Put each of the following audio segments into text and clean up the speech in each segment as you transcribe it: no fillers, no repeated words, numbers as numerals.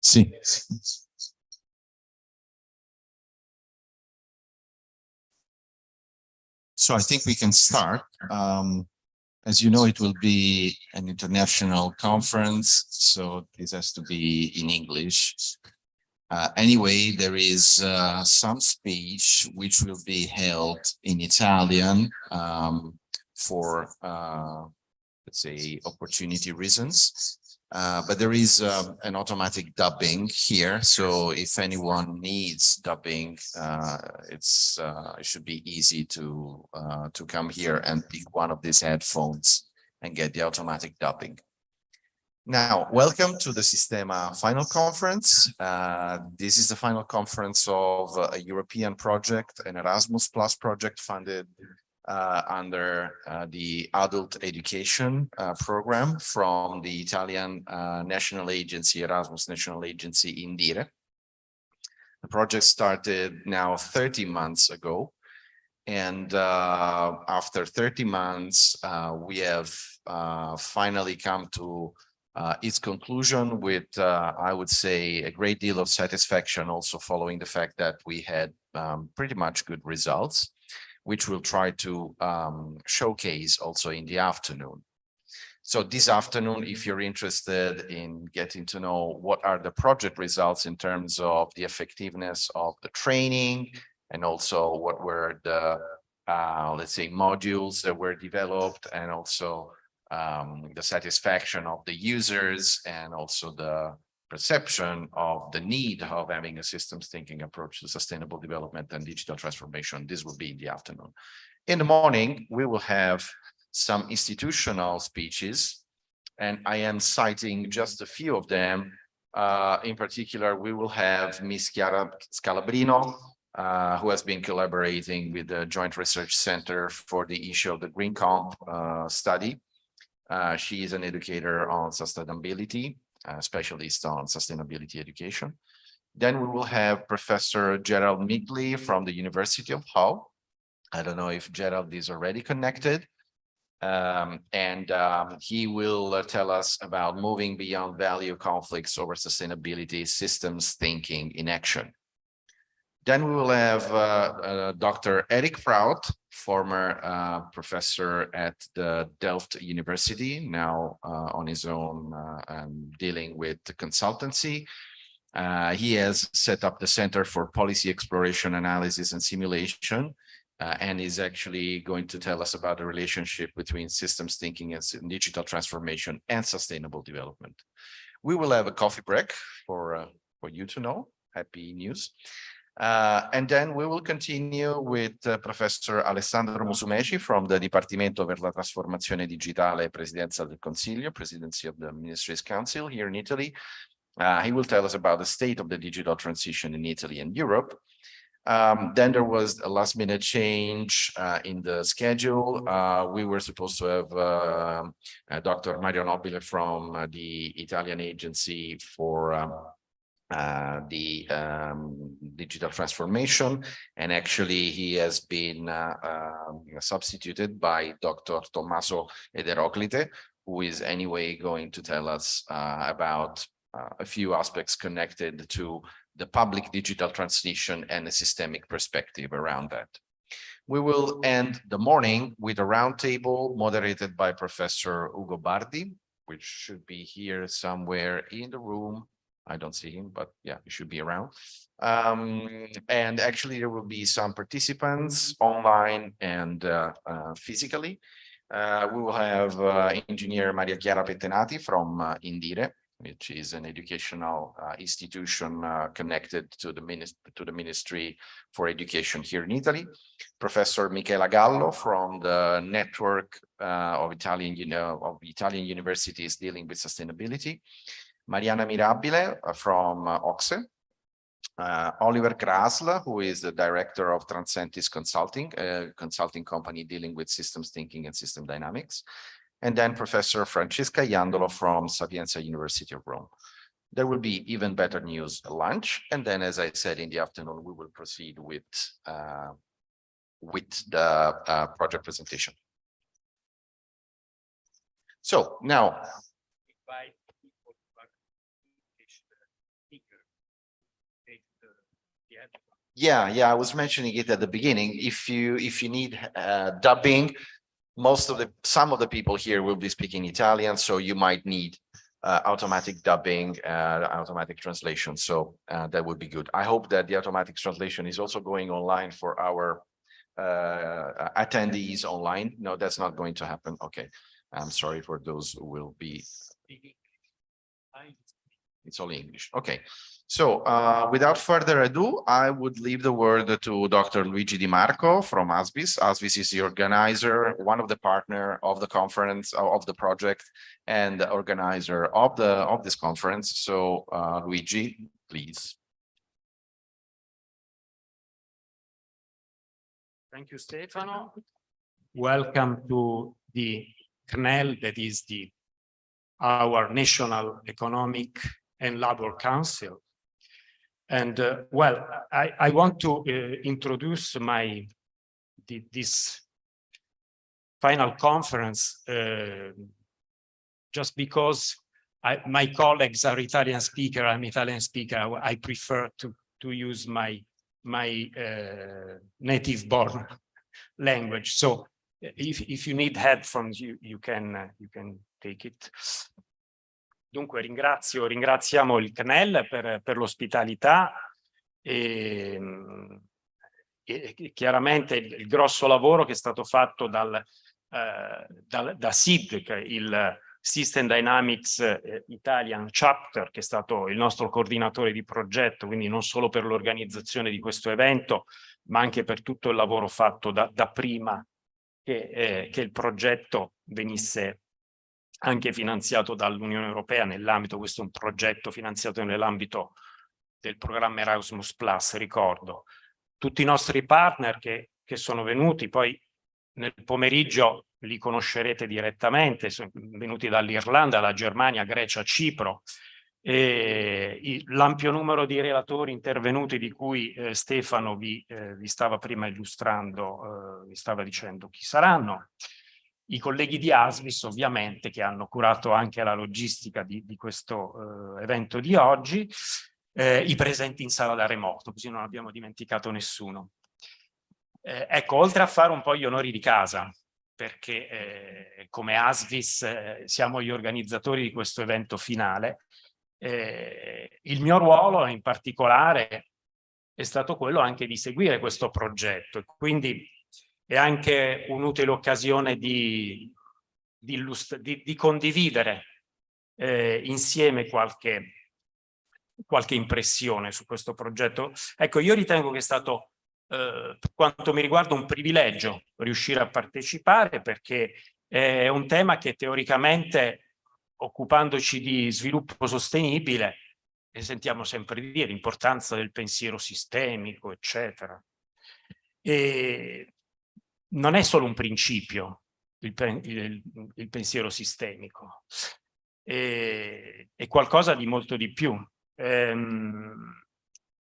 Sì. So I think we can start. As you know, it will be an international conference, so this has to be in English. Anyway, there is some speech which will be held in Italian for, let's say, opportunity reasons. But there is an automatic dubbing here, so if anyone needs dubbing, it should be easy to come here and pick one of these headphones and get the automatic dubbing. Now, welcome to the Systema final conference. This is the final conference of a European project, an Erasmus Plus project funded under the adult education program from the Italian national agency, Erasmus National Agency in Dire. The project started now 30 months ago. And after 30 months, we have finally come to its conclusion with, I would say, a great deal of satisfaction, also following the fact that we had pretty much good results, which we'll try to showcase also in the afternoon. So this afternoon, if you're interested in getting to know what are the project results in terms of the effectiveness of the training, and also what were the, let's say, modules that were developed, and also the satisfaction of the users, and also the perception of the need of having a systems thinking approach to sustainable development and digital transformation. This will be in the afternoon. In the morning, we will have some institutional speeches, and I am citing just a few of them. In particular, we will have Ms. Chiara Scalabrino, who has been collaborating with the Joint Research Center for the issue of the Green Comp study. She is an educator on sustainability, specialist on sustainability education. Then we will have Professor Gerald Migley from the University of Hull. I don't know if Gerald is already connected. He will tell us about moving beyond value conflicts over sustainability, systems thinking in action. Then we will have Dr. Eric Prout, former professor at the Delft University, now on his own and dealing with consultancy. He has set up the Center for Policy Exploration, Analysis and Simulation, and is actually going to tell us about the relationship between systems thinking and digital transformation and sustainable development. We will have a coffee break for you to know. Happy news. And then we will continue with Professor Alessandro Musumeci from the Dipartimento per la Trasformazione Digitale e Presidenza del Consiglio, Presidency of the Ministries Council here in Italy. He will tell us about the state of the digital transition in Italy and Europe. Then there was a last minute change in the schedule. We were supposed to have Dr. Mario Nobile from the Italian Agency for the digital transformation, and actually he has been substituted by Dr. Tommaso Ederoclite, who is anyway going to tell us about a few aspects connected to the public digital transition and a systemic perspective around that. We will end the morning with a roundtable moderated by Professor Ugo Bardi, which should be here somewhere in the room. I don't see him, but yeah, he should be around. And actually, there will be some participants online and physically. We will have engineer Maria Chiara Pettenati from Indire, which is an educational institution connected to the Ministry for Education here in Italy. Professor Michela Gallo from the network of Italian universities dealing with sustainability. Mariana Mirabile from OXE, Oliver Grasla, who is the director of Transcentis Consulting, a consulting company dealing with systems thinking and system dynamics, and then Professor Francesca Iandolo from Sapienza University of Rome. There will be even better news at lunch, and then, as I said, in the afternoon, we will proceed with the project presentation. So now, Yeah, I was mentioning it at the beginning. If you need dubbing, some of the people here will be speaking Italian, so you might need automatic dubbing, automatic translation. So that would be good. I hope that the automatic translation is also going online for our attendees online. No, that's not going to happen. Okay, I'm sorry for those who will be. It's only English. Okay. So without further ado, I would leave the word to Dr. Luigi Di Marco from ASVIS. ASVIS is the organizer, one of the partner of the conference, of the project, and the organizer of this conference. So Luigi, please. Thank you, Stefano. Welcome to the CNEL, that is our National Economic and Labor Council. And well, I want to introduce this final conference just because my colleagues are Italian speaker, I'm Italian speaker. I prefer to use my native born language. So if you need headphones, you can take it. Dunque ringraziamo il CNEL per l'ospitalità e chiaramente il grosso lavoro che è stato fatto da SID, il System Dynamics Italian Chapter, che è stato il nostro coordinatore di progetto, quindi non solo per l'organizzazione di questo evento, ma anche per tutto il lavoro fatto da prima che il progetto venisse anche finanziato dall'Unione Europea nell'ambito, questo è un progetto finanziato nell'ambito del programma Erasmus Plus, ricordo. Tutti i nostri partner che sono venuti, poi nel pomeriggio li conoscerete direttamente, sono venuti dall'Irlanda, dalla Germania, Grecia, Cipro, l'ampio numero di relatori intervenuti di cui Stefano vi stava prima illustrando, vi stava dicendo chi saranno. I colleghi di ASVIS ovviamente che hanno curato anche la logistica di questo evento di oggi, i presenti in sala da remoto, così non abbiamo dimenticato nessuno. Ecco, oltre a fare un po' gli onori di casa, perché come ASVIS siamo gli organizzatori di questo evento finale, il mio ruolo in particolare è stato quello anche di seguire questo progetto, e quindi è anche un'utile occasione di condividere insieme qualche impressione su questo progetto. Ecco, io ritengo che è stato, per quanto mi riguarda, un privilegio riuscire a partecipare, perché è un tema che teoricamente, occupandoci di sviluppo sostenibile, e sentiamo sempre dire l'importanza del pensiero sistemico, eccetera. E non è solo un principio il pensiero sistemico, è qualcosa di molto di più.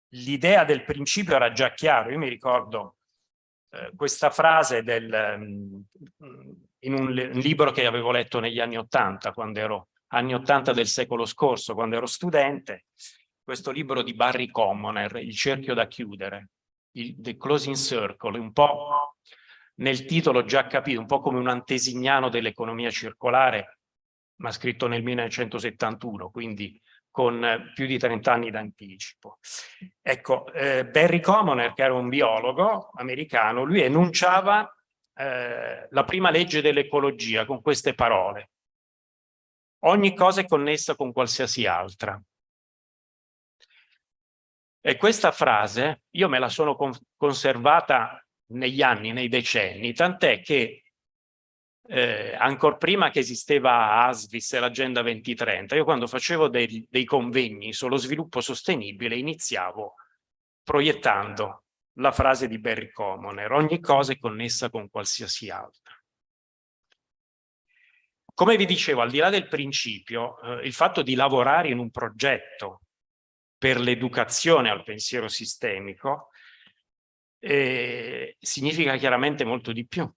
L'idea del principio era già chiaro. Io mi ricordo questa frase in un libro che avevo letto negli anni '80, anni '80 del secolo scorso, quando ero studente, questo libro di Barry Commoner, Il cerchio da chiudere, The Closing Circle, un po' nel titolo già capito, un po' come un antesignano dell'economia circolare, ma scritto nel 1971, quindi con più di 30 anni d'anticipo. Ecco, Barry Commoner, che era un biologo americano, lui enunciava la prima legge dell'ecologia con queste parole: ogni cosa è connessa con qualsiasi altra. E questa frase io me la sono conservata negli anni, nei decenni, tant'è che ancora prima che esisteva ASVIS e l'Agenda 2030, io quando facevo dei convegni sullo sviluppo sostenibile iniziavo proiettando la frase di Barry Commoner: ogni cosa è connessa con qualsiasi altra. Come vi dicevo, al di là del principio, il fatto di lavorare in un progetto per l'educazione al pensiero sistemico significa chiaramente molto di più.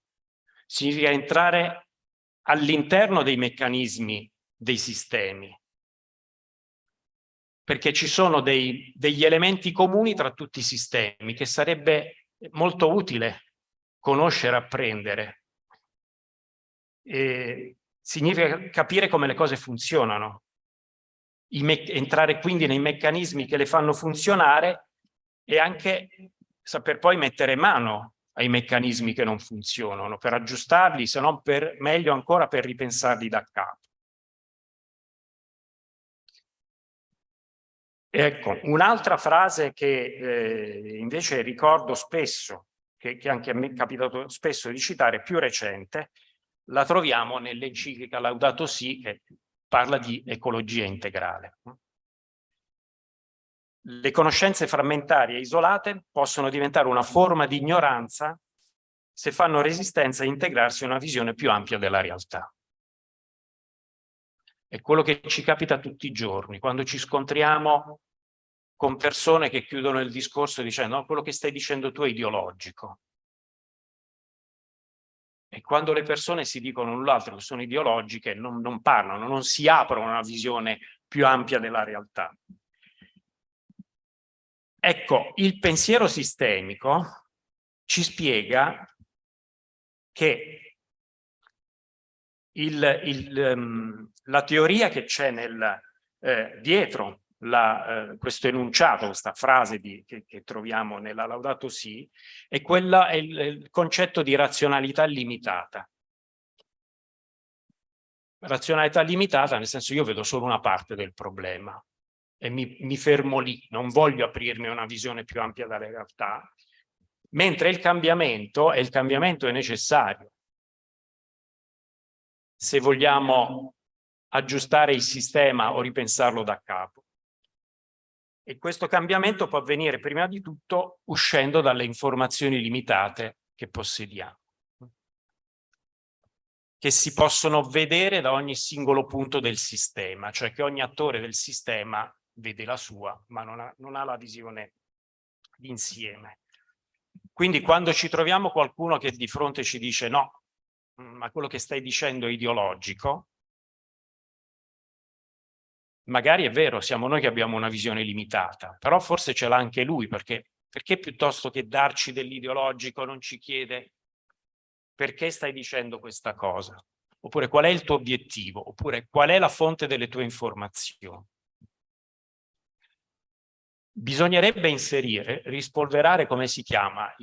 Significa entrare all'interno dei meccanismi dei sistemi, perché ci sono degli elementi comuni tra tutti i sistemi che sarebbe molto utile conoscere, apprendere. Significa capire come le cose funzionano, entrare quindi nei meccanismi che le fanno funzionare e anche saper poi mettere mano ai meccanismi che non funzionano per aggiustarli, se no meglio ancora per ripensarli da capo. Ecco, un'altra frase che invece ricordo spesso, che anche a me è capitato spesso di citare, più recente, la troviamo nell'enciclica Laudato Si, che parla di ecologia integrale. Le conoscenze frammentarie e isolate possono diventare una forma di ignoranza se fanno resistenza a integrarsi in una visione più ampia della realtà. È quello che ci capita tutti i giorni, quando ci scontriamo con persone che chiudono il discorso dicendo no, quello che stai dicendo tu è ideologico. E quando le persone si dicono l'un l'altro che sono ideologiche, non parlano, non si aprono a una visione più ampia della realtà. Ecco, il pensiero sistemico ci spiega che la teoria che c'è dietro questo enunciato, questa frase che troviamo nella Laudato Si, è il concetto di razionalità limitata. Razionalità limitata nel senso io vedo solo una parte del problema e mi fermo lì, non voglio aprirmi a una visione più ampia della realtà, mentre il cambiamento è necessario se vogliamo aggiustare il sistema o ripensarlo da capo. E questo cambiamento può avvenire prima di tutto uscendo dalle informazioni limitate che possediamo, che si possono vedere da ogni singolo punto del sistema, cioè che ogni attore del sistema vede la sua, ma non ha la visione d'insieme. Quindi quando ci troviamo qualcuno che di fronte ci dice no, ma quello che stai dicendo è ideologico, magari è vero, siamo noi che abbiamo una visione limitata, però forse ce l'ha anche lui, perché piuttosto che darci dell'ideologico non ci chiede perché stai dicendo questa cosa, oppure qual è il tuo obiettivo, oppure qual è la fonte delle tue informazioni. Bisognerebbe inserire, rispolverare, come si chiama,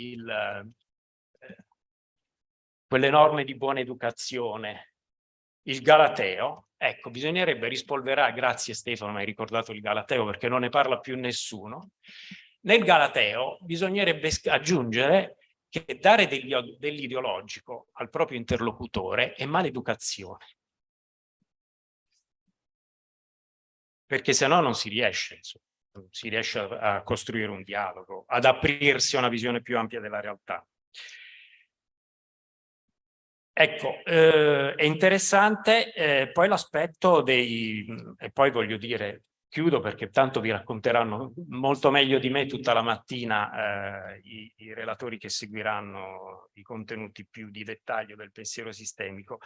quelle norme di buona educazione, il Galateo. Ecco, bisognerebbe rispolverare, grazie Stefano, mi hai ricordato il Galateo perché non ne parla più nessuno. Nel Galateo bisognerebbe aggiungere che dare dell'ideologico al proprio interlocutore è maleducazione. Perché se no non si riesce, insomma, non si riesce a costruire un dialogo, ad aprirsi a una visione più ampia della realtà. Ecco, è interessante poi l'aspetto e poi voglio dire, chiudo perché tanto vi racconteranno molto meglio di me tutta la mattina i relatori che seguiranno i contenuti più di dettaglio del pensiero sistemico,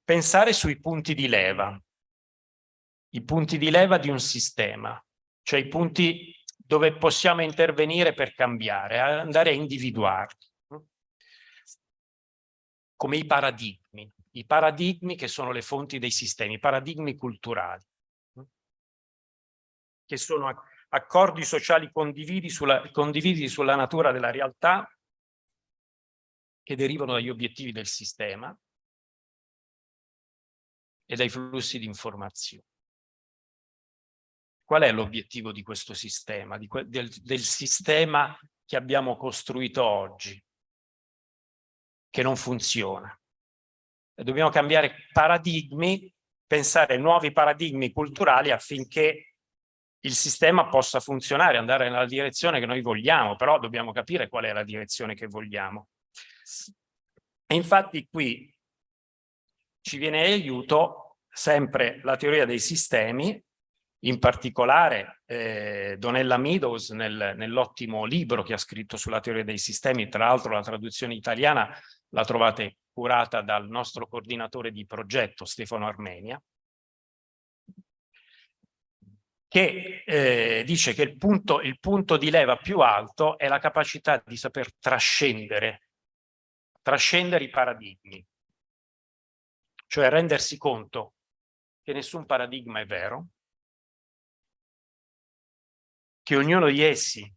pensare sui punti di leva, i punti di leva di un sistema, cioè i punti dove possiamo intervenire per cambiare, andare a individuarli. Come i paradigmi che sono le fonti dei sistemi, i paradigmi culturali, che sono accordi sociali condivisi sulla natura della realtà, che derivano dagli obiettivi del sistema e dai flussi di informazione. Qual è l'obiettivo di questo sistema, del sistema che abbiamo costruito oggi, che non funziona? Dobbiamo cambiare paradigmi, pensare a nuovi paradigmi culturali affinché il sistema possa funzionare, andare nella direzione che noi vogliamo, però dobbiamo capire qual è la direzione che vogliamo. E infatti qui ci viene in aiuto sempre la teoria dei sistemi, in particolare Donella Meadows nell'ottimo libro che ha scritto sulla teoria dei sistemi, tra l'altro la traduzione italiana la trovate curata dal nostro coordinatore di progetto Stefano Armenia, che dice che il punto di leva più alto è la capacità di saper trascendere i paradigmi, cioè rendersi conto che nessun paradigma è vero, che ognuno di essi,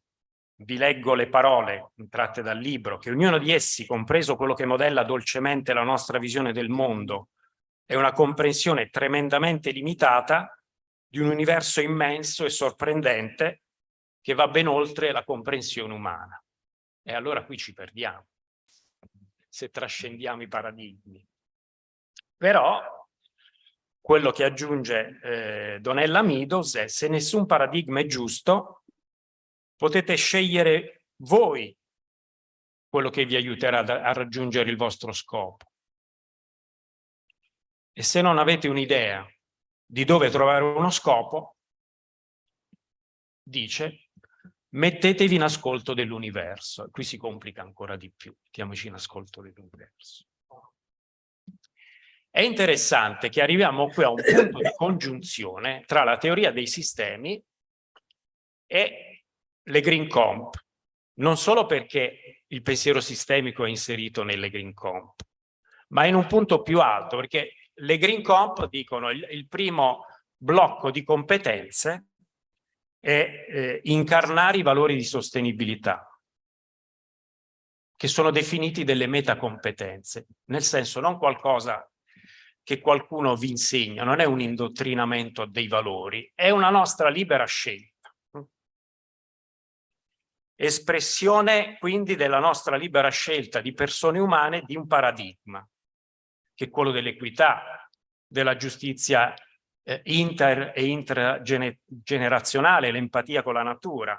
vi leggo le parole tratte dal libro, che ognuno di essi, compreso quello che modella dolcemente la nostra visione del mondo, è una comprensione tremendamente limitata di un universo immenso e sorprendente che va ben oltre la comprensione umana. E allora qui ci perdiamo, se trascendiamo i paradigmi. Però quello che aggiunge Nell'ambito è: se nessun paradigma è giusto, potete scegliere voi quello che vi aiuterà a raggiungere il vostro scopo. E se non avete un'idea di dove trovare uno scopo, dice, mettetevi in ascolto dell'universo. Qui si complica ancora di più, mettiamoci in ascolto dell'universo. È interessante che arriviamo qui a un punto di congiunzione tra la teoria dei sistemi e le Green Comp, non solo perché il pensiero sistemico è inserito nelle Green Comp, ma in un punto più alto, perché le Green Comp dicono il primo blocco di competenze è incarnare i valori di sostenibilità, che sono definiti delle metacompetenze, nel senso non qualcosa che qualcuno vi insegna, non è un indottrinamento dei valori, è una nostra libera scelta. Espressione quindi della nostra libera scelta di persone umane di un paradigma, che è quello dell'equità, della giustizia inter- e intragenerazionale, l'empatia con la natura,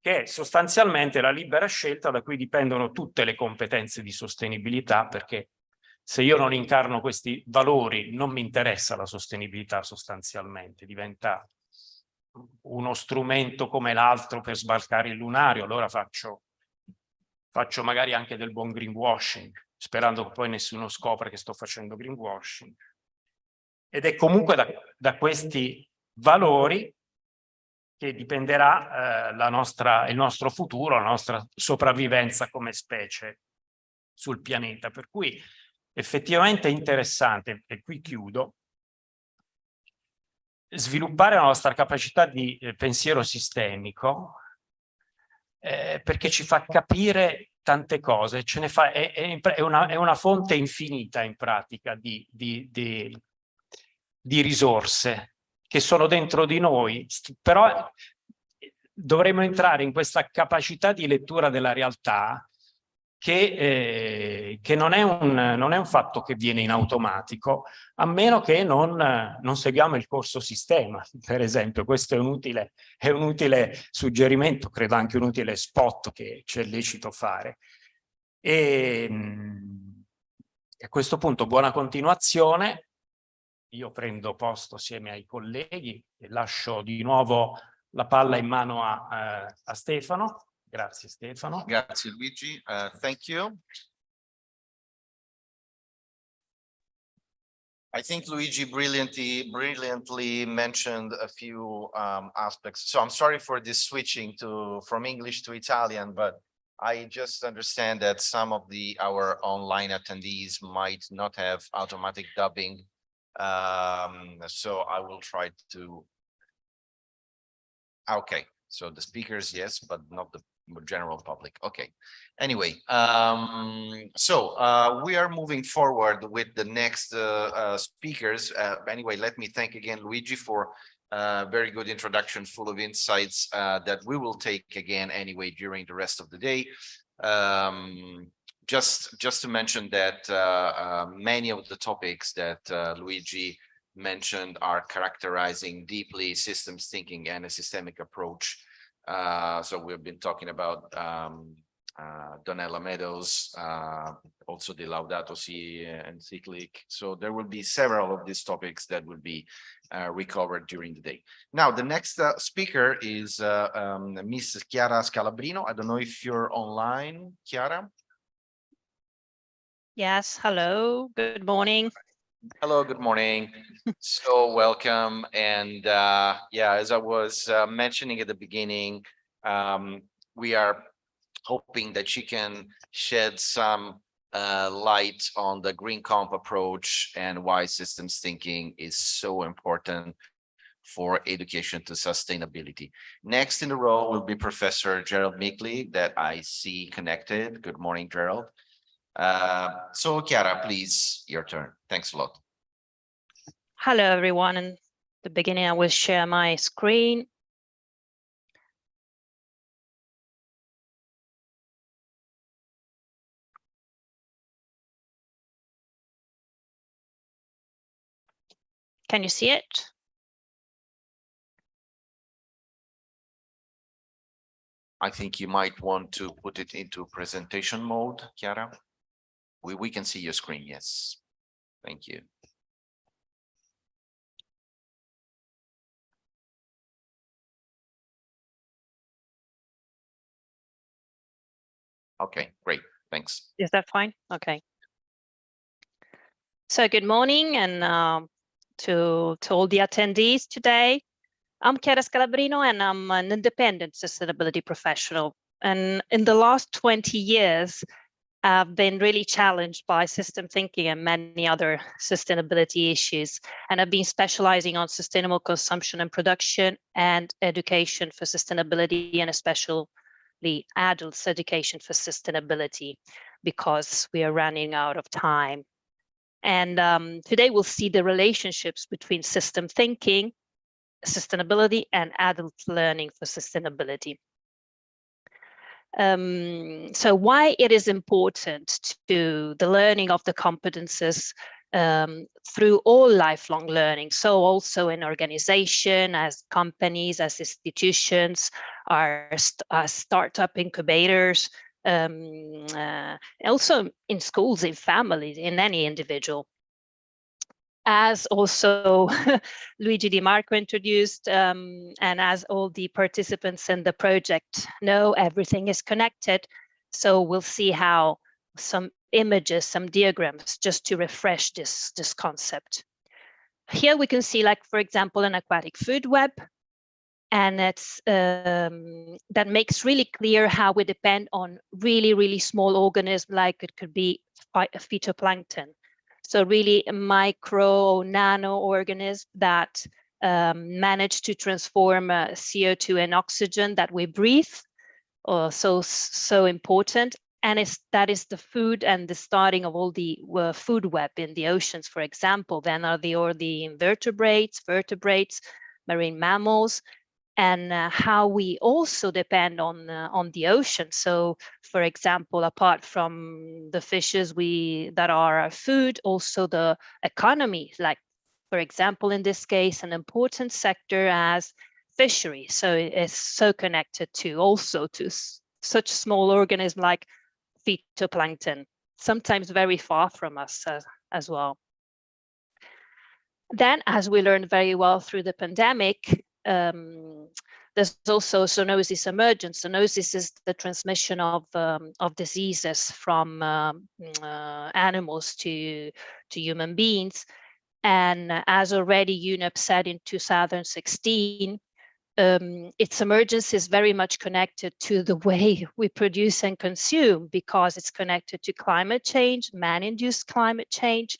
che è sostanzialmente la libera scelta da cui dipendono tutte le competenze di sostenibilità, perché se io non incarno questi valori non mi interessa la sostenibilità sostanzialmente, diventa uno strumento come l'altro per sbarcare il lunario, allora faccio magari anche del buon greenwashing, sperando che poi nessuno scopra che sto facendo greenwashing. Ed è comunque da questi valori che dipenderà il nostro futuro, la nostra sopravvivenza come specie sul pianeta. Per cui effettivamente è interessante, e qui chiudo, sviluppare la nostra capacità di pensiero sistemico, perché ci fa capire tante cose, è una fonte infinita in pratica di risorse che sono dentro di noi, però dovremmo entrare in questa capacità di lettura della realtà che non è un fatto che viene in automatico, a meno che non seguiamo il corso Sistema, per esempio. Questo è un utile suggerimento, credo anche un utile spot che c'è lecito fare. E a questo punto buona continuazione. Io prendo posto assieme ai colleghi e lascio di nuovo la palla in mano a Stefano. Grazie Stefano. Grazie Luigi. Thank you. I think Luigi brilliantly mentioned a few aspects. So I'm sorry for this switching from English to Italian, but I just understand that some of our online attendees might not have automatic dubbing. So I will try to. Okay, so the speakers, yes, but not the general public. Okay. Anyway, so we are moving forward with the next speakers. Anyway, let me thank again Luigi for a very good introduction, full of insights that we will take again anyway during the rest of the day. Just to mention that many of the topics that Luigi mentioned are characterizing deeply systems thinking and a systemic approach. So we've been talking about Donella Meadows, also the Laudato Si encyclic. So there will be several of these topics that will be recovered during the day. Now, the next speaker is Miss Chiara Scalabrino. I don't know if you're online, Chiara. Yes, hello, good morning. Hello, good morning. So welcome. And yeah, as I was mentioning at the beginning, we are hoping that you can shed some light on the green comp approach and why systems thinking is so important for education to sustainability. Next in the row will be Professor Gerald Migley that I see connected. Good morning, Gerald. So Chiara, please, your turn. Thanks a lot. Hello, everyone. In the beginning, I will share my screen. Can you see it? I think you might want to put it into presentation mode, Chiara. We can see your screen, yes. Thank you. Okay, great, thanks. Is that fine? Okay. So good morning, and to all the attendees today. I'm Chiara Scalabrino, and I'm an independent sustainability professional. And in the last 20 years, I've been really challenged by system thinking and many other sustainability issues. And I've been specializing on sustainable consumption and production and education for sustainability, and especially adults education for sustainability, because we are running out of time. And today we'll see the relationships between system thinking, sustainability, and adult learning for sustainability. So why it is important to the learning of the competences through all lifelong learning. So also in organization, as companies, as institutions, our startup incubators, also in schools, in families, in any individual. As also Luigi Di Marco introduced, and as all the participants in the project know, everything is connected. So we'll see how some images, some diagrams, just to refresh this concept. Here we can see, like, for example, an aquatic food web. And it's that makes really clear how we depend on really, really small organisms, like it could be phytoplankton. So really a micro or nano organism that manage to transform CO2 and oxygen that we breathe. So important. And that is the food and the starting of all the food web in the oceans, for example. Then are the invertebrates, vertebrates, marine mammals, and how we also depend on the ocean. So, for example, apart from the fishes that are our food, also the economy, like, for example, in this case, an important sector as fishery. So it's so connected to also to such small organisms like phytoplankton, sometimes very far from us as well. Then, as we learned very well through the pandemic, there's also zoonosis emergence. Zoonosis is the transmission of diseases from animals to human beings. And as already UNEP said in 2016, its emergence is very much connected to the way we produce and consume, because it's connected to climate change, man-induced climate change,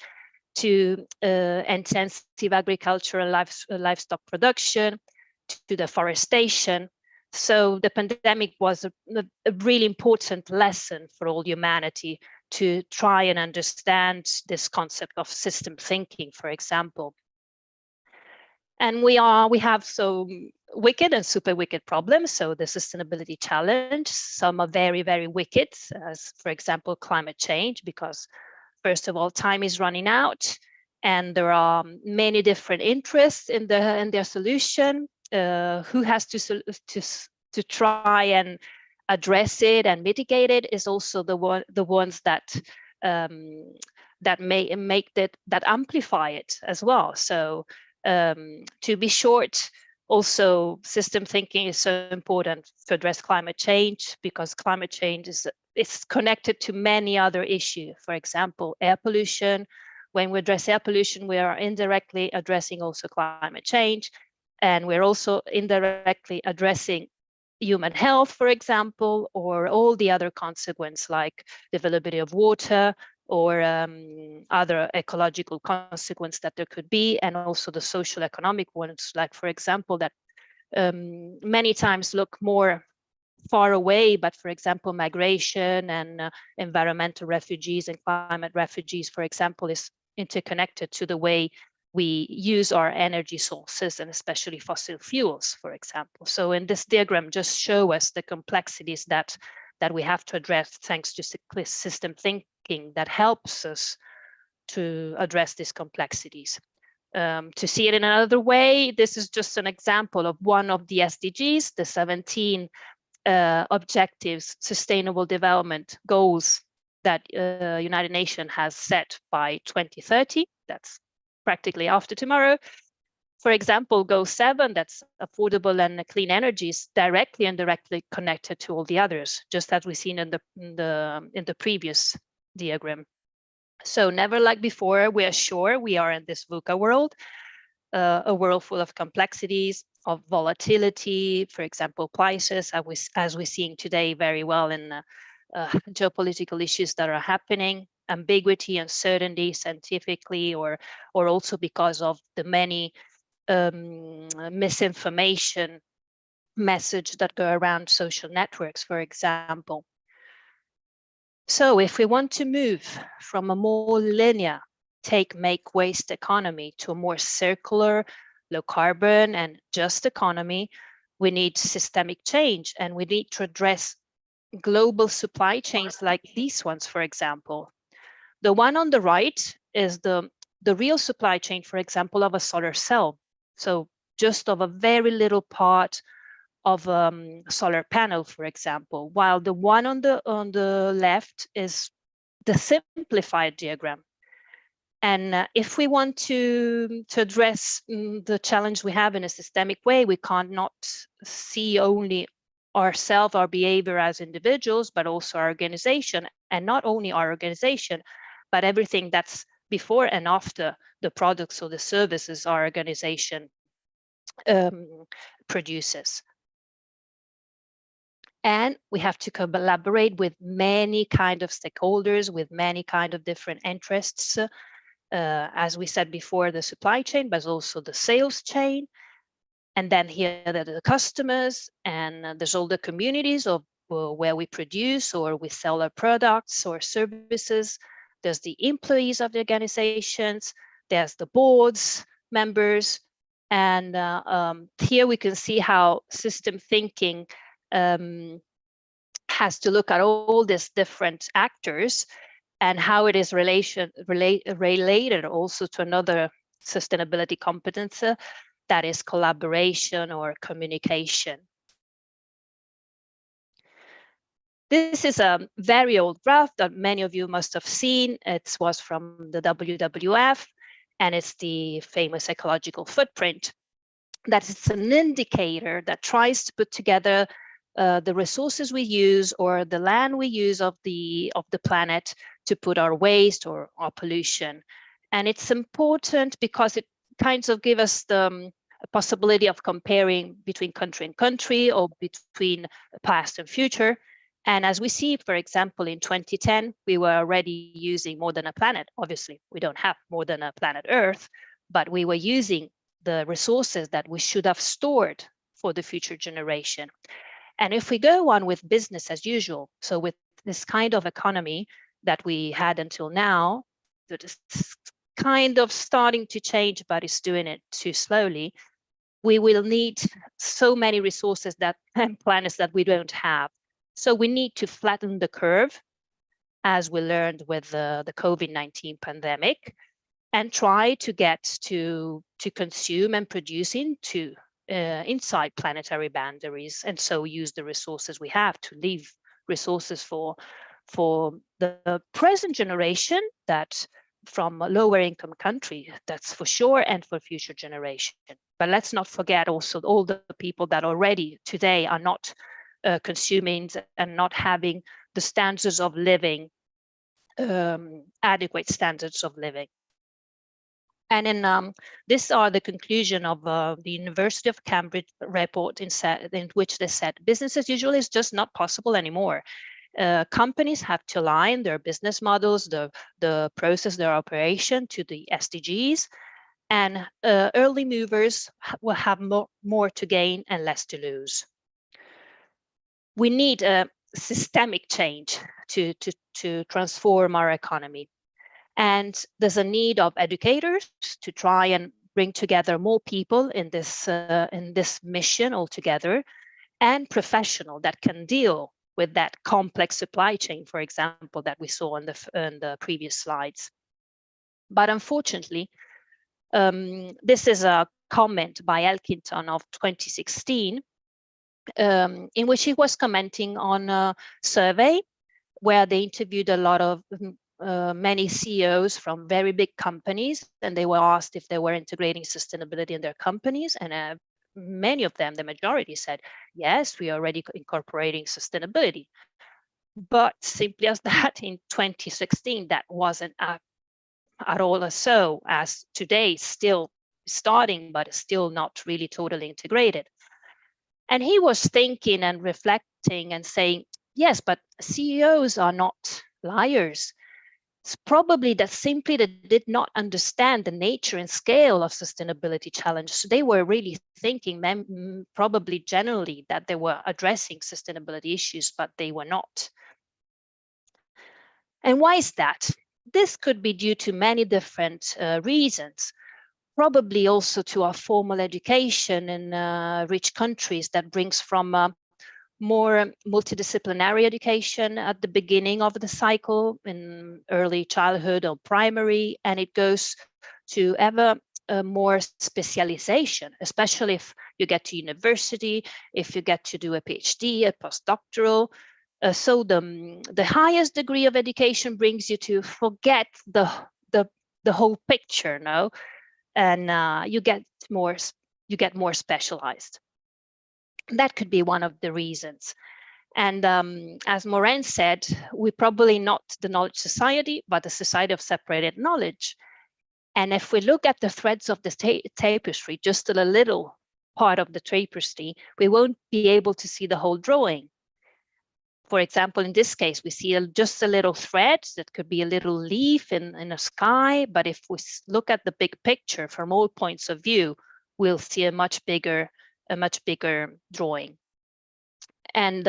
to intensive agriculture and livestock production, to deforestation. So the pandemic was a really important lesson for all humanity to try and understand this concept of system thinking, for example. And we have some wicked and super wicked problems. So the sustainability challenge, some are very, very wicked, as for example, climate change, because first of all, time is running out, and there are many different interests in their solution. Who has to try and address it and mitigate it is also the ones that that amplify it as well. So to be short, also system thinking is so important to address climate change, because climate change is connected to many other issues. For example, air pollution, when we address air pollution, we are indirectly addressing also climate change, and we're also indirectly addressing human health, for example, or all the other consequences like the availability of water or other ecological consequences that there could be, and also the social economic ones, like, for example, that many times look more far away, but for example, migration and environmental refugees and climate refugees, for example, is interconnected to the way we use our energy sources, and especially fossil fuels, for example. So in this diagram, just show us the complexities that we have to address thanks to system thinking that helps us to address these complexities. To see it in another way, this is just an example of one of the SDGs, the 17 objectives, sustainable development goals that United Nations has set by 2030. That's practically after tomorrow. For example, goal 7, that's affordable and clean energy, is directly and indirectly connected to all the others, just as we've seen in the previous diagram. So never like before, we are sure we are in this VUCA world, a world full of complexities, of volatility, for example, prices, as we're seeing today very well in geopolitical issues that are happening, ambiguity, uncertainty scientifically, or also because of the many misinformation message that go around social networks, for example. So if we want to move from a more linear take, make, waste economy to a more circular, low carbon and just economy, we need systemic change, and we need to address global supply chains like these ones, for example. The one on the right is the real supply chain, for example, of a solar cell. So just of a very little part of a solar panel, for example, while the one on the left is the simplified diagram. And if we want to address the challenge we have in a systemic way, we can't not see only ourselves, our behavior as individuals, but also our organization, and not only our organization, but everything that's before and after the products or the services our organization produces. And we have to collaborate with many kind of stakeholders, with many kind of different interests. As we said before, the supply chain, but also the sales chain. And then here are the customers, and there's all the communities of where we produce or we sell our products or services. There's the employees of the organizations, there's the boards, members, and here we can see how system thinking has to look at all these different actors and how it is related also to another sustainability competence, that is collaboration or communication. This is a very old graph that many of you must have seen. It was from the WWF, and it's the famous ecological footprint. That is an indicator that tries to put together the resources we use or the land we use of the planet to put our waste or our pollution. And it's important because it kind of gives us the possibility of comparing between country and country or between past and future. And as we see, for example, in 2010, we were already using more than a planet. Obviously, we don't have more than a planet Earth, but we were using the resources that we should have stored for the future generation. And if we go on with business as usual, so with this kind of economy that we had until now, that is kind of starting to change, but it's doing it too slowly, we will need so many resources and planets that we don't have. So we need to flatten the curve, as we learned with the COVID-19 pandemic, and try to get to consume and produce inside planetary boundaries, and so use the resources we have to leave resources for the present generation, that from a lower income country, that's for sure, and for future generation. But let's not forget also all the people that already today are not consuming and not having the standards of living, adequate standards of living. And in these are the conclusion of the University of Cambridge report in which they said business as usual is just not possible anymore. Companies have to align their business models, the process, their operation to the SDGs, and early movers will have more to gain and less to lose. We need a systemic change to transform our economy. And there's a need of educators to try and bring together more people in this mission altogether, and professional that can deal with that complex supply chain, for example, that we saw in the previous slides. But unfortunately, this is a comment by Elkington of 2016, in which he was commenting on a survey where they interviewed a lot of many CEOs from very big companies, and they were asked if they were integrating sustainability in their companies, and many of them, the majority, said, yes, we are already incorporating sustainability. But simply as that, in 2016, that wasn't at all so, as today, still starting, but still not really totally integrated. And he was thinking and reflecting and saying, yes, but CEOs are not liars. It's probably that simply they did not understand the nature and scale of sustainability challenges. So they were really thinking, probably generally, that they were addressing sustainability issues, but they were not. And why is that? This could be due to many different reasons. Probably also to our formal education in rich countries that brings from more multidisciplinary education at the beginning of the cycle in early childhood or primary, and it goes to ever more specialization, especially if you get to university, if you get to do a PhD, a postdoctoral. So the highest degree of education brings you to forget the whole picture, no, and you get more specialized. That could be one of the reasons. And as Morin said, we're probably not the knowledge society, but a society of separated knowledge. And if we look at the threads of the tapestry, just a little part of the tapestry, we won't be able to see the whole drawing. For example, in this case, we see just a little thread that could be a little leaf in a sky. But if we look at the big picture from all points of view, we'll see a much bigger drawing. And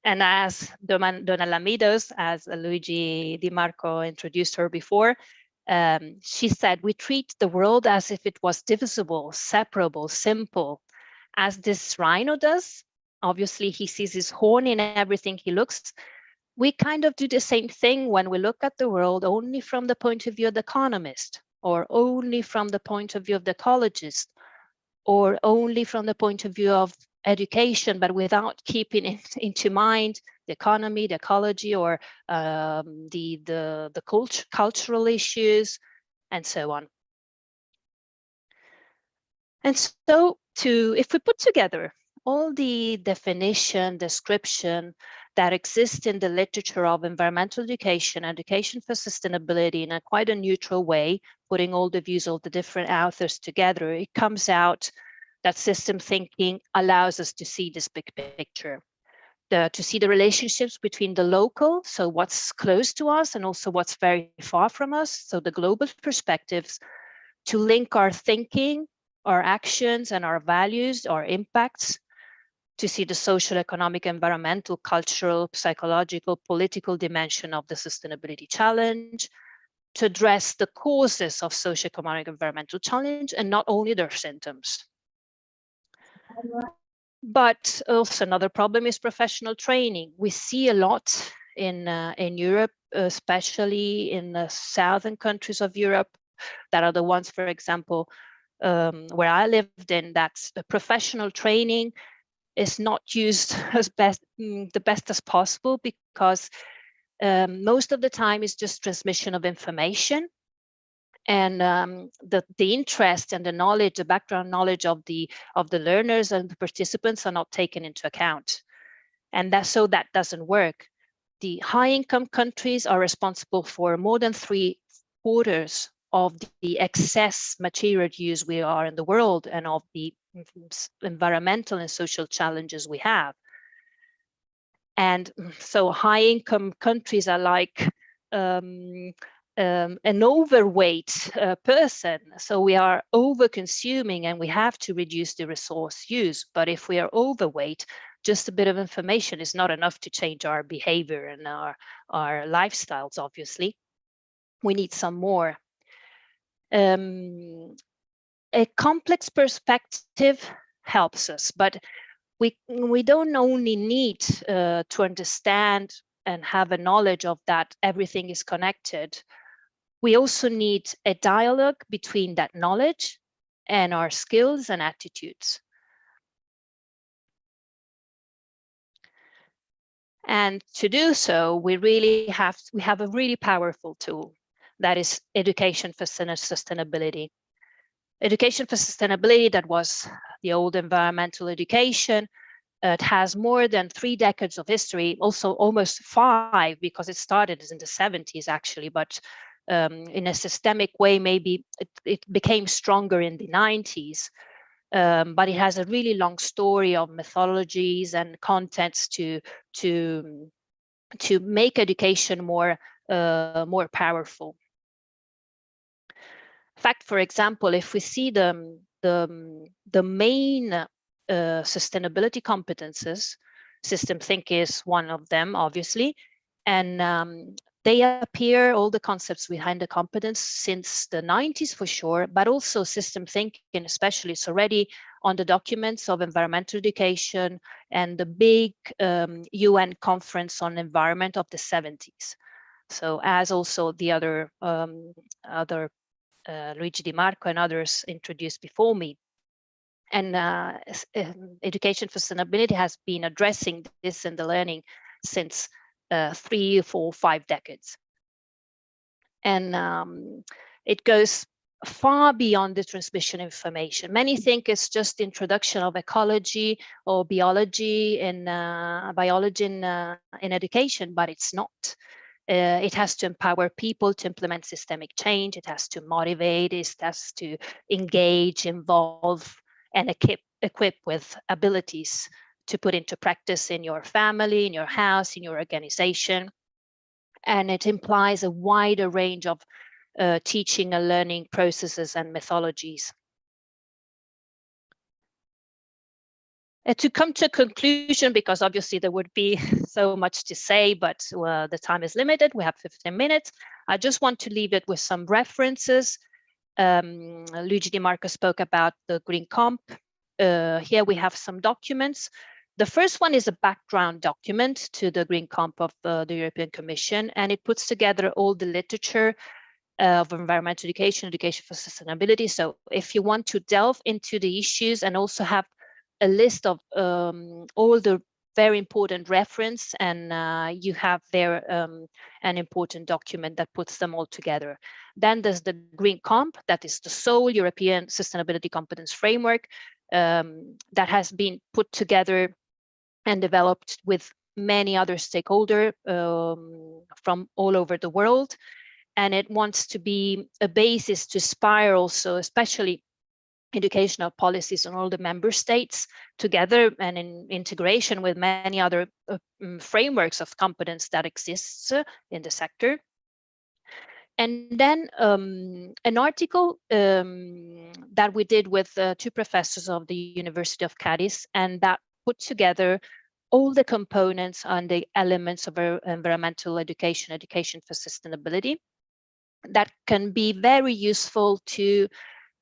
as Donna Lamidos, as Luigi Di Marco introduced her before, she said, we treat the world as if it was divisible, separable, simple, as this rhino does. Obviously, he sees his horn in everything he looks. We kind of do the same thing when we look at the world only from the point of view of the economist, or only from the point of view of the ecologist, or only from the point of view of education, but without keeping into mind the economy, the ecology, or the cultural issues, and so on. And so if we put together all the definition, description that exists in the literature of environmental education, education for sustainability in a quite a neutral way, putting all the views of the different authors together, it comes out that system thinking allows us to see this big picture, to see the relationships between the local, so what's close to us, and also what's very far from us, so the global perspectives, to link our thinking, our actions, and our values, our impacts, to see the social, economic, environmental, cultural, psychological, political dimension of the sustainability challenge, to address the causes of socio-economic environmental challenge and not only their symptoms. But also another problem is professional training. We see a lot in Europe, especially in the southern countries of Europe, that are the ones, for example, where I lived in, that professional training is not used as the best as possible, because most of the time it's just transmission of information, and the interest and the knowledge, the background knowledge of the learners and the participants are not taken into account, and that doesn't work. The high-income countries are responsible for more than 3/4 of the excess material use we are in the world and of the environmental and social challenges we have. And so high-income countries are like an overweight person. So we are over-consuming and we have to reduce the resource use. But if we are overweight, just a bit of information is not enough to change our behavior and our lifestyles, obviously. We need some more. A complex perspective helps us, but we don't only need to understand and have a knowledge of that everything is connected. We also need a dialogue between that knowledge and our skills and attitudes. And to do so, we have a really powerful tool, that is education for sustainability. Education for sustainability, that was the old environmental education. It has more than 3 decades of history, also almost 5, because it started in the 70s actually, but in a systemic way, maybe it became stronger in the 90s. But it has a really long story of methodologies and contents to make education more powerful. In fact, for example, if we see the main sustainability competences, system thinking is one of them, obviously, and they appear, all the concepts behind the competence, since the 90s for sure, but also system thinking especially is already on the documents of environmental education and the big UN conference on environment of the 70s. So as also the other Luigi Di Marco and others introduced before me. And education for sustainability has been addressing this in the learning since 3, 4, 5 decades. And it goes far beyond the transmission of information. Many think it's just introduction of ecology or biology in education, but it's not. It has to empower people to implement systemic change. It has to motivate. It has to engage, involve, and equip with abilities to put into practice in your family, in your house, in your organization. And it implies a wider range of teaching and learning processes and methodologies. To come to a conclusion, because obviously there would be so much to say, but the time is limited. We have 15 minutes. I just want to leave it with some references. Luigi Di Marco spoke about the Green Comp. Here we have some documents. The first one is a background document to the Green Comp of the European Commission, and it puts together all the literature of environmental education, education for sustainability. So if you want to delve into the issues and also have a list of all the very important reference, and you have there an important document that puts them all together. Then there's the Green Comp, that is the sole European Sustainability Competence Framework that has been put together and developed with many other stakeholders from all over the world. And it wants to be a basis to inspire also, especially educational policies on all the member states together and in integration with many other frameworks of competence that exists in the sector. And then an article that we did with 2 professors of the University of Cadiz, and that put together all the components and the elements of environmental education, education for sustainability, that can be very useful to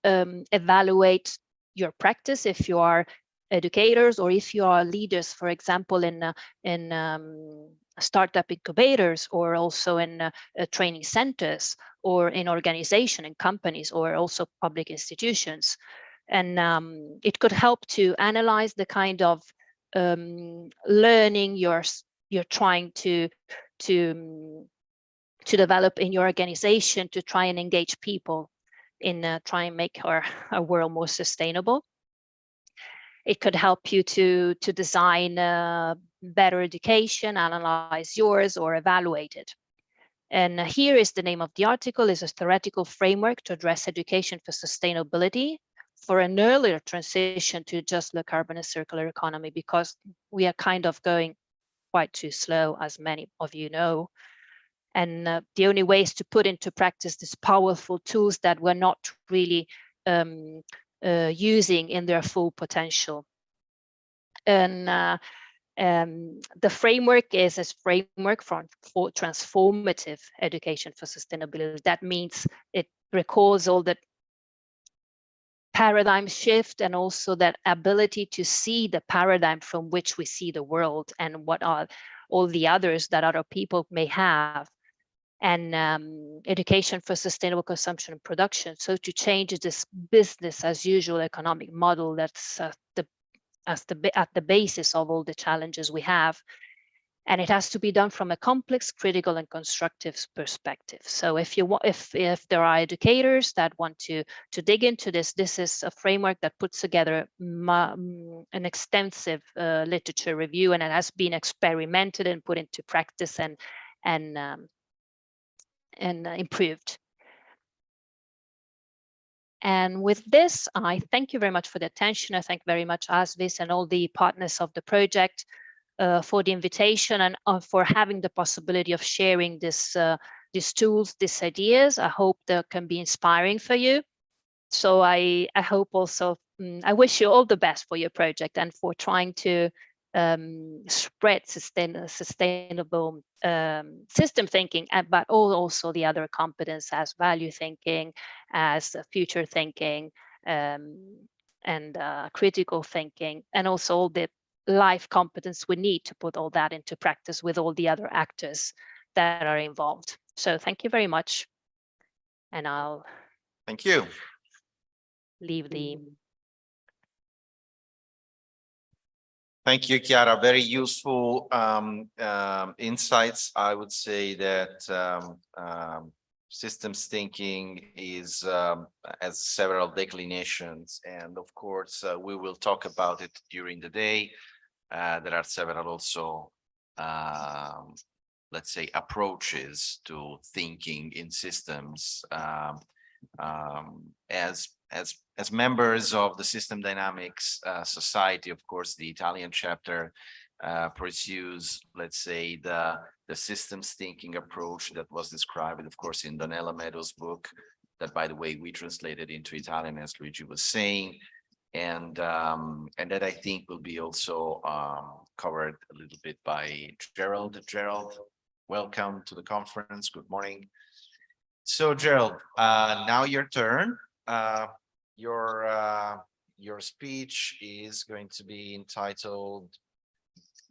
evaluate your practice if you are educators or if you are leaders, for example, in startup incubators, or also in training centers, or in organization and companies, or also public institutions. And it could help to analyze the kind of learning you're trying to develop in your organization, to try and engage people in try and make our world more sustainable. It could help you to design better education, analyze yours, or evaluate it. And here is the name of the article, is a theoretical framework to address education for sustainability for an earlier transition to just low carbon and circular economy, because we are kind of going quite too slow, as many of you know. And the only way is to put into practice these powerful tools that we're not really using in their full potential. And the framework is a framework for transformative education for sustainability. That means it records all the paradigm shift and also that ability to see the paradigm from which we see the world and what are all the others that other people may have. And education for sustainable consumption and production. So to change this business as usual economic model that's at the basis of all the challenges we have. And it has to be done from a complex, critical, and constructive perspective. So if there are educators that want to dig into this, this is a framework that puts together an extensive literature review, and it has been experimented and put into practice and improved. And with this, I thank you very much for the attention. I thank very much ASVIS and all the partners of the project for the invitation and for having the possibility of sharing these tools, these ideas. I hope they can be inspiring for you. So I hope also, I wish you all the best for your project and for trying to spread sustainable system thinking, but also the other competence as value thinking, as future thinking, and critical thinking, and also all the life competence we need to put all that into practice with all the other actors that are involved. So thank you very much. And I'll Thank you. leave the Thank you, Chiara. Very useful insights. I would say that systems thinking is has several declinations, and of course we will talk about it during the day. There are several also, let's say, approaches to thinking in systems. As members of the System Dynamics Society, of course, the Italian chapter pursues, let's say, the systems thinking approach that was described, of course, in Donella Meadows' book, that, by the way, we translated into Italian, as Luigi was saying, and that I think will be also covered a little bit by Gerald. Gerald, welcome to the conference. Good morning. So, Gerald, now your turn. Your speech is going to be entitled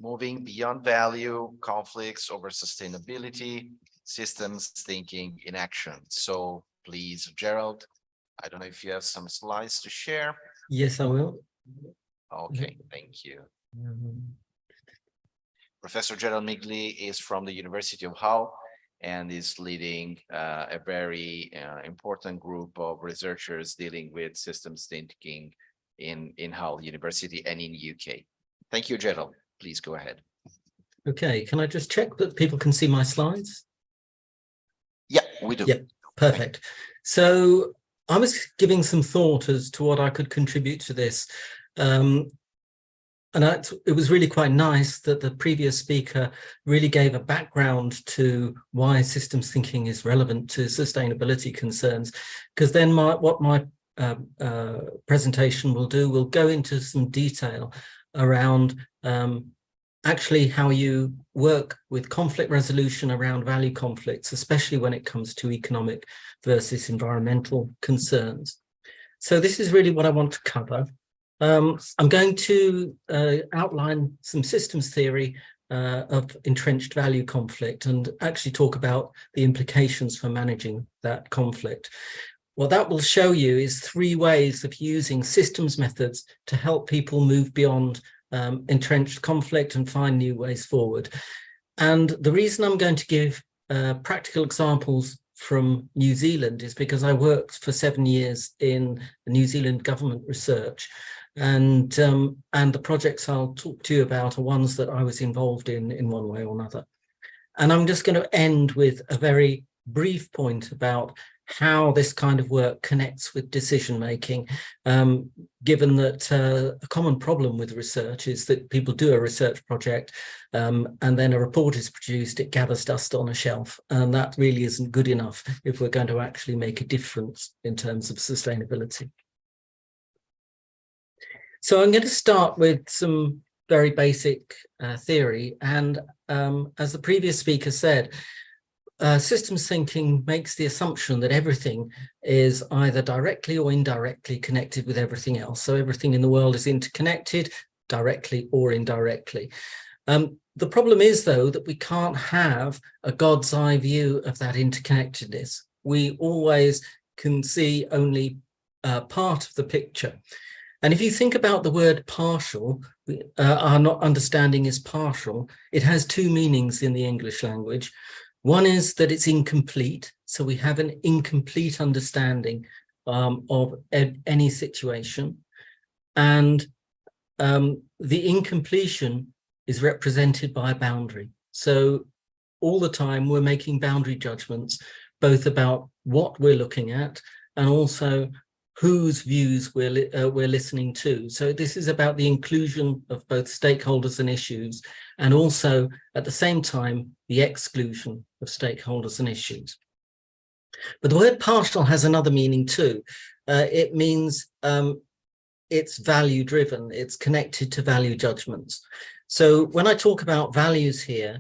"Moving Beyond Value, Conflicts over Sustainability, Systems Thinking in Action." So please, Gerald, I don't know if you have some slides to share. Yes, I will. Okay, thank you. Professor Gerald Migli is from the University of Hull and is leading a very important group of researchers dealing with systems thinking in Hull University and in UK. Thank you, Gerald. Please go ahead. Okay, can I just check that people can see my slides? Yeah, we do. Yeah, perfect. So I was giving some thought as to what I could contribute to this. And it was really quite nice that the previous speaker really gave a background to why systems thinking is relevant to sustainability concerns, because then what my presentation will do will go into some detail around actually how you work with conflict resolution around value conflicts, especially when it comes to economic versus environmental concerns. So this is really what I want to cover. I'm going to outline some systems theory of entrenched value conflict and actually talk about the implications for managing that conflict. What that will show you is 3 ways of using systems methods to help people move beyond entrenched conflict and find new ways forward. And the reason I'm going to give practical examples from New Zealand is because I worked for 7 years in New Zealand government research. And the projects I'll talk to you about are ones that I was involved in one way or another. And I'm just going to end with a very brief point about how this kind of work connects with decision making, given that a common problem with research is that people do a research project and then a report is produced, it gathers dust on a shelf, and that really isn't good enough if we're going to actually make a difference in terms of sustainability. So I'm going to start with some very basic theory, and as the previous speaker said, systems thinking makes the assumption that everything is either directly or indirectly connected with everything else. So everything in the world is interconnected, directly or indirectly. The problem is, though, that we can't have a God's eye view of that interconnectedness. We always can see only part of the picture. And if you think about the word partial, our not understanding is partial. It has two meanings in the English language. One is that it's incomplete, so we have an incomplete understanding of any situation, and the incompletion is represented by a boundary. So all the time we're making boundary judgments, both about what we're looking at and also whose views we're listening to. So this is about the inclusion of both stakeholders and issues, and also at the same time the exclusion of stakeholders and issues. But the word partial has another meaning too. It means it's value driven, it's connected to value judgments. So when I talk about values here,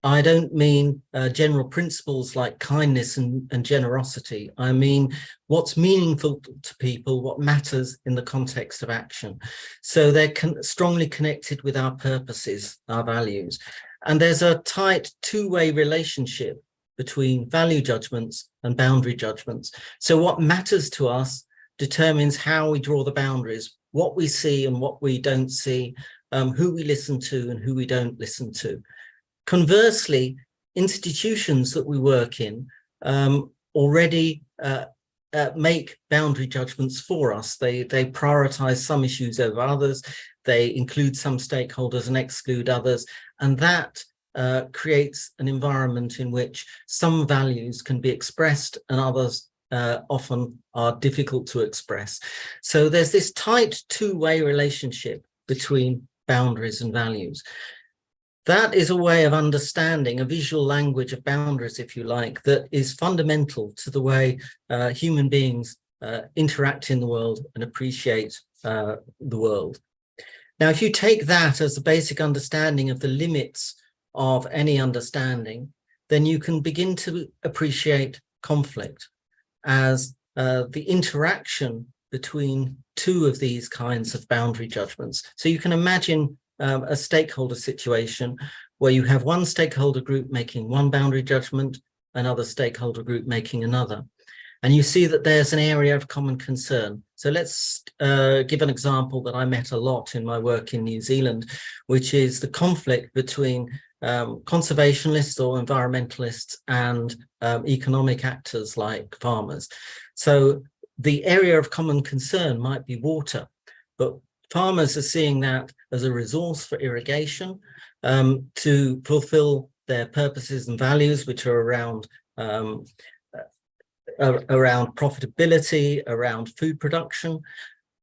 I don't mean general principles like kindness and generosity. I mean what's meaningful to people, what matters in the context of action. So they're strongly connected with our purposes, our values. And there's a tight two-way relationship between value judgments and boundary judgments. So what matters to us determines how we draw the boundaries, what we see and what we don't see, who we listen to and who we don't listen to. Conversely, institutions that we work in already make boundary judgments for us. They prioritize some issues over others. They include some stakeholders and exclude others. And that creates an environment in which some values can be expressed and others often are difficult to express. So there's this tight two-way relationship between boundaries and values. That is a way of understanding, a visual language of boundaries, if you like, that is fundamental to the way human beings interact in the world and appreciate the world. Now, if you take that as the basic understanding of the limits of any understanding, then you can begin to appreciate conflict as the interaction between two of these kinds of boundary judgments. So you can imagine a stakeholder situation where you have one stakeholder group making one boundary judgment, another stakeholder group making another. And you see that there's an area of common concern. So let's give an example that I met a lot in my work in New Zealand, which is the conflict between conservationists or environmentalists and economic actors like farmers. So the area of common concern might be water, but farmers are seeing that as a resource for irrigation to fulfill their purposes and values, which are around profitability, around food production,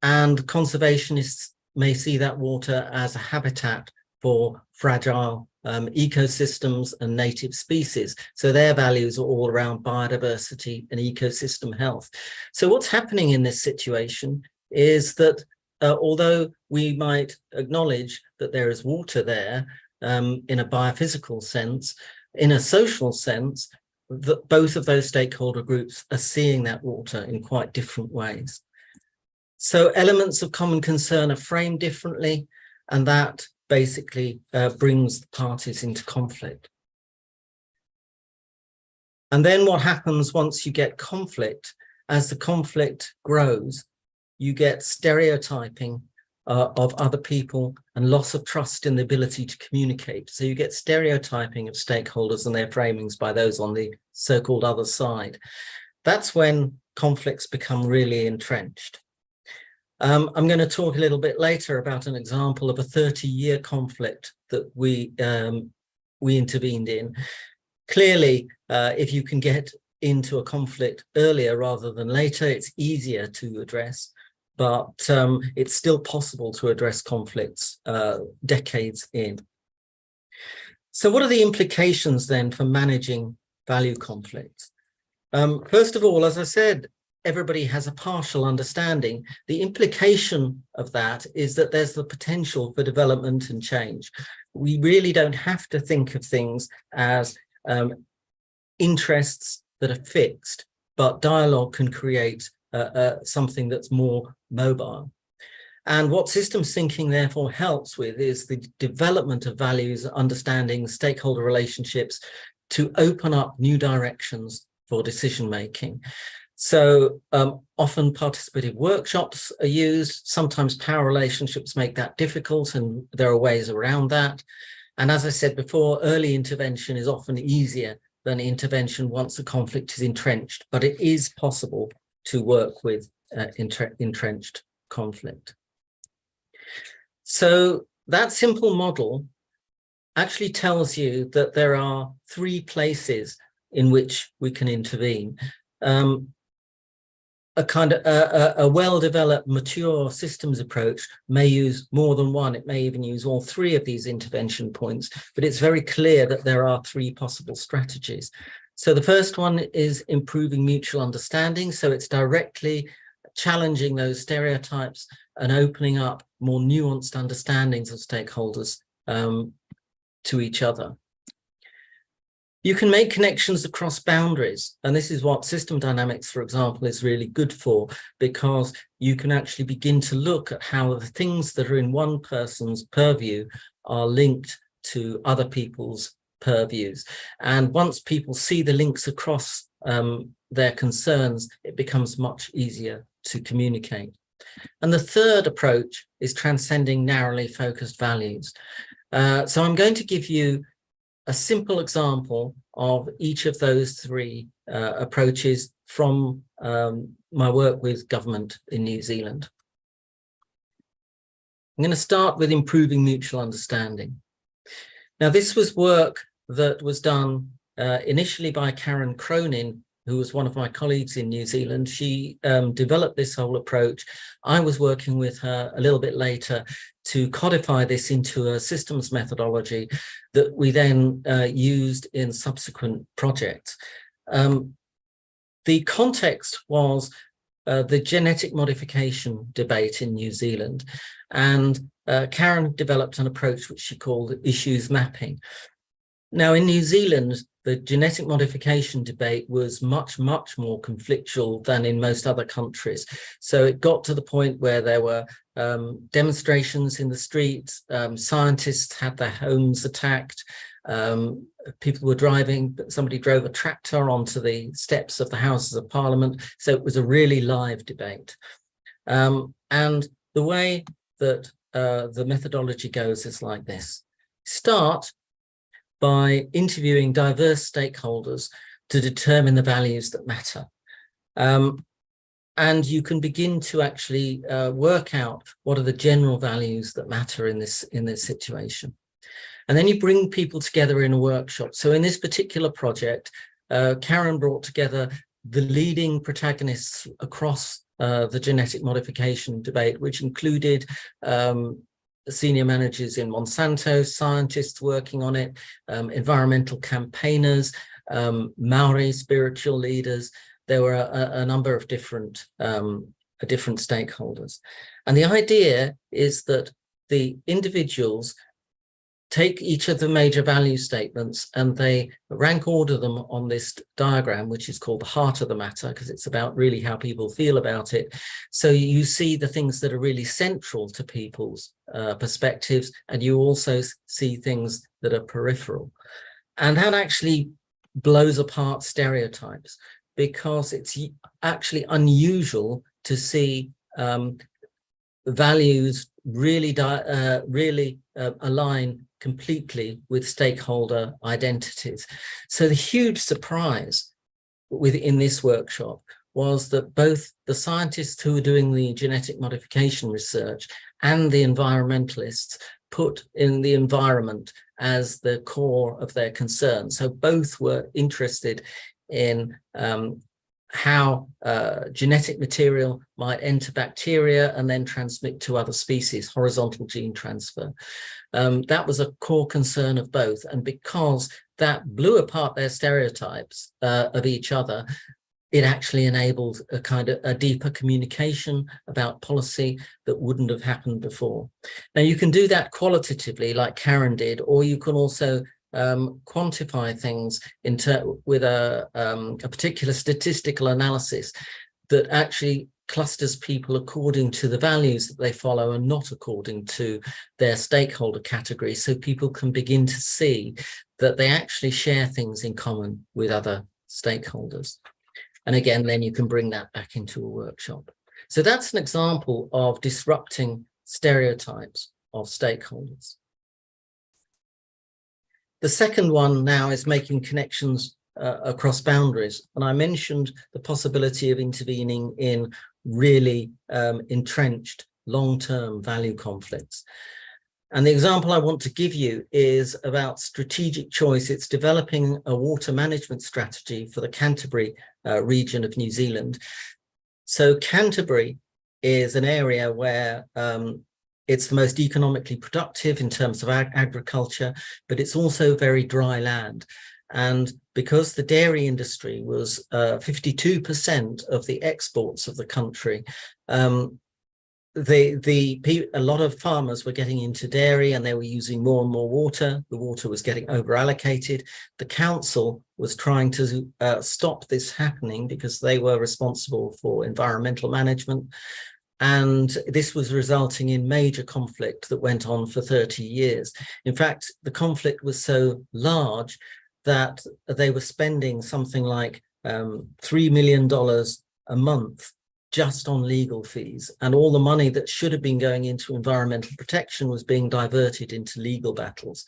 and conservationists may see that water as a habitat for fragile ecosystems and native species. So their values are all around biodiversity and ecosystem health. So what's happening in this situation is that although we might acknowledge that there is water there in a biophysical sense, in a social sense, that both of those stakeholder groups are seeing that water in quite different ways. So elements of common concern are framed differently, and that basically brings the parties into conflict. And then what happens once you get conflict, as the conflict grows, you get stereotyping of other people and loss of trust in the ability to communicate. So you get stereotyping of stakeholders and their framings by those on the so-called other side. That's when conflicts become really entrenched. I'm going to talk a little bit later about an example of a 30-year conflict that we intervened in. Clearly, if you can get into a conflict earlier rather than later, it's easier to address, but it's still possible to address conflicts decades in. So what are the implications then for managing value conflicts? First of all, as I said, everybody has a partial understanding. The implication of that is that there's the potential for development and change. We really don't have to think of things as interests that are fixed, but dialogue can create something that's more mobile. And what systems thinking therefore helps with is the development of values, understanding, stakeholder relationships to open up new directions for decision making. So often participative workshops are used. Sometimes power relationships make that difficult, and there are ways around that. And as I said before, early intervention is often easier than intervention once a conflict is entrenched, but it is possible to work with entrenched conflict. So that simple model actually tells you that there are 3 places in which we can intervene. A kind of a well-developed, mature systems approach may use more than one. It may even use all 3 of these intervention points, but it's very clear that there are 3 possible strategies. So the first one is improving mutual understanding. So it's directly challenging those stereotypes and opening up more nuanced understandings of stakeholders to each other. You can make connections across boundaries, and this is what system dynamics, for example, is really good for, because you can actually begin to look at how the things that are in one person's purview are linked to other people's purviews. And once people see the links across their concerns, it becomes much easier to communicate. And the third approach is transcending narrowly focused values. So I'm going to give you a simple example of each of those 3 approaches from my work with government in New Zealand. I'm going to start with improving mutual understanding. Now, this was work that was done initially by Karen Cronin, who was one of my colleagues in New Zealand. She developed this whole approach. I was working with her a little bit later to codify this into a systems methodology that we then used in subsequent projects. The context was the genetic modification debate in New Zealand, and Karen developed an approach which she called issues mapping. Now, in New Zealand, the genetic modification debate was much, much more conflictual than in most other countries. So it got to the point where there were demonstrations in the streets, scientists had their homes attacked, people were driving, somebody drove a tractor onto the steps of the Houses of Parliament. So it was a really live debate. And the way that the methodology goes is like this. Start by interviewing diverse stakeholders to determine the values that matter. And you can begin to actually work out what are the general values that matter in this situation. And then you bring people together in a workshop. So in this particular project, Karen brought together the leading protagonists across the genetic modification debate, which included senior managers in Monsanto, scientists working on it, environmental campaigners, Maori spiritual leaders. There were a number of different stakeholders. And the idea is that the individuals take each of the major value statements and they rank order them on this diagram, which is called the heart of the matter, because it's about really how people feel about it. So you see the things that are really central to people's perspectives, and you also see things that are peripheral. And that actually blows apart stereotypes, because it's actually unusual to see values really align completely with stakeholder identities. So the huge surprise within this workshop was that both the scientists who were doing the genetic modification research and the environmentalists put in the environment as the core of their concern. So both were interested in how genetic material might enter bacteria and then transmit to other species, horizontal gene transfer. That was a core concern of both. And because that blew apart their stereotypes of each other, it actually enabled a kind of a deeper communication about policy that wouldn't have happened before. Now, you can do that qualitatively, like Karen did, or you can also quantify things with a particular statistical analysis that actually clusters people according to the values that they follow and not according to their stakeholder category, so people can begin to see that they actually share things in common with other stakeholders. And again, then you can bring that back into a workshop. So that's an example of disrupting stereotypes of stakeholders. The second one now is making connections across boundaries. And I mentioned the possibility of intervening in really entrenched long-term value conflicts. And the example I want to give you is about strategic choice. It's developing a water management strategy for the Canterbury region of New Zealand. So Canterbury is an area where it's the most economically productive in terms of agriculture, but it's also very dry land. And because the dairy industry was 52% of the exports of the country, a lot of farmers were getting into dairy and they were using more and more water. The water was getting over allocated. The council was trying to stop this happening because they were responsible for environmental management. And this was resulting in major conflict that went on for 30 years. In fact, the conflict was so large that they were spending something like $3 million a month just on legal fees, and all the money that should have been going into environmental protection was being diverted into legal battles.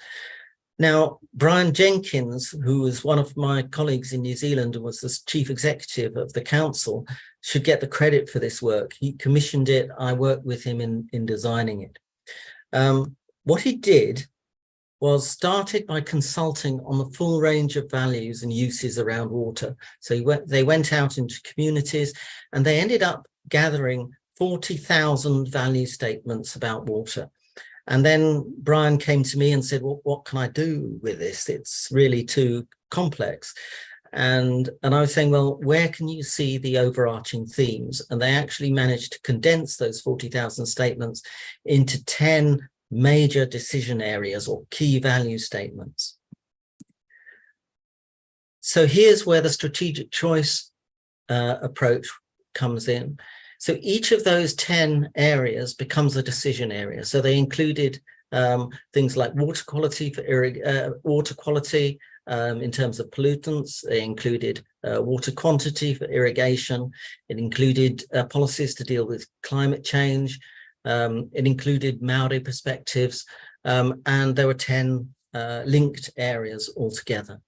Now, Brian Jenkins, who was one of my colleagues in New Zealand and was the chief executive of the council, should get the credit for this work. He commissioned it. I worked with him in designing it. What he did was started by consulting on the full range of values and uses around water. So they went out into communities and they ended up gathering 40,000 value statements about water. And then Brian came to me and said, well, what can I do with this? It's really too complex. And I was saying, well, where can you see the overarching themes? And they actually managed to condense those 40,000 statements into 10 major decision areas or key value statements. So here's where the strategic choice approach comes in. So each of those 10 areas becomes a decision area. So they included things like water quality for water quality in terms of pollutants. They included water quantity for irrigation. It included policies to deal with climate change. It included Maori perspectives, and there were 10 linked areas altogether.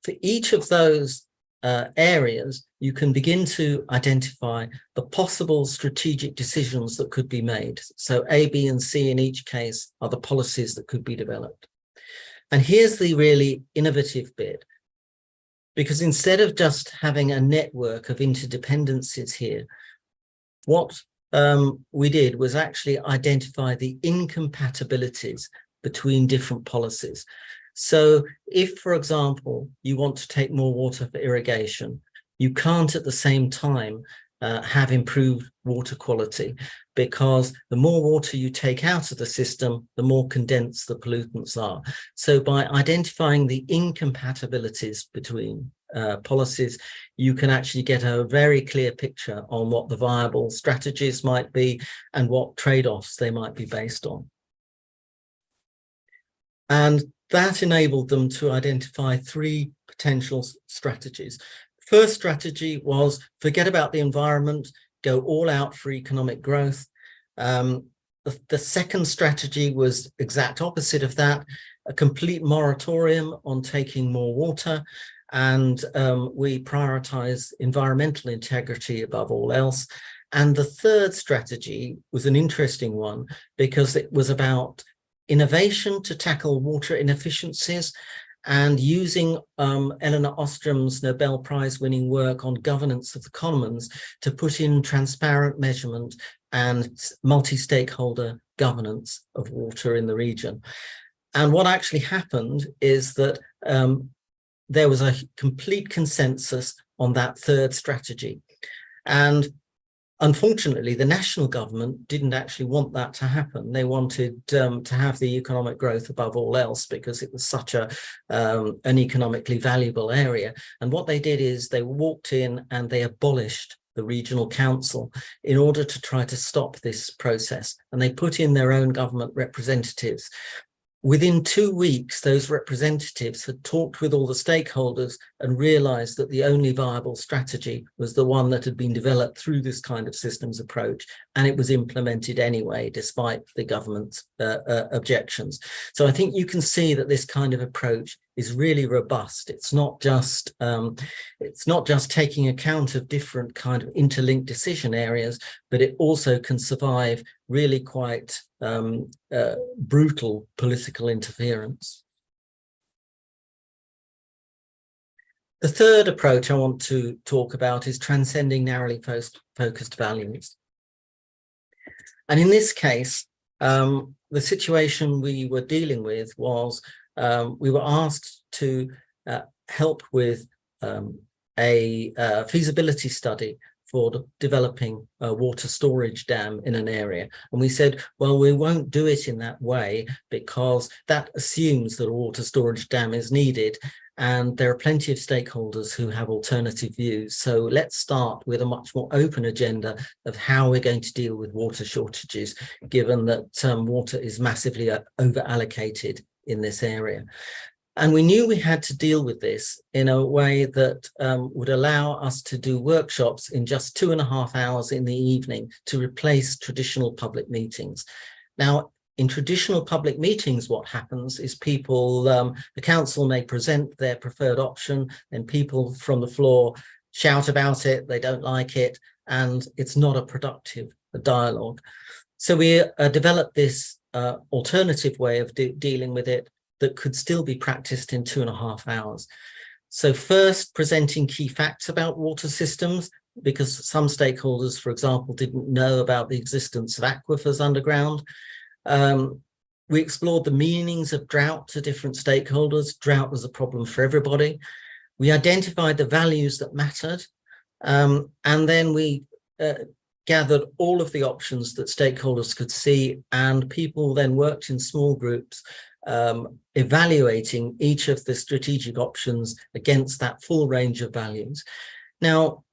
For each of those areas, you can begin to identify the possible strategic decisions that could be made. So A, B, and C in each case are the policies that could be developed. And here's the really innovative bit, because instead of just having a network of interdependencies here, what we did was actually identify the incompatibilities between different policies. So if, for example, you want to take more water for irrigation, you can't at the same time have improved water quality, because the more water you take out of the system, the more condensed the pollutants are. So by identifying the incompatibilities between policies, you can actually get a very clear picture on what the viable strategies might be and what trade-offs they might be based on. And that enabled them to identify 3 potential strategies. First strategy was forget about the environment, go all out for economic growth. The second strategy was exact opposite of that, a complete moratorium on taking more water. And we prioritize environmental integrity above all else. And the third strategy was an interesting one, because it was about innovation to tackle water inefficiencies, and using Elinor Ostrom's Nobel Prize winning work on governance of the commons to put in transparent measurement and multi-stakeholder governance of water in the region. And what actually happened is that there was a complete consensus on that third strategy. And unfortunately, the national government didn't actually want that to happen. They wanted to have the economic growth above all else because it was such an economically valuable area. And what they did is they walked in and they abolished the regional council in order to try to stop this process. And they put in their own government representatives. Within 2 weeks, those representatives had talked with all the stakeholders and realized that the only viable strategy was the one that had been developed through this kind of systems approach, and it was implemented anyway, despite the government's objections. So I think you can see that this kind of approach is really robust. It's not just taking account of different kind of interlinked decision areas, but it also can survive really quite brutal political interference. The third approach I want to talk about is transcending narrowly focused values. And in this case, the situation we were dealing with was we were asked to help with a feasibility study for developing a water storage dam in an area. And we said, well, we won't do it in that way because that assumes that a water storage dam is needed. And there are plenty of stakeholders who have alternative views. So let's start with a much more open agenda of how we're going to deal with water shortages, given that water is massively over-allocated in this area. And we knew we had to deal with this in a way that would allow us to do workshops in just 2.5 hours in the evening to replace traditional public meetings. Now, in traditional public meetings, what happens is people, the council may present their preferred option, and people from the floor shout about it, they don't like it, and it's not a productive dialogue. So we developed this alternative way of dealing with it that could still be practiced in 2.5 hours. So first, presenting key facts about water systems, because some stakeholders, for example, didn't know about the existence of aquifers underground. We explored the meanings of drought to different stakeholders. Drought was a problem for everybody. We identified the values that mattered, and then we gathered all of the options that stakeholders could see, and people then worked in small groups evaluating each of the strategic options against that full range of values. Now,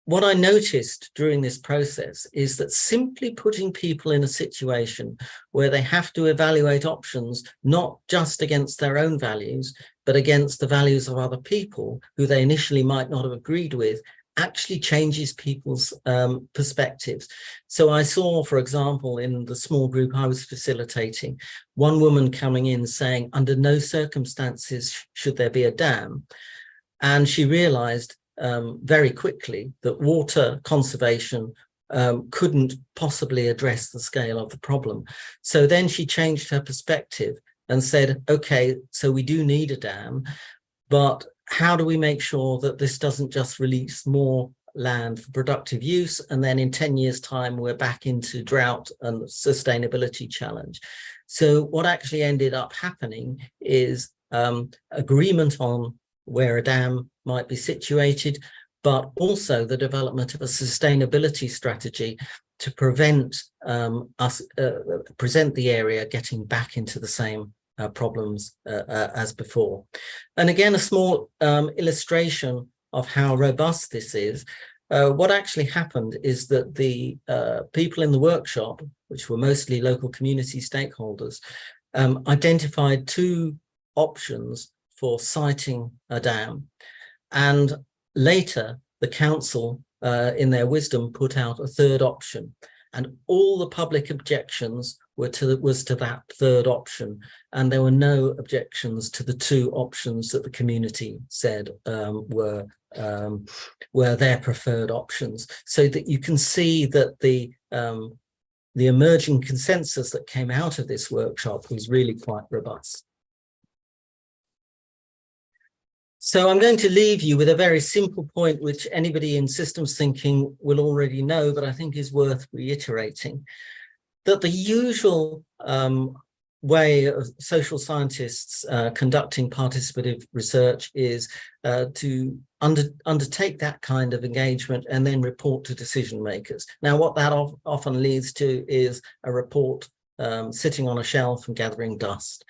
what I noticed during this process is that simply putting people in a situation where they have to evaluate options, not just against their own values, but against the values of other people who they initially might not have agreed with, actually changes people's perspectives. So I saw, for example, in the small group I was facilitating, one woman coming in saying, under no circumstances should there be a dam. And she realized very quickly that water conservation couldn't possibly address the scale of the problem. So then she changed her perspective and said, okay, so we do need a dam, but how do we make sure that this doesn't just release more land for productive use, and then in 10 years' time, we're back into drought and sustainability challenge? So what actually ended up happening is agreement on where a dam might be situated, but also the development of a sustainability strategy to prevent present the area getting back into the same problems as before. And again, a small illustration of how robust this is. What actually happened is that the people in the workshop, which were mostly local community stakeholders, identified 2 options for siting a dam. And later, the council, in their wisdom, put out a 3rd option. And all the public objections was to that 3rd option. And there were no objections to the 2 options that the community said were their preferred options. So that you can see that the the emerging consensus that came out of this workshop was really quite robust. So I'm going to leave you with a very simple point, which anybody in systems thinking will already know, but I think is worth reiterating, that the usual way of social scientists conducting participative research is to undertake that kind of engagement and then report to decision makers. Now, what that often leads to is a report sitting on a shelf and gathering dust.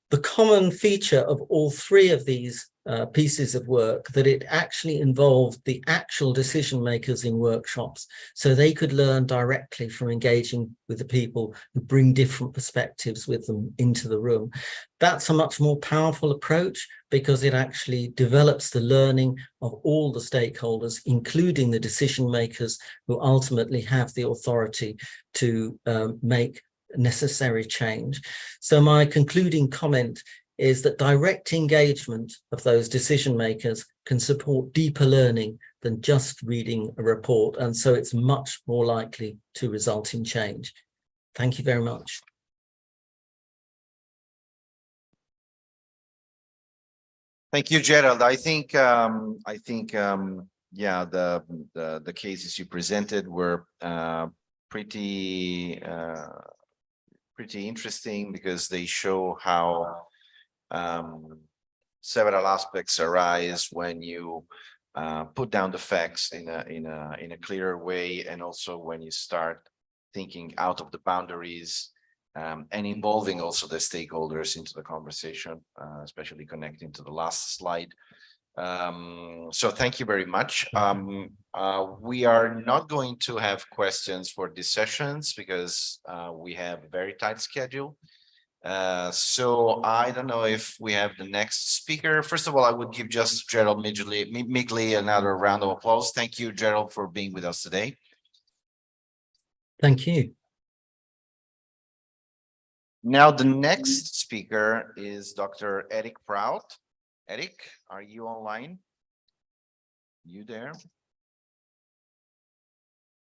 The common feature of all three of these pieces of work that it actually involved the actual decision makers in workshops, so they could learn directly from engaging with the people who bring different perspectives with them into the room. That's a much more powerful approach because it actually develops the learning of all the stakeholders, including the decision makers who ultimately have the authority to make necessary change. So my concluding comment is that direct engagement of those decision makers can support deeper learning than just reading a report, and so it's much more likely to result in change. Thank you very much. Thank you, Gerald. I think yeah, the cases you presented were pretty interesting because they show how several aspects arise when you put down the facts in a clearer way, and also when you start thinking out of the boundaries and involving also the stakeholders into the conversation, especially connecting to the last slide. So thank you very much. We are not going to have questions for these sessions because we have a very tight schedule. So I don't know if we have the next speaker. First of all, I would give just Gerald Migley another round of applause. Thank you, Gerald, for being with us today. Thank you. Now, the next speaker is Dr. Eric Prout. Eric, are you online? You there?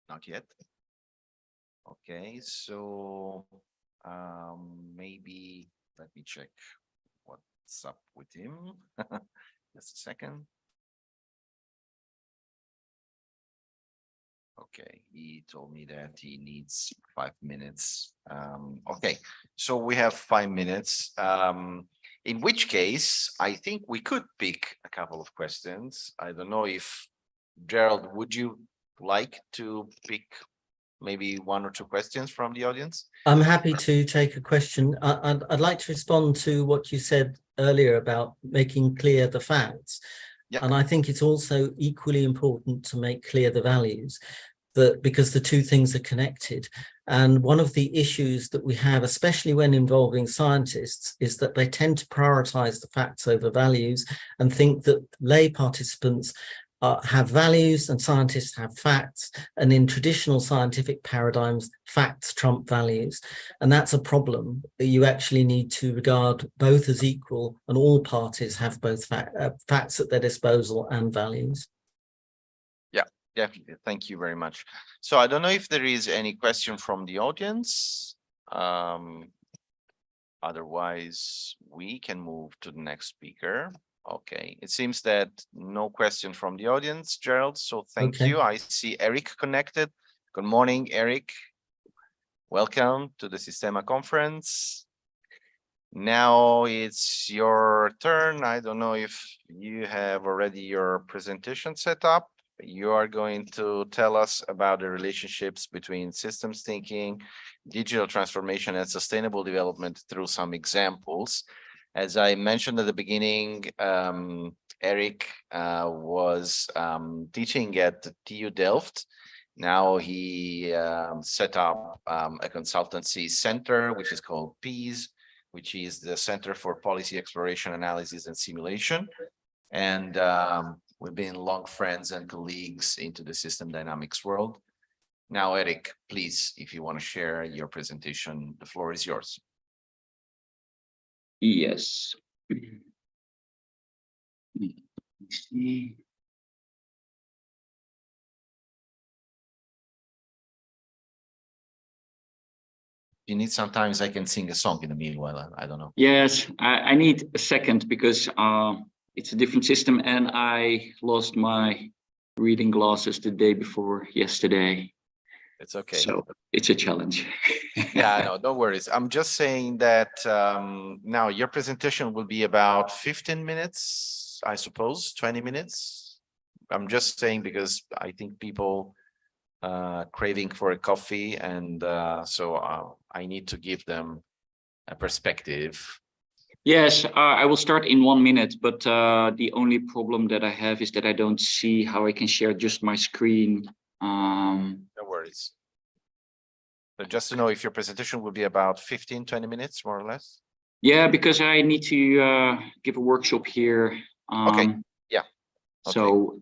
Not yet. Okay, so maybe let me check what's up with him. Just a second. Okay, he told me that he needs 5 minutes. Okay, so we have 5 minutes. In which case, I think we could pick a couple of questions. I don't know if, Gerald, would you like to pick maybe 1 or 2 questions from the audience? I'm happy to take a question. I'd like to respond to what you said earlier about making clear the facts. Yeah. And I think it's also equally important to make clear the values, because the two things are connected. And one of the issues that we have, especially when involving scientists, is that they tend to prioritize the facts over values and think that lay participants have values and scientists have facts. And in traditional scientific paradigms, facts trump values. And that's a problem. You actually need to regard both as equal, and all parties have both facts at their disposal and values. Definitely. Thank you very much. So I don't know if there is any question from the audience. Otherwise, we can move to the next speaker. Okay, it seems that no question from the audience, Gerald. So thank you. I see Eric connected. Good morning, Eric. Welcome to the Systema conference. Now it's your turn. I don't know if you have already your presentation set up. You are going to tell us about the relationships between systems thinking, digital transformation, and sustainable development through some examples. As I mentioned at the beginning, Eric was teaching at the TU Delft. Now he set up a consultancy center, which is called PEAS, which is the Center for Policy Exploration, Analysis, and Simulation. And we've been long friends and colleagues into the system dynamics world. Now, Eric, please, if you want to share your presentation, the floor is yours. Yes. You need sometimes I can sing a song in the meanwhile. I don't know. Yes, I need a second because it's a different system and I lost my reading glasses the day before yesterday. It's okay. So it's a challenge. Yeah, no, no worries. I'm just saying that now your presentation will be about 15 minutes, I suppose, 20 minutes. I'm just saying because I think people craving for a coffee, and so I need to give them a perspective. Yes, I will start in 1 minute, but the only problem that I have is that I don't see how I can share just my screen. No worries. So just to know if your presentation will be about 15, 20 minutes, more or less. Yeah, because I need to give a workshop here. Okay. Yeah. Okay. So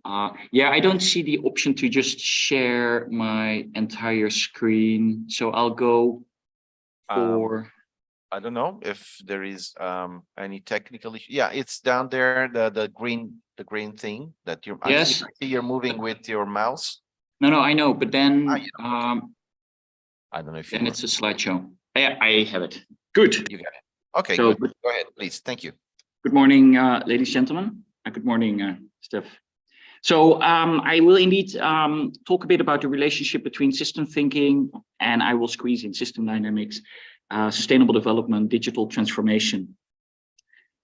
yeah, I don't see the option to just share my entire screen. So I'll go for. I don't know if there is any technical issue. Yeah, it's down there, the green thing that you're. Yes. I see you're moving with your mouse. No, I know, but then I don't know if then it's a slideshow. Yeah, I have it. Good. You got it. Okay, So, good. Go ahead, please. Thank you. Good morning, ladies and gentlemen. Good morning, Steph. So I will indeed talk a bit about the relationship between system thinking, and I will squeeze in system dynamics, sustainable development, digital transformation.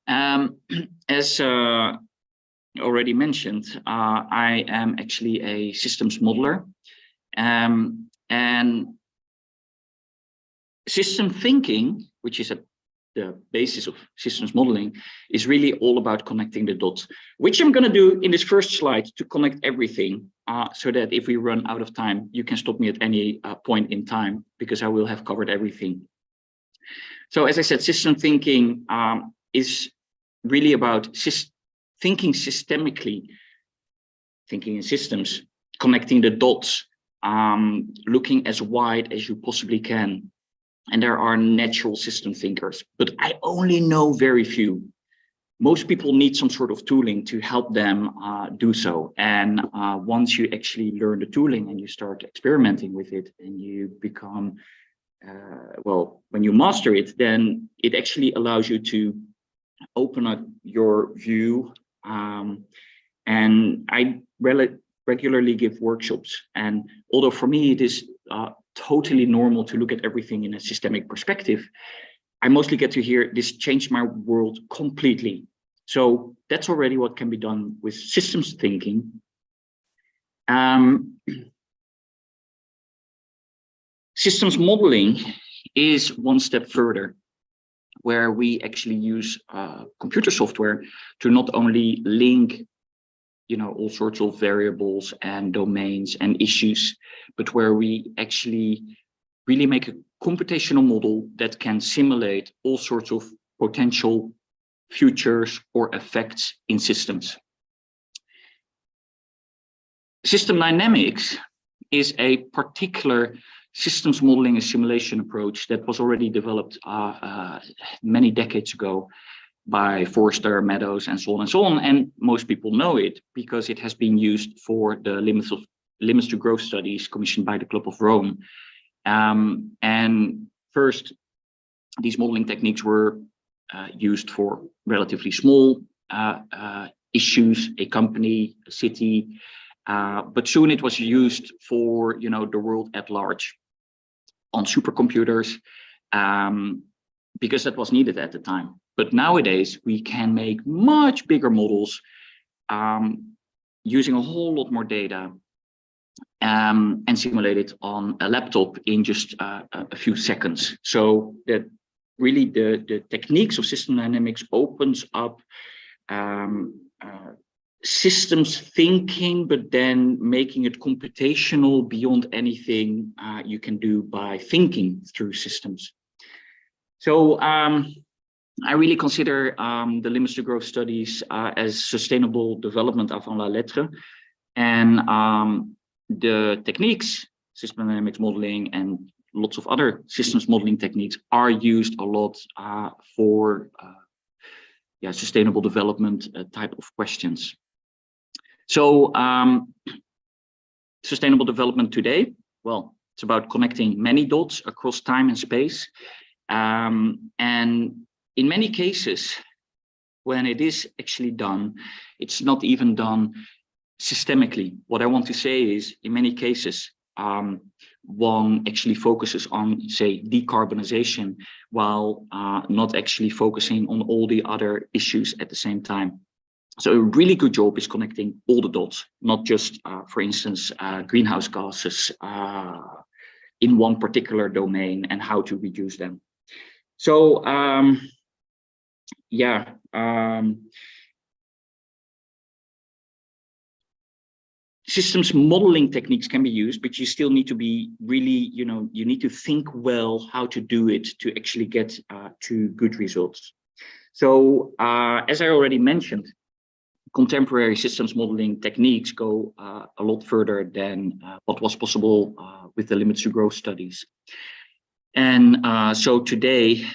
As already mentioned, I am actually a systems modeler, and system thinking, which is the basis of systems modeling, is really all about connecting the dots, which I'm going to do in this first slide to connect everything, so that if we run out of time, you can stop me at any point in time, because I will have covered everything. So as I said, system thinking is really about thinking systemically, thinking in systems, connecting the dots, looking as wide as you possibly can. And there are natural system thinkers, but I only know very few. Most people need some sort of tooling to help them do so. And once you actually learn the tooling and you start experimenting with it and you become, well, when you master it, then it actually allows you to open up your view. And I regularly give workshops. And although for me, it is totally normal to look at everything in a systemic perspective, I mostly get to hear this changed my world completely. So that's already what can be done with systems thinking. Systems modeling is one step further, where we actually use computer software to not only link, you know, all sorts of variables and domains and issues, but where we actually really make a computational model that can simulate all sorts of potential futures or effects in systems. System dynamics is a particular systems modeling and simulation approach that was already developed many decades ago by Forrester, Meadows, and so on. And most people know it because it has been used for the limits to growth studies commissioned by the Club of Rome. And first, these modeling techniques were used for relatively small issues, a company, a city, but soon it was used for, you know, the world at large on supercomputers, because that was needed at the time. But nowadays we can make much bigger models using a whole lot more data and simulate it on a laptop in just a few seconds. So that really the techniques of system dynamics opens up systems thinking, but then making it computational beyond anything you can do by thinking through systems. So I really consider the limits to growth studies as sustainable development avant la lettre, and the techniques, system dynamics modeling and lots of other systems modeling techniques are used a lot for sustainable development type of questions. So sustainable development today, well, It's about connecting many dots across time and space. And in many cases, when it is actually done, it's not even done systemically. What I want to say is, in many cases, one actually focuses on, say, decarbonization, while not actually focusing on all the other issues at the same time. So a really good job is connecting all the dots, not just, for instance, greenhouse gases in one particular domain and how to reduce them. So, systems modeling techniques can be used, but you still need to be really, you need to think well how to do it to actually get to good results. So, as I already mentioned, contemporary systems modeling techniques go a lot further than what was possible with the limits to growth studies. And so today,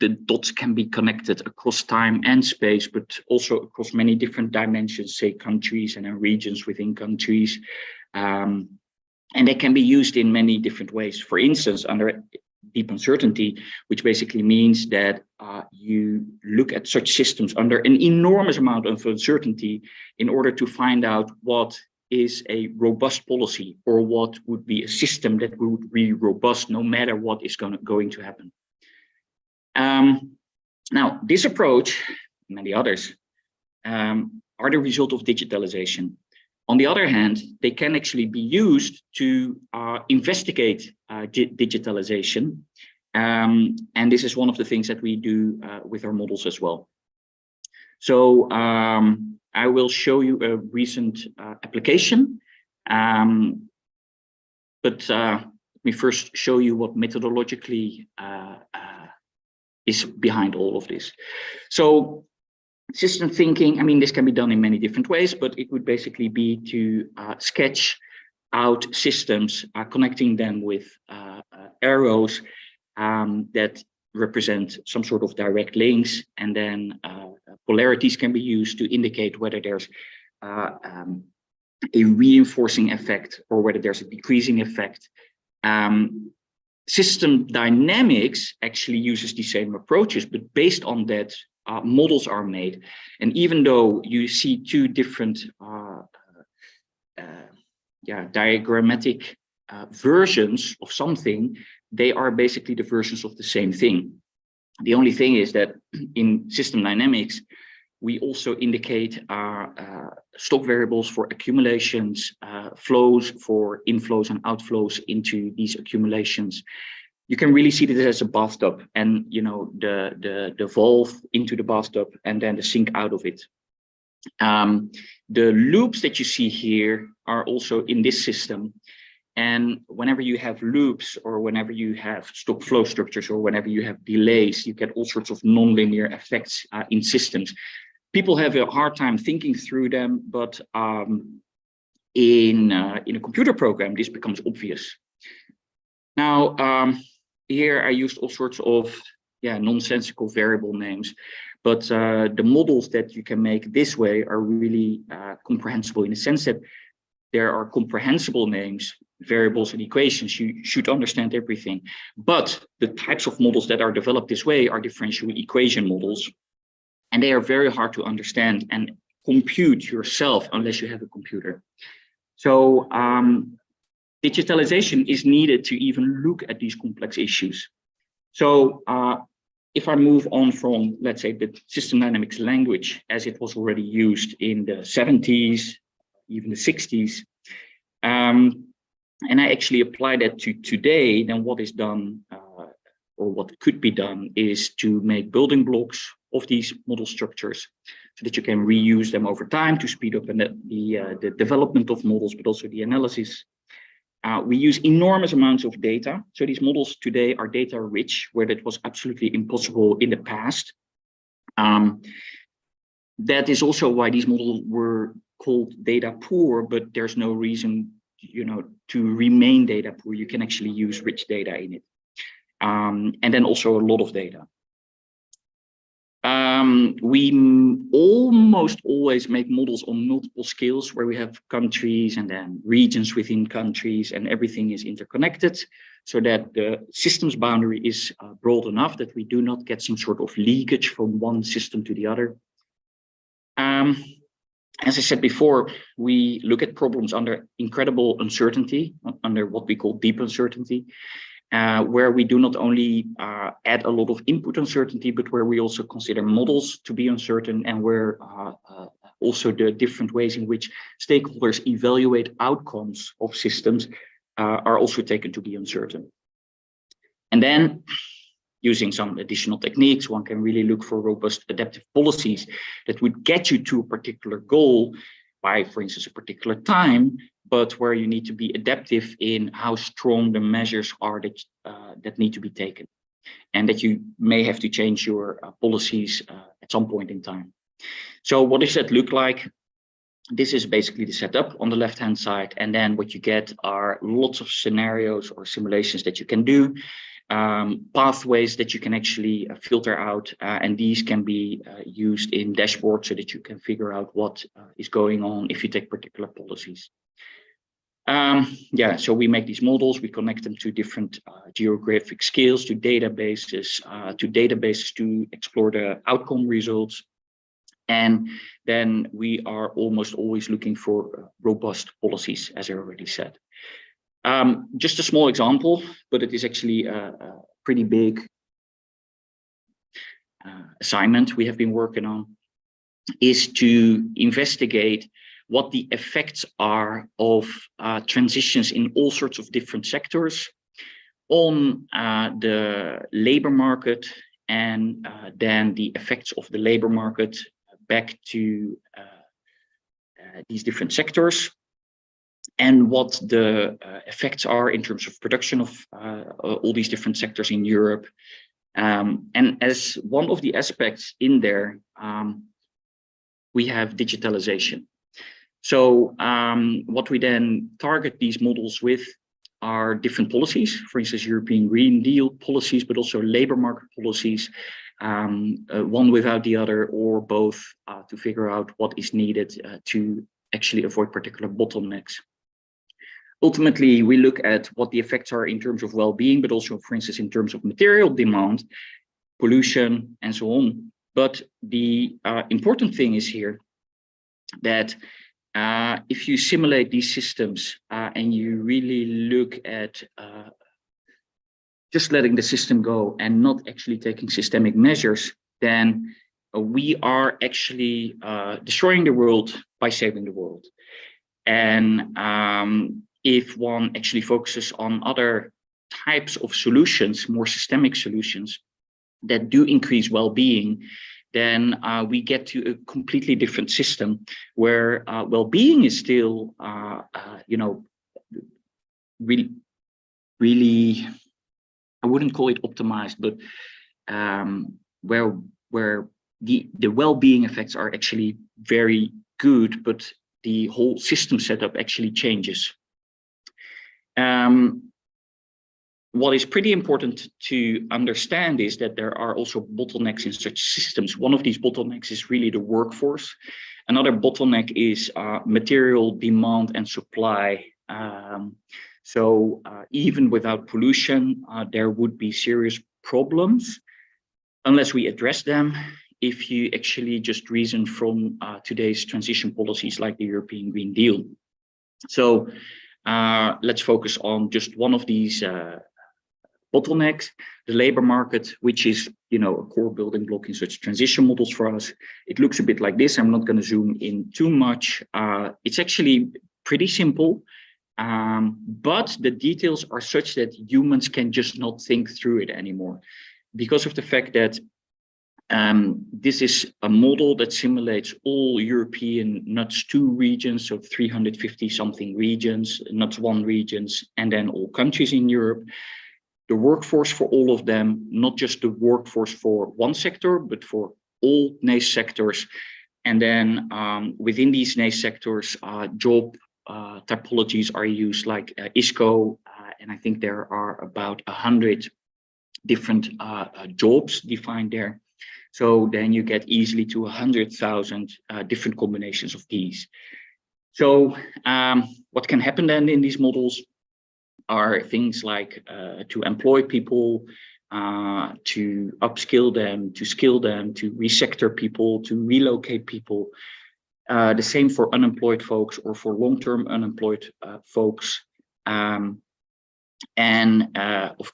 the dots can be connected across time and space, but also across many different dimensions, say countries and regions within countries. And they can be used in many different ways. For instance, under deep uncertainty, which basically means that you look at such systems under an enormous amount of uncertainty in order to find out what is a robust policy, or what would be a system that would be robust no matter what is going to happen. Now, this approach, and many others, are the result of digitalization. On the other hand, they can actually be used to investigate digitalization. And this is one of the things that we do with our models as well. So I will show you a recent application. But let me first show you what methodologically is behind all of this. So system thinking, I mean, this can be done in many different ways, but it would basically be to sketch out systems, connecting them with arrows that represent some sort of direct links, and then polarities can be used to indicate whether there's a reinforcing effect or whether there's a decreasing effect. System dynamics actually uses the same approaches, but based on that, models are made. And even though you see two different diagrammatic versions of something, they are basically the versions of the same thing. The only thing is that in system dynamics, we also indicate stock variables for accumulations, flows for inflows and outflows into these accumulations. You can really see this as a bathtub, and the valve into the bathtub and then the sink out of it. The loops that you see here are also in this system. And whenever you have loops, or whenever you have stock flow structures, or whenever you have delays, you get all sorts of nonlinear effects in systems. People have a hard time thinking through them, but in a computer program, this becomes obvious. Now, here I used all sorts of nonsensical variable names, but the models that you can make this way are really comprehensible, in the sense that there are comprehensible names, variables, and equations. You should understand everything. But the types of models that are developed this way are differential equation models, and they are very hard to understand and compute yourself unless you have a computer. So digitalization is needed to even look at these complex issues. So if I move on from, let's say, the system dynamics language as it was already used in the 70s, even the 60s, and I actually apply that to today, then what is done, or what could be done, is to make building blocks of these model structures so that you can reuse them over time to speed up the development of models, but also the analysis. We use enormous amounts of data. So these models today are data rich, where that was absolutely impossible in the past. That is also why these models were called data poor, but there's no reason, to remain data poor. You can actually use rich data in it. And then also a lot of data. almost always make models on multiple scales where we have countries and then regions within countries, and everything is interconnected so that the systems boundary is broad enough that we do not get some sort of leakage from one system to the other. As I said before, we look at problems under incredible uncertainty, under what we call deep uncertainty, where we do not only add a lot of input uncertainty, but where we also consider models to be uncertain, and where also the different ways in which stakeholders evaluate outcomes of systems are also taken to be uncertain. And then, using some additional techniques, one can really look for robust adaptive policies that would get you to a particular goal by, for instance, a particular time, but where you need to be adaptive in how strong the measures are that need to be taken, and that you may have to change your policies at some point in time. So what does that look like? This is basically the setup on the left-hand side, and then what you get are lots of scenarios or simulations that you can do, pathways that you can actually filter out, and these can be used in dashboards so that you can figure out what is going on if you take particular policies. So we make these models, we connect them to different geographic scales, to databases to explore the outcome results. And then we are almost always looking for robust policies, as I already said. Just a small example, but it is actually a pretty big assignment we have been working on, is to investigate what the effects are of transitions in all sorts of different sectors on the labor market, and then the effects of the labor market back to these different sectors, and what the effects are in terms of production of all these different sectors in Europe. And as one of the aspects in there, we have digitalization. So what we then target these models with are different policies, for instance, European Green Deal policies, but also labor market policies, one without the other, or both, to figure out what is needed to actually avoid particular bottlenecks. Ultimately, we look at what the effects are in terms of well-being, but also, for instance, in terms of material demand, pollution, and so on. But the important thing is here that if you simulate these systems and you really look at just letting the system go and not actually taking systemic measures, then we are actually destroying the world by saving the world. And if one actually focuses on other types of solutions, more systemic solutions that do increase well-being, then we get to a completely different system where well-being is still, really, I wouldn't call it optimized, but where the well-being effects are actually very good, but the whole system setup actually changes. What is pretty important to understand is that there are also bottlenecks in such systems. One of these bottlenecks is really the workforce. Another bottleneck is material demand and supply. So even without pollution, there would be serious problems unless we address them. If you actually just reason from today's transition policies like the European Green Deal. So let's focus on just one of these bottlenecks, the labor market, which is, a core building block in such transition models for us. It looks a bit like this. I'm not going to zoom in too much. It's actually pretty simple, but the details are such that humans can just not think through it anymore, because of the fact that this is a model that simulates all European NUTS 2 regions, so 350 something regions, NUTS 1 regions, and then all countries in Europe. The workforce for all of them, not just the workforce for one sector, but for all NACE sectors. And then within these NACE sectors, job typologies are used like ISCO, and I think there are about 100 different jobs defined there. So then you get easily to 100,000 different combinations of these. So what can happen then in these models are things like to employ people, to upskill them, to skill them, to resector people, to relocate people. The same for unemployed folks or for long-term unemployed folks. Of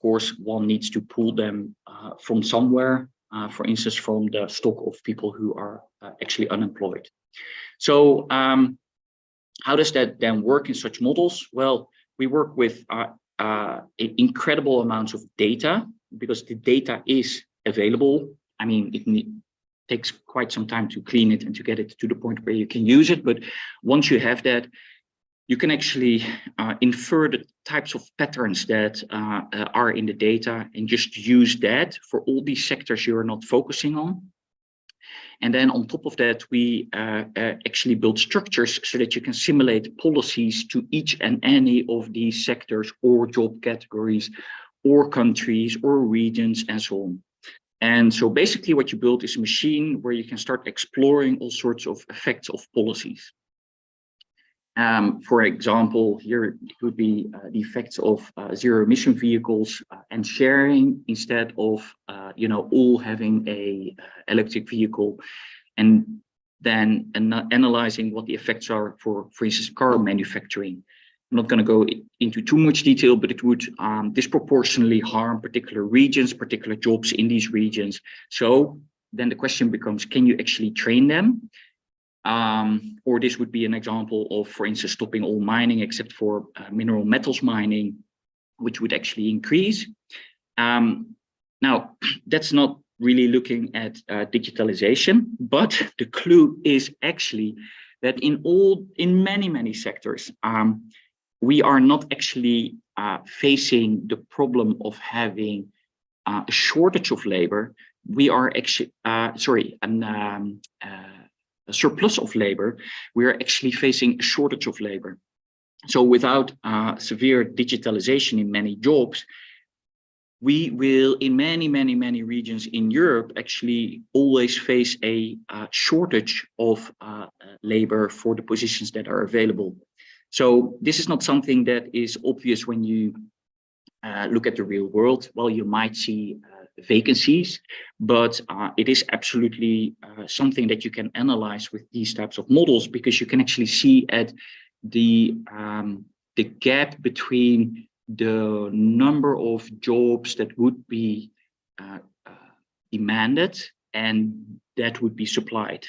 course, one needs to pull them from somewhere, for instance, from the stock of people who are actually unemployed. So how does that then work in such models? Well, we work with incredible amounts of data, because the data is available. I mean, it takes quite some time to clean it and to get it to the point where you can use it. But once you have that, you can actually infer the types of patterns that are in the data and just use that for all these sectors you are not focusing on. And then on top of that, we actually build structures so that you can simulate policies to each and any of these sectors or job categories or countries or regions and so on. And so basically what you build is a machine where you can start exploring all sorts of effects of policies. For example, here it would be the effects of zero emission vehicles and sharing instead of, all having a electric vehicle, and then analyzing what the effects are for instance, car manufacturing. I'm not going to go into too much detail, but it would disproportionately harm particular regions, particular jobs in these regions. So then the question becomes, can you actually train them? Or this would be an example of, for instance, stopping all mining except for mineral metals mining, which would actually increase. Now, that's not really looking at digitalization, but the clue is actually that in many sectors, we are not actually facing the problem of having a shortage of labor. We are actually, a surplus of labor. We are actually facing a shortage of labor. So without severe digitalization in many jobs, we will in many regions in Europe actually always face a shortage of labor for the positions that are available. So this is not something that is obvious when you look at the real world. Well, you might see vacancies, but it is absolutely something that you can analyze with these types of models, because you can actually see at the gap between the number of jobs that would be demanded and that would be supplied.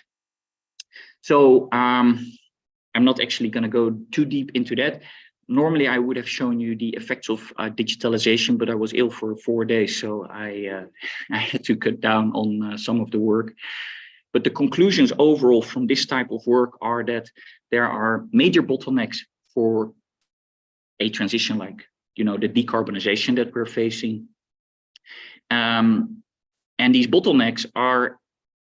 So I'm not actually going to go too deep into that. Normally, I would have shown you the effects of digitalization, but I was ill for 4 days, so I had to cut down on some of the work. But the conclusions overall from this type of work are that there are major bottlenecks for a transition like, the decarbonization that we're facing. And these bottlenecks are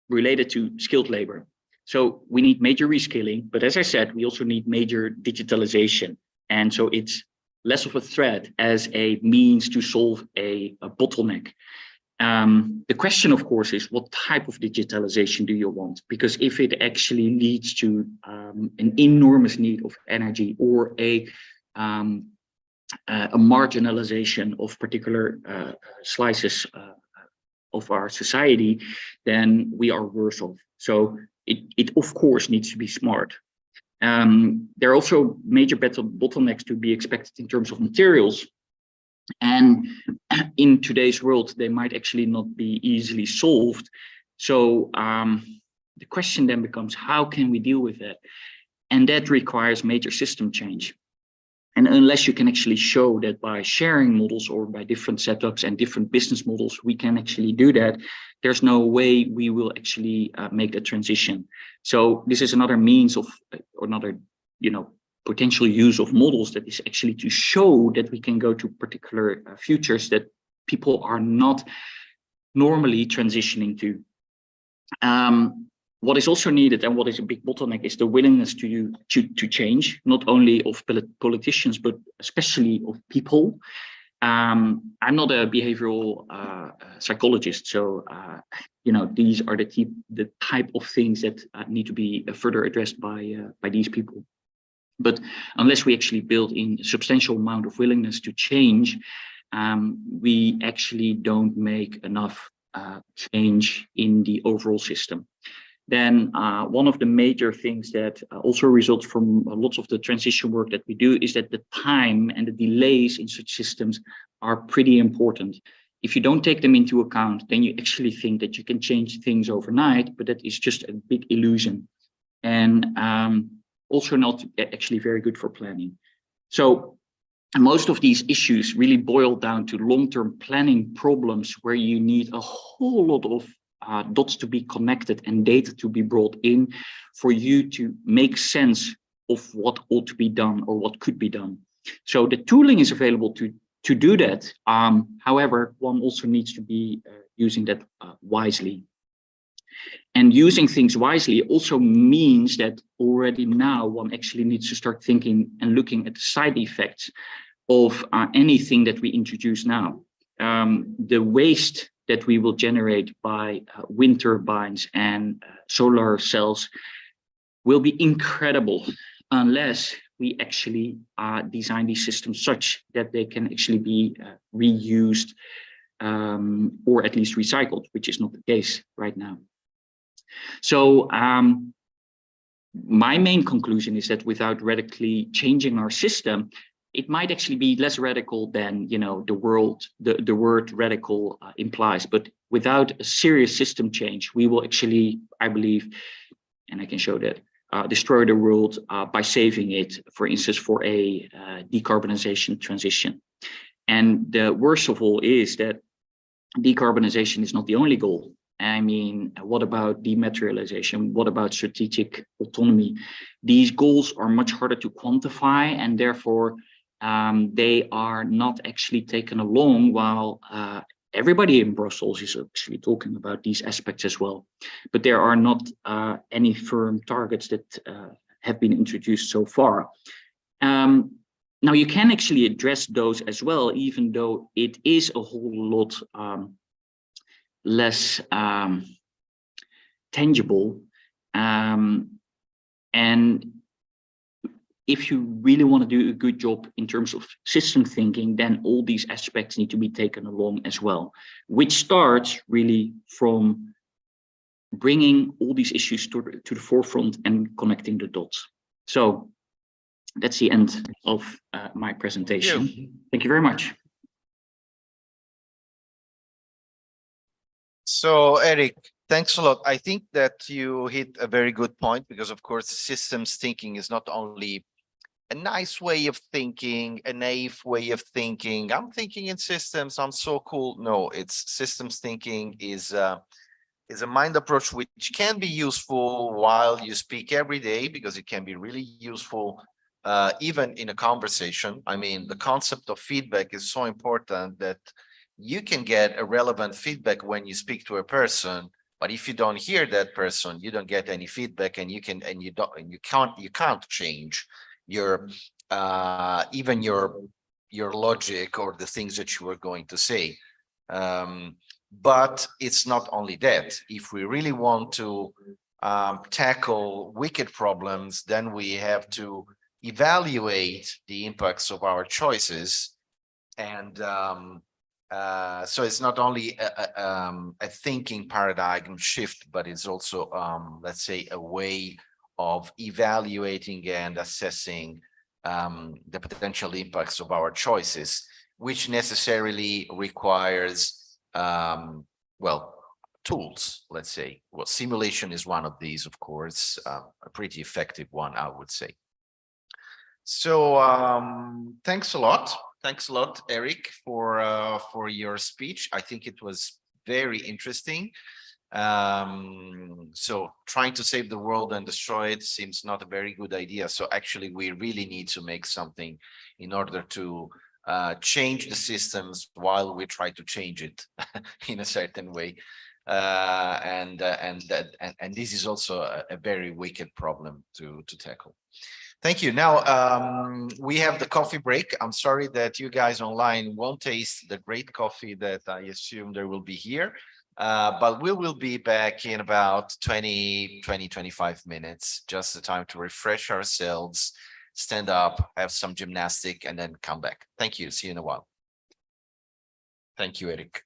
related to skilled labor. So we need major reskilling, but as I said, we also need major digitalization. And so it's less of a threat as a means to solve a bottleneck. The question, of course, is what type of digitalization do you want? Because if it actually leads to an enormous need of energy or a marginalization of particular slices of our society, then we are worse off. So it of course needs to be smart. There are also major bottlenecks to be expected in terms of materials. And in today's world, they might actually not be easily solved. So the question then becomes, how can we deal with that? And that requires major system change. And unless you can actually show that by sharing models or by different setups and different business models, we can actually do that, there's no way we will actually make that transition. So this is another means of, or another, potential use of models that is actually to show that we can go to particular futures that people are not normally transitioning to. What is also needed and what is a big bottleneck is the willingness to change, not only of politicians, but especially of people. I'm not a behavioral psychologist, so these are the type of things that need to be further addressed by these people. But unless we actually build in a substantial amount of willingness to change, we actually don't make enough change in the overall system. Then one of the major things that also results from lots of the transition work that we do is that the time and the delays in such systems are pretty important. If you don't take them into account, then you actually think that you can change things overnight, but that is just a big illusion, and also not actually very good for planning. So most of these issues really boil down to long-term planning problems where you need a whole lot of dots to be connected and data to be brought in for you to make sense of what ought to be done or what could be done. So the tooling is available to do that. However, one also needs to be using that wisely. And using things wisely also means that already now one actually needs to start thinking and looking at the side effects of anything that we introduce now. The waste that we will generate by wind turbines and solar cells will be incredible unless we actually design these systems such that they can actually be reused or at least recycled, which is not the case right now. So my main conclusion is that without radically changing our system, it might actually be less radical than the word radical implies. But without a serious system change, we will actually, I believe, and I can show that, destroy the world by saving it, for instance, for a decarbonization transition. And the worst of all is that decarbonization is not the only goal. I mean, what about dematerialization? What about strategic autonomy? These goals are much harder to quantify, and therefore they are not actually taken along while everybody in Brussels is actually talking about these aspects as well. But there are not any firm targets that have been introduced so far. Now, you can actually address those as well, even though it is a whole lot less tangible. And if you really want to do a good job in terms of system thinking, then all these aspects need to be taken along as well, which starts really from bringing all these issues to the forefront and connecting the dots. So that's the end of my presentation. Thank you very much. So, Eric, thanks a lot. I think that you hit a very good point, because, of course, systems thinking is not only a nice way of thinking, a naive way of thinking. I'm thinking in systems, I'm so cool. No, it's systems thinking is a mind approach which can be useful while you speak every day, because it can be really useful even in a conversation. I mean, the concept of feedback is so important that you can get a relevant feedback when you speak to a person, but if you don't hear that person, you don't get any feedback, and you can't change your even your logic or the things that you are going to say. But it's not only that. If we really want to tackle wicked problems, then we have to evaluate the impacts of our choices. And so it's not only a thinking paradigm shift, but it's also, let's say, a way of evaluating and assessing the potential impacts of our choices, which necessarily requires, well, tools, let's say. Well, simulation is one of these, of course, a pretty effective one, I would say. So thanks a lot. Thanks a lot, Eric, for your speech. I think it was very interesting. So trying to save the world and destroy it seems not a very good idea. So actually, we really need to make something in order to change the systems while we try to change it in a certain way. And this is also a very wicked problem to tackle. Thank you. Now, we have the coffee break. I'm sorry that you guys online won't taste the great coffee that I assume there will be here. But we will be back in about 25 minutes, just the time to refresh ourselves, stand up, have some gymnastic, and then come back. Thank you. See you in a while. Thank you, Eric.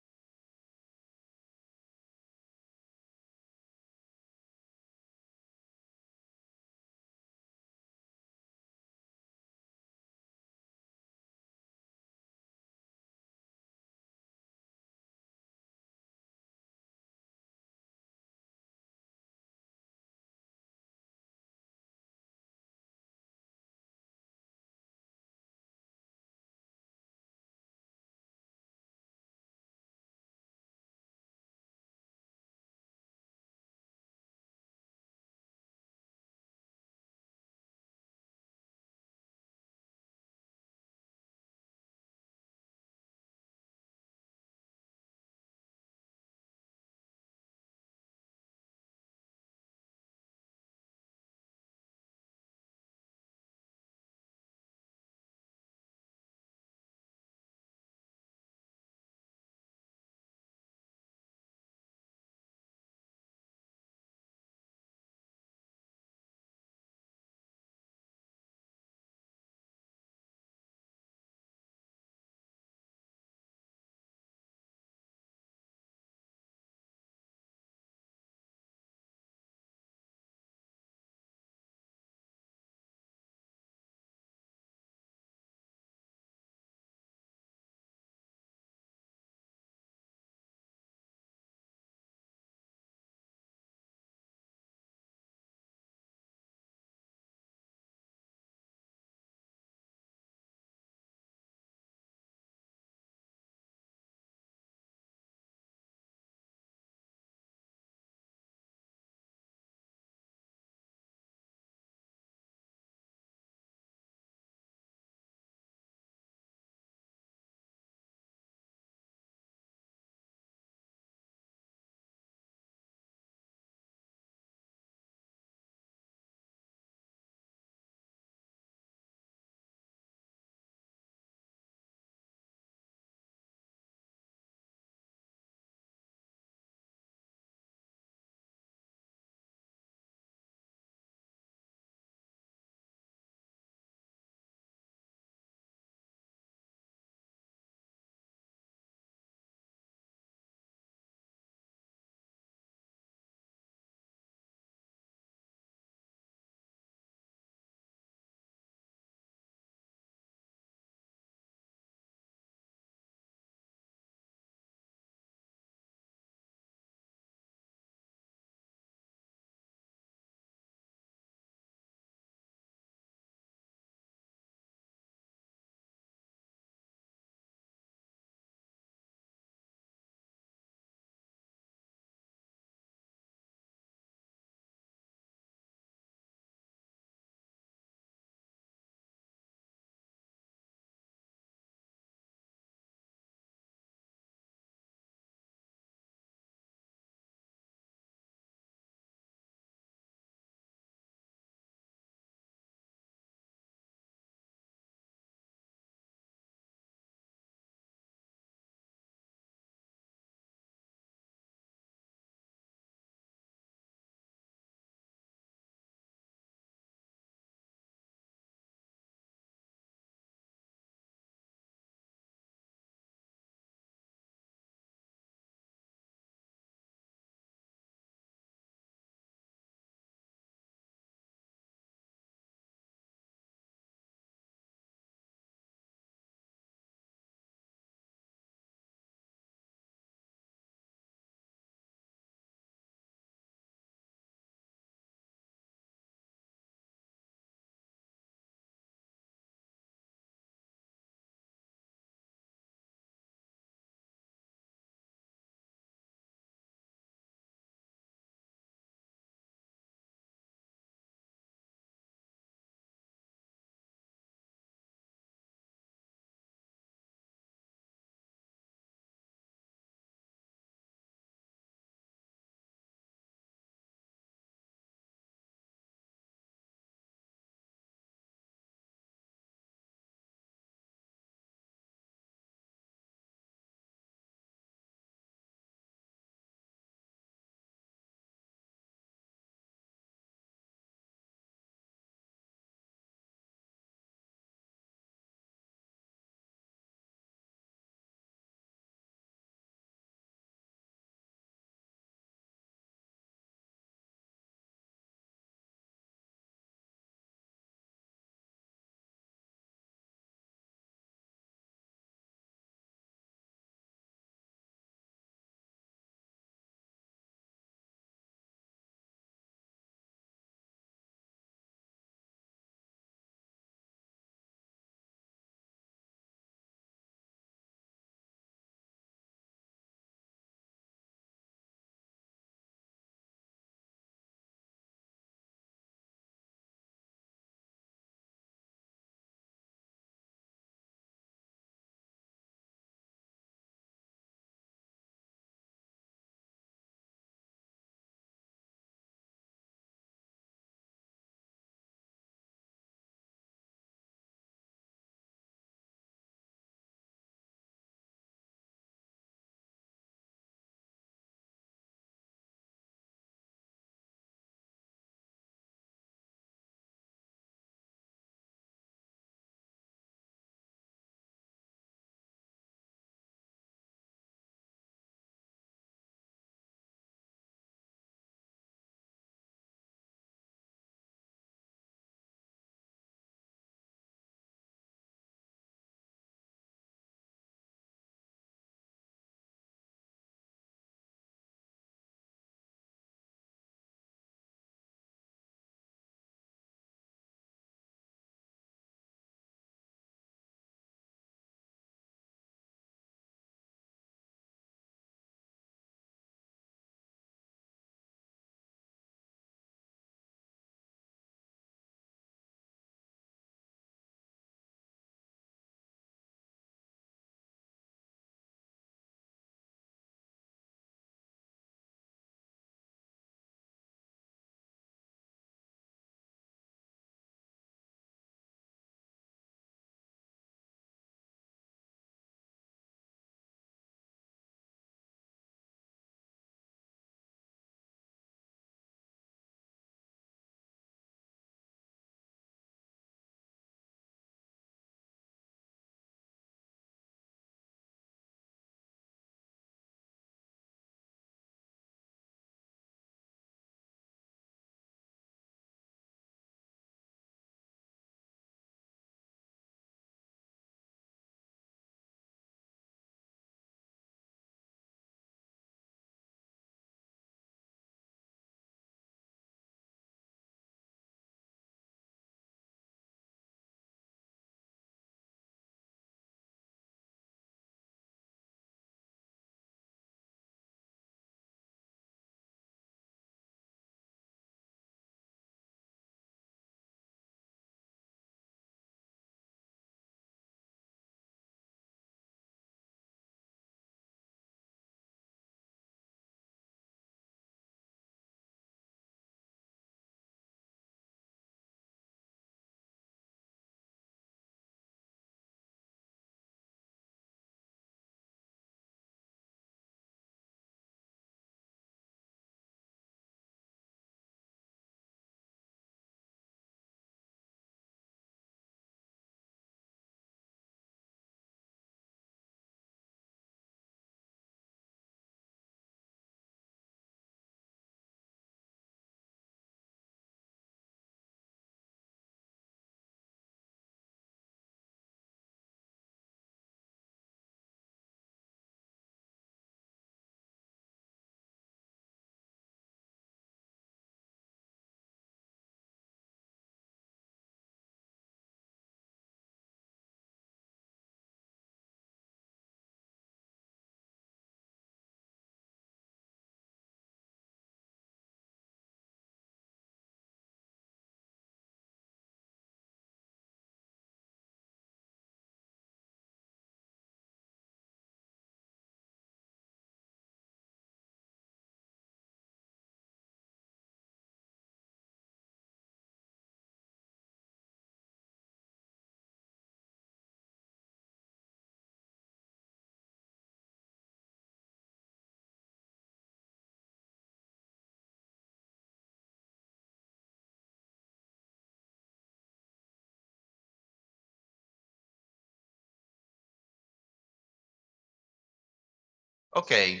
Okay,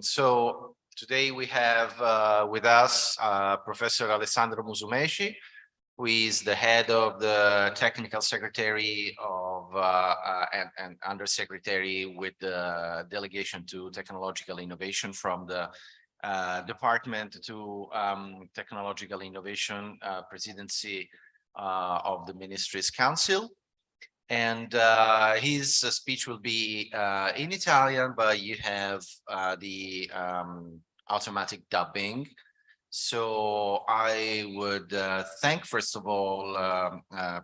so today we have with us Professor Alessandro Musumeci, who is the head of the technical secretary of and undersecretary with the delegation to technological innovation from the Department to Technological Innovation Presidency of the Ministries Council. And his speech will be in Italian, but you have the automatic dubbing. So I would thank, first of all,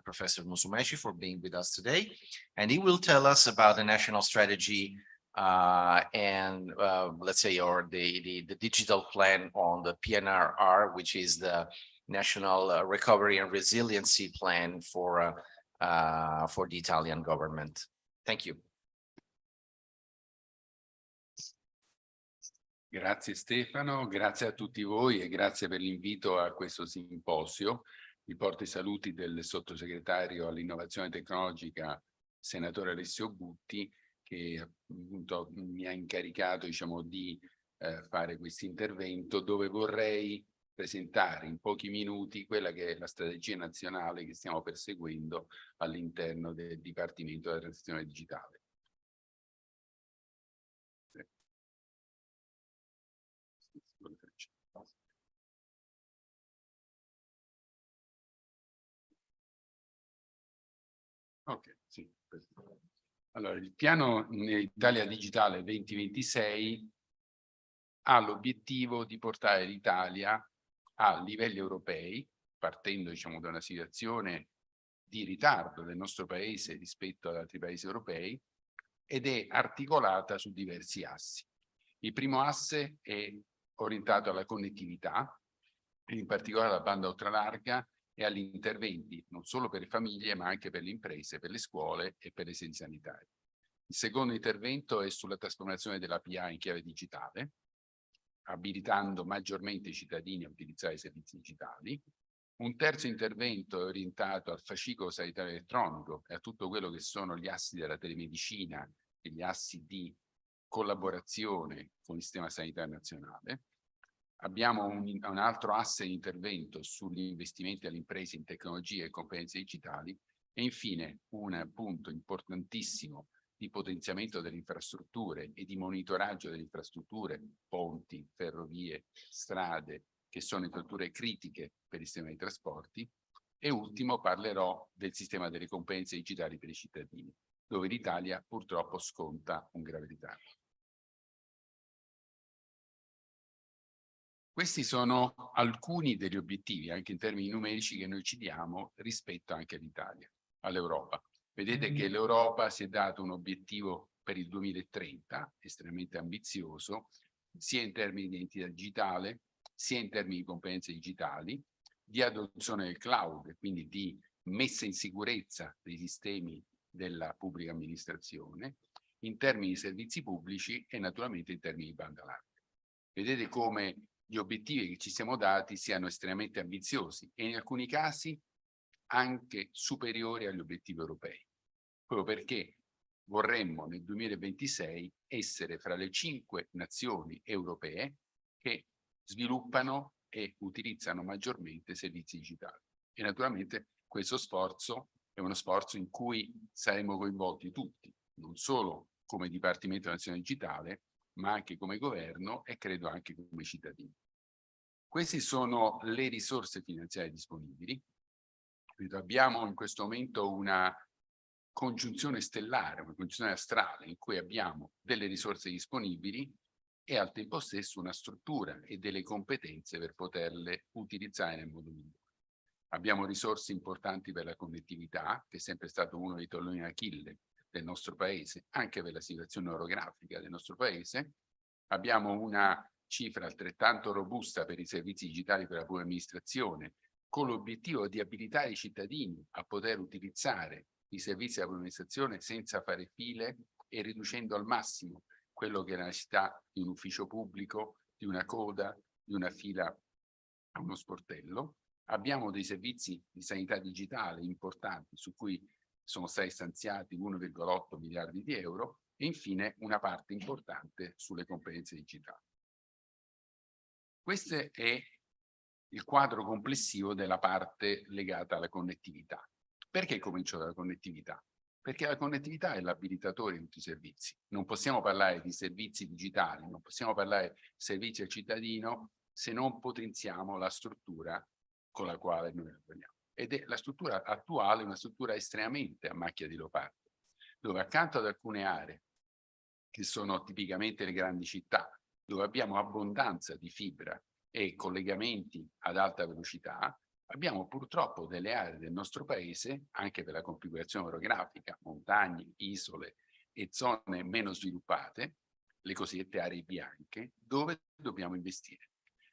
Professor Musumeci for being with us today. And he will tell us about the national strategy and let's say, or the digital plan on the PNRR, which is the National Recovery and Resiliency Plan for the Italian government. Thank you. Grazie Stefano, grazie a tutti voi e grazie per l'invito a questo simposio. Vi porto i saluti del sottosegretario all'innovazione tecnologica, senatore Alessio Butti, che appunto mi ha incaricato, diciamo, di fare questo intervento, dove vorrei presentare in pochi minuti quella che è la strategia nazionale che stiamo perseguendo all'interno del Dipartimento della Transizione Digitale. Ok, sì. Allora, il piano Italia Digitale 2026 ha l'obiettivo di portare l'Italia a livelli europei, partendo, diciamo, da una situazione di ritardo del nostro paese rispetto ad altri paesi europei, ed è articolata su diversi assi. Il primo asse è orientato alla connettività, in particolare alla banda ultralarga e agli interventi non solo per le famiglie ma anche per le imprese, per le scuole e per le sedi sanitarie. Il secondo intervento è sulla trasformazione della PA in chiave digitale, abilitando maggiormente i cittadini a utilizzare i servizi digitali. Un terzo intervento è orientato al fascicolo sanitario elettronico e a tutto quello che sono gli assi della telemedicina e gli assi di collaborazione con il sistema sanitario nazionale. Abbiamo un altro asse di intervento sugli investimenti alle imprese in tecnologie e competenze digitali e infine un punto importantissimo di potenziamento delle infrastrutture e di monitoraggio delle infrastrutture, ponti, ferrovie, strade, che sono infrastrutture critiche per il sistema dei trasporti. E ultimo parlerò del sistema delle competenze digitali per i cittadini, dove l'Italia purtroppo sconta un grave ritardo. Questi sono alcuni degli obiettivi, anche in termini numerici, che noi ci diamo rispetto anche all'Italia, all'Europa. Vedete che l'Europa si è dato un obiettivo per il 2030, estremamente ambizioso, sia in termini di identità digitale, sia in termini di competenze digitali, di adozione del cloud, quindi di messa in sicurezza dei sistemi della pubblica amministrazione, in termini di servizi pubblici e naturalmente in termini di banda larga. Vedete come gli obiettivi che ci siamo dati siano estremamente ambiziosi e in alcuni casi anche superiori agli obiettivi europei, proprio perché vorremmo nel 2026 essere fra le 5 nazioni europee che sviluppano e utilizzano maggiormente servizi digitali. E naturalmente questo sforzo è uno sforzo in cui saremo coinvolti tutti, non solo come Dipartimento Nazionale Digitale, ma anche come governo e credo anche come cittadini. Queste sono le risorse finanziarie disponibili. Abbiamo in questo momento una congiunzione stellare, una congiunzione astrale in cui abbiamo delle risorse disponibili e al tempo stesso una struttura e delle competenze per poterle utilizzare nel modo migliore. Abbiamo risorse importanti per la connettività, che è sempre stato uno dei talloni d'Achille del nostro paese, anche per la situazione orografica del nostro paese. Abbiamo una cifra altrettanto robusta per i servizi digitali per la pubblica amministrazione, con l'obiettivo di abilitare i cittadini a poter utilizzare i servizi della pubblica amministrazione senza fare file e riducendo al massimo quello che è la necessità di un ufficio pubblico, di una coda, di una fila a uno sportello. Abbiamo dei servizi di sanità digitale importanti su cui sono stati stanziati 1,8 miliardi di euro e infine una parte importante sulle competenze digitali. Questo è il quadro complessivo della parte legata alla connettività. Perché comincio dalla connettività? Perché la connettività è l'abilitatore di tutti i servizi. Non possiamo parlare di servizi digitali, non possiamo parlare di servizi al cittadino se non potenziamo la struttura con la quale noi lavoriamo. Ed è la struttura attuale, una struttura estremamente a macchia di leopardo, dove accanto ad alcune aree, che sono tipicamente le grandi città, dove abbiamo abbondanza di fibra e collegamenti ad alta velocità, abbiamo purtroppo delle aree del nostro paese, anche per la configurazione orografica, montagne, isole e zone meno sviluppate, le cosiddette aree bianche, dove dobbiamo investire.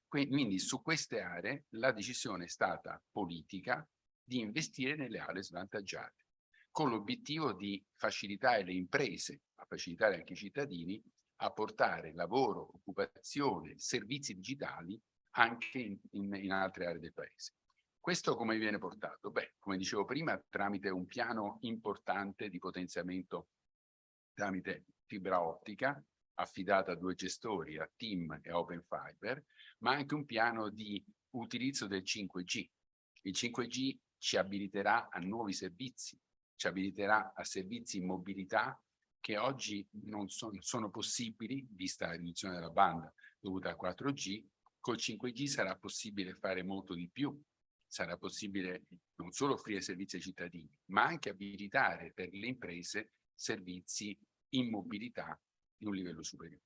Quindi su queste aree la decisione è stata politica di investire nelle aree svantaggiate, con l'obiettivo di facilitare le imprese, ma facilitare anche i cittadini, a portare lavoro, occupazione, servizi digitali anche in altre aree del paese. Questo come viene portato? Beh, come dicevo prima, tramite un piano importante di potenziamento tramite fibra ottica, affidata a 2 gestori, a TIM e Open Fiber, ma anche un piano di utilizzo del 5G. Il 5G ci abiliterà a nuovi servizi, ci abiliterà a servizi in mobilità che oggi non sono possibili, vista la riduzione della banda dovuta al 4G. Col 5G sarà possibile fare molto di più, sarà possibile non solo offrire servizi ai cittadini, ma anche abilitare per le imprese servizi in mobilità di un livello superiore.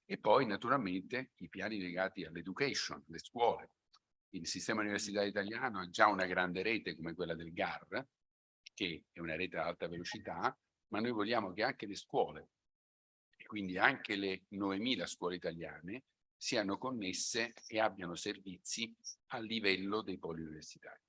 E poi naturalmente i piani legati all'education, le scuole. Il sistema universitario italiano ha già una grande rete come quella del GAR, che è una rete ad alta velocità, ma noi vogliamo che anche le scuole, e quindi anche le 9.000 scuole italiane, siano connesse e abbiano servizi a livello dei poli universitari.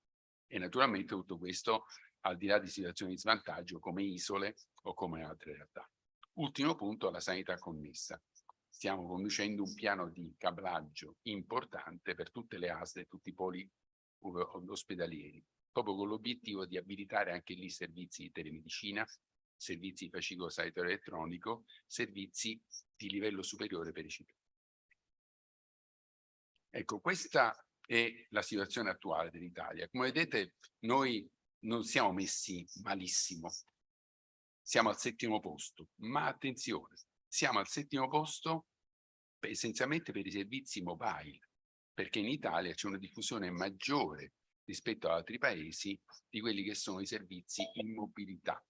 E naturalmente tutto questo al di là di situazioni di svantaggio come isole o come altre realtà. Ultimo punto, la sanità connessa. Stiamo conducendo un piano di cablaggio importante per tutte le ASL e tutti i poli ospedalieri, proprio con l'obiettivo di abilitare anche lì servizi di telemedicina, servizi di fascicolo sanitario elettronico, servizi di livello superiore per i cittadini. Ecco, questa è la situazione attuale dell'Italia. Come vedete, noi non siamo messi malissimo, siamo al 7° posto, ma attenzione, siamo al 7° posto essenzialmente per i servizi mobile, perché in Italia c'è una diffusione maggiore rispetto ad altri paesi di quelli che sono i servizi in mobilità.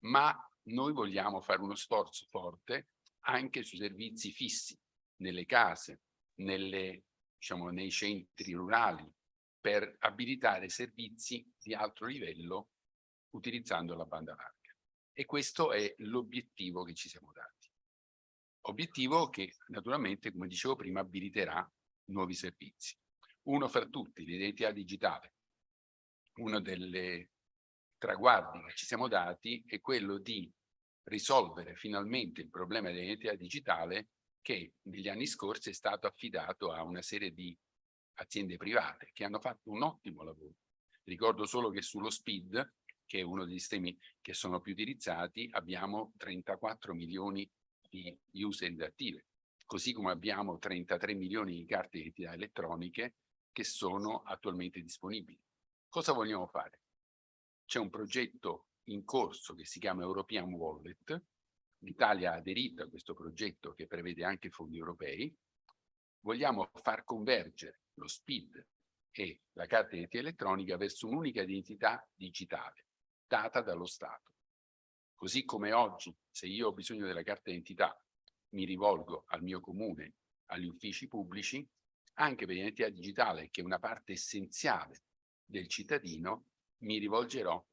Ma noi vogliamo fare uno sforzo forte anche sui servizi fissi, nelle case, nei centri rurali, per abilitare servizi di alto livello utilizzando la banda larga. E questo è l'obiettivo che ci siamo dati. Obiettivo che naturalmente, come dicevo prima, abiliterà nuovi servizi. Uno fra tutti, l'identità digitale. Uno dei traguardi che ci siamo dati è quello di risolvere finalmente il problema dell'identità digitale che negli anni scorsi è stato affidato a una serie di aziende private che hanno fatto un ottimo lavoro. Ricordo solo che sullo SPID, che è uno dei sistemi che sono più utilizzati, abbiamo 34 milioni di user attive, così come abbiamo 33 milioni di carte di identità elettroniche che sono attualmente disponibili. Cosa vogliamo fare? C'è un progetto in corso che si chiama European Wallet. L'Italia ha aderito a questo progetto che prevede anche fondi europei. Vogliamo far convergere lo SPID e la carta di identità elettronica verso un'unica identità digitale data dallo Stato. Così come oggi, se io ho bisogno della carta d'identità, mi rivolgo al mio comune, agli uffici pubblici, anche per l'identità digitale, che è una parte essenziale del cittadino, mi rivolgerò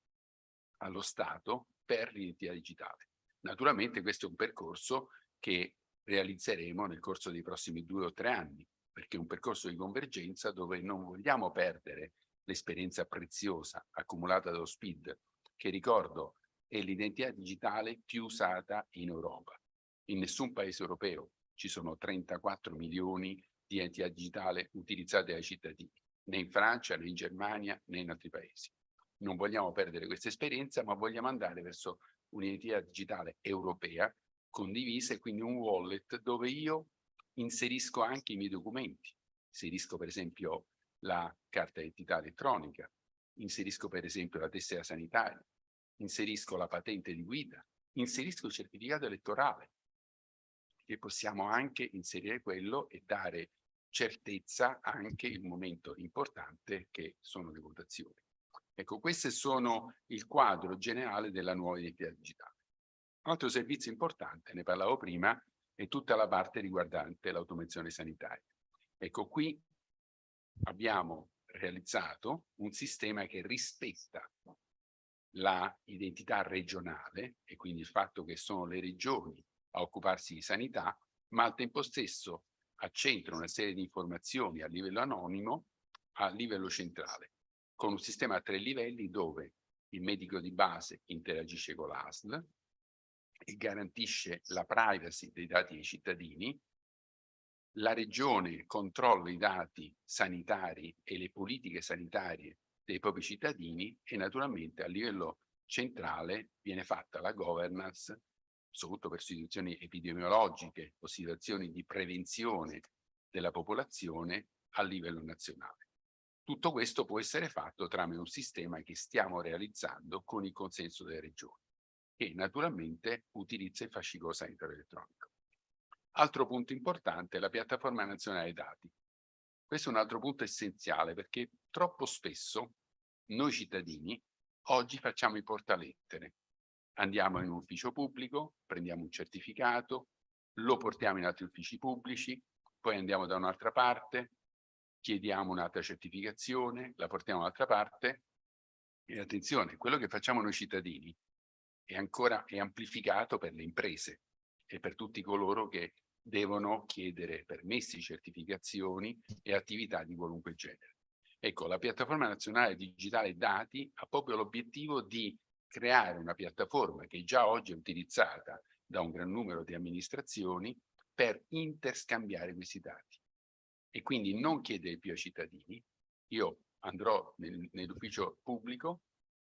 allo Stato per l'identità digitale. Naturalmente questo è un percorso che realizzeremo nel corso dei prossimi 2 o 3 anni, perché è un percorso di convergenza dove non vogliamo perdere l'esperienza preziosa accumulata dallo SPID, che ricordo è l'identità digitale più usata in Europa. In nessun paese europeo ci sono 34 milioni di identità digitale utilizzate dai cittadini, né in Francia, né in Germania, né in altri paesi. Non vogliamo perdere questa esperienza, ma vogliamo andare verso un'identità digitale europea condivisa e quindi un wallet dove io inserisco anche i miei documenti. Inserisco per esempio la carta d'identità elettronica, inserisco per esempio la tessera sanitaria, inserisco la patente di guida, inserisco il certificato elettorale, che possiamo anche inserire quello e dare certezza anche il momento importante che sono le votazioni. Ecco, questi sono il quadro generale della nuova identità digitale. Un altro servizio importante, ne parlavo prima, è tutta la parte riguardante l'automazione sanitaria. Ecco, qui abbiamo realizzato un sistema che rispetta la identità regionale e quindi il fatto che sono le regioni a occuparsi di sanità, ma al tempo stesso accentra una serie di informazioni a livello anonimo, a livello centrale, con un sistema a 3 livelli dove il medico di base interagisce con l'ASL e garantisce la privacy dei dati dei cittadini, la regione controlla i dati sanitari e le politiche sanitarie dei propri cittadini e naturalmente a livello centrale viene fatta la governance, soprattutto per situazioni epidemiologiche o situazioni di prevenzione della popolazione a livello nazionale. Tutto questo può essere fatto tramite un sistema che stiamo realizzando con il consenso delle regioni, che naturalmente utilizza il fascicolo sanitario elettronico. Altro punto importante è la piattaforma nazionale dati. Questo è un altro punto essenziale perché troppo spesso noi cittadini oggi facciamo i portalettere. Andiamo in un ufficio pubblico, prendiamo un certificato, lo portiamo in altri uffici pubblici, poi andiamo da un'altra parte, chiediamo un'altra certificazione, la portiamo da un'altra parte e attenzione, quello che facciamo noi cittadini è amplificato per le imprese e per tutti coloro che devono chiedere permessi, certificazioni e attività di qualunque genere. Ecco, la piattaforma nazionale digitale dati ha proprio l'obiettivo di creare una piattaforma che già oggi è utilizzata da un gran numero di amministrazioni per interscambiare questi dati e quindi non chiedere più ai cittadini. Io andrò nell'ufficio pubblico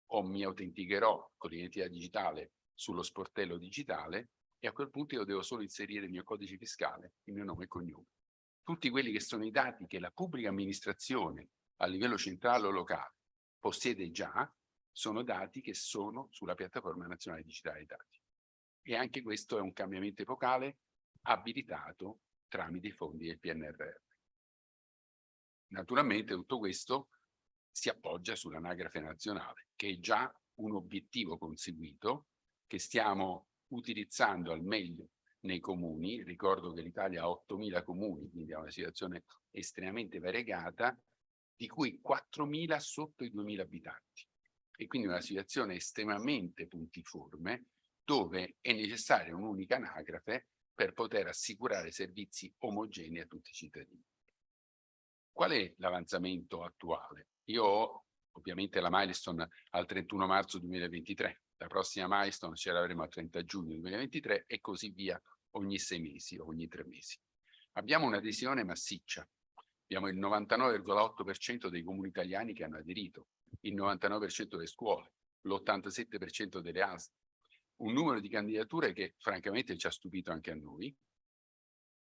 o mi autenticherò con l'identità digitale sullo sportello digitale e a quel punto io devo solo inserire il mio codice fiscale, il mio nome e cognome. Tutti quelli che sono i dati che la pubblica amministrazione a livello centrale o locale possiede già, sono dati che sono sulla piattaforma nazionale digitale dei dati. E anche questo è un cambiamento epocale abilitato tramite i fondi del PNRR. Naturalmente tutto questo si appoggia sull'anagrafe nazionale, che è già un obiettivo conseguito, che stiamo utilizzando al meglio nei comuni. Ricordo che l'Italia ha 8.000 comuni, quindi ha una situazione estremamente variegata, di cui 4.000 sotto i 2.000 abitanti. E quindi una situazione estremamente puntiforme, dove è necessaria un'unica anagrafe per poter assicurare servizi omogenei a tutti i cittadini. Qual è l'avanzamento attuale? Io ho ovviamente la milestone al 31 marzo 2023, la prossima milestone ce l'avremo al 30 giugno 2023 e così via ogni 6 mesi, ogni 3 mesi. Abbiamo un'adesione massiccia, abbiamo il 99,8% dei comuni italiani che hanno aderito, il 99% delle scuole, l'87% delle ASL, un numero di candidature che francamente ci ha stupito anche a noi,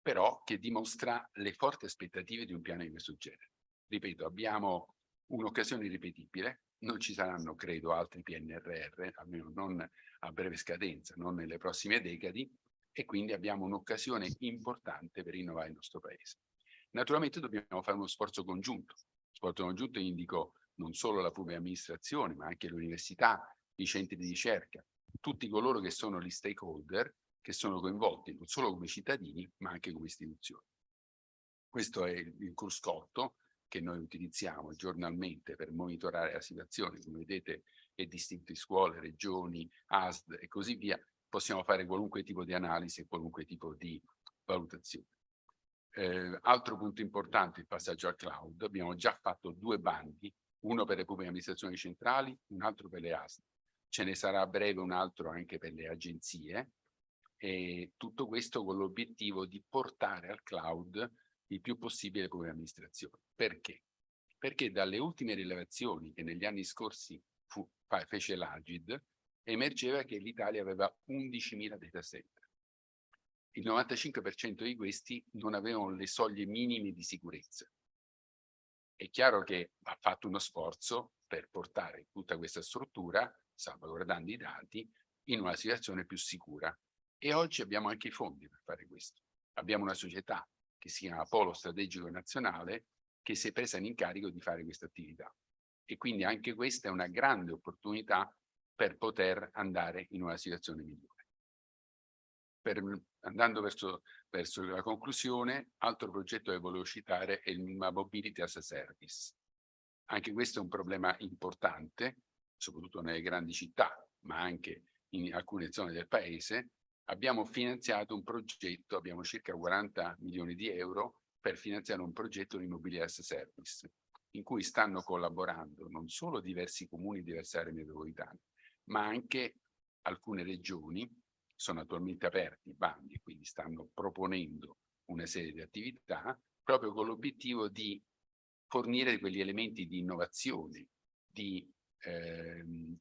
però che dimostra le forti aspettative di un piano di questo genere. Ripeto, abbiamo un'occasione irripetibile, non ci saranno, credo, altri PNRR, almeno non a breve scadenza, non nelle prossime decadi, e quindi abbiamo un'occasione importante per innovare il nostro Paese. Naturalmente dobbiamo fare uno sforzo congiunto. Sforzo congiunto indico non solo la pubblica amministrazione, ma anche le università, i centri di ricerca, tutti coloro che sono gli stakeholder che sono coinvolti non solo come cittadini, ma anche come istituzioni. Questo è il cruscotto che noi utilizziamo giornalmente per monitorare la situazione. Come vedete è distinto in scuole, regioni, ASD e così via. Possiamo fare qualunque tipo di analisi e qualunque tipo di valutazione. Altro punto importante, il passaggio al cloud. Abbiamo già fatto 2 bandi, uno per le pubbliche amministrazioni centrali, un altro per le ASD. Ce ne sarà a breve un altro anche per le agenzie. E tutto questo con l'obiettivo di portare al cloud il più possibile le pubbliche amministrazioni. Perché? Perché dalle ultime rilevazioni che negli anni scorsi fece l'Agid, emergeva che l'Italia aveva 11.000 data center. il 95% di questi non avevano le soglie minime di sicurezza. È chiaro che ha fatto uno sforzo per portare tutta questa struttura, salvaguardando i dati, in una situazione più sicura. E oggi abbiamo anche i fondi per fare questo. Abbiamo una società che si chiama Polo Strategico Nazionale che si è presa in incarico di fare questa attività. E quindi anche questa è una grande opportunità per poter andare in una situazione migliore. Andando verso la conclusione, altro progetto che volevo citare è il Mobility as a Service. Anche questo è un problema importante, soprattutto nelle grandi città, ma anche in alcune zone del paese. Abbiamo finanziato un progetto, abbiamo circa 40 milioni di euro per finanziare un progetto di Mobility as a Service, in cui stanno collaborando non solo diversi comuni, diverse aree metropolitane, ma anche alcune regioni. Sono attualmente aperti i bandi e quindi stanno proponendo una serie di attività proprio con l'obiettivo di fornire quegli elementi di innovazione, di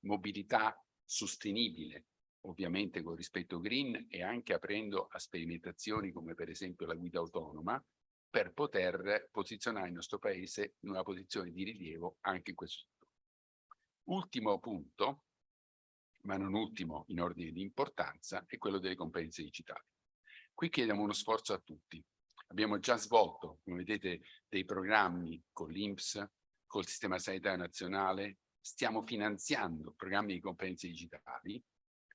mobilità sostenibile, ovviamente con rispetto green e anche aprendo a sperimentazioni come per esempio la guida autonoma, per poter posizionare il nostro paese in una posizione di rilievo anche in questo settore. Ultimo punto, ma non ultimo in ordine di importanza, è quello delle competenze digitali. Qui chiediamo uno sforzo a tutti. Abbiamo già svolto, come vedete, dei programmi con l'INPS, col Sistema Sanitario Nazionale, stiamo finanziando programmi di competenze digitali,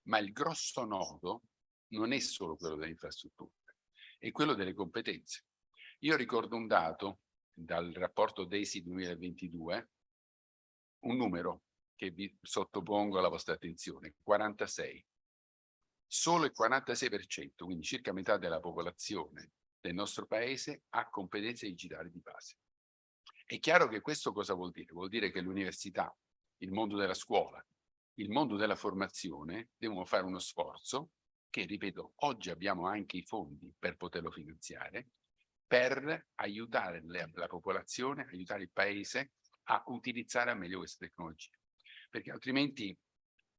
ma il grosso nodo non è solo quello delle infrastrutture, è quello delle competenze. Io ricordo un dato dal rapporto DESI 2022, un numero che vi sottopongo alla vostra attenzione, 46. Solo il 46%, quindi circa metà della popolazione del nostro paese, ha competenze digitali di base. È chiaro che questo cosa vuol dire? Vuol dire che l'università, il mondo della scuola, il mondo della formazione devono fare uno sforzo che, ripeto, oggi abbiamo anche i fondi per poterlo finanziare, per aiutare la popolazione, aiutare il paese a utilizzare al meglio queste tecnologie. Perché altrimenti,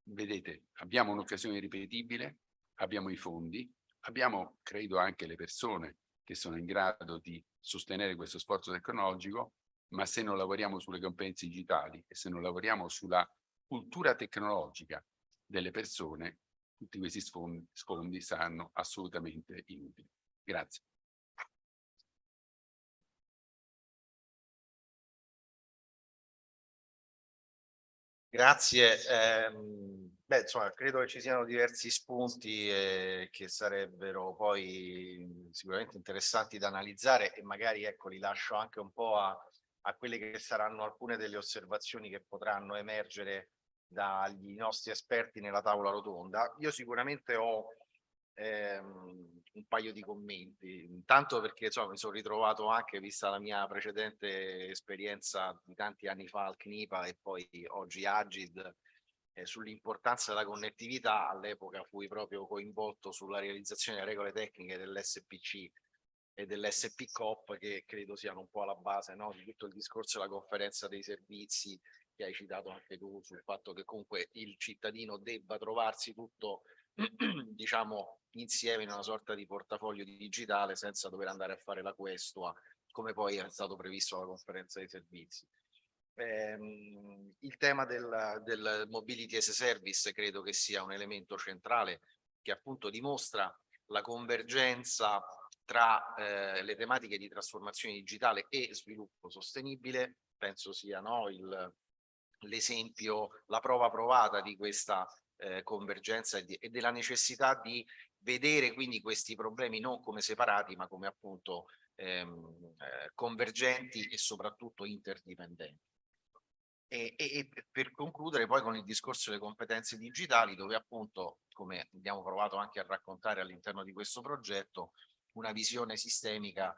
vedete, abbiamo un'occasione ripetibile, abbiamo i fondi, abbiamo, credo, anche le persone che sono in grado di sostenere questo sforzo tecnologico, ma se non lavoriamo sulle competenze digitali e se non lavoriamo sulla cultura tecnologica delle persone, tutti questi sfondi saranno assolutamente inutili. Grazie. Grazie. Beh, insomma, credo che ci siano diversi spunti che sarebbero poi sicuramente interessanti da analizzare e magari ecco li lascio anche un po' a quelle che saranno alcune delle osservazioni che potranno emergere dagli nostri esperti nella tavola rotonda. Io sicuramente ho un paio di commenti, intanto perché insomma mi sono ritrovato anche, vista la mia precedente esperienza di tanti anni fa al CNIPA e poi oggi Agid, sull'importanza della connettività. All'epoca fui proprio coinvolto sulla realizzazione delle regole tecniche dell'SPC e dell'SPCOP, che credo siano un po' alla base, no, di tutto il discorso della conferenza dei servizi che hai citato anche tu, sul fatto che comunque il cittadino debba trovarsi tutto diciamo insieme in una sorta di portafoglio digitale senza dover andare a fare la questua, come poi è stato previsto alla conferenza dei servizi. Il tema del mobility as a service credo che sia un elemento centrale che appunto dimostra la convergenza tra le tematiche di trasformazione digitale e sviluppo sostenibile. Penso sia, no, l'esempio, la prova provata di questa convergenza e della necessità di vedere quindi questi problemi non come separati ma come appunto convergenti e soprattutto interdipendenti. E per concludere poi con il discorso delle competenze digitali, dove appunto, come abbiamo provato anche a raccontare all'interno di questo progetto, una visione sistemica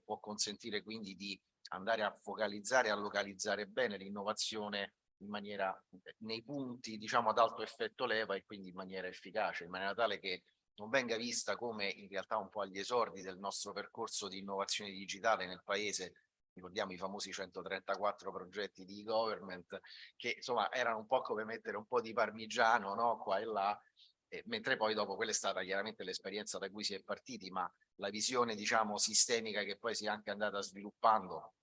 può consentire quindi di andare a focalizzare e a localizzare bene l'innovazione in maniera, nei punti diciamo ad alto effetto leva e quindi in maniera efficace, in maniera tale che non venga vista come in realtà un po' agli esordi del nostro percorso di innovazione digitale nel paese. Ricordiamo i famosi 134 progetti di e-government che insomma erano un po' come mettere un po' di parmigiano, no, qua e là, mentre poi dopo quella è stata chiaramente l'esperienza da cui si è partiti, ma la visione, diciamo, sistemica che poi si è anche andata sviluppando,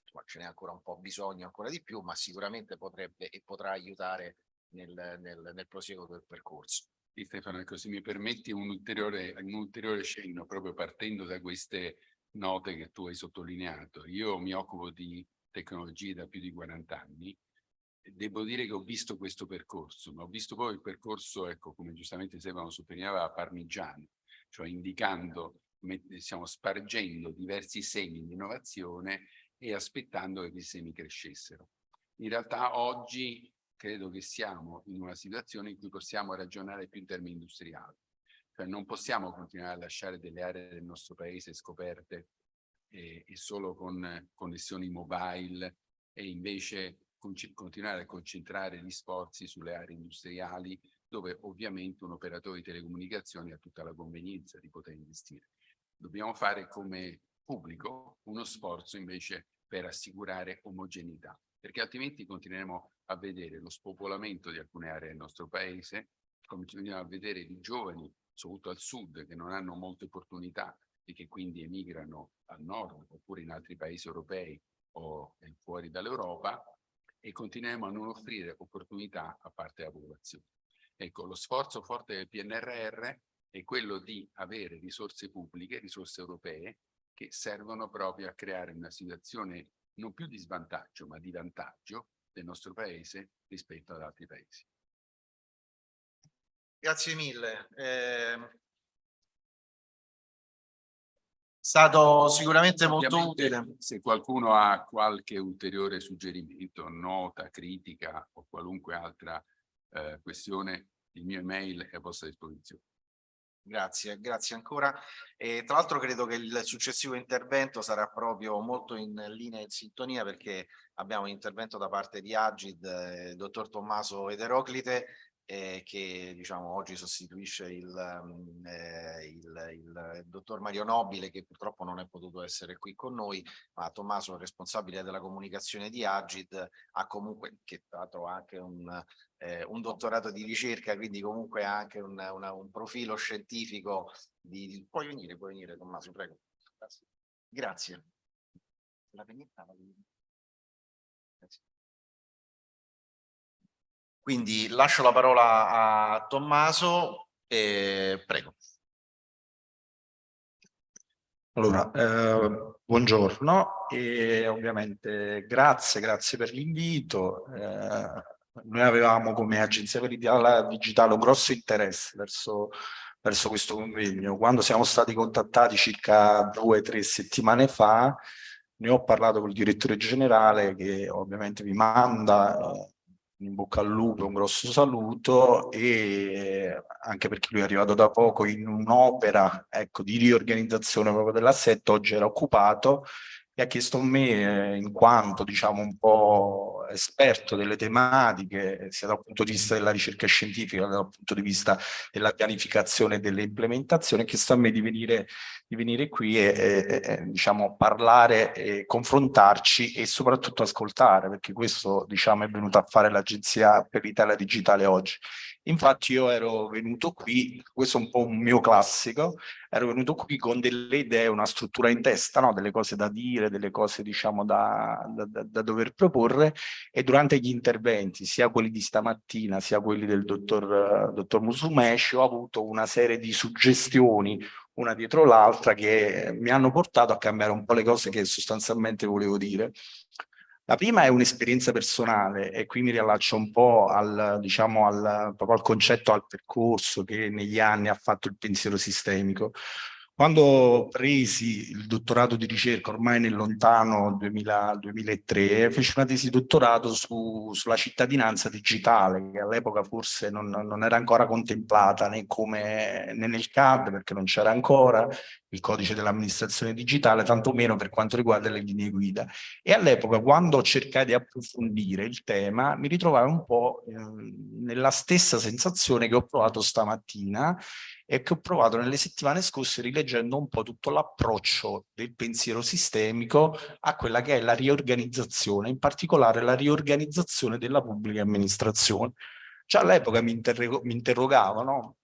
insomma, ce n'è ancora un po' bisogno, ancora di più, ma sicuramente potrebbe e potrà aiutare nel prosieguo del percorso. Sì, Stefano, ecco, se mi permetti un ulteriore cenno, proprio partendo da queste note che tu hai sottolineato. Io mi occupo di tecnologie da più di 40 anni. Devo dire che ho visto questo percorso, ma ho visto poi il percorso, ecco, come giustamente Stefano sottolineava, parmigiano, cioè indicando, stiamo spargendo diversi semi di innovazione e aspettando che quei semi crescessero. In realtà oggi credo che siamo in una situazione in cui possiamo ragionare più in termini industriali, cioè non possiamo continuare a lasciare delle aree del nostro paese scoperte e solo con connessioni mobile e invece continuare a concentrare gli sforzi sulle aree industriali dove ovviamente un operatore di telecomunicazioni ha tutta la convenienza di poter investire. Dobbiamo fare come pubblico uno sforzo invece per assicurare omogeneità, perché altrimenti continueremo a vedere lo spopolamento di alcune aree del nostro paese, continuiamo a vedere i giovani, soprattutto al sud, che non hanno molte opportunità e che quindi emigrano al nord oppure in altri paesi europei o fuori dall'Europa, e continuiamo a non offrire opportunità a parte della popolazione. Ecco, lo sforzo forte del PNRR è quello di avere risorse pubbliche, risorse europee, che servono proprio a creare una situazione non più di svantaggio, ma di vantaggio del nostro paese rispetto ad altri paesi. Grazie mille. Stato sicuramente molto utile. Se qualcuno ha qualche ulteriore suggerimento, nota, critica o qualunque altra questione, il mio email è a vostra disposizione. Grazie, grazie ancora. E tra l'altro credo che il successivo intervento sarà proprio molto in linea e in sintonia, perché abbiamo un intervento da parte di Agid, dottor Tommaso Ederoclite, che diciamo oggi sostituisce il dottor Mario Nobile, che purtroppo non è potuto essere qui con noi, ma Tommaso, responsabile della comunicazione di Agid, ha comunque, che tra l'altro ha anche un dottorato di ricerca, quindi comunque ha anche un profilo scientifico Puoi venire Tommaso, prego. Grazie. Grazie. Quindi lascio la parola a Tommaso e prego. Allora, buongiorno e ovviamente grazie per l'invito. Noi avevamo come Agenzia per l'Italia Digitale un grosso interesse verso questo convegno. Quando siamo stati contattati circa 2 o 3 settimane fa, ne ho parlato col direttore generale, che ovviamente vi manda in bocca al lupo, un grosso saluto, e anche perché lui è arrivato da poco in un'opera, ecco, di riorganizzazione proprio dell'assetto, oggi era occupato, e ha chiesto a me, in quanto diciamo un po' esperto delle tematiche, sia dal punto di vista della ricerca scientifica, dal punto di vista della pianificazione e dell'implementazione, ha chiesto a me di venire qui e diciamo parlare, e confrontarci e soprattutto ascoltare, perché questo diciamo è venuto a fare l'Agenzia per l'Italia Digitale oggi. Infatti io ero venuto qui, questo è un po' un mio classico, ero venuto qui con delle idee, una struttura in testa, no? Delle cose da dire, delle cose diciamo da dover proporre, e durante gli interventi, sia quelli di stamattina sia quelli del dottor Musumeci, ho avuto una serie di suggestioni, una dietro l'altra, che mi hanno portato a cambiare un po' le cose che sostanzialmente volevo dire. La prima è un'esperienza personale, e qui mi riallaccio un po' proprio al concetto, al percorso che negli anni ha fatto il pensiero sistemico. Quando presi il dottorato di ricerca, ormai nel lontano 2003, feci una tesi di dottorato sulla cittadinanza digitale, che all'epoca forse non era ancora contemplata né nel CAD, perché non c'era ancora il codice dell'amministrazione digitale, tantomeno per quanto riguarda le linee guida. E all'epoca, quando cercai di approfondire il tema, mi ritrovai un po' nella stessa sensazione che ho provato stamattina e che ho provato nelle settimane scorse, rileggendo un po' tutto l'approccio del pensiero sistemico a quella che è la riorganizzazione, in particolare la riorganizzazione della pubblica amministrazione. Già all'epoca mi interrogavo, no?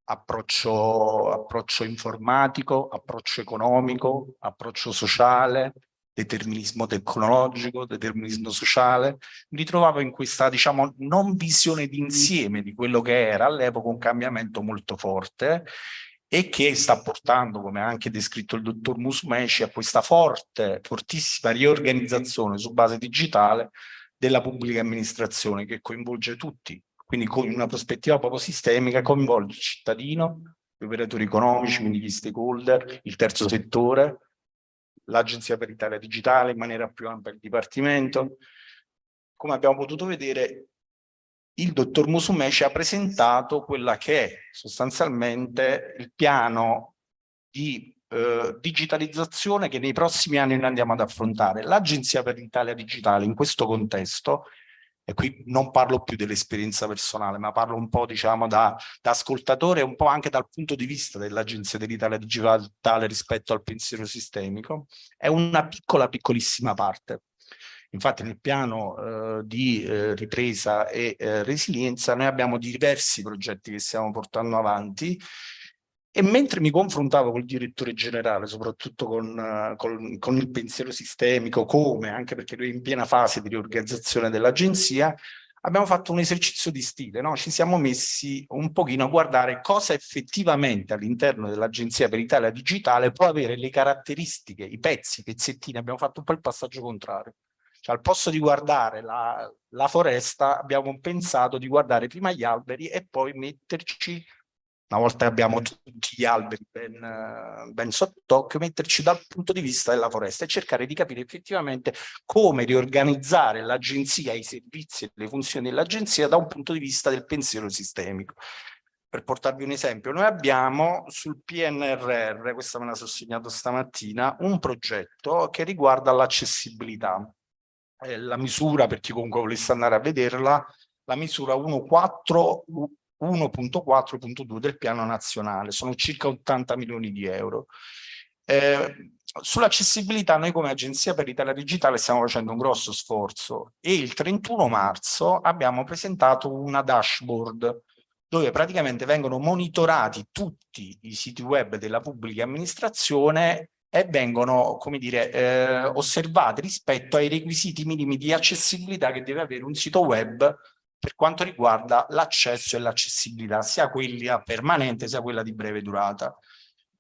approccio informatico, approccio economico, approccio sociale, determinismo tecnologico, determinismo sociale. Mi ritrovavo in questa, diciamo, non visione d'insieme di quello che era all'epoca un cambiamento molto forte e che sta portando, come ha anche descritto il dottor Musumeci, a questa fortissima riorganizzazione su base digitale della pubblica amministrazione che coinvolge tutti, quindi con una prospettiva proprio sistemica, coinvolge il cittadino, gli operatori economici, quindi gli stakeholder, il terzo settore, l'Agenzia per l'Italia Digitale, in maniera più ampia il Dipartimento. Come abbiamo potuto vedere, il dottor Musumeci ha presentato quella che è sostanzialmente il piano di digitalizzazione che nei prossimi anni noi andiamo ad affrontare. L'Agenzia per l'Italia Digitale in questo contesto, e qui non parlo più dell'esperienza personale, ma parlo un po', diciamo, da ascoltatore, un po' anche dal punto di vista dell'Agenzia dell'Italia Digitale rispetto al pensiero sistemico, è una piccolissima parte. Infatti nel piano di ripresa e resilienza noi abbiamo diversi progetti che stiamo portando avanti, e mentre mi confrontavo col direttore generale, soprattutto con il pensiero sistemico, anche perché lui è in piena fase di riorganizzazione dell'agenzia, abbiamo fatto un esercizio di stile, no? Ci siamo messi un pochino a guardare cosa effettivamente all'interno dell'Agenzia per l'Italia Digitale può avere le caratteristiche, i pezzettini, abbiamo fatto un po' il passaggio contrario. Cioè, al posto di guardare la foresta, abbiamo pensato di guardare prima gli alberi e poi metterci, una volta che abbiamo tutti gli alberi ben sott'occhio, metterci dal punto di vista della foresta e cercare di capire effettivamente come riorganizzare l'agenzia, i servizi e le funzioni dell'agenzia da un punto di vista del pensiero sistemico. Per portarvi un esempio, noi abbiamo sul PNRR, questa me l'ha sottolineato stamattina, un progetto che riguarda l'accessibilità. La misura, per chi comunque volesse andare a vederla, la misura 1.4.2 del piano nazionale, sono circa 80 milioni di euro. Sull'accessibilità noi come Agenzia per l'Italia Digitale stiamo facendo un grosso sforzo e il 31 marzo abbiamo presentato una dashboard dove praticamente vengono monitorati tutti i siti web della pubblica amministrazione e vengono, come dire, osservati rispetto ai requisiti minimi di accessibilità che deve avere un sito web per quanto riguarda l'accesso e l'accessibilità, sia quella permanente sia quella di breve durata.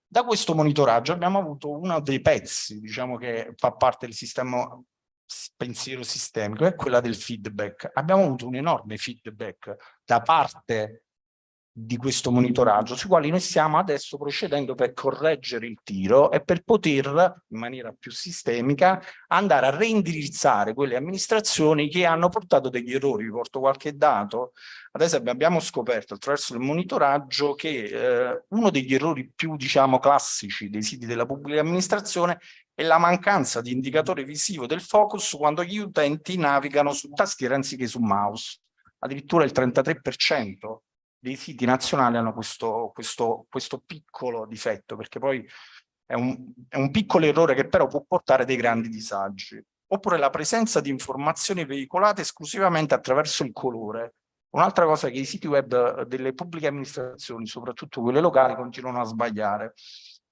Da questo monitoraggio abbiamo avuto uno dei pezzi, diciamo, che fa parte del sistema pensiero sistemico, è quella del feedback. Abbiamo avuto un enorme feedback da parte di questo monitoraggio, sui quali noi stiamo adesso procedendo per correggere il tiro e per poter, in maniera più sistemica, andare a reindirizzare quelle amministrazioni che hanno portato degli errori. Vi porto qualche dato. Ad esempio abbiamo scoperto attraverso il monitoraggio che uno degli errori più, diciamo, classici dei siti della pubblica amministrazione è la mancanza di indicatore visivo del focus quando gli utenti navigano su tastiera anziché su mouse. Addirittura il 33% dei siti nazionali hanno questo piccolo difetto, perché poi è un piccolo errore che però può portare dei grandi disagi. Oppure la presenza di informazioni veicolate esclusivamente attraverso il colore. Un'altra cosa che i siti web delle pubbliche amministrazioni, soprattutto quelle locali, continuano a sbagliare,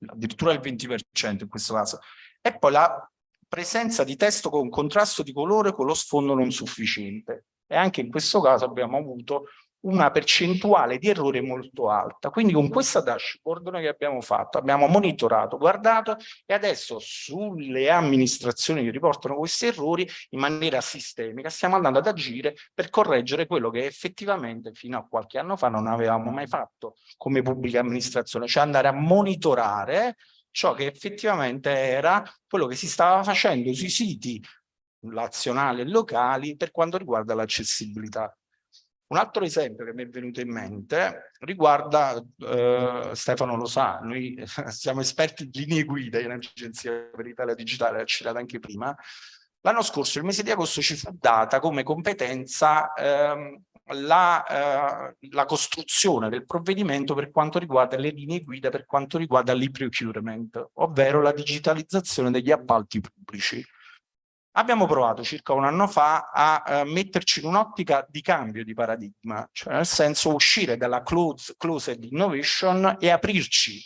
addirittura il 20% in questo caso. E poi la presenza di testo con contrasto di colore con lo sfondo non sufficiente. E anche in questo caso abbiamo avuto una percentuale di errore molto alta. Quindi con questa dashboard noi che abbiamo fatto, abbiamo monitorato, guardato e adesso sulle amministrazioni che riportano questi errori in maniera sistemica stiamo andando ad agire per correggere quello che effettivamente fino a qualche anno fa non avevamo mai fatto come pubblica amministrazione, cioè andare a monitorare ciò che effettivamente era quello che si stava facendo sui siti nazionali e locali per quanto riguarda l'accessibilità. Un altro esempio che mi è venuto in mente riguarda, Stefano lo sa, noi siamo esperti di linee guida in Agenzia per l'Italia Digitale, l'ha citato anche prima. L'anno scorso, il mese di agosto, ci fu data come competenza la costruzione del provvedimento per quanto riguarda le linee guida, per quanto riguarda l'e-procurement, ovvero la digitalizzazione degli appalti pubblici. Abbiamo provato circa un anno fa a metterci in un'ottica di cambio di paradigma, cioè nel senso uscire dalla closed innovation e aprirci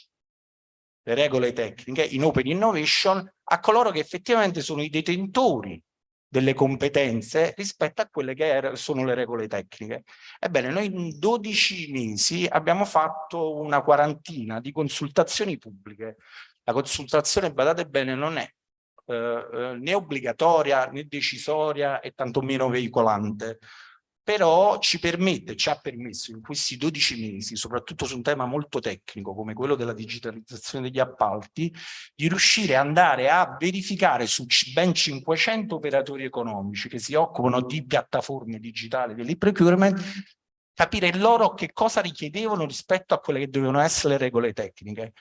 le regole tecniche in open innovation a coloro che effettivamente sono i detentori delle competenze rispetto a quelle che sono le regole tecniche. Ebbene, noi in 12 mesi abbiamo fatto una quarantina di consultazioni pubbliche. La consultazione, badate bene, non è né obbligatoria né decisoria e tantomeno veicolante, però ci ha permesso in questi 12 mesi, soprattutto su un tema molto tecnico come quello della digitalizzazione degli appalti, di riuscire ad andare a verificare su ben 500 operatori economici che si occupano di piattaforme digitali dell'e-procurement, capire loro che cosa richiedevano rispetto a quelle che dovevano essere le regole tecniche.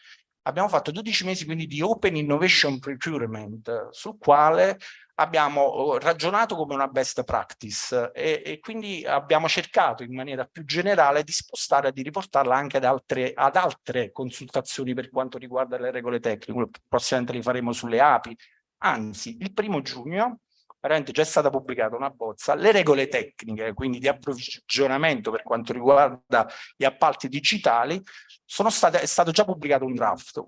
Abbiamo fatto 12 mesi quindi di Open Innovation Procurement, sul quale abbiamo ragionato come una best practice e quindi abbiamo cercato in maniera più generale di spostare e di riportarla anche ad altre consultazioni per quanto riguarda le regole tecniche. Prossimamente le faremo sulle API. Anzi, il 1° giugno veramente già è stata pubblicata una bozza, le regole tecniche, quindi di approvvigionamento per quanto riguarda gli appalti digitali, è stato già pubblicato un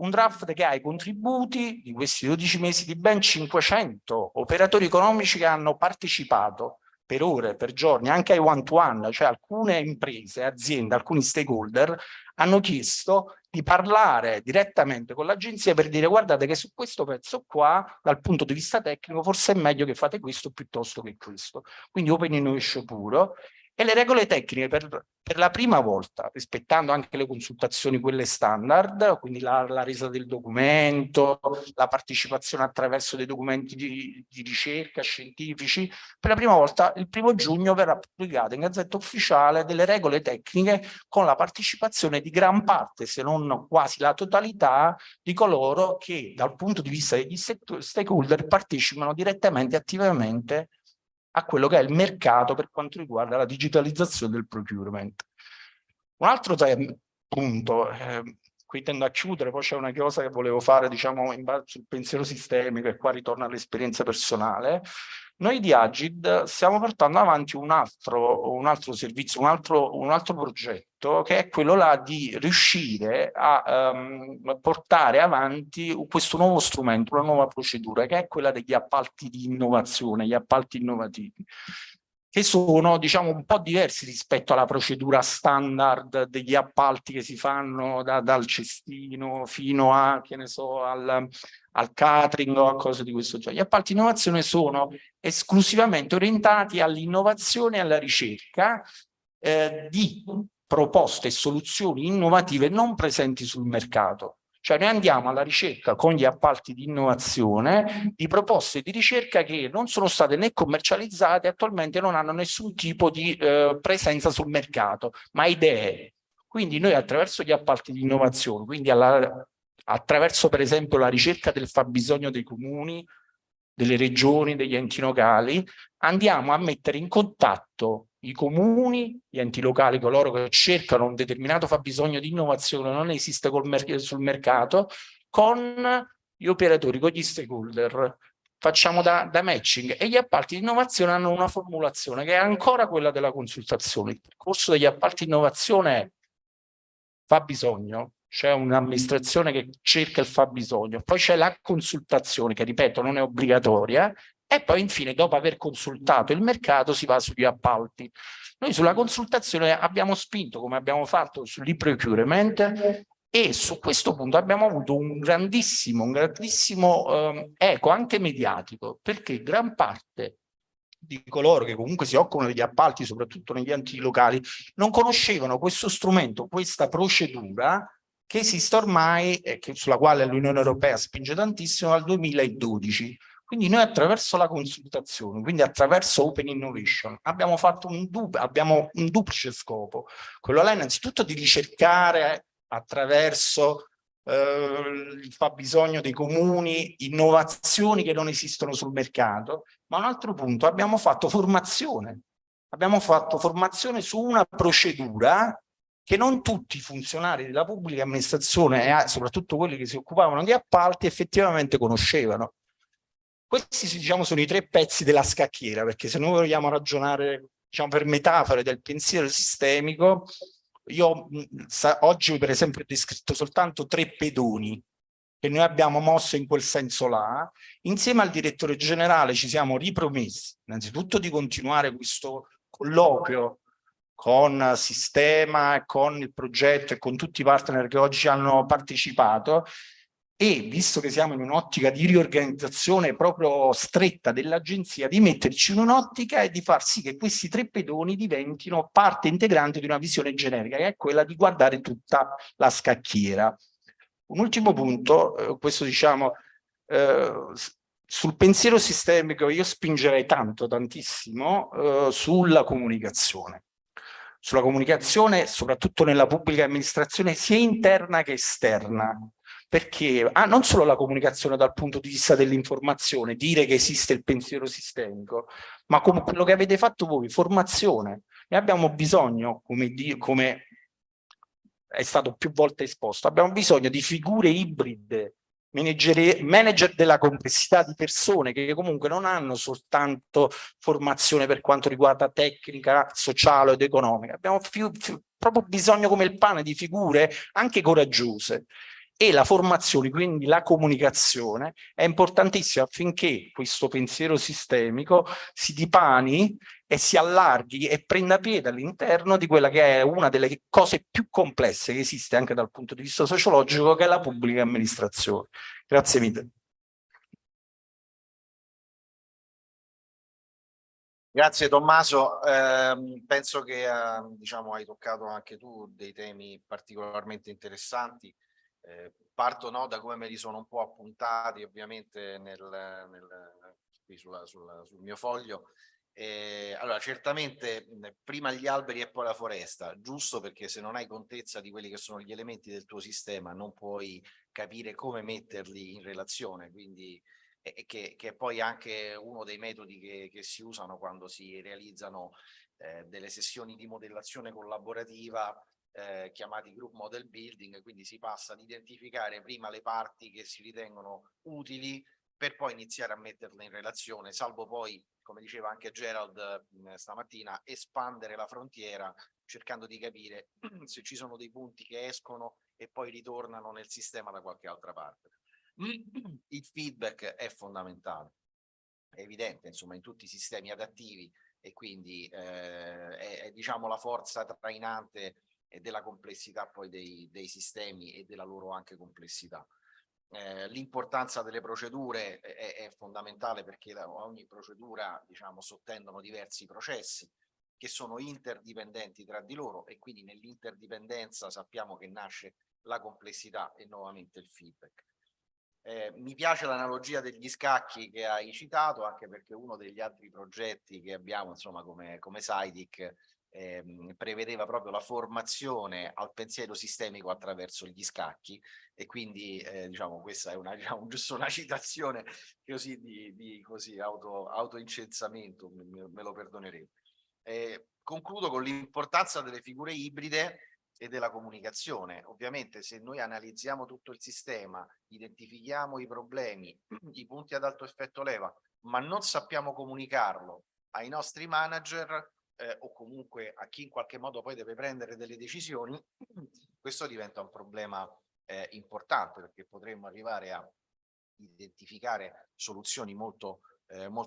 draft che ha i contributi di questi 12 mesi di ben 500 operatori economici che hanno partecipato per ore, per giorni, anche ai one-to-one, cioè alcune imprese, aziende, alcuni stakeholder hanno chiesto di parlare direttamente con l'agenzia per dire guardate che su questo pezzo qua, dal punto di vista tecnico, forse è meglio che fate questo piuttosto che questo. Quindi open innovation puro. E le regole tecniche per la prima volta, rispettando anche le consultazioni quelle standard, quindi la resa del documento, la partecipazione attraverso dei documenti di ricerca scientifici, per la prima volta il 1° giugno verrà pubblicata in Gazzetta Ufficiale delle regole tecniche con la partecipazione di gran parte, se non quasi la totalità, di coloro che dal punto di vista degli stakeholder partecipano direttamente e attivamente a quello che è il mercato per quanto riguarda la digitalizzazione del procurement. Un altro punto, qui tendo a chiudere, poi c'è una cosa che volevo fare, diciamo, in base sul pensiero sistemico, e qua ritorna all'esperienza personale. Noi di Agid stiamo portando avanti un altro servizio, un altro progetto, che è quello là di riuscire a portare avanti questo nuovo strumento, una nuova procedura, che è quella degli appalti di innovazione, gli appalti innovativi, che sono, diciamo, un po' diversi rispetto alla procedura standard degli appalti che si fanno dal cestino fino a, che ne so, al catering o a cose di questo genere. Gli appalti di innovazione sono esclusivamente orientati all'innovazione e alla ricerca di proposte e soluzioni innovative non presenti sul mercato. Cioè noi andiamo alla ricerca con gli appalti di innovazione di proposte di ricerca che non sono state né commercializzate, attualmente non hanno nessun tipo di presenza sul mercato, ma idee. Quindi noi attraverso gli appalti di innovazione, quindi attraverso per esempio la ricerca del fabbisogno dei comuni, delle regioni, degli enti locali, andiamo a mettere in contatto i comuni, gli enti locali, coloro che cercano un determinato fabbisogno di innovazione non esiste sul mercato, con gli operatori, con gli stakeholder. Facciamo da matching e gli appalti di innovazione hanno una formulazione che è ancora quella della consultazione. Il percorso degli appalti di innovazione è fabbisogno, c'è un'amministrazione che cerca il fabbisogno, poi c'è la consultazione che, ripeto, non è obbligatoria, e poi infine, dopo aver consultato il mercato, si va sugli appalti. Noi sulla consultazione abbiamo spinto, come abbiamo fatto sull'e-procurement, e su questo punto abbiamo avuto un grandissimo eco anche mediatico, perché gran parte di coloro che comunque si occupano degli appalti, soprattutto negli enti locali, non conoscevano questo strumento, questa procedura che esiste ormai e sulla quale l'Unione Europea spinge tantissimo dal 2012. Quindi noi attraverso la consultazione, quindi attraverso Open Innovation, abbiamo fatto un duplice scopo. Quello là innanzitutto di ricercare attraverso il fabbisogno dei comuni, innovazioni che non esistono sul mercato, ma un altro punto, abbiamo fatto formazione su una procedura che non tutti i funzionari della pubblica amministrazione, soprattutto quelli che si occupavano di appalti, effettivamente conoscevano. Questi diciamo sono i 3 pezzi della scacchiera, perché se noi vogliamo ragionare diciamo per metafore del pensiero sistemico, io oggi per esempio ho descritto soltanto 3 pedoni che noi abbiamo mosso in quel senso là. Insieme al direttore generale ci siamo ripromessi innanzitutto di continuare questo colloquio con Systema, con il progetto e con tutti i partner che oggi hanno partecipato, e visto che siamo in un'ottica di riorganizzazione proprio stretta dell'agenzia, di metterci in un'ottica e di far sì che questi 3 pedoni diventino parte integrante di una visione generica, che è quella di guardare tutta la scacchiera. Un ultimo punto, questo diciamo, sul pensiero sistemico io spingerei tantissimo sulla comunicazione. Sulla comunicazione, soprattutto nella pubblica amministrazione, sia interna che esterna. Perché non solo la comunicazione dal punto di vista dell'informazione, dire che esiste il pensiero sistemico, ma come quello che avete fatto voi, formazione. Ne abbiamo bisogno, come è stato più volte esposto, abbiamo bisogno di figure ibride, manager della complessità di persone che comunque non hanno soltanto formazione per quanto riguarda tecnica, sociale ed economica, abbiamo proprio bisogno come il pane di figure anche coraggiose. E la formazione, quindi la comunicazione, è importantissima affinché questo pensiero sistemico si dipani e si allarghi e prenda piede all'interno di quella che è una delle cose più complesse che esiste anche dal punto di vista sociologico, che è la pubblica amministrazione. Grazie mille. Grazie Tommaso, penso che diciamo, hai toccato anche tu dei temi particolarmente interessanti. Parto da come me li sono un po' appuntati ovviamente qui sul mio foglio. Allora, certamente prima gli alberi e poi la foresta, giusto, perché se non hai contezza di quelli che sono gli elementi del tuo sistema non puoi capire come metterli in relazione, quindi che è poi anche uno dei metodi che si usano quando si realizzano delle sessioni di modellazione collaborativa chiamati group model building, quindi si passa ad identificare prima le parti che si ritengono utili per poi iniziare a metterle in relazione, salvo poi, come diceva anche Gerald stamattina, espandere la frontiera cercando di capire se ci sono dei punti che escono e poi ritornano nel sistema da qualche altra parte. Il feedback è fondamentale, è evidente, insomma, in tutti i sistemi adattivi, e quindi è diciamo la forza trainante della complessità poi dei sistemi e della loro anche complessità. L'importanza delle procedure è fondamentale, perché ogni procedura, diciamo, sottendono diversi processi che sono interdipendenti tra di loro, e quindi nell'interdipendenza sappiamo che nasce la complessità e nuovamente il feedback. Mi piace l'analogia degli scacchi che hai citato, anche perché uno degli altri progetti che abbiamo, insomma, come SciDic, prevedeva proprio la formazione al pensiero sistemico attraverso gli scacchi, e quindi diciamo questa è diciamo, giusto una citazione così di così autoincensamento, me lo perdonerete. Concludo con l'importanza delle figure ibride e della comunicazione. Ovviamente se noi analizziamo tutto il sistema, identifichiamo i problemi, i punti ad alto effetto leva, ma non sappiamo comunicarlo ai nostri manager o comunque a chi in qualche modo poi deve prendere delle decisioni, questo diventa un problema importante, perché potremmo arrivare a identificare soluzioni molto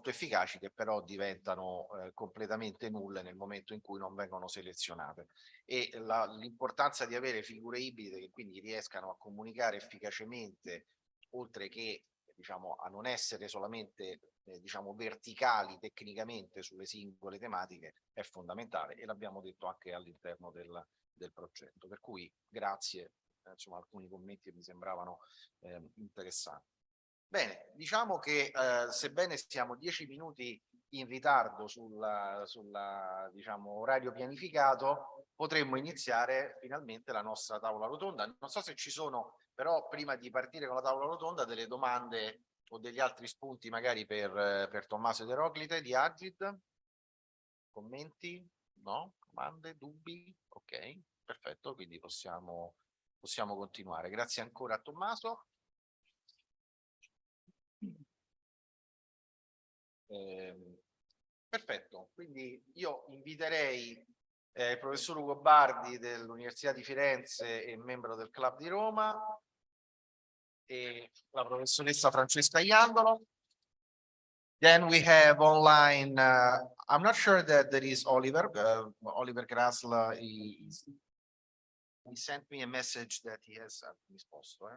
efficaci che però diventano completamente nulle nel momento in cui non vengono selezionate. E l'importanza di avere figure ibride che quindi riescano a comunicare efficacemente, oltre che diciamo a non essere solamente diciamo verticali tecnicamente sulle singole tematiche, è fondamentale, e l'abbiamo detto anche all'interno del progetto, per cui grazie, insomma alcuni commenti mi sembravano interessanti. Bene, diciamo che sebbene siamo 10 minuti in ritardo sulla diciamo, orario pianificato, potremmo iniziare finalmente la nostra tavola rotonda. Non so se ci sono, però prima di partire con la tavola rotonda, delle domande o degli altri spunti magari per Tommaso ed Eroclite di Agid. Commenti? No? Domande? Dubbi? Ok, perfetto, quindi possiamo continuare. Grazie ancora a Tommaso. Perfetto, quindi io inviterei il professor Ugo Bardi dell'Università di Firenze e membro del Club di Roma e la professoressa Francesca Iandolo. Then we have online, I'm not sure that there is Oliver, Oliver Grasla, he sent me a message that he has risposto,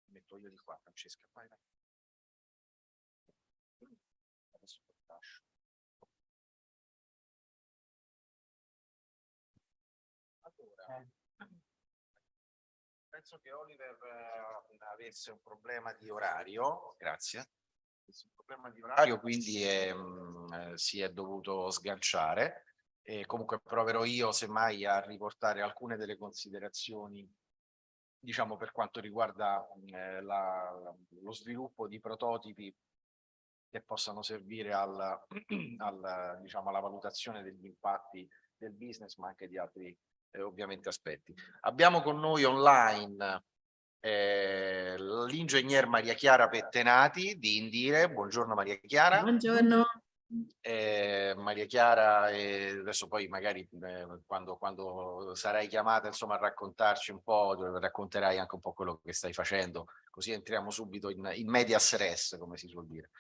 metto io di qua, Francesca. Vai. Allora, penso che Oliver avesse un problema di orario, grazie. Un problema di orario, quindi si è dovuto sganciare. E comunque proverò io semmai a riportare alcune delle considerazioni, diciamo, per quanto riguarda lo sviluppo di prototipi che possano servire diciamo, alla valutazione degli impatti del business, ma anche di altri ovviamente aspetti. Abbiamo con noi online l'ingegner Maria Chiara Pettenati di Indire. Buongiorno Maria Chiara. Buongiorno. Maria Chiara, adesso poi magari quando sarai chiamata insomma a raccontarci un po', racconterai anche un po' quello che stai facendo, così entriamo subito in medias res, come si suol dire.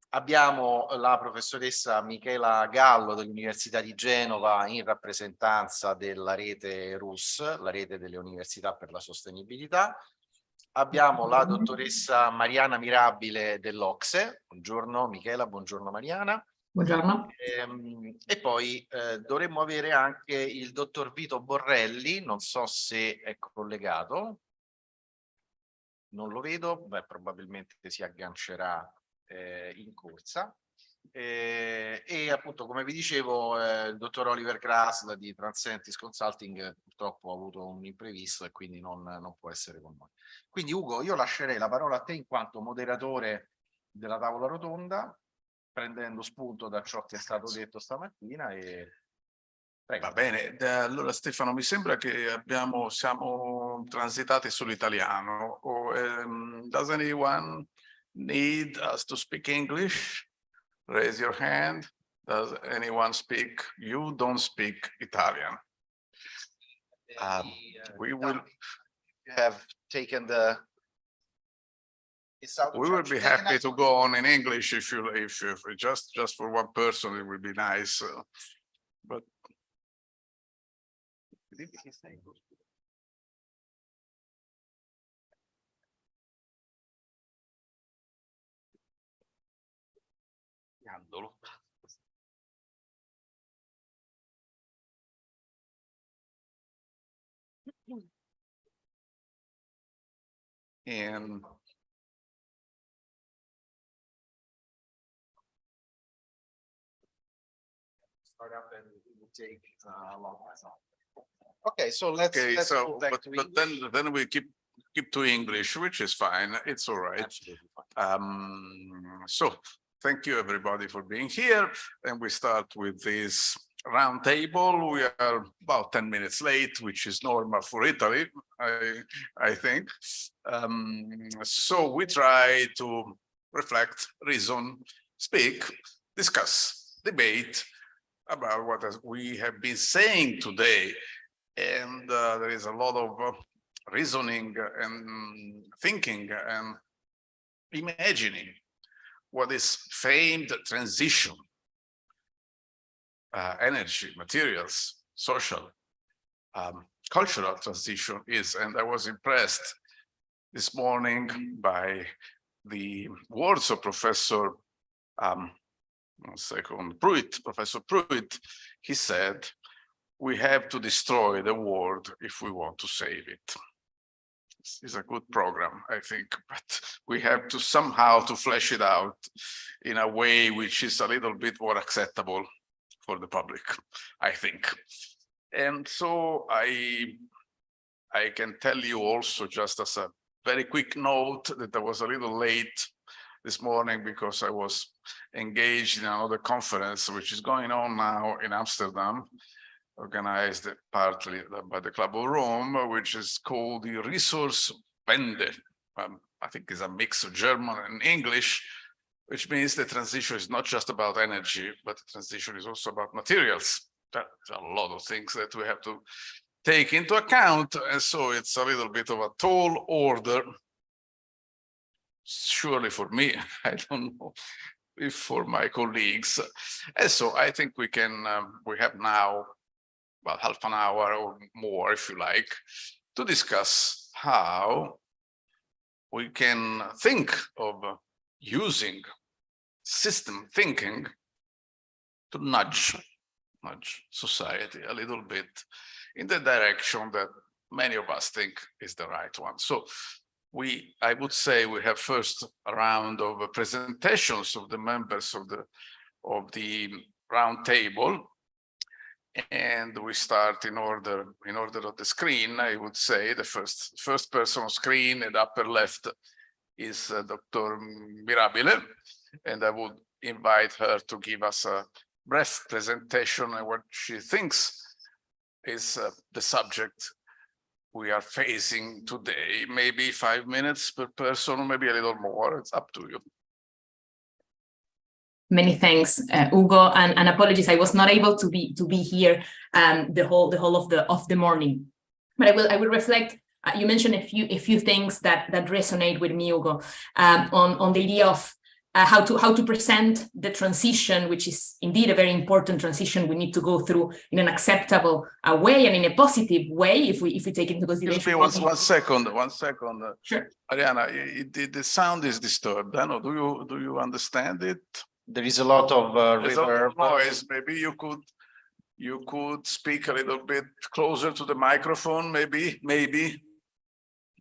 Abbiamo la professoressa Michela Gallo dell'Università di Genova in rappresentanza della rete RUS, la rete delle università per la sostenibilità. Abbiamo la dottoressa Mariana Mirabile dell'Ocse. Buongiorno Michela, buongiorno Mariana. Buongiorno. E poi dovremmo avere anche il dottor Vito Borrelli, non so se è collegato. Non lo vedo, beh, probabilmente si aggancerà in corsa. E appunto, come vi dicevo, il dottor Oliver Grasla di Transentis Consulting purtroppo ha avuto un imprevisto e quindi non può essere con noi. Quindi Ugo, io lascerei la parola a te in quanto moderatore della tavola rotonda, prendendo spunto da ciò che è stato detto stamattina e prego. Va bene, allora Stefano, mi sembra che siamo transitati sull'italiano. Does anyone need us to speak English? Raise your hand. Does anyone speak? You don't speak Italian. We will have taken the. We will be happy to go on in English if you just for one person it would be nice. But and start up and it will take a long time. Okay, so let's go back to but then we keep to English, which is fine. It's all right. Absolutely fine. So thank you everybody for being here, and we start with this round table. We are about 10 minutes late, which is normal for Italy, I think. So we try to reflect, reason, speak, discuss, debate about what we have been saying today. And there is a lot of reasoning and thinking and imagining what is famed transition, energy, materials, social, cultural transition is. And I was impressed this morning by the words of Professor Professor Pruitt. He said, we have to destroy the world if we want to save it. This is a good program, I think, but we have to somehow to flesh it out in a way which is a little bit more acceptable for the public, I think. And so I can tell you also, just as a very quick note, that I was a little late this morning because I was engaged in another conference which is going on now in Amsterdam, organized partly by the Club of Rome, which is called the Resource Wende. I think it's a mix of German and English, which means the transition is not just about energy, but the transition is also about materials. There are a lot of things that we have to take into account, and so it's a little bit of a tall order. Surely for me, I don't know if for my colleagues. And so I think we can, we have now about half an hour or more, if you like, to discuss how we can think of using system thinking to nudge society a little bit in the direction that many of us think is the right one. So I would say we have first a round of presentations of the members of the round table, and we start in order of the screen. I would say the first person on screen in the upper left is Dr. Mirabile, and I would invite her to give us a brief presentation on what she thinks is the subject we are facing today. Maybe 5 minutes per person, or maybe a little more. It's up to you. Many thanks, Ugo, and apologies. I was not able to be here the whole of the morning, but I will reflect. You mentioned a few things that resonate with me, Ugo, on the idea of how to present the transition, which is indeed a very important transition we need to go through in an acceptable way and in a positive way if we take into consideration. Excuse me, one second. Sure. Ariana, the sound is disturbed. I know. Do you understand it? There is a lot of reverb. Noise. Maybe you could speak a little bit closer to the microphone. Maybe.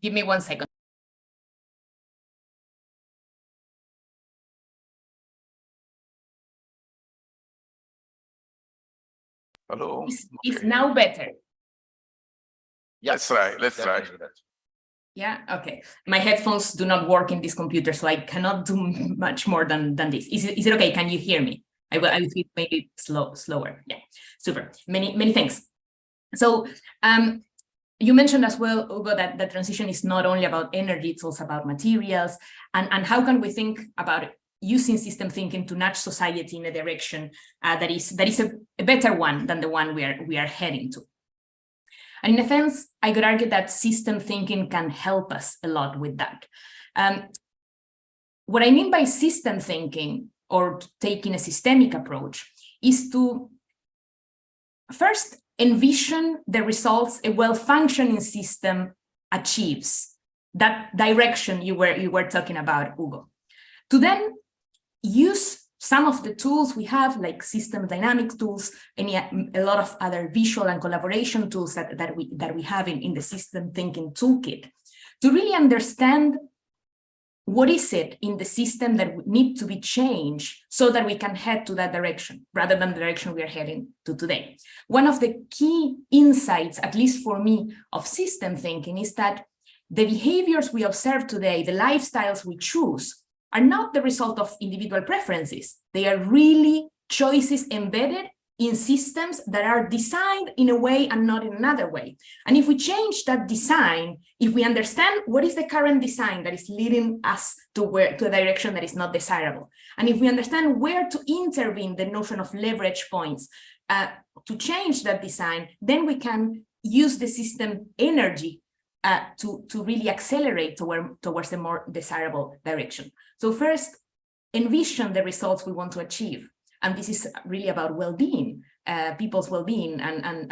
Give me 1 second. Hello. It's now better. Yeah, let's try. Yeah, okay. My headphones do not work in this computer, so I cannot do much more than this. Is it okay? Can you hear me? I will make it slower. Yeah, super. Many thanks. So you mentioned as well, Ugo, that the transition is not only about energy, it's also about materials. And how can we think about using system thinking to nudge society in a direction that is a better one than the one we are heading to? And in a sense, I could argue that system thinking can help us a lot with that. What I mean by system thinking, or taking a systemic approach, is to first envision the results a well-functioning system achieves, that direction you were talking about, Ugo. To then use some of the tools we have, like system dynamics tools, and a lot of other visual and collaboration tools that we have in the system thinking toolkit, to really understand what is it in the system that would need to be changed so that we can head to that direction rather than the direction we are heading to today. One of the key insights, at least for me, of system thinking is that the behaviors we observe today, the lifestyles we choose, are not the result of individual preferences. They are really choices embedded in systems that are designed in a way and not in another way. And if we change that design, if we understand what is the current design that is leading us to a direction that is not desirable, and if we understand where to intervene the notion of leverage points to change that design, then we can use the system energy to really accelerate towards a more desirable direction. So first, envision the results we want to achieve. And this is really about well-being, people's well-being and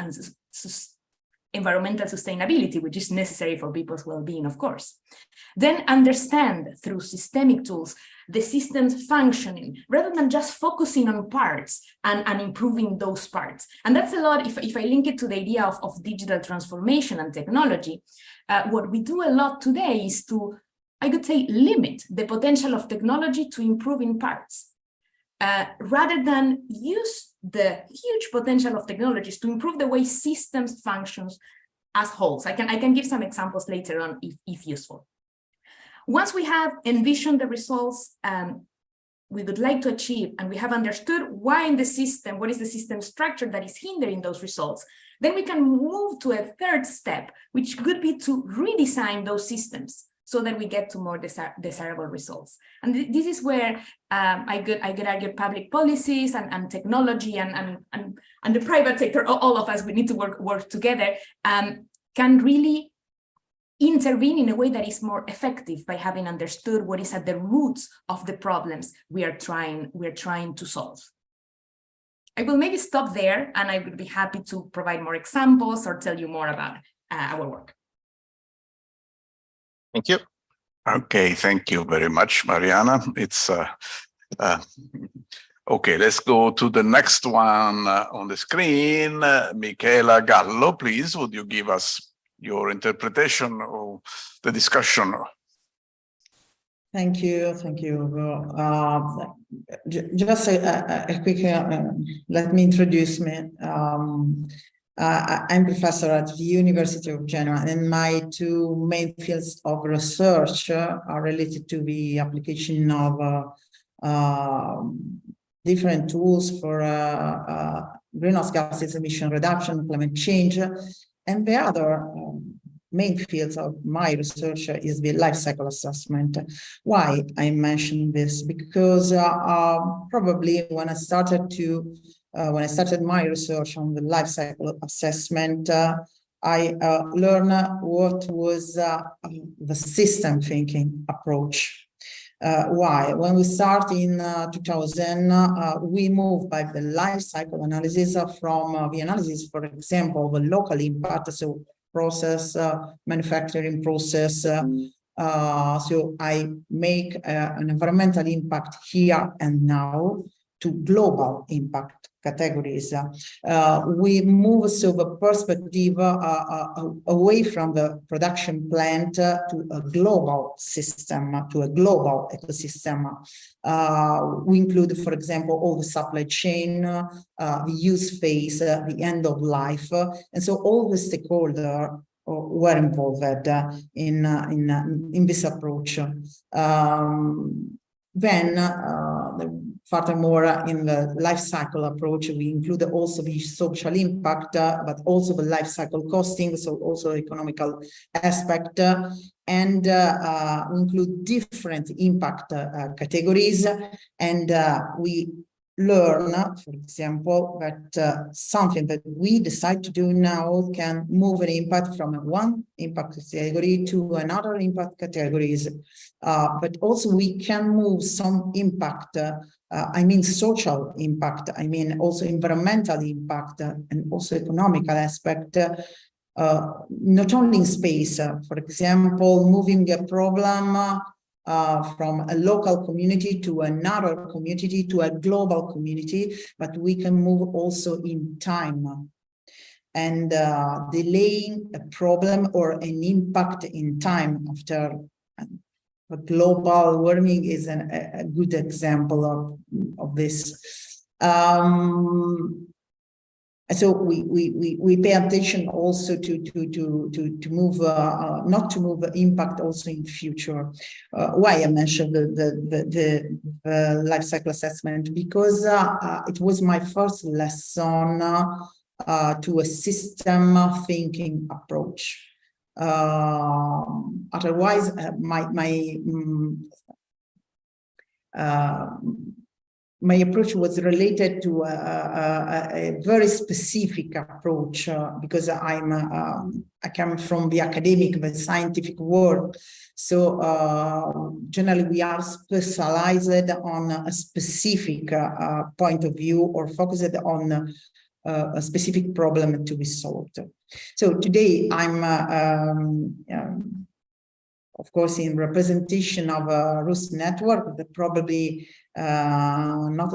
environmental sustainability, which is necessary for people's well-being, of course. Then understand through systemic tools the system's functioning, rather than just focusing on parts and improving those parts. And that's a lot, if I link it to the idea of digital transformation and technology, what we do a lot today is to, I could say, limit the potential of technology to improving parts. Rather than use the huge potential of technologies to improve the way systems functions as wholes. I can give some examples later on if useful. Once we have envisioned the results we would like to achieve, and we have understood why in the system, what is the system structure that is hindering those results, then we can move to a third step, which could be to redesign those systems so that we get to more desirable results. And this is where I could argue public policies and technology and the private sector, all of us, we need to work together, can really intervene in a way that is more effective by having understood what is at the roots of the problems we are trying to solve. I will maybe stop there, and I would be happy to provide more examples or tell you more about our work. Thank you. Okay, thank you very much, Mariana. It's okay, let's go to the next one on the screen. Michela Gallo, please, would you give us your interpretation of the discussion? Thank you. Just a quick, let me introduce me. I'm professor at the University of Genoa, and my two main fields of research are related to the application of different tools for greenhouse gases emission reduction, climate change, and the other main fields of my research is the life cycle assessment. Why I mention this? Because probably when I started my research on the life cycle assessment, I learned what was the system thinking approach. Why? When we start in 2000, we moved by the life cycle analysis from the analysis, for example, the local impact, so process, manufacturing process. So I make an environmental impact here and now to global impact categories. We move so the perspective away from the production plant to a global system, to a global ecosystem. We include, for example, all the supply chain, the use phase, the end of life, and so all the stakeholders were involved in this approach. Furthermore, in the life cycle approach, we include also the social impact, but also the life cycle costing, so also economical aspect, and we include different impact categories, and we learn, for example, that something that we decide to do now can move an impact from one impact category to another impact categories. But also we can move some impact, I mean social impact, I mean also environmental impact, and also economical aspect, not only in space, for example, moving a problem from a local community to another community to a global community, but we can move also in time. And delaying a problem or an impact in time after global warming is a good example of this. So we pay attention also to move, not to move impact also in future. Why I mentioned the life cycle assessment? Because it was my first lesson to a system thinking approach. Otherwise, my approach was related to a very specific approach because I come from the academic, the scientific world. So generally we are specialized on a specific point of view or focused on a specific problem to be solved. So today I'm, of course, in representation of a RUS network that probably not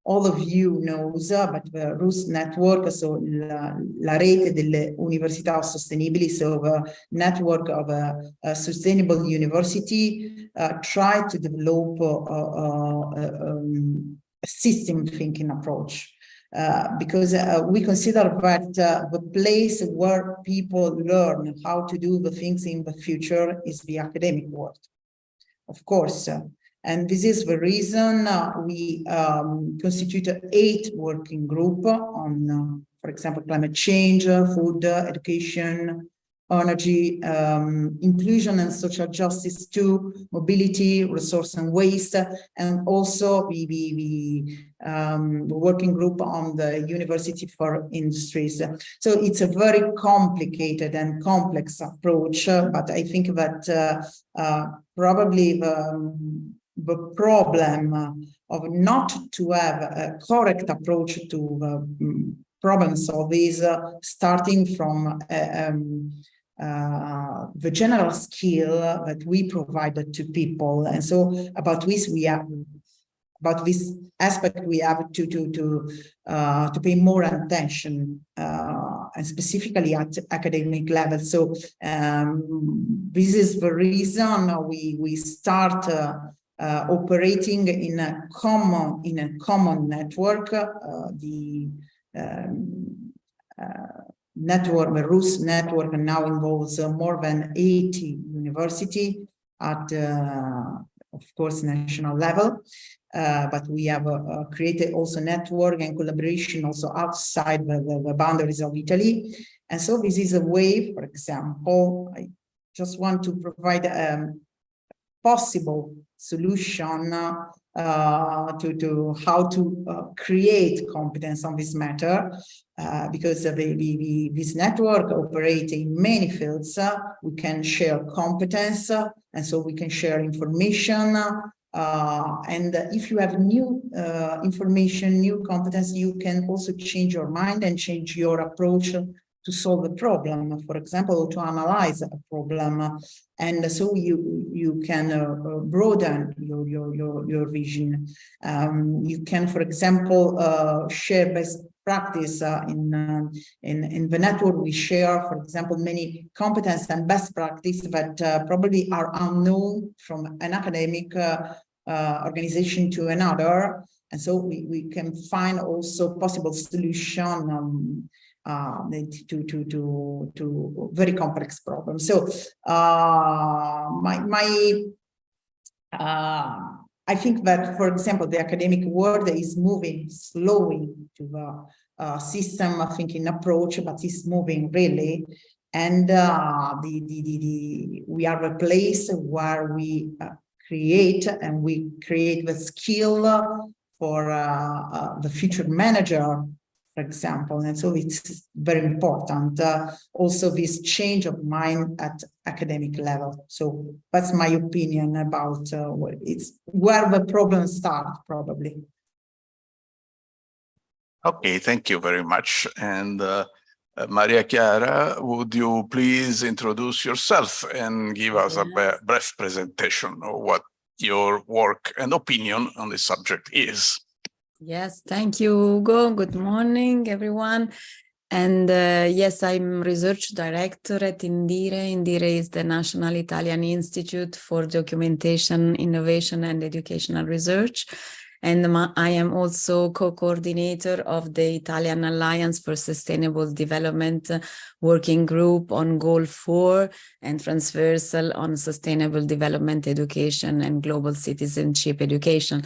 all of you knows, but the RUS network, so la rete delle università sostenibili, so the network of a sustainable university, try to develop a system thinking approach. Because we consider that the place where people learn how to do the things in the future is the academic world, of course. And this is the reason we constitute 8 working groups on, for example, climate change, food, education, energy, inclusion and social justice too, mobility, resource and waste, and also the working group on the University for Industries. So it's a very complicated and complex approach, but I think that probably the problem of not to have a correct approach to problem solving is starting from the general skill that we provided to people, and so about this aspect we have to pay more attention, and specifically at academic level. So this is the reason we start operating in a common network. The RUS network now involves more than 80 universities at, of course, national level. But we have created also network and collaboration also outside the boundaries of Italy. And so this is a way, for example, I just want to provide a possible solution to how to create competence on this matter, because this network operates in many fields. We can share competence, and so we can share information. And if you have new information, new competence, you can also change your mind and change your approach to solve a problem, for example, to analyze a problem. And so you can broaden your vision. You can, for example, share best practice in the network. We share, for example, many competence and best practice that probably are unknown from an academic organization to another. And so we can find also possible solution to very complex problems. So I think that, for example, the academic world is moving slowly to the system thinking approach, but it's moving really. And we are a place where we create the skill for the future manager, for example. And so it's very important. Also this change of mind at academic level. So that's my opinion about where the problem starts, probably. Okay, thank you very much. And Maria Chiara, would you please introduce yourself and give us a brief presentation of what your work and opinion on this subject is? Yes, thank you, Ugo. Good morning, everyone. And yes, I'm research director at INDIRE. INDIRE is the National Italian Institute for Documentation, Innovation and Educational Research. And I am also co-coordinator of the Italian Alliance for Sustainable Development Working Group on Goal 4 and Transversal on Sustainable Development Education and Global Citizenship Education.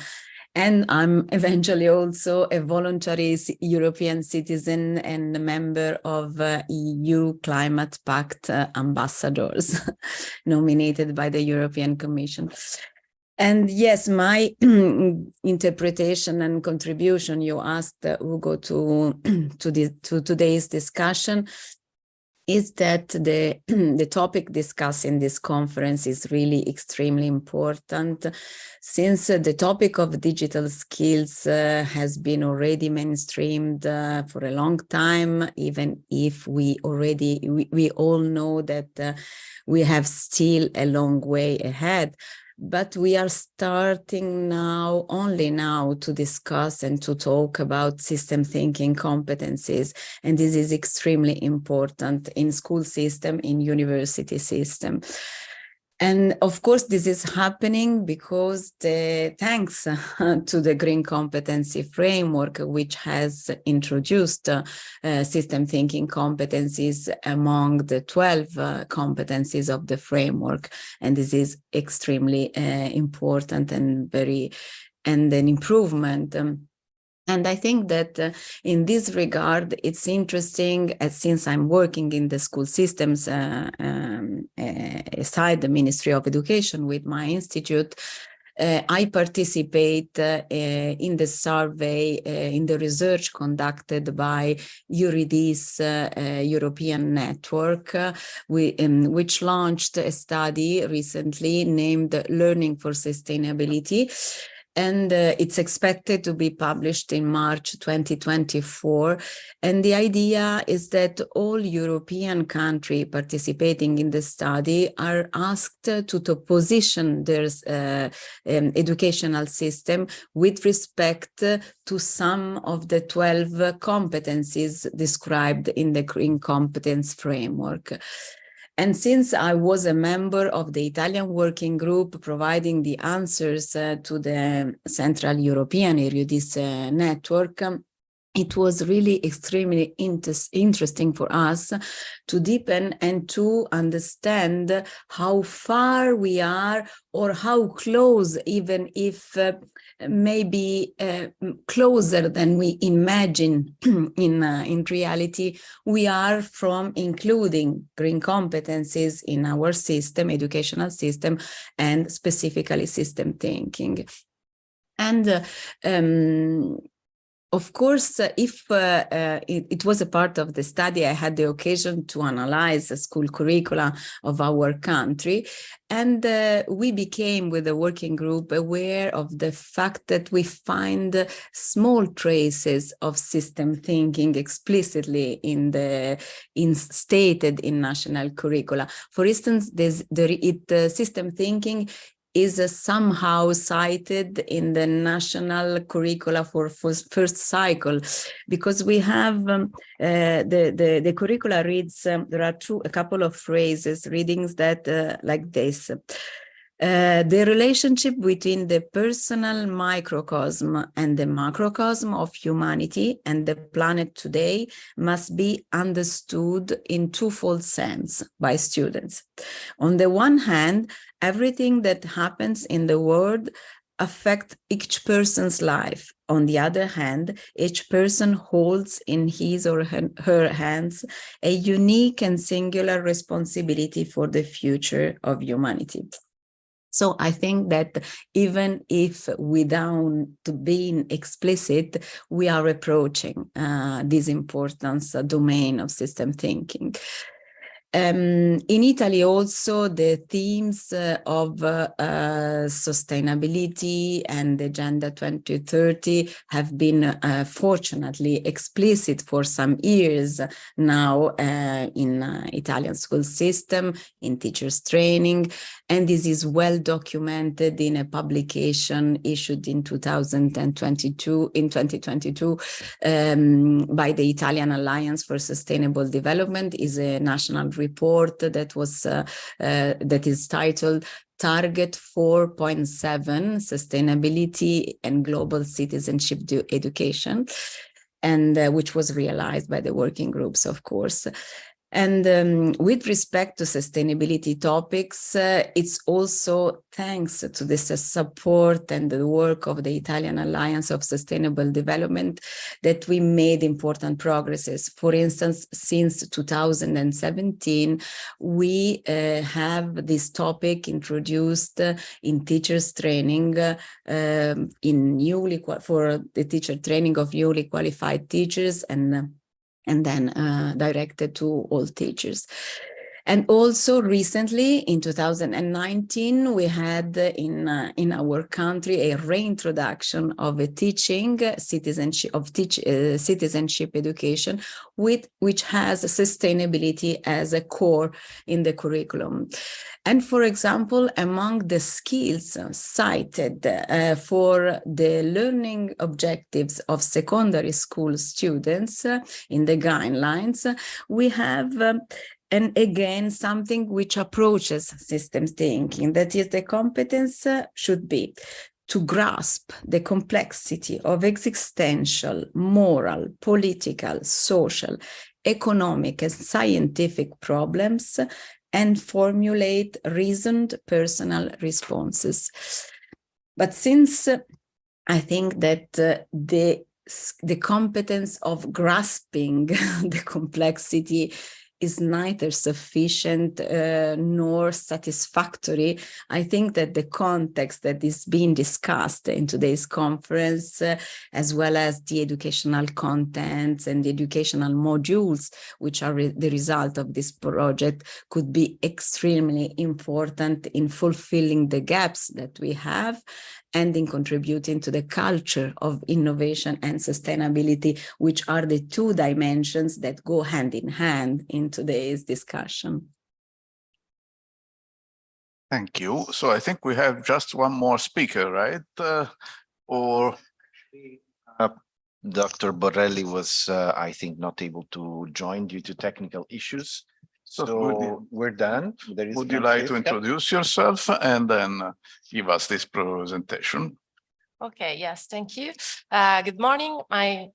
And I'm eventually also a voluntary European citizen and a member of EU Climate Pact ambassadors nominated by the European Commission. And yes, my interpretation and contribution, you asked Ugo to today's discussion, is that the topic discussed in this conference is really extremely important, since the topic of digital skills has been already mainstreamed for a long time, even if we all know that we have still a long way ahead. But we are starting only now to discuss and to talk about system thinking competencies. And this is extremely important in school system, in university system. And of course, this is happening because thanks to the Green Competency Framework, which has introduced system thinking competencies among the 12 competencies of the framework. And this is extremely important and an improvement. And I think that in this regard, it's interesting, since I'm working in the school systems aside the Ministry of Education with my institute, I participate in the survey, in the research conducted by Euridis European Network, which launched a study recently named Learning for Sustainability. And it's expected to be published in March 2024. And the idea is that all European countries participating in the study are asked to position their educational system with respect to some of the 12 competencies described in the Green Competence Framework. And since I was a member of the Italian working group providing the answers to the Central European Euridis network, it was really extremely interesting for us to deepen and to understand how far we are, or how close, even if maybe closer than we imagine in reality, we are from including green competencies in our system, educational system, and specifically system thinking. And of course, if it was a part of the study, I had the occasion to analyze the school curricula of our country. And we became, with the working group, aware of the fact that we find small traces of system thinking explicitly stated in national curricula. For instance, system thinking is somehow cited in the national curricula for first cycle, because we have the curricula reads, there are a couple of phrases, readings that like this. The relationship between the personal microcosm and the macrocosm of humanity and the planet today must be understood in twofold sense by students. On the one hand, everything that happens in the world affects each person's life. On the other hand, each person holds in his or her hands a unique and singular responsibility for the future of humanity. So I think that even if without being explicit, we are approaching this importance domain of system thinking. In Italy also, the themes of sustainability and Agenda 2030 have been fortunately explicit for some years now in Italian school system, in teachers training, and this is well documented in a publication issued in 2022 by the Italian Alliance for Sustainable Development. Is a national report that is titled Target 4.7 Sustainability and Global Citizenship Education, and which was realized by the working groups, of course. And with respect to sustainability topics, it's also thanks to this support and the work of the Italian Alliance of Sustainable Development that we made important progresses. For instance, since 2017, we have this topic introduced in teachers training for the teacher training of newly qualified teachers, and then directed to all teachers. And also recently, in 2019, we had in our country a reintroduction of a teaching citizenship education, which has sustainability as a core in the curriculum. And for example, among the skills cited for the learning objectives of secondary school students in the guidelines, we have and again, something which approaches systems thinking, that is, the competence should be to grasp the complexity of existential, moral, political, social, economic, and scientific problems and formulate reasoned personal responses. But since I think that the the competence of grasping the complexity is neither sufficient nor satisfactory. I think that the context that is being discussed in today's conference, as well as the educational contents and the educational modules, which are the result of this project, could be extremely important in fulfilling the gaps that we have and in contributing to the culture of innovation and sustainability, which are the two dimensions that go hand in hand in today's discussion. Thank you. So I think we have just one more speaker, right? Dr. Borrelli was, I think, not able to join due to technical issues. So we're done. Would you like to introduce yourself and then give us this presentation? Okay, yes, thank you. Good morning. I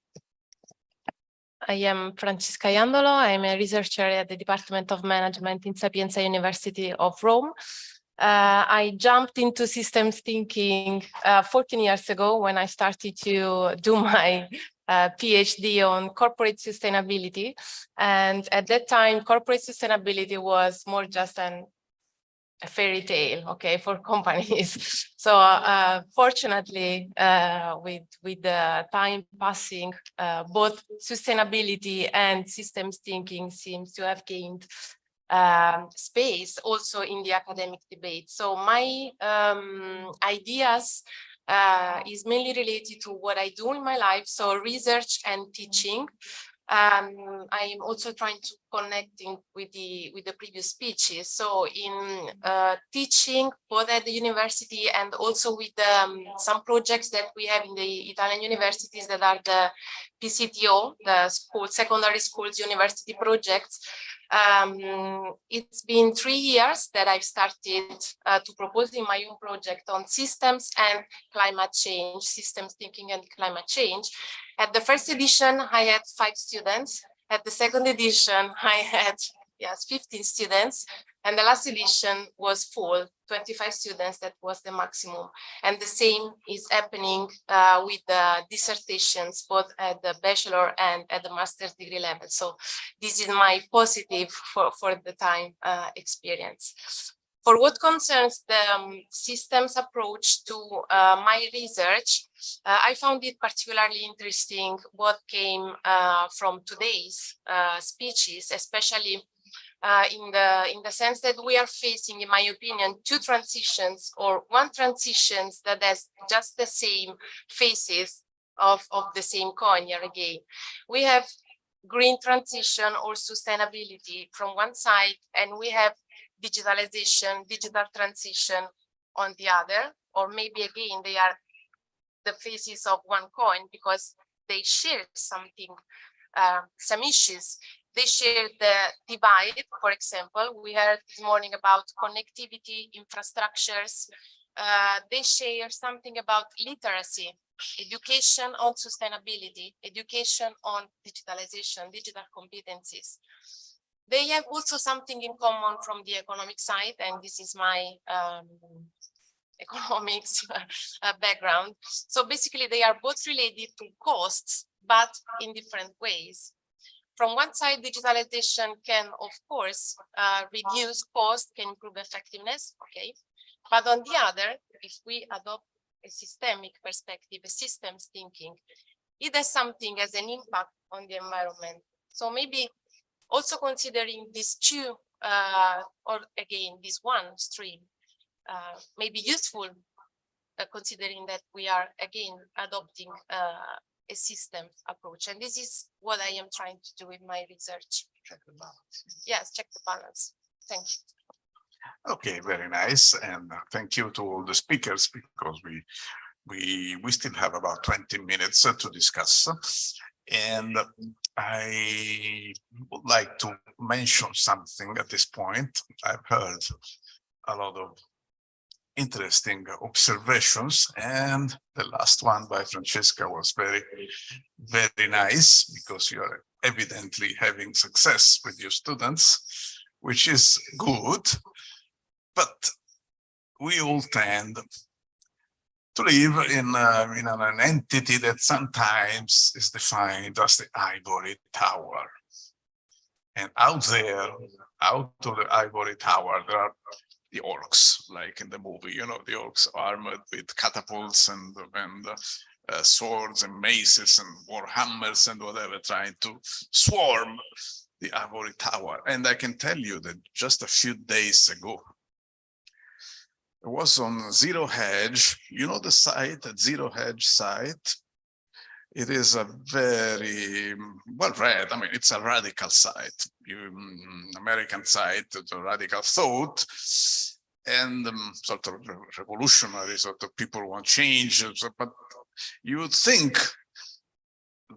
am Francesca Iandolo. I'm a researcher at the Department of Management in Sapienza University of Rome. I jumped into systems thinking 14 years ago when I started to do my PhD on corporate sustainability. And at that time, corporate sustainability was more just a fairy tale, okay, for companies. So fortunately, with the time passing, both sustainability and systems thinking seems to have gained space also in the academic debate. So my ideas is mainly related to what I do in my life, so research and teaching. I am also trying to connecting with the previous speeches. So in teaching, both at the university and also with some projects that we have in the Italian universities that are the PCTO, the secondary schools university projects. It's been 3 years that I've started to propose in my own project on systems and climate change, systems thinking and climate change. At the first edition, I had 5 students. At the second edition, I had 15 students. And the last edition was full, 25 students, that was the maximum. And the same is happening with the dissertations, both at the bachelor and at the master's degree level. So this is my positive for the time experience. For what concerns the systems approach to my research, I found it particularly interesting what came from today's speeches, especially in the sense that we are facing, in my opinion, 2 transitions, or one transition that has just the same faces of the same coin here again. We have green transition or sustainability from one side, and we have digitalization, digital transition on the other, or maybe again they are the faces of one coin because they share something, some issues. They share the divide. For example, we heard this morning about connectivity, infrastructures. They share something about literacy, education on sustainability, education on digitalization, digital competencies. They have also something in common from the economic side, and this is my economics background. So basically, they are both related to costs, but in different ways. From one side, digitalization can, of course, reduce cost, can improve effectiveness, okay? But on the other, if we adopt a systemic perspective, a systems thinking, it has something as an impact on the environment. So maybe also considering these 2, or again, this one stream, may be useful, considering that we are again adopting a system approach. And this is what I am trying to do with my research. Check the balance. Yes, check the balance. Thank you. Okay, very nice. And thank you to all the speakers, because we still have about 20 minutes to discuss. And I would like to mention something at this point. I've heard a lot of interesting observations, and the last one by Francesca was very, very nice, because you are evidently having success with your students, which is good, but we all tend to live in an entity that sometimes is defined as the ivory tower. And out there, out of the ivory tower, there are the orcs, like in the movie, you know, the orcs armored with catapults and swords and maces and war hammers and whatever, trying to swarm the ivory tower. And I can tell you that just a few days ago, it was on Zero Hedge. You know the site, at Zero Hedge site? It is a very well read, I mean, it's a radical site, American site, a radical thought, and sort of revolutionary, sort of people want change, but you would think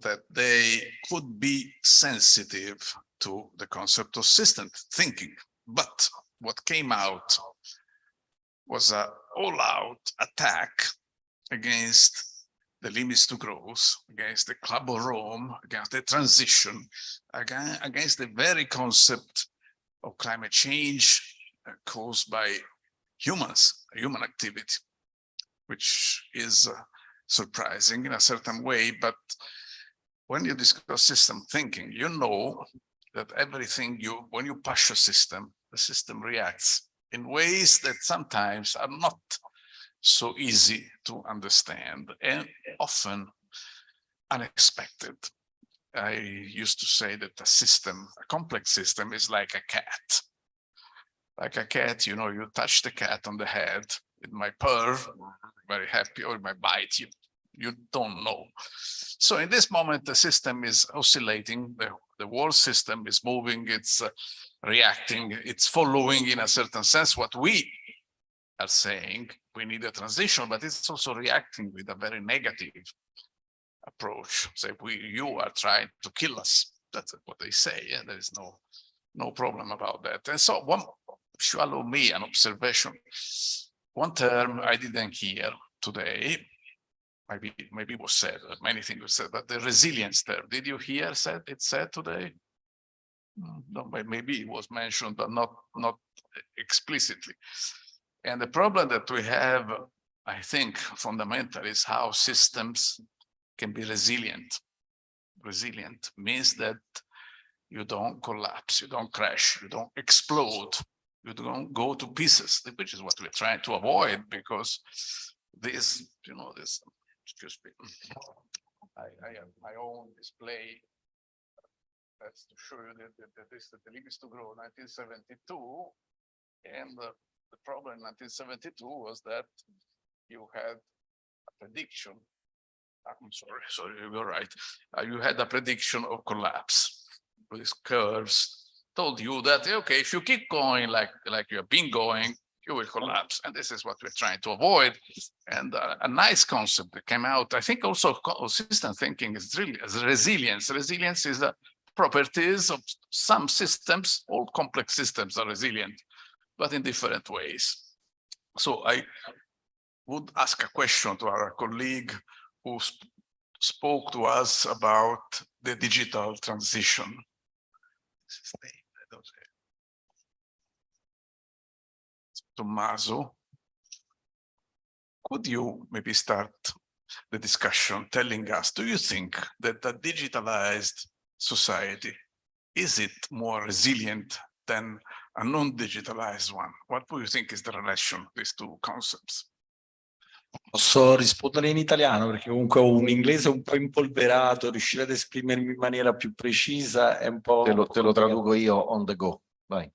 that they could be sensitive to the concept of system thinking. But what came out was an all-out attack against the limits to growth, against the Club of Rome, against the transition, against the very concept of climate change caused by humans, human activity, which is surprising in a certain way. But when you discuss system thinking, you know that everything when you push a system, the system reacts in ways that sometimes are not so easy to understand and often unexpected. I used to say that a system, a complex system, is like a cat. Like a cat, you know, you touch the cat on the head, it might purr, very happy, or it might bite you. You don't know. So in this moment, the system is oscillating, the whole system is moving, it's reacting, it's following in a certain sense what we are saying. We need a transition, but it's also reacting with a very negative approach. Say, you are trying to kill us. That's what they say. Yeah, there is no problem about that. And so, if you allow me an observation, one term I didn't hear today. Maybe it was said. Many things were said, but the resilience term. Did you hear it said today? No, maybe it was mentioned, but not explicitly. And the problem that we have, I think, fundamentally, is how systems can be resilient. Resilient means that you don't collapse, you don't crash, you don't explode, you don't go to pieces, which is what we're trying to avoid, because this, you know, this, excuse me, I have my own display. That's to show you that this is the limits to grow 1972, and the problem in 1972 was that you had a prediction. I'm sorry, you're right. You had a prediction of collapse. These curves told you that, okay, if you keep going like you have been going, you will collapse. And this is what we're trying to avoid. And a nice concept that came out, I think also system thinking is really resilience. Resilience is the properties of some systems. All complex systems are resilient, but in different ways. So I would ask a question to our colleague who spoke to us about the digital transition. Tommaso, could you maybe start the discussion telling us, do you think that a digitalized society, is it more resilient than a non-digitalized one? What do you think is the relation of these two concepts? Posso rispondere in italiano perché comunque ho un inglese un po' impolverato, riuscire ad esprimermi in maniera più precisa è un po'... Te lo traduco io on the go, vai.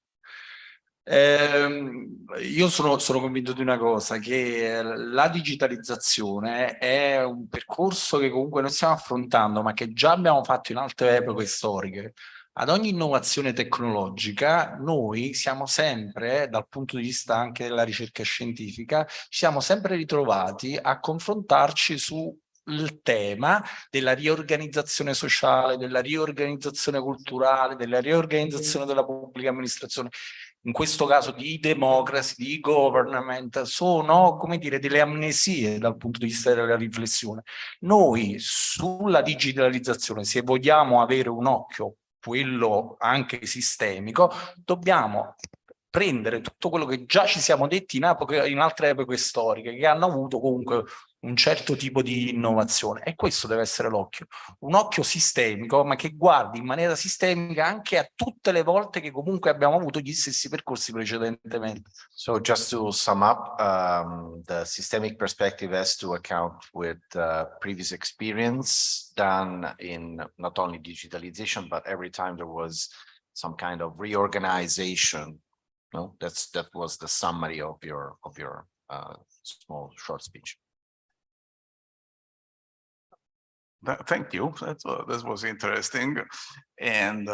Io sono convinto di una cosa, che la digitalizzazione è un percorso che comunque noi stiamo affrontando, ma che già abbiamo fatto in altre epoche storiche. Ad ogni innovazione tecnologica noi siamo sempre, dal punto di vista anche della ricerca scientifica, ci siamo sempre ritrovati a confrontarci sul tema della riorganizzazione sociale, della riorganizzazione culturale, della riorganizzazione della pubblica amministrazione. In questo caso di democracy, di government, sono, come dire, delle amnesie dal punto di vista della riflessione. Noi sulla digitalizzazione, se vogliamo avere un occhio, quello anche sistemico, dobbiamo prendere tutto quello che già ci siamo detti in altre epoche storiche, che hanno avuto comunque un certo tipo di innovazione, e questo deve essere l'occhio, un occhio sistemico, ma che guardi in maniera sistemica anche a tutte le volte che comunque abbiamo avuto gli stessi percorsi precedentemente. So just to sum up, the systemic perspective has to account with previous experience done in not only digitalization, but every time there was some kind of reorganization. No, that was the summary of your small short speech. Thank you. That was interesting, and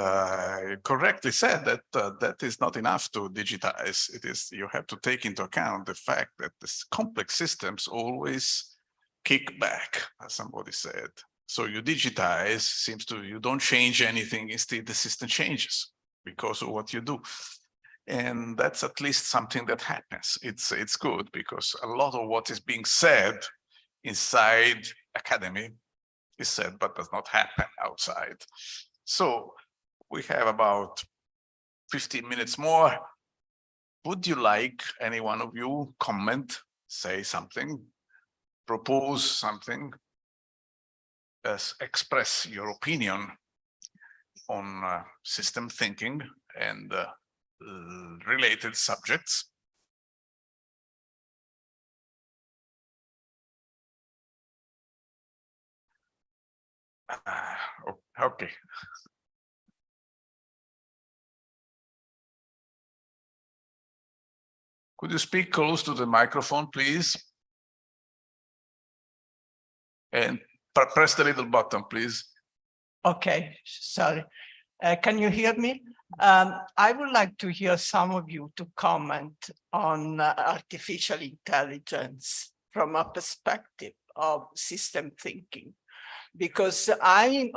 correctly said that that is not enough to digitize. It is, you have to take into account the fact that this complex systems always kick back, as somebody said. So you digitize, seems to, you don't change anything, instead the system changes because of what you do. And that's at least something that happens. It's good, because a lot of what is being said inside academy is said but does not happen outside. So we have about 15 minutes more. Would you like any one of you comment, say something, propose something, express your opinion on system thinking and related subjects? Okay. Could you speak close to the microphone, please? And press the little button, please. Okay, sorry. Can you hear me? I would like to hear some of you to comment on artificial intelligence from a perspective of system thinking, because I'm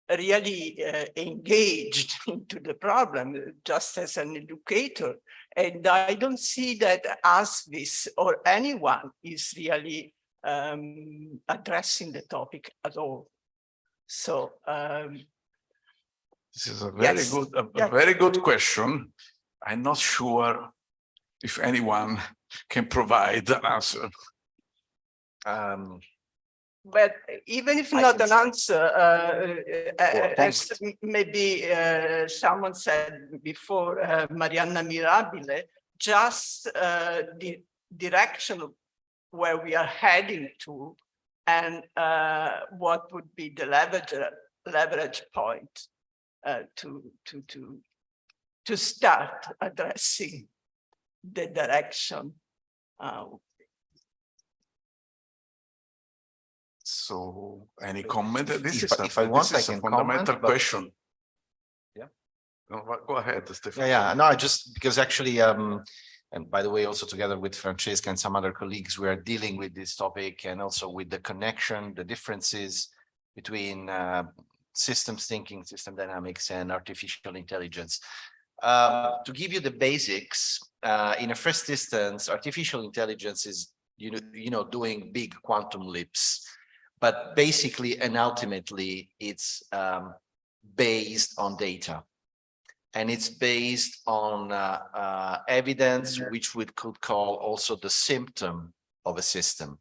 really engaged into the problem just as an educator, and I don't see that ASVIS or anyone is really addressing the topic at all. So this is a very good, very good question. I'm not sure if anyone can provide an answer. But even if not an answer, as maybe someone said before, Marianna Mirabile, just the direction of where we are heading to, and what would be the leverage point to start addressing the direction. So, any comment? This If I want, I can fundamental comment, question. Yeah. No, go ahead, Stefano. Yeah. No, I just, because actually, and by the way, also together with Francesca and some other colleagues, we are dealing with this topic, and also with the connection, the differences between systems thinking, system dynamics, and artificial intelligence. To give you the basics, in a first instance, artificial intelligence is, doing big quantum leaps, but basically and ultimately it's based on data. And it's based on evidence, which we could call also the symptom of a system.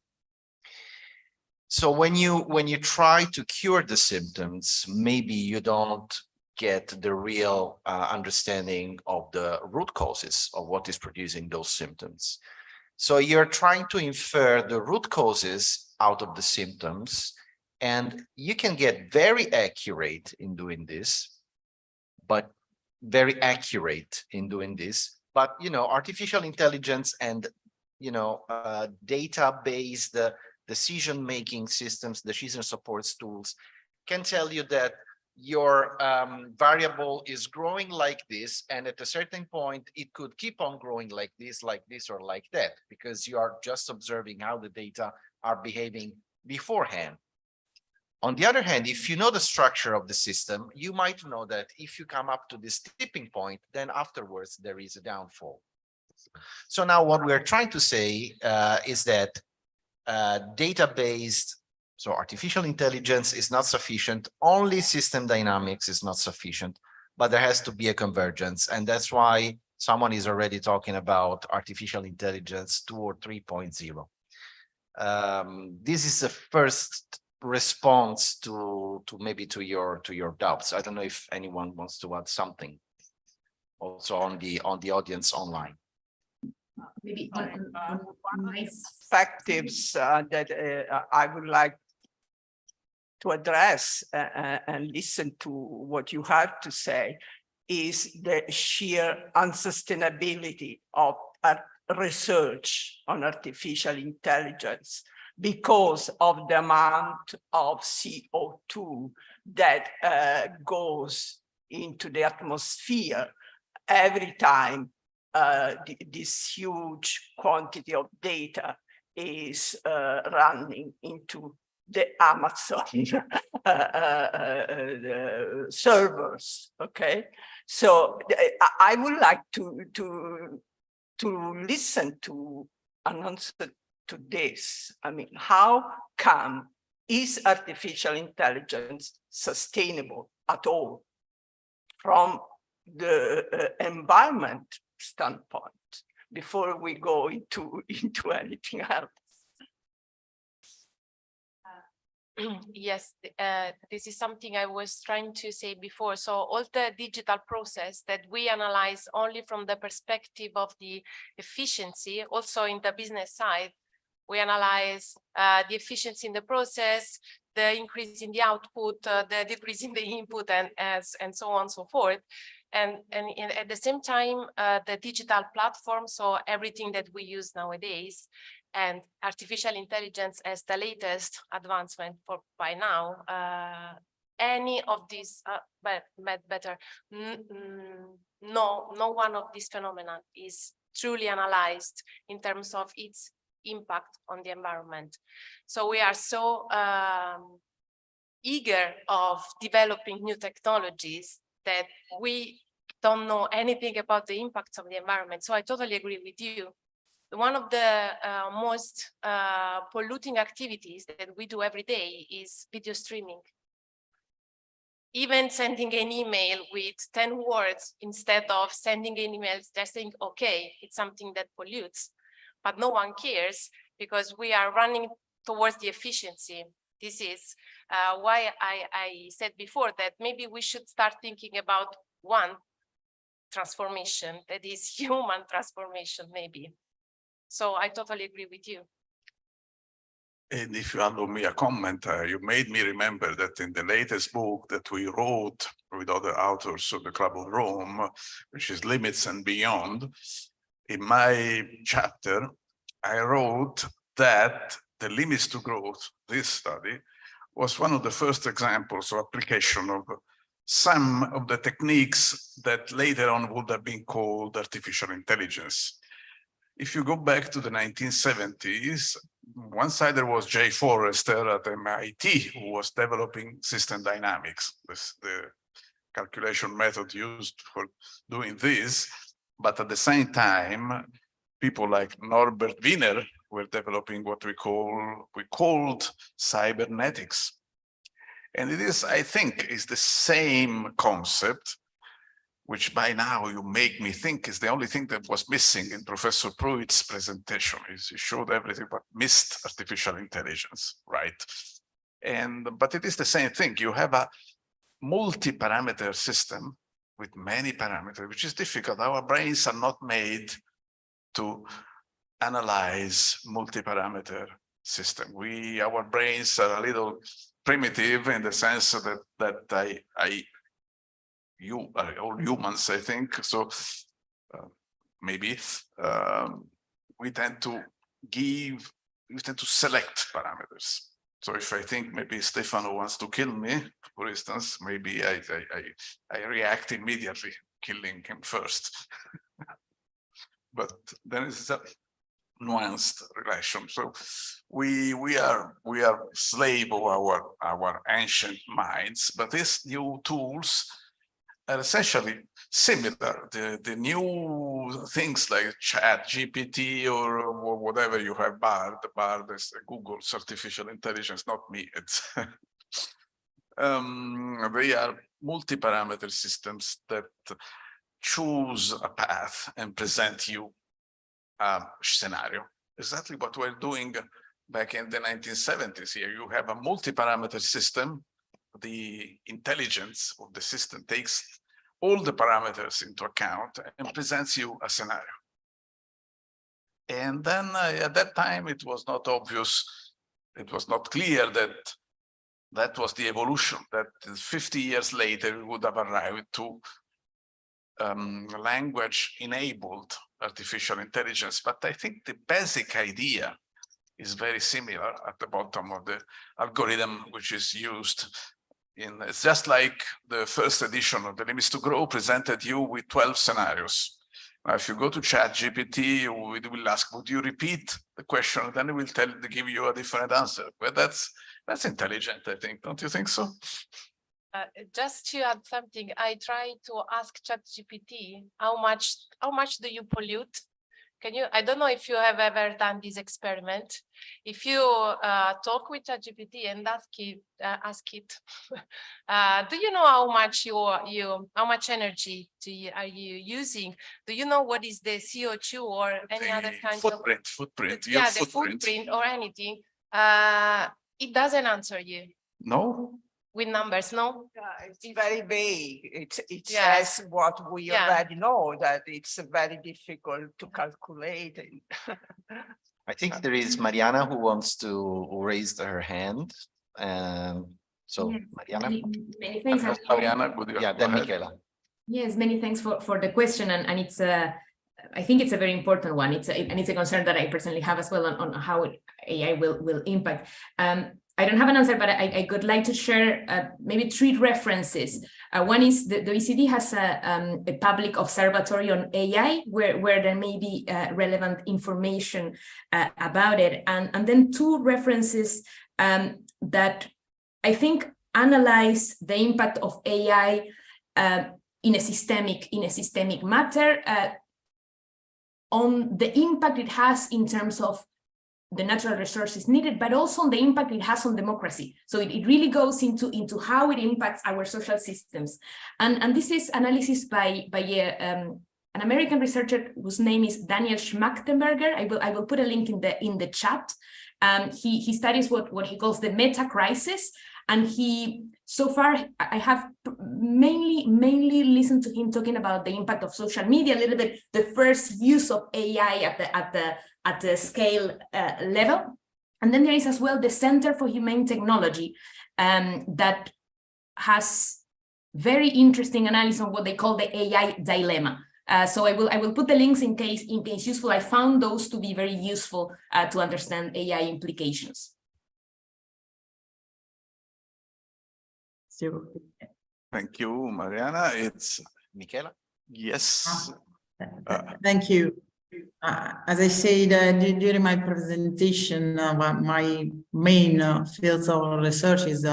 So when you try to cure the symptoms, maybe you don't get the real understanding of the root causes of what is producing those symptoms. So you're trying to infer the root causes out of the symptoms, and you can get very accurate in doing this, but artificial intelligence and data-based decision-making systems, decision support tools can tell you that your variable is growing like this, and at a certain point it could keep on growing like this, or like that, because you are just observing how the data are behaving beforehand. On the other hand, if you know the structure of the system, you might know that if you come up to this tipping point, then afterwards there is a downfall. So now what we're trying to say is that data-based, so artificial intelligence is not sufficient, only system dynamics is not sufficient, but there has to be a convergence. And that's why someone is already talking about artificial intelligence 2 or 3.0. This is the first response to maybe to your doubts. I don't know if anyone wants to add something also on the audience online. Maybe on my perspectives that I would like to address and listen to what you have to say is the sheer unsustainability of research on artificial intelligence because of the amount of CO2 that goes into the atmosphere every time this huge quantity of data is running into the Amazon servers. Okay, so I would like to listen to an answer to this. I mean, how come is artificial intelligence sustainable at all from the environment standpoint before we go into anything else? Yes, this is something I was trying to say before. So all the digital process that we analyze only from the perspective of the efficiency, also in the business side, we analyze the efficiency in the process, the increase in the output, the decrease in the input, and so on and so forth. And at the same time, the digital platform, so everything that we use nowadays, and artificial intelligence as the latest advancement for by now, any of these, no one of these phenomena is truly analyzed in terms of its impact on the environment. So we are so eager of developing new technologies that we don't know anything about the impacts of the environment. So I totally agree with you. One of the most polluting activities that we do every day is video streaming. Even sending an email with 10 words instead of sending an email just saying, okay, it's something that pollutes, but no one cares because we are running towards the efficiency. This is why I said before that maybe we should start thinking about one transformation that is human transformation, maybe. So I totally agree with you. And if you allow me a comment, you made me remember that in the latest book that we wrote with other authors of the Club of Rome, which is Limits and Beyond, in my chapter, I wrote that the limits to growth, this study, was one of the first examples of application of some of the techniques that later on would have been called artificial intelligence. If you go back to the 1970s, one side there was Jay Forrester at MIT, who was developing system dynamics, the calculation method used for doing this. But at the same time, people like Norbert Wiener were developing what we called cybernetics. And it is, I think, is the same concept, which by now you make me think is the only thing that was missing in Professor Pruitt's presentation. Is he showed everything but missed artificial intelligence, right? But it is the same thing. You have a multi-parameter system with many parameters, which is difficult. Our brains are not made to analyze multi-parameter system. Our brains are a little primitive in the sense that you are all humans, I think. So maybe we tend to select parameters. So if I think maybe Stefano wants to kill me, for instance, maybe I react immediately, killing him first. But there is a nuanced relation. So we are slave of our ancient minds, but these new tools are essentially similar. The new things like Chat GPT or whatever you have, Bard is Google's artificial intelligence, not me. It's they are multi-parameter systems that choose a path and present you a scenario. Exactly what we're doing back in the 1970s here. You have a multi-parameter system. The intelligence of the system takes all the parameters into account and presents you a scenario. And then at that time, it was not obvious, it was not clear that that was the evolution, that 50 years later, we would have arrived to language-enabled artificial intelligence. But I think the basic idea is very similar at the bottom of the algorithm which is used. It's just like the first edition of The Limits to Grow presented you with 12 scenarios. Now, if you go to ChatGPT, it will ask, would you repeat the question? Then it will give you a different answer. But that's intelligent, I think. Don't you think so? Just to add something, I try to ask ChatGPT how much do you pollute? Can you? I don't know if you have ever done this experiment. If you talk with ChatGPT and ask it, do you know how much how much energy are you using? Do you know what is the CO2 or any other kind of footprint? Yeah, the footprint or anything. It doesn't answer you. No. With numbers, no? It's very vague. It Yes. says what we already know, that it's very difficult to calculate. I think there is Mariana who wants to raise her hand. So Mariana. Many thanks. Mariana, Yeah, then Michela. Yes, many thanks for the question, and it's I think it's a very important one. It's a concern that I personally have as well on how AI will impact. I don't have an answer, but I would like to share maybe 3 references. One is the OECD has a public observatory on AI where there may be relevant information about it. And then 2 references that I think analyze the impact of AI in a systemic matter on the impact it has in terms of the natural resources needed, but also on the impact it has on democracy. So it really goes into how it impacts our social systems. And this is analysis by an American researcher whose name is Daniel Schmachtenberger. I will put a link in the chat. He studies what he calls the meta crisis. And so far, I have mainly listened to him talking about the impact of social media, a little bit the first use of AI at the scale level. And then there is as well the Center for Humane Technology that has very interesting analysis on what they call the AI dilemma. So I will put the links in case useful. I found those to be very useful to understand AI implications. Thank you, Mariana. It's Michela. Yes. Thank you. As I said during my presentation, my main fields of research is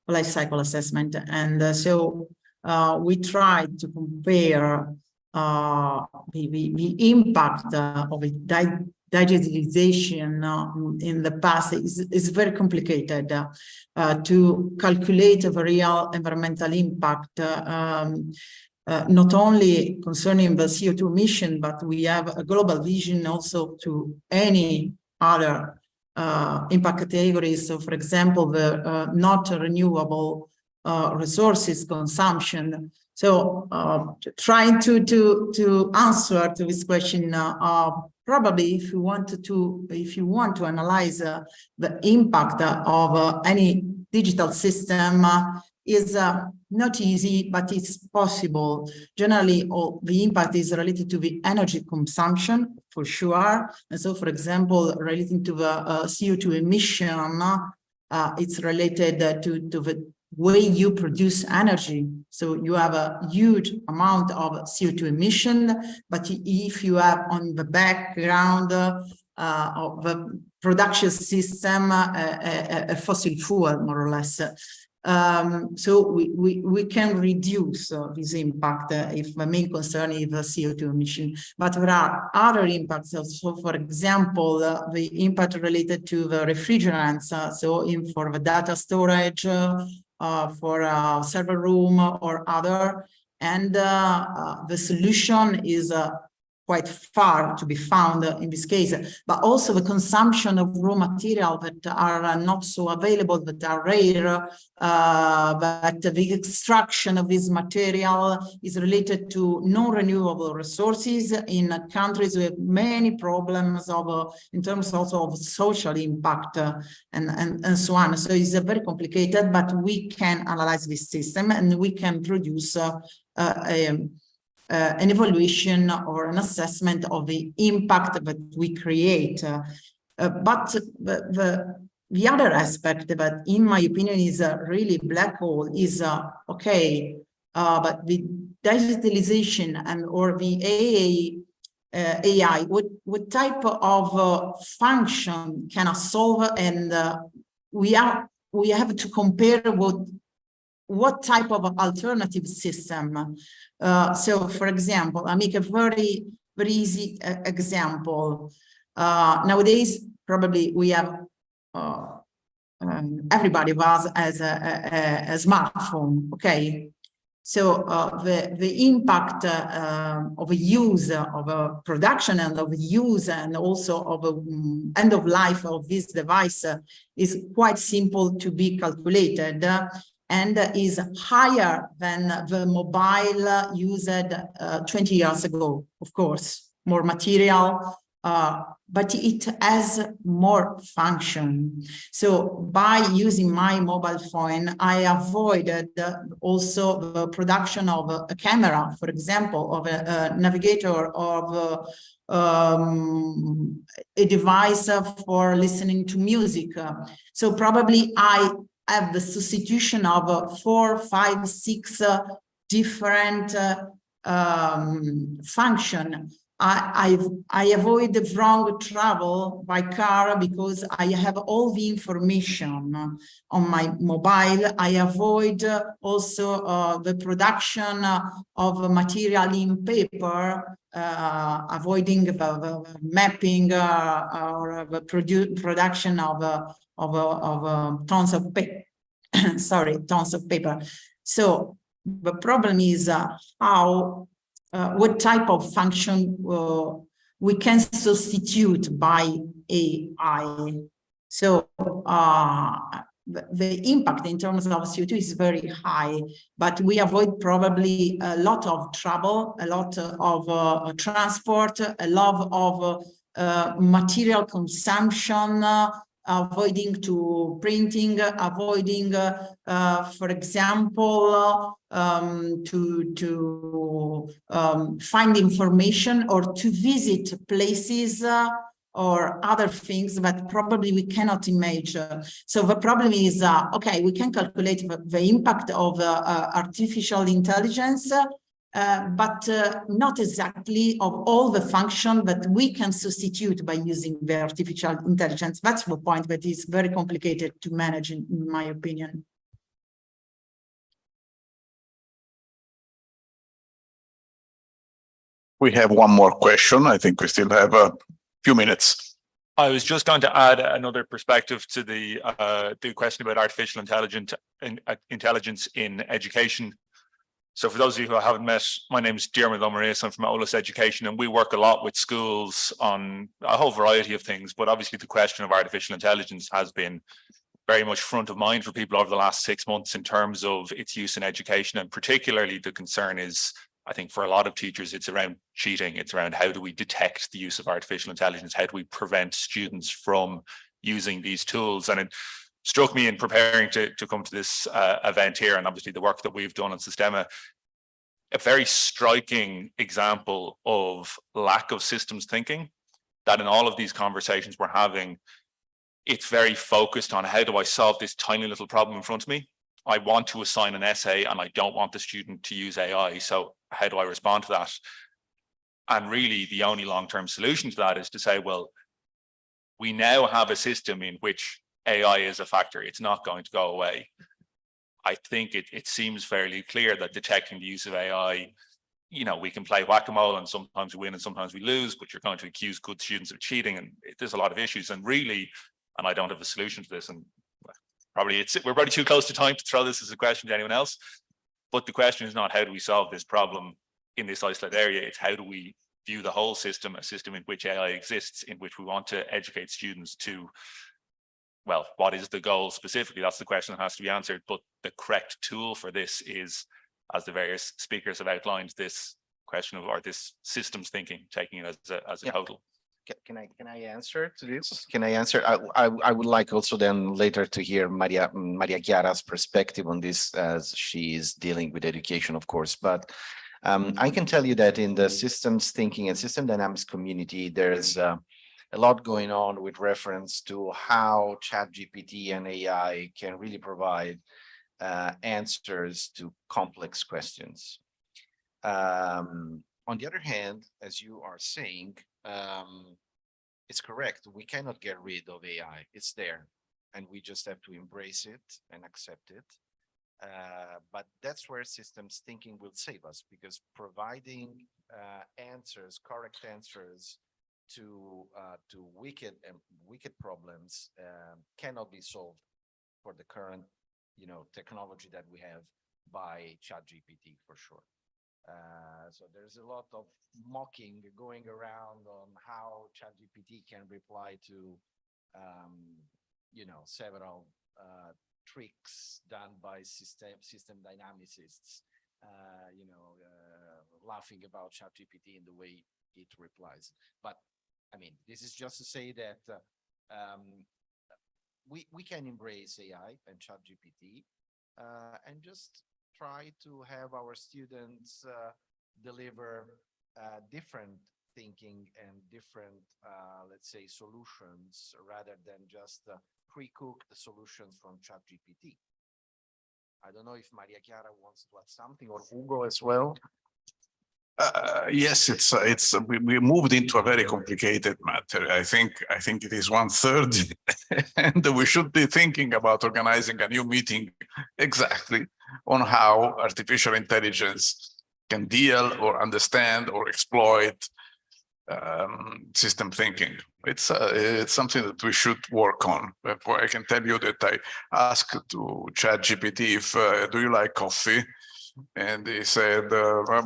life cycle assessment, and so we tried to compare the impact of digitalization in the past. Is very complicated to calculate the real environmental impact, not only concerning the CO2 emission, but we have a global vision also to any other impact categories. So, for example, the not renewable resources consumption. So, trying to answer to this question, probably if you want to analyze the impact of any digital system, is not easy, but it's possible. Generally, the impact is related to the energy consumption, for sure. And so, for example, relating to the CO2 emission, it's related to the way you produce energy. So you have a huge amount of CO2 emission, but if you have on the background of the production system a fossil fuel, more or less, so we can reduce this impact if the main concern is the CO2 emission. But there are other impacts also. For example, the impact related to the refrigerants, for the data storage, for a server room or other. And the solution is quite far to be found in this case, but also the consumption of raw material that are not so available, that are rare, but the extraction of this material is related to non-renewable resources in countries with many problems of, in terms also of social impact and so on. So it's very complicated, but we can analyze this system and we can produce an evaluation or an assessment of the impact that we create. But the other aspect that, in my opinion, is a really black hole is, okay, but the digitalization and or the AI, what type of function can it solve? And we have to compare what type of alternative system. So, for example, I make a very easy example. Nowadays, probably we have everybody was as a smartphone. Okay, so the impact of a use of a production and of use and also of a end of life of this device is quite simple to be calculated. And is higher than the mobile used 20 years ago, of course, more material, but it has more function. So by using my mobile phone, I avoided also the production of a camera, for example, of a navigator, of a device for listening to music. So probably I have the substitution of 4, 5, 6 different function. I avoid the wrong travel by car because I have all the information on my mobile. I avoid also the production of material in paper, avoiding the mapping or the production of tons of paper. Sorry, tons of paper. So the problem is how. What type of function we can substitute by AI. So the impact in terms of CO2 is very high, but we avoid probably a lot of trouble, a lot of transport, a lot of material consumption, avoiding to printing, avoiding, for example, to find information or to visit places or other things that probably we cannot imagine. So the problem is, okay, we can calculate the impact of artificial intelligence, but not exactly of all the function that we can substitute by using the artificial intelligence. That's the point that is very complicated to manage, in my opinion. We have one more question. I think we still have a few minutes. I was just going to add another perspective to the question about artificial intelligence in education. So for those of you who I haven't met, my name is Diarmuid O'Maurice. I'm from OLS Education, and we work a lot with schools on a whole variety of things. But obviously the question of artificial intelligence has been very much front of mind for people over the last 6 months in terms of its use in education. And particularly the concern is, I think for a lot of teachers, it's around cheating. It's around how do we detect the use of artificial intelligence? How do we prevent students from using these tools? And it struck me in preparing to come to this event here, and obviously the work that we've done on Systema, a very striking example of lack of systems thinking, that in all of these conversations we're having, it's very focused on how do I solve this tiny little problem in front of me? I want to assign an essay and I don't want the student to use AI. So how do I respond to that? And really the only long-term solution to that is to say, well, we now have a system in which AI is a factor. It's not going to go away. I think it seems fairly clear that detecting the use of AI, you know, we can play whack-a-mole and sometimes we win and sometimes we lose, but you're going to accuse good students of cheating, and there's a lot of issues. And really, and I don't have a solution to this, and we're probably too close to time to throw this as a question to anyone else, but the question is not how do we solve this problem in this isolated area, it's how do we view the whole system, a system in which AI exists, in which we want to educate students to, well, what is the goal specifically? That's the question that has to be answered. But the correct tool for this is, as the various speakers have outlined, this question of, or this systems thinking, taking it as a total. Can I answer to this? Can I answer? I would like also then later to hear Maria Chiara's perspective on this, as she is dealing with education, of course. But I can tell you that in the systems thinking and system dynamics community, there's a lot going on with reference to how ChatGPT and AI can really provide answers to complex questions. On the other hand, as you are saying, it's correct. We cannot get rid of AI. It's there, and we just have to embrace it and accept it. But that's where systems thinking will save us, because providing answers, correct answers to wicked problems cannot be solved for the current, technology that we have by ChatGPT, for sure. So there's a lot of mocking going around on how ChatGPT can reply to, several tricks done by system dynamicists, laughing about ChatGPT in the way it replies. But I mean, this is just to say that we can embrace AI and ChatGPT and just try to have our students deliver different thinking and different, let's say, solutions, rather than just pre-cooked solutions from ChatGPT. I don't know if Maria Chiara wants to add something, or Ugo as well. Yes, we moved into a very complicated matter. I think it is 1/3, and we should be thinking about organizing a new meeting exactly on how artificial intelligence can deal or understand or exploit system thinking. It's something that we should work on. I can tell you that I asked to ChatGPT if do you like coffee? And he said,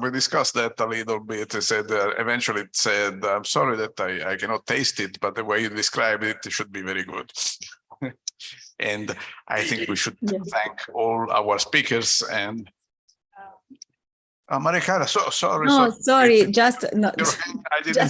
we discussed that a little bit. He said, eventually it said, I'm sorry that I cannot taste it, but the way you described it, it should be very good. And I think we should thank all our speakers and Maria Chiara, sorry. No, sorry, just no. I didn't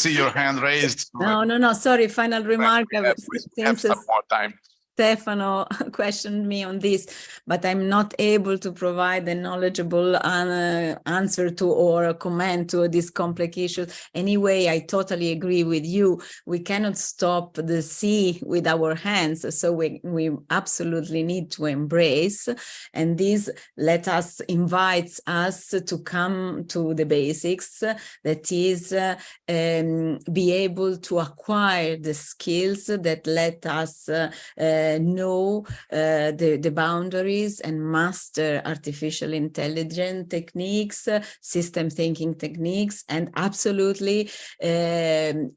see your hand raised. No, sorry, final remark. Have some more time. Stefano questioned me on this, but I'm not able to provide a knowledgeable answer to or a comment to this complex issue. Anyway, I totally agree with you. We cannot stop the sea with our hands, so we absolutely need to embrace. And this invites us to come to the basics, that is, be able to acquire the skills that let us know the boundaries and master artificial intelligence techniques, system thinking techniques, and absolutely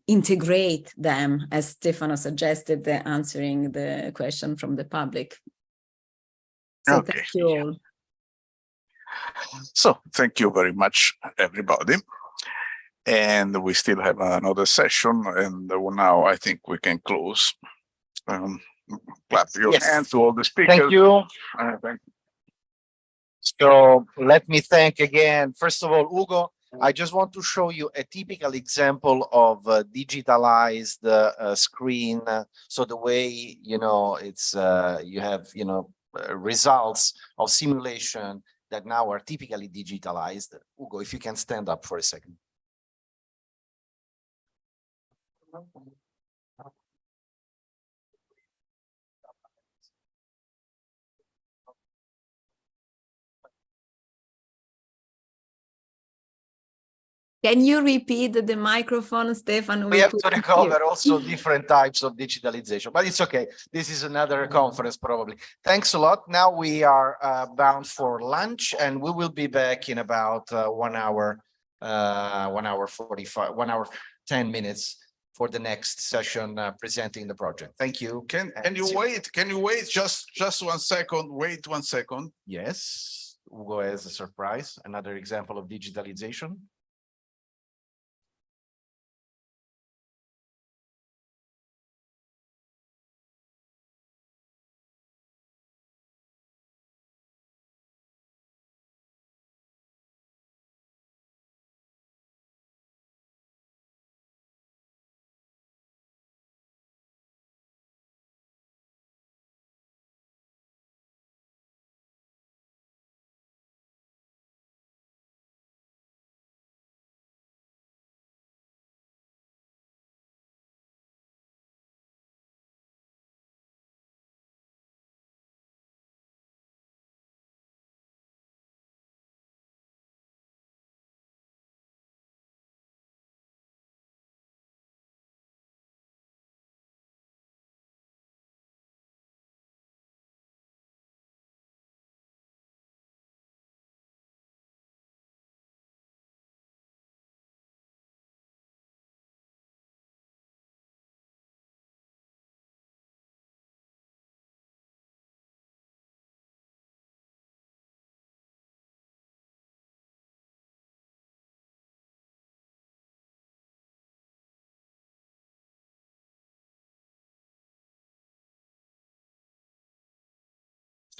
integrate them, as Stefano suggested, answering the question from the public. So okay. Thank you all. So thank you very much, everybody. And we still have another session, and now I think we can close. Clap your hands to all the speakers. Thank you. So let me thank again, first of all, Ugo. I just want to show you a typical example of digitalized screen. So the way, it's you have, results of simulation that now are typically digitalized. Ugo, if you can stand up for a second. Can you repeat the microphone, Stefano? We have to recover also different types of digitalization, but it's okay. This is another conference probably. Thanks a lot. Now we are bound for lunch, and we will be back in about 1 hour, 1 hour 10 minutes for the next session presenting the project. Thank you. Can you wait? Can you wait just 1 second? Wait 1 second. Yes, Ugo has a surprise, another example of digitalization.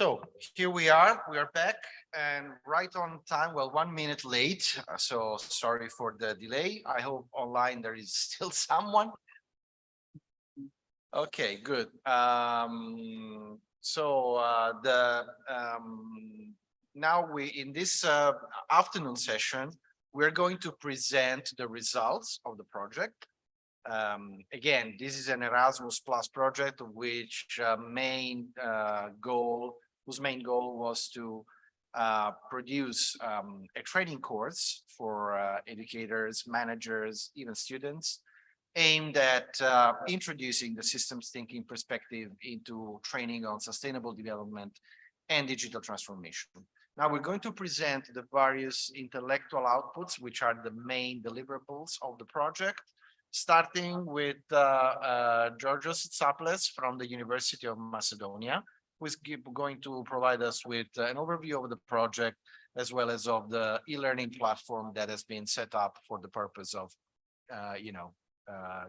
So here we are back and right on time. Well, 1 minute late. So sorry for the delay. I hope online there is still someone. Okay, good. Now in this afternoon session, we're going to present the results of the project. Again, this is an Erasmus Plus project, which whose main goal was to produce a training course for educators, managers, even students, aimed at introducing the systems thinking perspective into training on sustainable development and digital transformation. Now we're going to present the various intellectual outputs, which are the main deliverables of the project, starting with Georgios Tsaples from the University of Macedonia, who is going to provide us with an overview of the project, as well as of the e-learning platform that has been set up for the purpose of,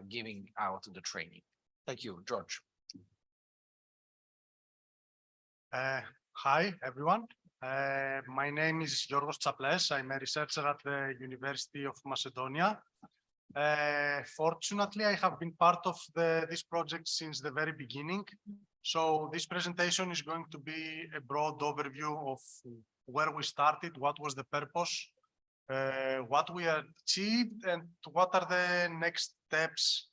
giving out the training. Thank you, George. Hi, everyone. My name is Georgios Tsaples. I'm a researcher at the University of Macedonia. Fortunately, I have been part of this project since the very beginning. So this presentation is going to be a broad overview of where we started, what was the purpose, what we achieved, and what are the next steps,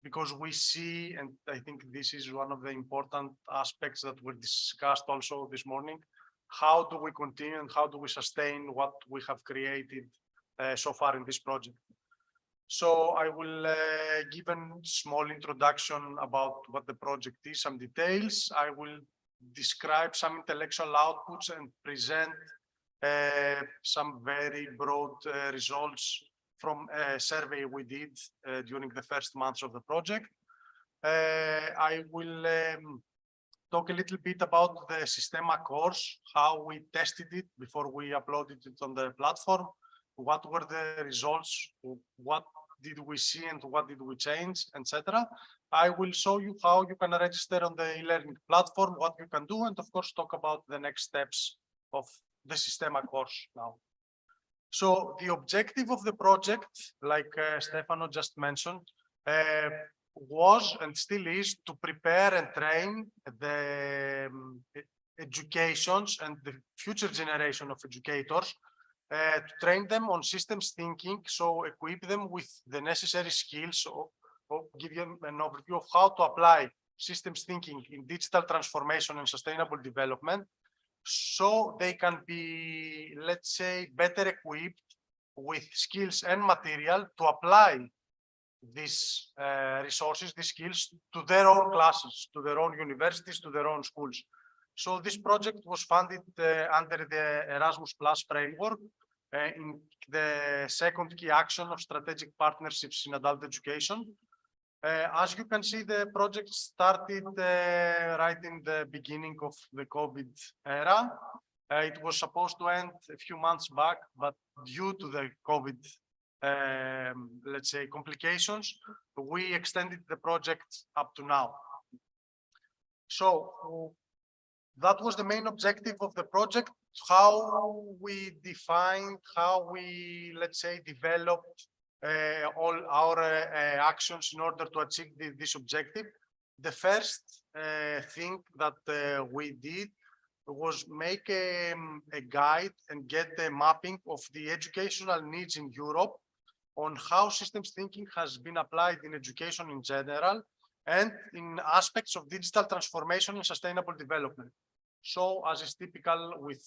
because we see, and I think this is one of the important aspects that were discussed also this morning, how do we continue and how do we sustain what we have created so far in this project. So I will give a small introduction about what the project is, some details. I will describe some intellectual outputs and present some very broad results from a survey we did during the first months of the project. I will talk a little bit about the Systema course, how we tested it before we uploaded it on the platform, what were the results, what did we see and what did we change, etc. I will show you how you can register on the e-learning platform, what you can do, and of course talk about the next steps of the Systema course now. So the objective of the project, like Stefano just mentioned, was and still is to prepare and train the educations and the future generation of educators, to train them on systems thinking, so equip them with the necessary skills, or give them an overview of how to apply systems thinking in digital transformation and sustainable development, so they can be, let's say, better equipped with skills and material to apply these resources, these skills, to their own classes, to their own universities, to their own schools. So this project was funded under the Erasmus Plus framework in the second key action of strategic partnerships in adult education. As you can see, the project started right in the beginning of the COVID era. It was supposed to end a few months back, but due to the COVID, let's say, complications, we extended the project up to now. So that was the main objective of the project, how we defined, how we, let's say, developed all our actions in order to achieve this objective. The first thing that we did was make a guide and get the mapping of the educational needs in Europe on how systems thinking has been applied in education in general and in aspects of digital transformation and sustainable development. So, as is typical with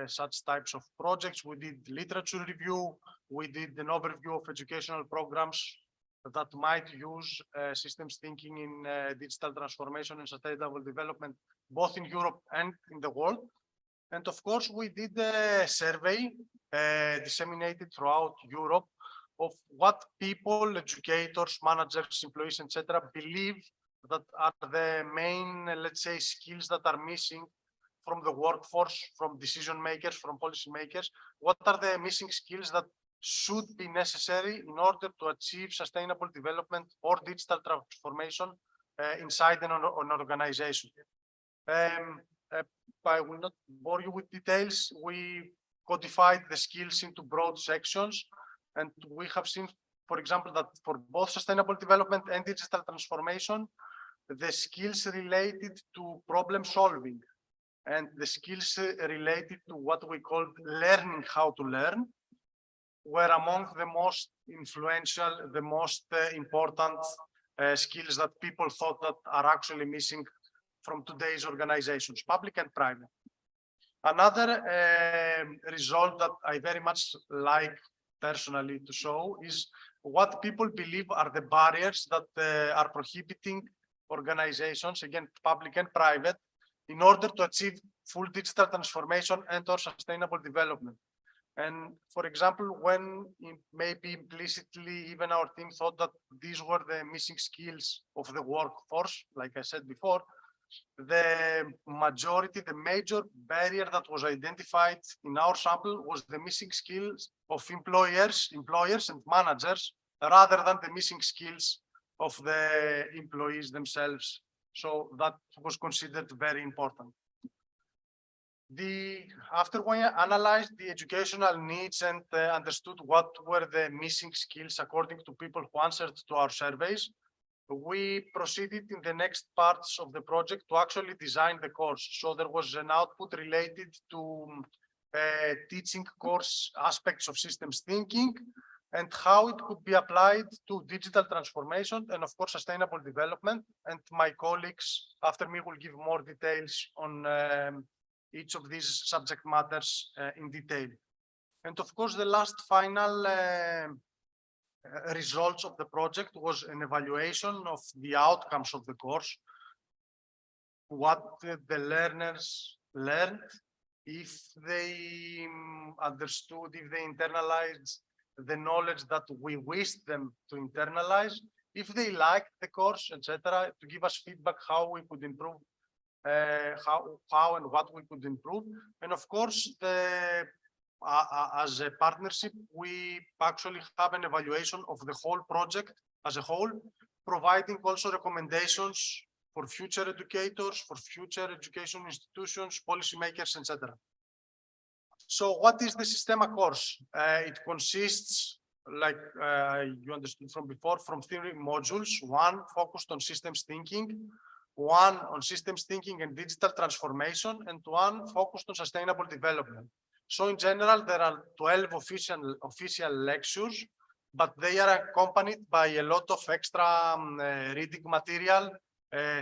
such types of projects, we did literature review, we did an overview of educational programs that might use systems thinking in digital transformation and sustainable development, both in Europe and in the world. And of course, we did a survey disseminated throughout Europe of what people, educators, managers, employees, etc., believe that are the main, let's say, skills that are missing from the workforce, from decision makers, from policy makers. What are the missing skills that should be necessary in order to achieve sustainable development or digital transformation inside an organization? I will not bore you with details. We codified the skills into broad sections, and we have seen, for example, that for both sustainable development and digital transformation, the skills related to problem solving and the skills related to what we call learning how to learn were among the most influential, the most important skills that people thought that are actually missing from today's organizations, public and private. Another result that I very much like personally to show is what people believe are the barriers that are prohibiting organizations, again, public and private, in order to achieve full digital transformation and or sustainable development. And for example, when maybe implicitly even our team thought that these were the missing skills of the workforce, like I said before, the majority, the major barrier that was identified in our sample was the missing skills of employers and managers, rather than the missing skills of the employees themselves. So that was considered very important. After we analyzed the educational needs and understood what were the missing skills according to people who answered to our surveys, we proceeded in the next parts of the project to actually design the course. So there was an output related to teaching course aspects of systems thinking and how it could be applied to digital transformation and of course sustainable development. And my colleagues after me will give more details on each of these subject matters in detail. And of course, the last final results of the project was an evaluation of the outcomes of the course, what the learners learned, if they understood, if they internalized the knowledge that we wished them to internalize, if they liked the course, etc., to give us feedback how we could improve, how and what we could improve. And of course, as a partnership, we actually have an evaluation of the whole project as a whole, providing also recommendations for future educators, for future education institutions, policymakers, etc. So what is the Systema course? It consists, like you understood from before, from 3 modules, one focused on systems thinking, one on systems thinking and digital transformation, and one focused on sustainable development. So in general, there are 12 official lectures, but they are accompanied by a lot of extra reading material,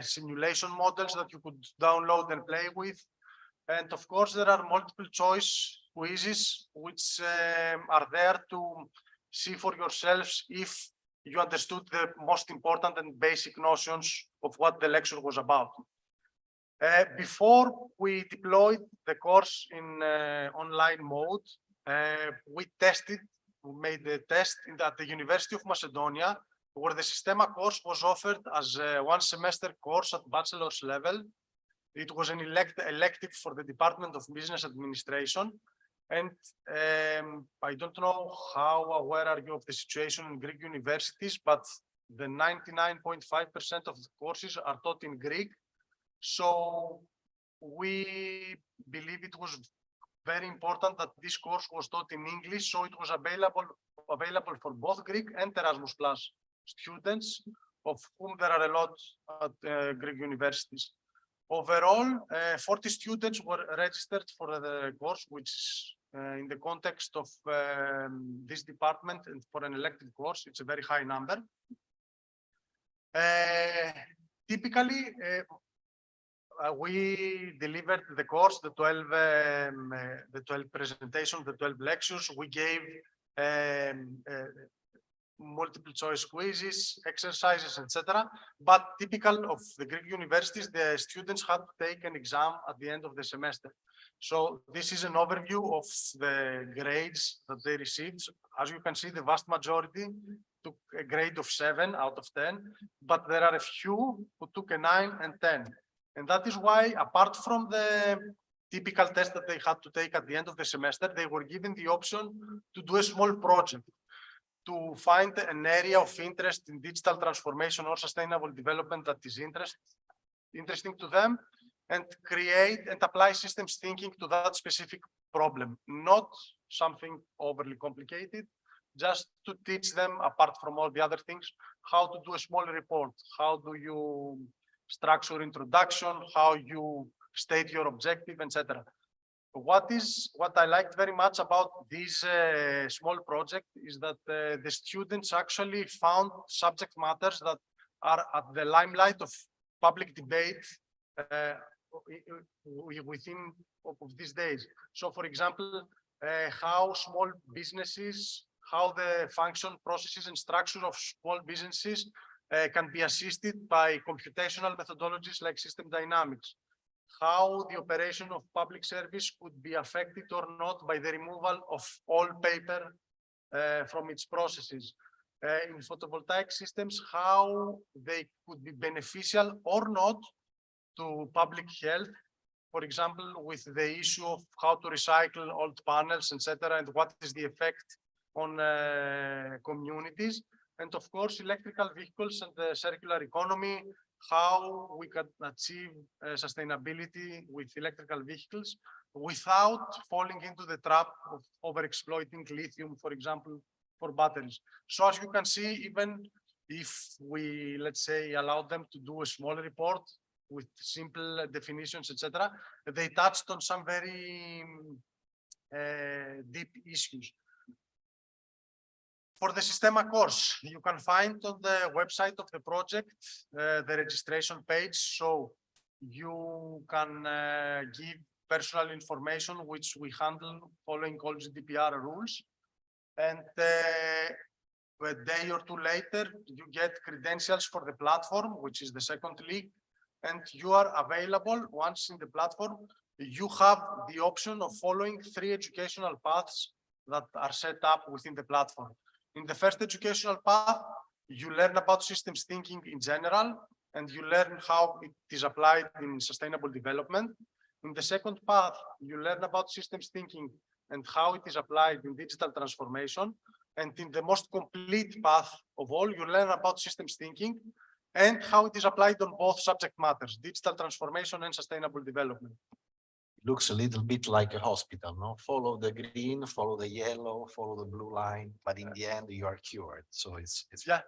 simulation models that you could download and play with. And of course, there are multiple choice quizzes, which are there to see for yourselves if you understood the most important and basic notions of what the lecture was about. Before we deployed the course in online mode, we made the test at the University of Macedonia, where the Systema course was offered as a one-semester course at bachelor's level. It was an elective for the Department of Business Administration. And I don't know how aware are you of the situation in Greek universities, but the 99.5% of the courses are taught in Greek. So we believe it was very important that this course was taught in English, so it was available for both Greek and Erasmus Plus students, of whom there are a lot at Greek universities. Overall, 40 students were registered for the course, which is in the context of this department and for an elective course, it's a very high number. Typically, we delivered the course, the 12 presentations, the 12 lectures. We gave multiple choice quizzes, exercises, etc. But typical of the Greek universities, the students had to take an exam at the end of the semester. So this is an overview of the grades that they received. As you can see, the vast majority took a grade of 7 out of 10, but there are a few who took a 9 and 10. And that is why, apart from the typical test that they had to take at the end of the semester, they were given the option to do a small project, to find an area of interest in digital transformation or sustainable development that is interesting to them, and create and apply systems thinking to that specific problem, not something overly complicated, just to teach them, apart from all the other things, how to do a small report, how do you structure introduction, how you state your objective, etc. What I liked very much about this small project is that the students actually found subject matters that are at the limelight of public debate within of these days. So, for example, how small businesses, how the function, processes, and structure of small businesses can be assisted by computational methodologies like system dynamics. How the operation of public service could be affected or not by the removal of all paper from its processes. In photovoltaic systems, how they could be beneficial or not to public health, for example, with the issue of how to recycle old panels, etc., and what is the effect on communities. And of course, electrical vehicles and the circular economy, how we can achieve sustainability with electrical vehicles without falling into the trap of overexploiting lithium, for example, for batteries. So as you can see, even if we, let's say, allow them to do a small report with simple definitions, etc., they touched on some very deep issues. For the Systema course, you can find on the website of the project the registration page, so you can give personal information which we handle following all GDPR rules. And a day or two later, you get credentials for the platform, which is the second link, and you are available once in the platform. You have the option of following 3 educational paths that are set up within the platform. In the first educational path, you learn about systems thinking in general, and you learn how it is applied in sustainable development. In the second path, you learn about systems thinking and how it is applied in digital transformation. And in the most complete path of all, you learn about systems thinking and how it is applied on both subject matters, digital transformation and sustainable development. Looks a little bit like a hospital, no? Follow the green, follow the yellow, follow the blue line, but in the end you are cured. So it's yeah,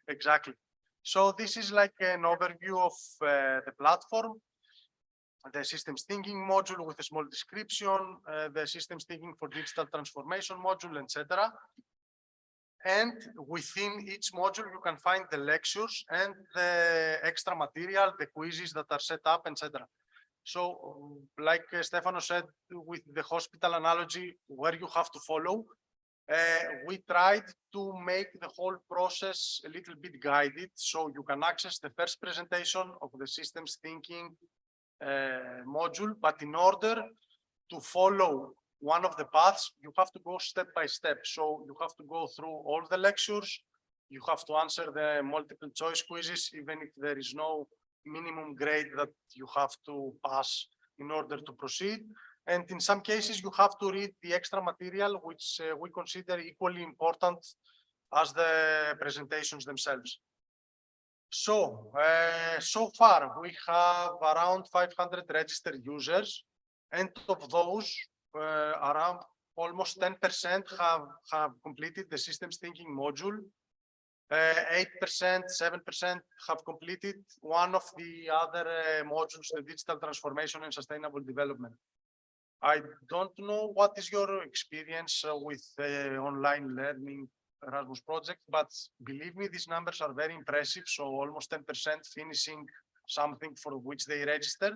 exactly. So this is like an overview of the platform, the systems thinking module with a small description, the systems thinking for digital transformation module, etc. And within each module, you can find the lectures and the extra material, the quizzes that are set up, etc. So, like Stefano said, with the hospital analogy, where you have to follow, we tried to make the whole process a little bit guided, so you can access the first presentation of the systems thinking module, but in order to follow one of the paths, you have to go step by step. So you have to go through all the lectures, you have to answer the multiple choice quizzes, even if there is no minimum grade that you have to pass in order to proceed. And in some cases, you have to read the extra material, which we consider equally important as the presentations themselves. So, so far, we have around 500 registered users, and of those, around almost 10% have completed the systems thinking module. 8%, 7% have completed one of the other modules, the digital transformation and sustainable development. I don't know what is your experience with online learning Erasmus project, but believe me, these numbers are very impressive. So almost 10% finishing something for which they registered.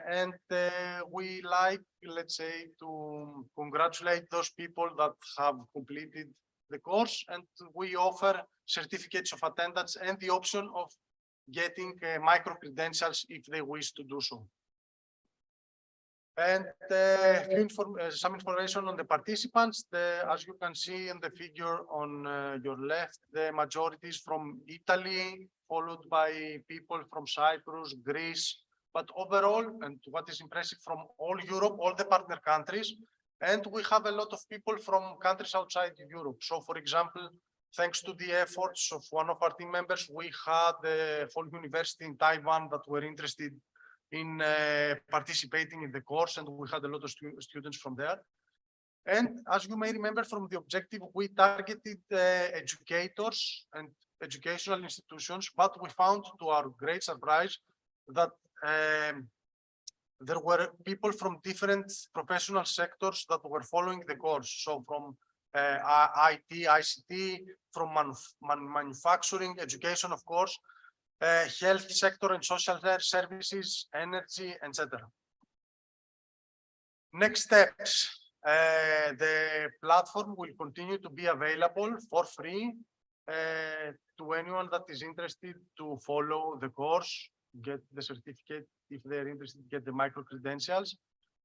And we like, let's say, to congratulate those people that have completed the course, and we offer certificates of attendance and the option of getting micro credentials if they wish to do so. And some information on the participants. As you can see in the figure on your left, the majority is from Italy, followed by people from Cyprus, Greece, but overall, and what is impressive, from all Europe, all the partner countries. And we have a lot of people from countries outside Europe. So, for example, thanks to the efforts of one of our team members, we had a whole university in Taiwan that were interested in participating in the course, and we had a lot of students from there. And as you may remember from the objective, we targeted educators and educational institutions, but we found, to our great surprise, that there were people from different professional sectors that were following the course. So from IT, ICT, from manufacturing, education, of course, health sector and social services, energy, etc. Next steps. The platform will continue to be available for free to anyone that is interested to follow the course, get the certificate if they're interested, get the micro credentials.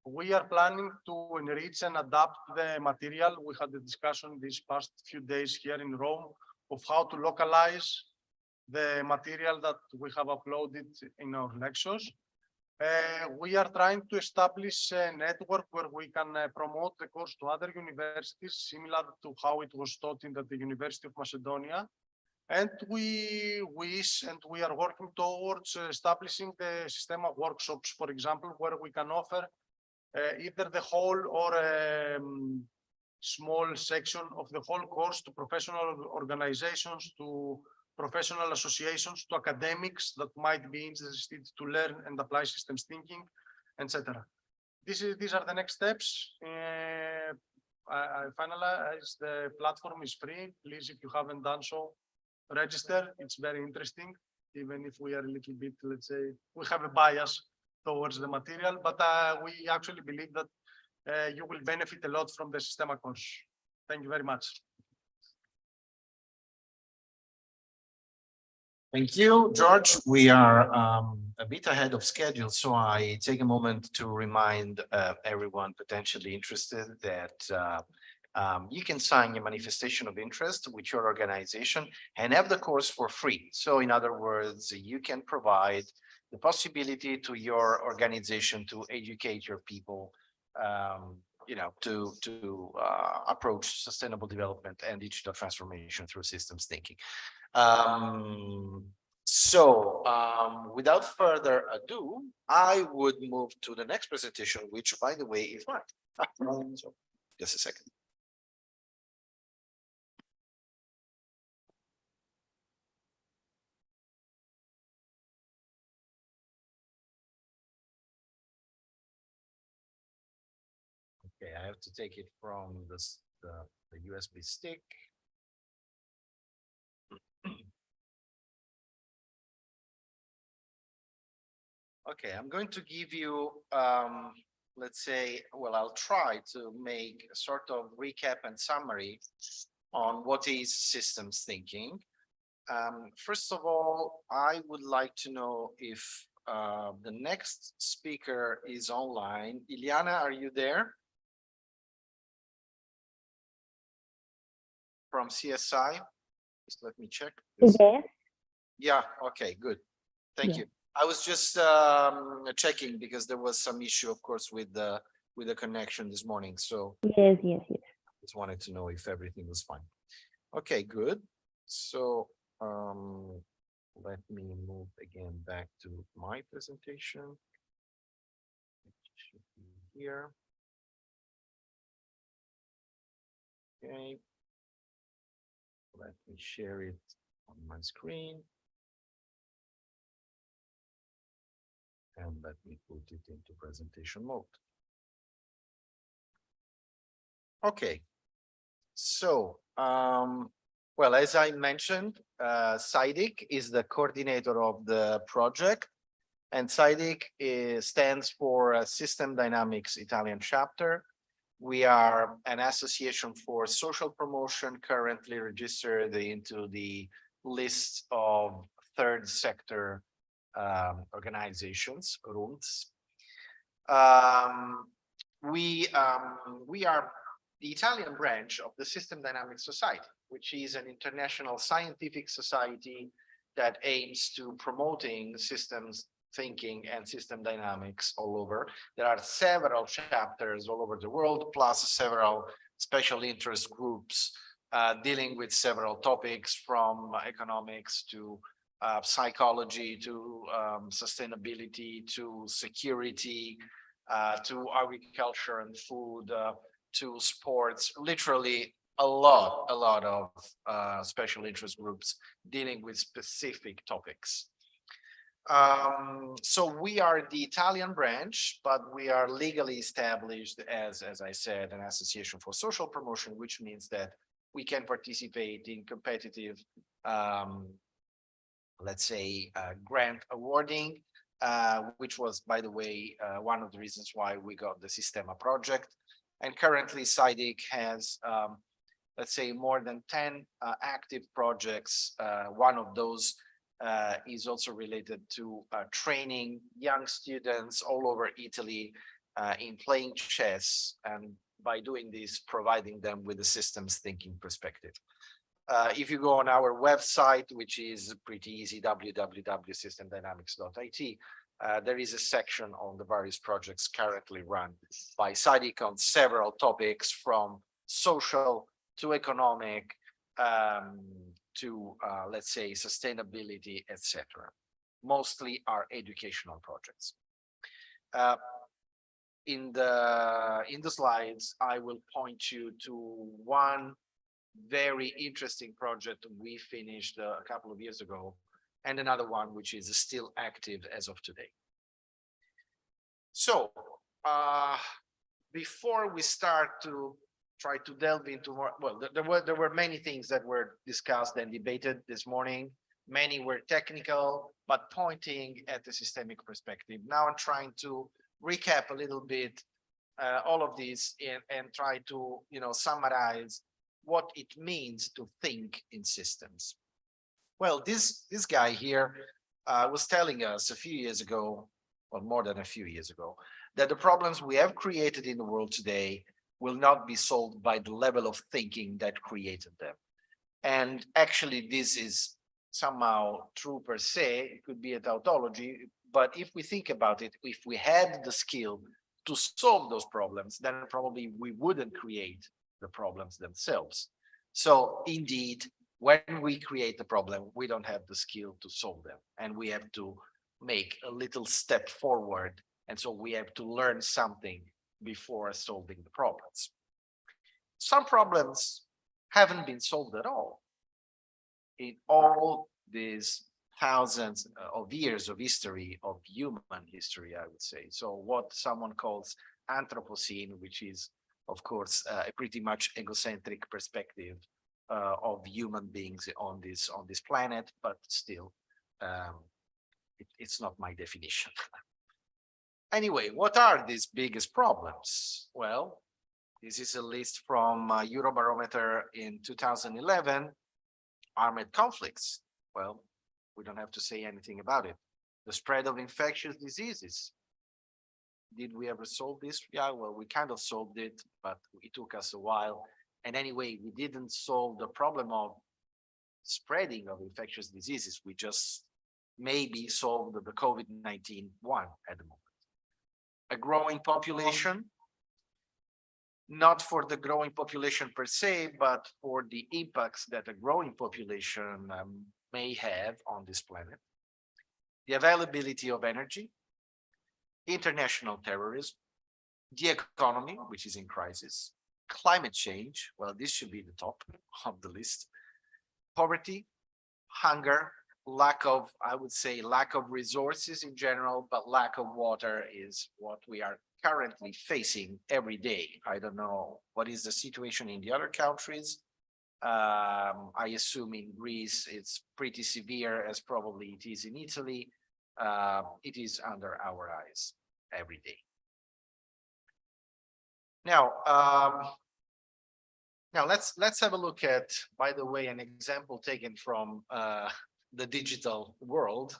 We are planning to enrich and adapt the material. We had a discussion these past few days here in Rome of how to localize the material that we have uploaded in our lectures. We are trying to establish a network where we can promote the course to other universities, similar to how it was taught in the University of Macedonia. And we wish, and we are working towards establishing the Systema workshops, for example, where we can offer either the whole or a small section of the whole course to professional organizations, to professional associations, to academics that might be interested to learn and apply systems thinking, etc. These are the next steps. I finalize. The platform is free. Please, if you haven't done so, register. It's very interesting, even if we are a little bit, let's say, we have a bias towards the material, but we actually believe that you will benefit a lot from the Systema course. Thank you very much. Thank you, George. We are a bit ahead of schedule, so I take a moment to remind everyone potentially interested that you can sign a manifestation of interest with your organization and have the course for free. So in other words, you can provide the possibility to your organization to educate your people, you know, to approach sustainable development and digital transformation through systems thinking. Without further ado, I would move to the next presentation, which, by the way, is mine. So, just a second. Okay, I have to take it from the USB stick. Okay, I'm going to give you, let's say, well, I'll try to make a sort of recap and summary on what is systems thinking. First of all, I would like to know if the next speaker is online. Iliana, are you there? From CSI? Just let me check. Yes. Yeah, okay, good. Thank Yeah. you. I was just checking because there was some issue, of course, with the connection this morning. So Yes. just wanted to know if everything was fine. Okay, good. So let me move again back to my presentation. It should be here. Okay. Let me share it on my screen. And let me put it into presentation mode. Okay. So, well, as I mentioned, SIDIC is the coordinator of the project, and SIDIC stands for System Dynamics Italian chapter. We are an association for social promotion, currently registered into the list of third sector organizations, RUNTs. We are the Italian branch of the System Dynamics Society, which is an international scientific society that aims to promoting systems thinking and system dynamics all over. There are several chapters all over the world, plus several special interest groups dealing with several topics, from economics to psychology to sustainability to security to agriculture and food to sports, literally a lot of special interest groups dealing with specific topics. So we are the Italian branch, but we are legally established as I said, an association for social promotion, which means that we can participate in competitive, let's say, grant awarding, which was, by the way, one of the reasons why we got the Systema project. And currently SIDIC has, let's say, more than 10 active projects. One of those is also related to training young students all over Italy in playing chess, and by doing this, providing them with a systems thinking perspective. If you go on our website, which is pretty easy, www.systemdynamics.it, there is a section on the various projects currently run by SIDIC on several topics, from social to economic to, let's say, sustainability, etc. Mostly are educational projects. In the slides, I will point you to one very interesting project we finished a couple of years ago, and another one which is still active as of today. So before we start to try to delve into more, well, there were many things that were discussed and debated this morning. Many were technical, but pointing at the systemic perspective. Now I'm trying to recap a little bit all of these and try to, summarize what it means to think in systems. Well, this guy here was telling us a few years ago, or more than a few years ago, that the problems we have created in the world today will not be solved by the level of thinking that created them. And actually, this is somehow true per se. It could be a tautology, but if we think about it, if we had the skill to solve those problems, then probably we wouldn't create the problems themselves. So indeed, when we create the problem, we don't have the skill to solve them, and we have to make a little step forward. And so we have to learn something before solving the problems. Some problems haven't been solved at all. In all these thousands of years of history, of human history, I would say. So what someone calls Anthropocene, which is, of course, a pretty much egocentric perspective of human beings on this planet, but still, it's not my definition. Anyway, what are these biggest problems? Well, this is a list from Eurobarometer in 2011. Armed conflicts. Well, we don't have to say anything about it. The spread of infectious diseases. Did we ever solve this? Yeah, well, we kind of solved it, but it took us a while. And anyway, we didn't solve the problem of spreading of infectious diseases. We just maybe solved the COVID-19 one at the moment. A growing population, not for the growing population per se, but for the impacts that a growing population may have on this planet. The availability of energy, international terrorism, the economy, which is in crisis, climate change, well, this should be the top of the list, poverty, hunger, lack of, I would say, lack of resources in general, but lack of water is what we are currently facing every day. I don't know what is the situation in the other countries. I assume in Greece it's pretty severe, as probably it is in Italy. It is under our eyes every day. Now, let's have a look at, by the way, an example taken from the digital world.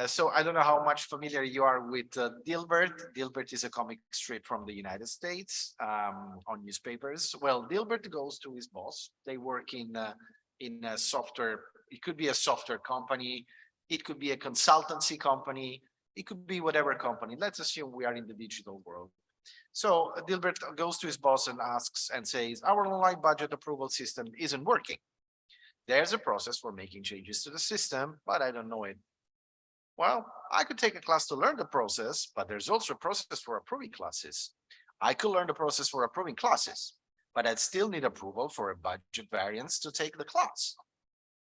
So I don't know how much familiar you are with Dilbert. Dilbert is a comic strip from the United States on newspapers. Well, Dilbert goes to his boss. They work in a software. It could be a software company. It could be a consultancy company. It could be whatever company. Let's assume we are in the digital world. So Dilbert goes to his boss and asks and says, our online budget approval system isn't working. There's a process for making changes to the system, but I don't know it. Well, I could take a class to learn the process, but there's also a process for approving classes. I could learn the process for approving classes, but I'd still need approval for a budget variance to take the class.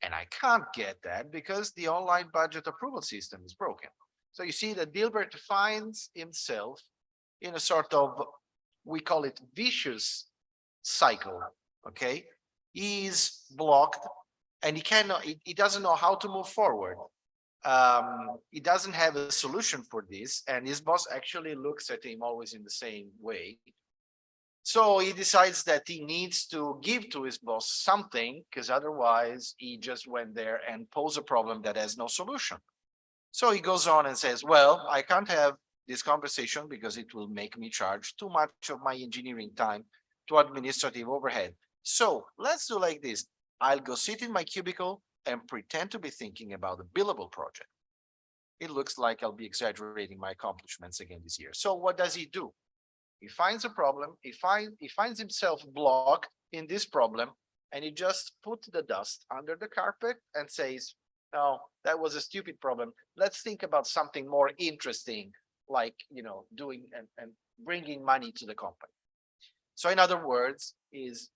And I can't get that because the online budget approval system is broken. So you see that Dilbert finds himself in a sort of, we call it vicious cycle, okay? He's blocked and he cannot, he doesn't know how to move forward. He doesn't have a solution for this, and his boss actually looks at him always in the same way. So he decides that he needs to give to his boss something, because otherwise he just went there and posed a problem that has no solution. So he goes on and says, well, I can't have this conversation because it will make me charge too much of my engineering time to administrative overhead. So let's do like this. I'll go sit in my cubicle and pretend to be thinking about a billable project. It looks like I'll be exaggerating my accomplishments again this year. So what does he do? He finds a problem, he finds himself blocked in this problem, and he just puts the dust under the carpet and says, no, that was a stupid problem. Let's think about something more interesting, like, you know, doing and bringing money to the company. So in other words, is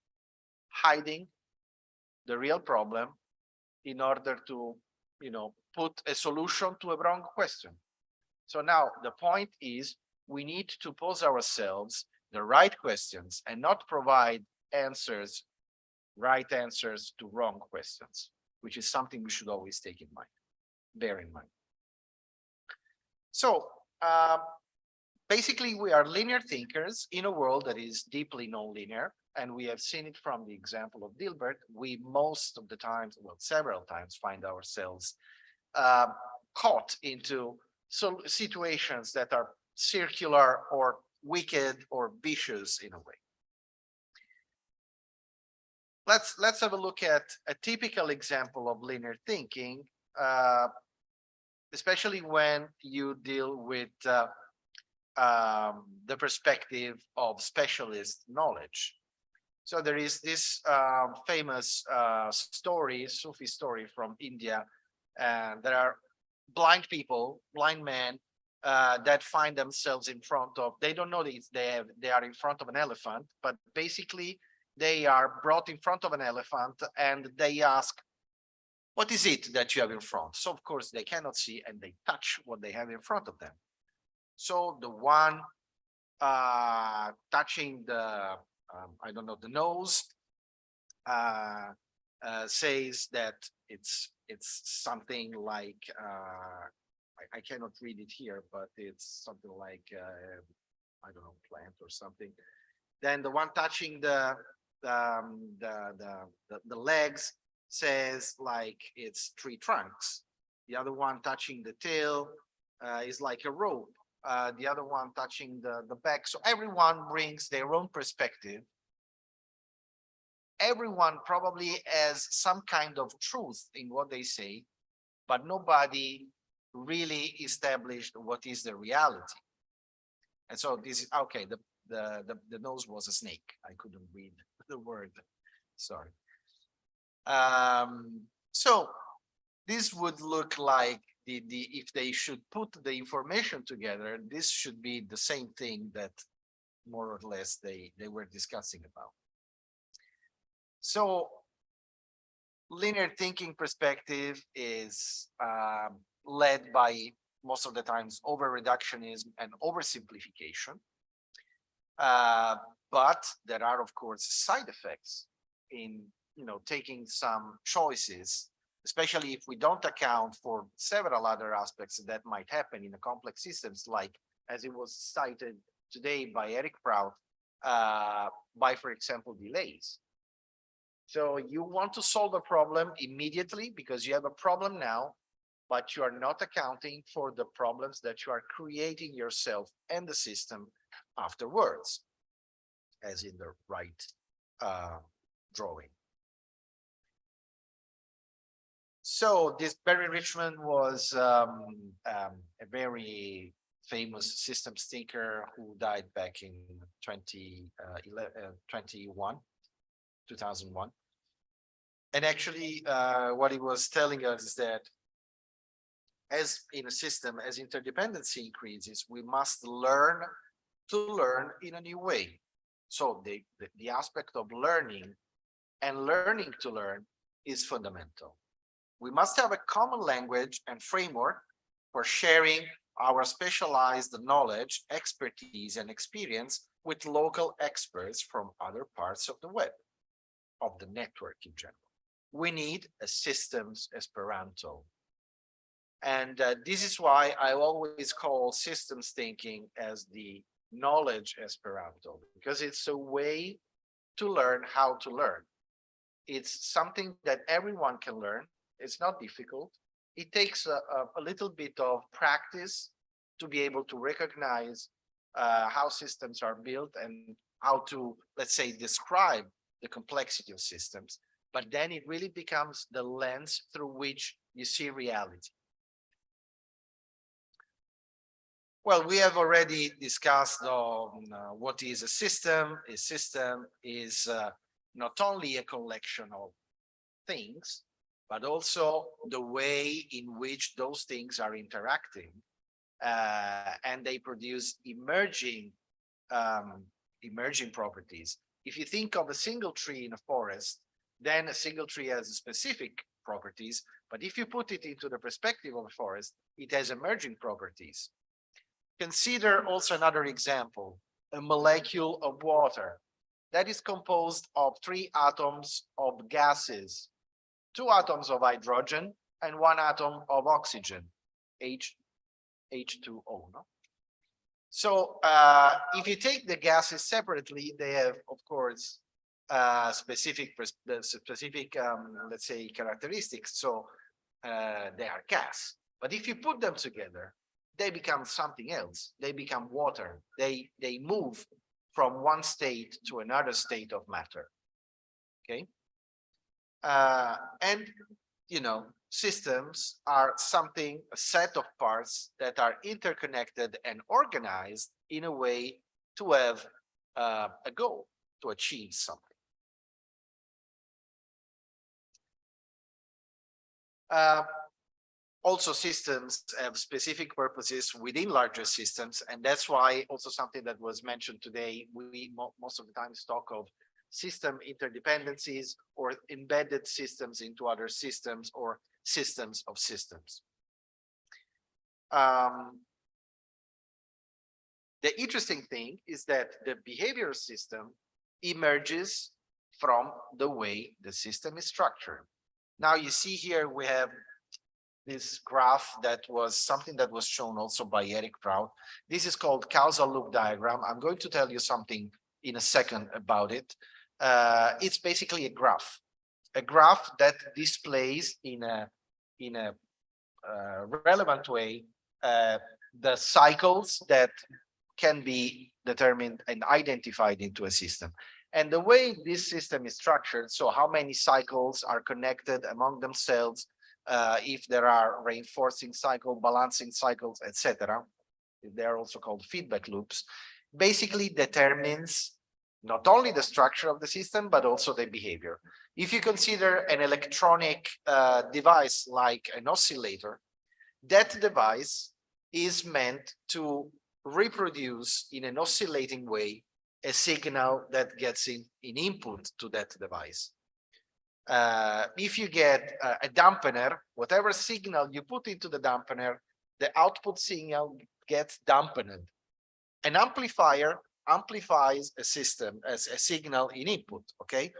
hiding the real problem in order to, you know, put a solution to a wrong question. So now the point is we need to pose ourselves the right questions and not provide answers, right answers to wrong questions, which is something we should always take in mind, bear in mind. So basically we are linear thinkers in a world that is deeply nonlinear. And we have seen it from the example of Dilbert. We most of the times, well, several times find ourselves caught into situations that are circular or wicked or vicious in a way. Let's have a look at a typical example of linear thinking, especially when you deal with the perspective of specialist knowledge. So there is this famous story, Sufi story from India, and there are blind people, blind men that find themselves in front of, they don't know they are in front of an elephant, but basically they are brought in front of an elephant and they ask, what is it that you have in front? So of course they cannot see and they touch what they have in front of them. So the one touching the I don't know, the nose, says that it's something like, I cannot read it here, but it's something like, I don't know, plant or something. Then the one touching the legs says like it's tree trunks. The other one touching the tail is like a rope. The other one touching the back. So everyone brings their own perspective. Everyone probably has some kind of truth in what they say, but nobody really established what is the reality. And so this is okay. The nose was a snake. I couldn't read the word. Sorry. So this would look like if they should put the information together, this should be the same thing that more or less they were discussing about. So linear thinking perspective is led by most of the times over reductionism and oversimplification. But there are of course side effects in, you know, taking some choices, especially if we don't account for several other aspects that might happen in a complex systems, like as it was cited today by Eric Prout, by, for example, delays. So you want to solve a problem immediately because you have a problem now, but you are not accounting for the problems that you are creating yourself and the system afterwards, as in the right drawing. So this Barry Richmond was a very famous systems thinker who died back in 2001. And actually, what he was telling us is that as in a system, as interdependency increases, we must learn to learn in a new way. So the aspect of learning and learning to learn is fundamental. We must have a common language and framework for sharing our specialized knowledge, expertise, and experience with local experts from other parts of the web, of the network in general. We need a systems Esperanto. And this is why I always call systems thinking as the knowledge Esperanto, because it's a way to learn how to learn. It's something that everyone can learn. It's not difficult. It takes a little bit of practice to be able to recognize how systems are built and how to, let's say, describe the complexity of systems. But then it really becomes the lens through which you see reality. Well, we have already discussed what is a system. A system is not only a collection of things, but also the way in which those things are interacting, and they produce emerging properties. If you think of a single tree in a forest, then a single tree has specific properties, but if you put it into the perspective of a forest, it has emerging properties. Consider also another example, a molecule of water that is composed of 3 atoms of gases, 2 atoms of hydrogen and 1 atom of oxygen, H2O. No? So if you take the gases separately, they have, of course, specific, let's say, characteristics. So they are gas. But if you put them together, they become something else. They become water. They move from one state to another state of matter. Okay. And, you know, systems are something, a set of parts that are interconnected and organized in a way to have a goal, to achieve something. Also, systems have specific purposes within larger systems, and that's why also something that was mentioned today, we most of the times talk of system interdependencies or embedded systems into other systems or systems of systems. The interesting thing is that the behavioral system emerges from the way the system is structured. Now you see here we have this graph that was something that was shown also by Eric Prout. This is called causal loop diagram. I'm going to tell you something in a second about it. It's basically a graph that displays in a relevant way the cycles that can be determined and identified into a system. And the way this system is structured, so how many cycles are connected among themselves, if there are reinforcing cycle, balancing cycles, etc. They're also called feedback loops, basically determines not only the structure of the system, but also the behavior. If you consider an electronic device like an oscillator, that device is meant to reproduce in an oscillating way a signal that gets in input to that device. If you get a dampener, whatever signal you put into the dampener, the output signal gets dampened. An amplifier amplifies a system as a signal in input, okay?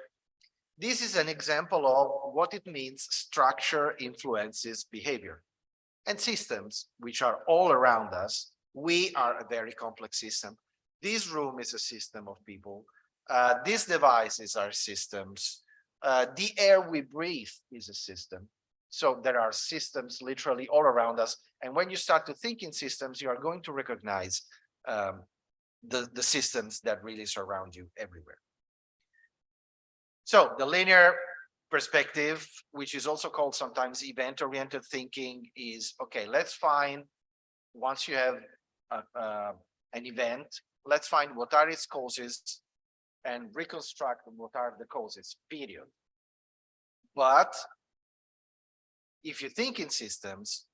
This is an example of what it means structure influences behavior. And systems, which are all around us, we are a very complex system. This room is a system of people. These devices are systems. The air we breathe is a system. So there are systems literally all around us. And when you start to think in systems, you are going to recognize the systems that really surround you everywhere. So the linear perspective, which is also called sometimes event-oriented thinking, is, okay, let's find, once you have an event, let's find what are its causes and reconstruct what are the causes, period. But if you think in systems,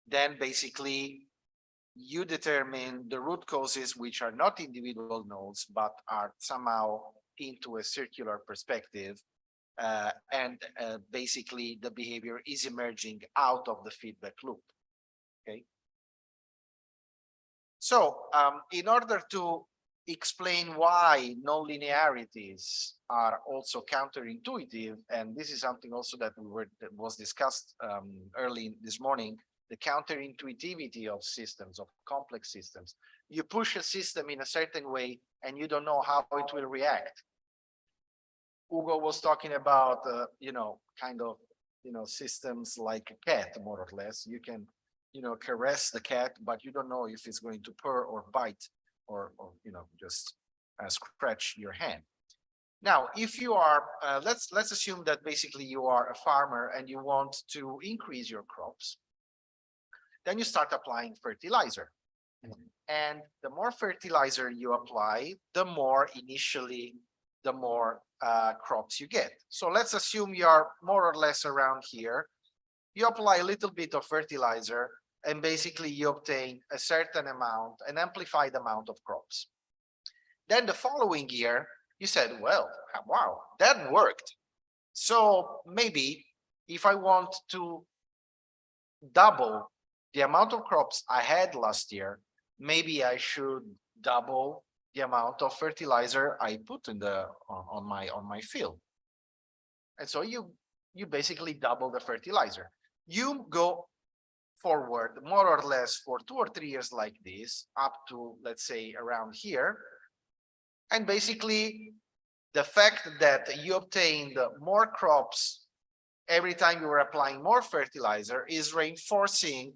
then basically you determine the root causes, which are not individual nodes, but are somehow into a circular perspective. And basically the behavior is emerging out of the feedback loop. Okay. So in order to explain why nonlinearities are also counterintuitive, and this is something also that was discussed early this morning, the counterintuitivity of systems, of complex systems. You push a system in a certain way and you don't know how it will react. Ugo was talking about, kind of, systems like a cat, more or less. You can, caress the cat, but you don't know if it's going to purr or bite or just scratch your hand. Now, if you are, let's assume that basically you are a farmer and you want to increase your crops. Then you start applying fertilizer. And the more fertilizer you apply, the more crops you get. So let's assume you are more or less around here. You apply a little bit of fertilizer and basically you obtain a certain amount, an amplified amount of crops. Then the following year, you said, well, wow, that worked. So maybe if I want to double the amount of crops I had last year, maybe I should double the amount of fertilizer I put in on my field. And so you basically double the fertilizer. You go forward more or less for 2 or 3 years like this, up to, let's say, around here. And basically the fact that you obtained more crops every time you were applying more fertilizer is reinforcing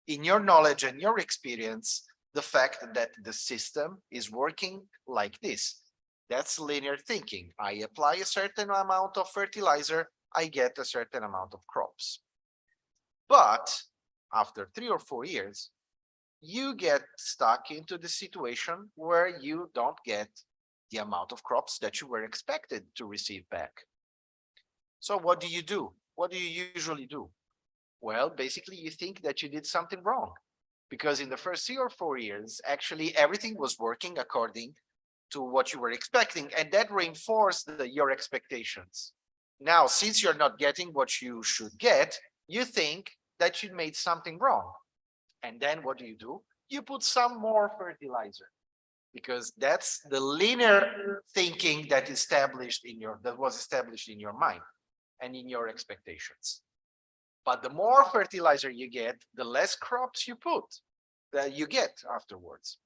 in your knowledge and your experience the fact that the system is working like this. That's linear thinking. I apply a certain amount of fertilizer, I get a certain amount of crops. But after 3 or 4 years, you get stuck into the situation where you don't get the amount of crops that you were expected to receive back. So what do you do? What do you usually do? Well, basically you think that you did something wrong, because in the first 3 or 4 years, actually everything was working according to what you were expecting, and that reinforced your expectations. Now, since you're not getting what you should get, you think that you made something wrong. And then what do? You put some more fertilizer, because that's the linear thinking that was established in your mind and in your expectations. But the more fertilizer you get, the less crops you get afterwards.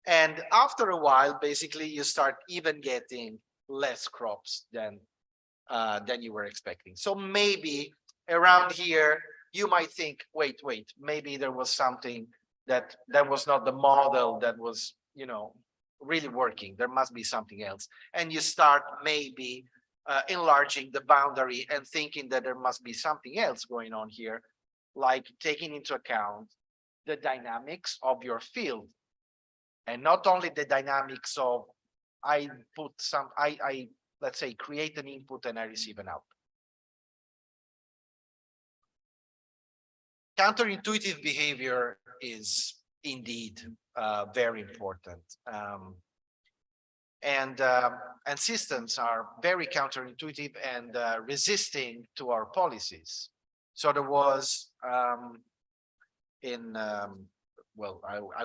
And after a while, basically, you start even getting less crops than you were expecting. So maybe around here, you might think, wait, maybe there was something that was not the model that was, really working. There must be something else. And you start maybe enlarging the boundary and thinking that there must be something else going on here, like taking into account the dynamics of your field, and not only the dynamics of let's say create an input and I receive an output. Counterintuitive behavior is indeed very important. And systems are very counterintuitive and resisting to our policies. So there was I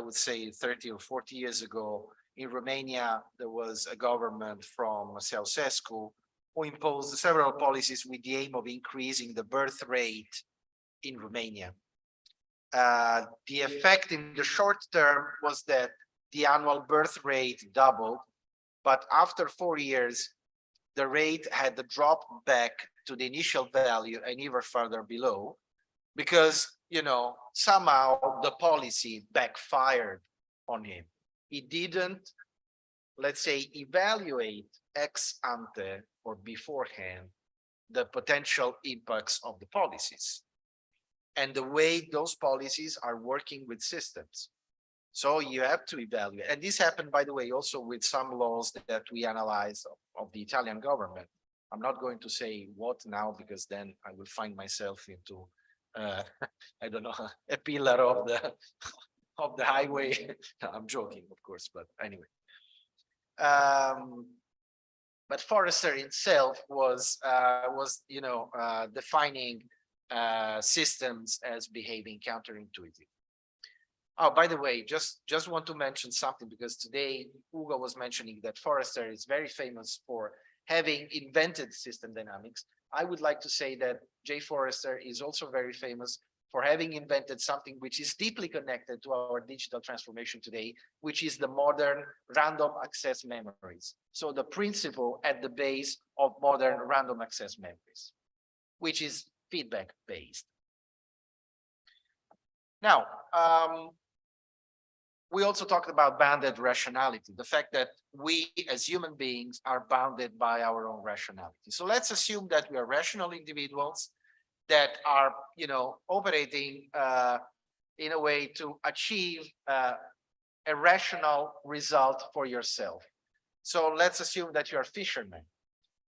would say 30 or 40 years ago in Romania, there was a government from Ceausescu who imposed several policies with the aim of increasing the birth rate in Romania. The effect in the short term was that the annual birth rate doubled, but after 4 years, the rate had to drop back to the initial value and even further below, because, somehow the policy backfired on him. He didn't, let's say, evaluate ex ante or beforehand the potential impacts of the policies and the way those policies are working with systems. So you have to evaluate. And this happened, by the way, also with some laws that we analyzed of the Italian government. I'm not going to say what now, because then I will find myself into, I don't know, a pillar of the highway. No, I'm joking, of course, but anyway. But Forrester itself was defining systems as behaving counterintuitive. Oh, by the way, just want to mention something, because today Ugo was mentioning that Forrester is very famous for having invented system dynamics. I would like to say that J. Forrester is also very famous for having invented something which is deeply connected to our digital transformation today, which is the modern random access memories. So the principle at the base of modern random access memories, which is feedback based. Now, we also talked about bounded rationality, the fact that we as human beings are bounded by our own rationality. So let's assume that we are rational individuals that are, operating in a way to achieve a rational result for yourself. So let's assume that you're a fisherman.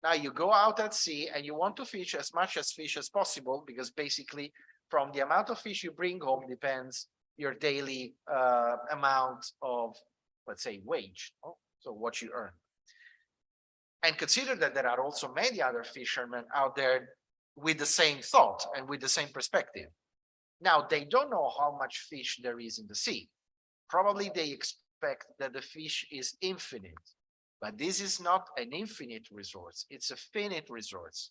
Now you go out at sea and you want to fish as much fish as possible, because basically from the amount of fish you bring home depends your daily amount of, let's say, wage, so what you earn. And consider that there are also many other fishermen out there with the same thought and with the same perspective. Now, they don't know how much fish there is in the sea. Probably they expect that the fish is infinite, but this is not an infinite resource. It's a finite resource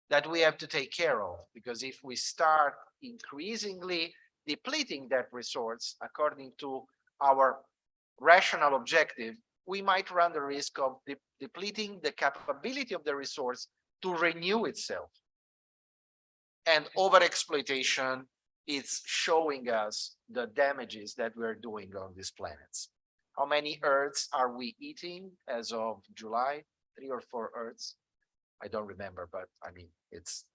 that we have to take care of, because if we start increasingly depleting that resource according to our rational objective, we might run the risk of depleting the capability of the resource to renew itself. And overexploitation is showing us the damages that we're doing on these planets. How many Earths are we eating as of July? 3 or 4 Earths? I don't remember, but I mean, it's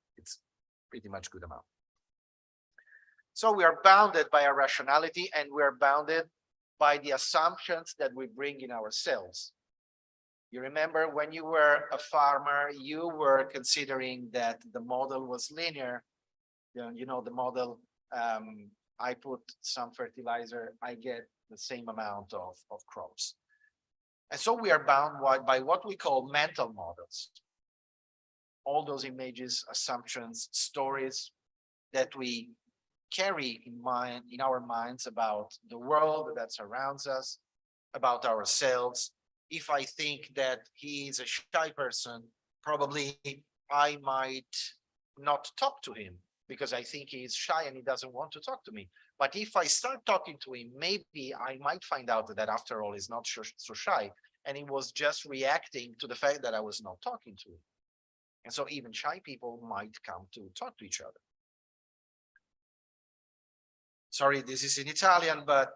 pretty much good amount. So we are bounded by our rationality, and we're bounded by the assumptions that we bring in ourselves. You remember when you were a farmer, you were considering that the model was linear. The model, I put some fertilizer, I get the same amount of crops. And so we are bound by what we call mental models. All those images, assumptions, stories that we carry in our minds about the world that surrounds us, about ourselves. If I think that he is a shy person, probably I might not talk to him because I think he is shy and he doesn't want to talk to me. But if I start talking to him, maybe I might find out that after all, he's not so shy, and he was just reacting to the fact that I was not talking to him. And so even shy people might come to talk to each other. Sorry, this is in Italian, but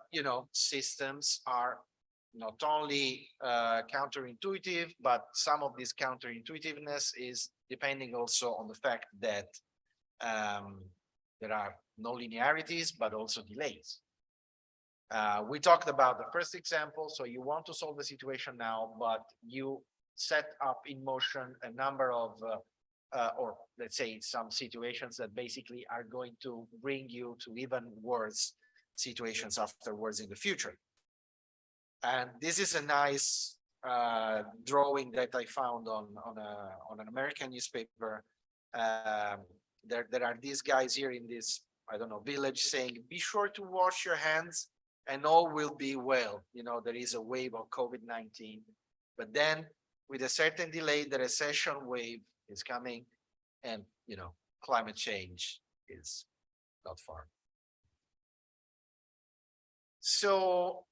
systems are not only counterintuitive, but some of this counterintuitiveness is depending also on the fact that there are no linearities, but also delays. We talked about the first example. So you want to solve the situation now, but you set up in motion a number of, or let's say some situations that basically are going to bring you to even worse situations afterwards in the future. And this is a nice drawing that I found on an American newspaper. There are these guys here in this, I don't know, village saying, be sure to wash your hands and all will be well. There is a wave of COVID-19, but then with a certain delay, the recession wave is coming, and climate change is not far. So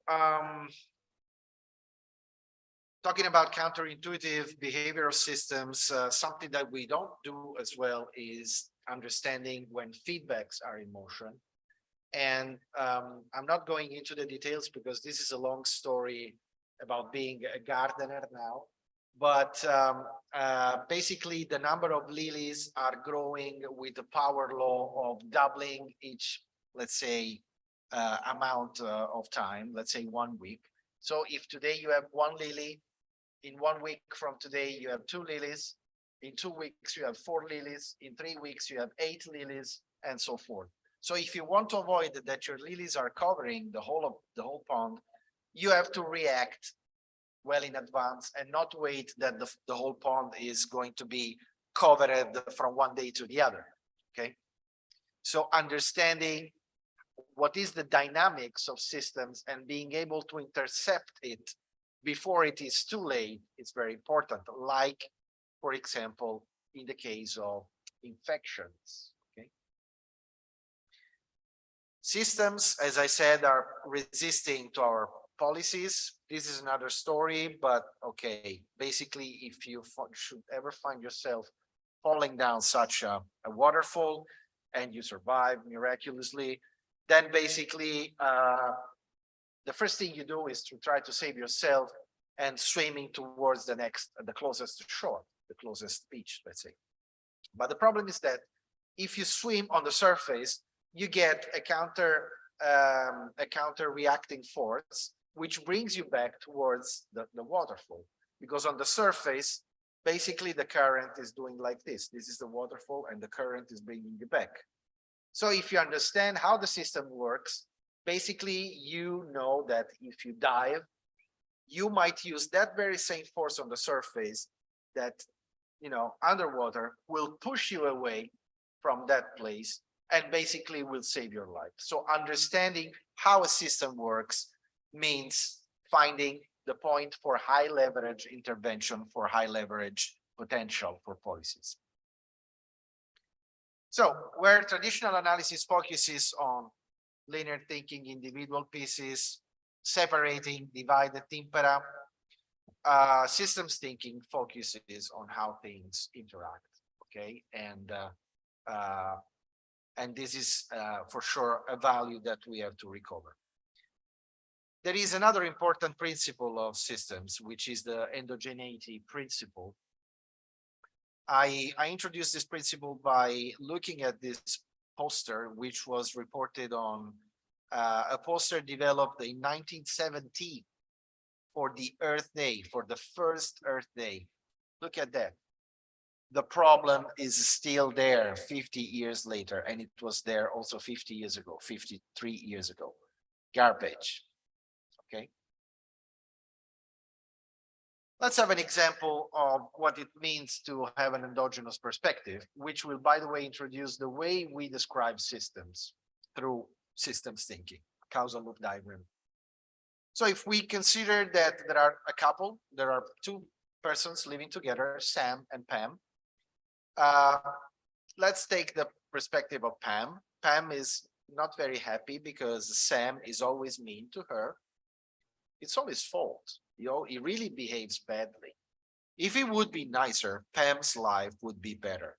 talking about counterintuitive behavioral systems, something that we don't do as well is understanding when feedbacks are in motion. And I'm not going into the details because this is a long story about being a gardener now. But basically, the number of lilies are growing with the power law of doubling each, let's say, amount of time, let's say 1 week. So if today you have 1 lily, in 1 week from today, you have 2 lilies. In 2 weeks, you have 4 lilies. In 3 weeks, you have 8 lilies, and so forth. So if you want to avoid that your lilies are covering the whole pond, you have to react well in advance and not wait that the whole pond is going to be covered from one day to the other. Okay. So understanding what is the dynamics of systems and being able to intercept it before it is too late is very important. Like, for example, in the case of infections. Okay. Systems, as I said, are resisting to our policies. This is another story, but okay, basically, if you should ever find yourself falling down such a waterfall and you survive miraculously, then basically the first thing you do is to try to save yourself and swimming towards the closest shore, the closest beach, let's say. But the problem is that if you swim on the surface, you get a counter reacting force, which brings you back towards the waterfall, because on the surface, basically the current is doing like this. This is the waterfall and the current is bringing you back. So if you understand how the system works, basically you know that if you dive, you might use that very same force on the surface that, you know, underwater will push you away from that place and basically will save your life. So understanding how a system works means finding the point for high leverage intervention, for high leverage potential for policies. So where traditional analysis focuses on linear thinking, individual pieces, separating, divide the tempera, systems thinking focuses on how things interact. Okay, and this is for sure a value that we have to recover. There is another important principle of systems, which is the endogeneity principle. I introduced this principle by looking at this poster, which was reported on a poster developed in 1970 for the Earth Day, for the first Earth Day. Look at that. The problem is still there 50 years later, and it was there also 50 years ago, 53 years ago. Garbage. Okay. Let's have an example of what it means to have an endogenous perspective, which will, by the way, introduce the way we describe systems through systems thinking, causal loop diagram. So if we consider that there are 2 persons living together, Sam and Pam. Let's take the perspective of Pam. Pam is not very happy because Sam is always mean to her. It's all his fault. He really behaves badly. If he would be nicer, Pam's life would be better.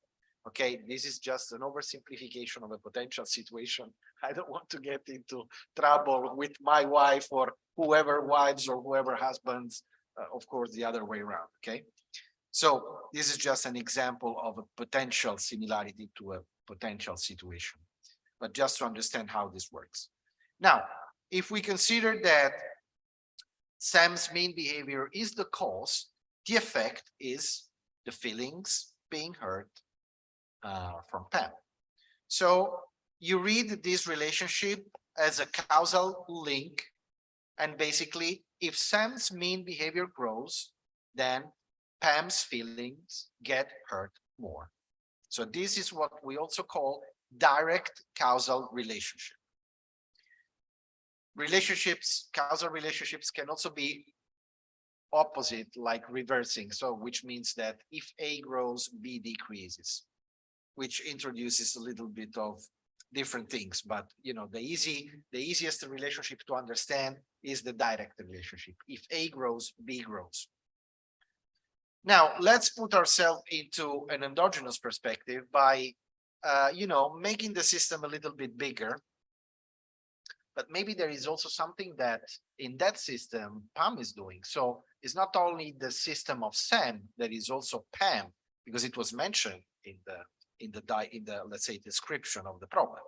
Okay, this is just an oversimplification of a potential situation. I don't want to get into trouble with my wife or whoever wives or whoever husbands, of course, the other way around. Okay, so this is just an example of a potential similarity to a potential situation, but just to understand how this works. Now, if we consider that Sam's mean behavior is the cause, the effect is the feelings being hurt from Pam. So you read this relationship as a causal link, and basically if Sam's mean behavior grows, then Pam's feelings get hurt more. So this is what we also call direct causal relationship. Causal relationships can also be opposite, like reversing. So which means that if A grows, B decreases, which introduces a little bit of different things. But you know, the easiest relationship to understand is the direct relationship. If A grows, B grows. Now let's put ourselves into an endogenous perspective by making the system a little bit bigger. But maybe there is also something that in that system Pam is doing. So it's not only the system of Sam, there is also Pam, because it was mentioned in the let's say description of the problem.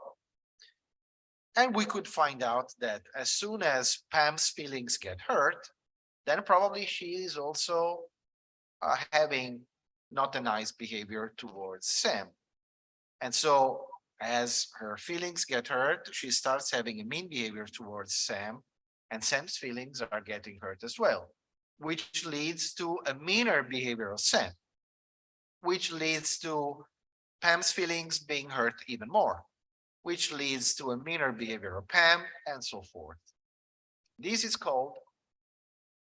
And we could find out that as soon as Pam's feelings get hurt, then probably she is also having not a nice behavior towards Sam. And so as her feelings get hurt, she starts having a mean behavior towards Sam, and Sam's feelings are getting hurt as well, which leads to a meaner behavior of Sam, which leads to Pam's feelings being hurt even more, which leads to a meaner behavior of Pam, and so forth. This is called,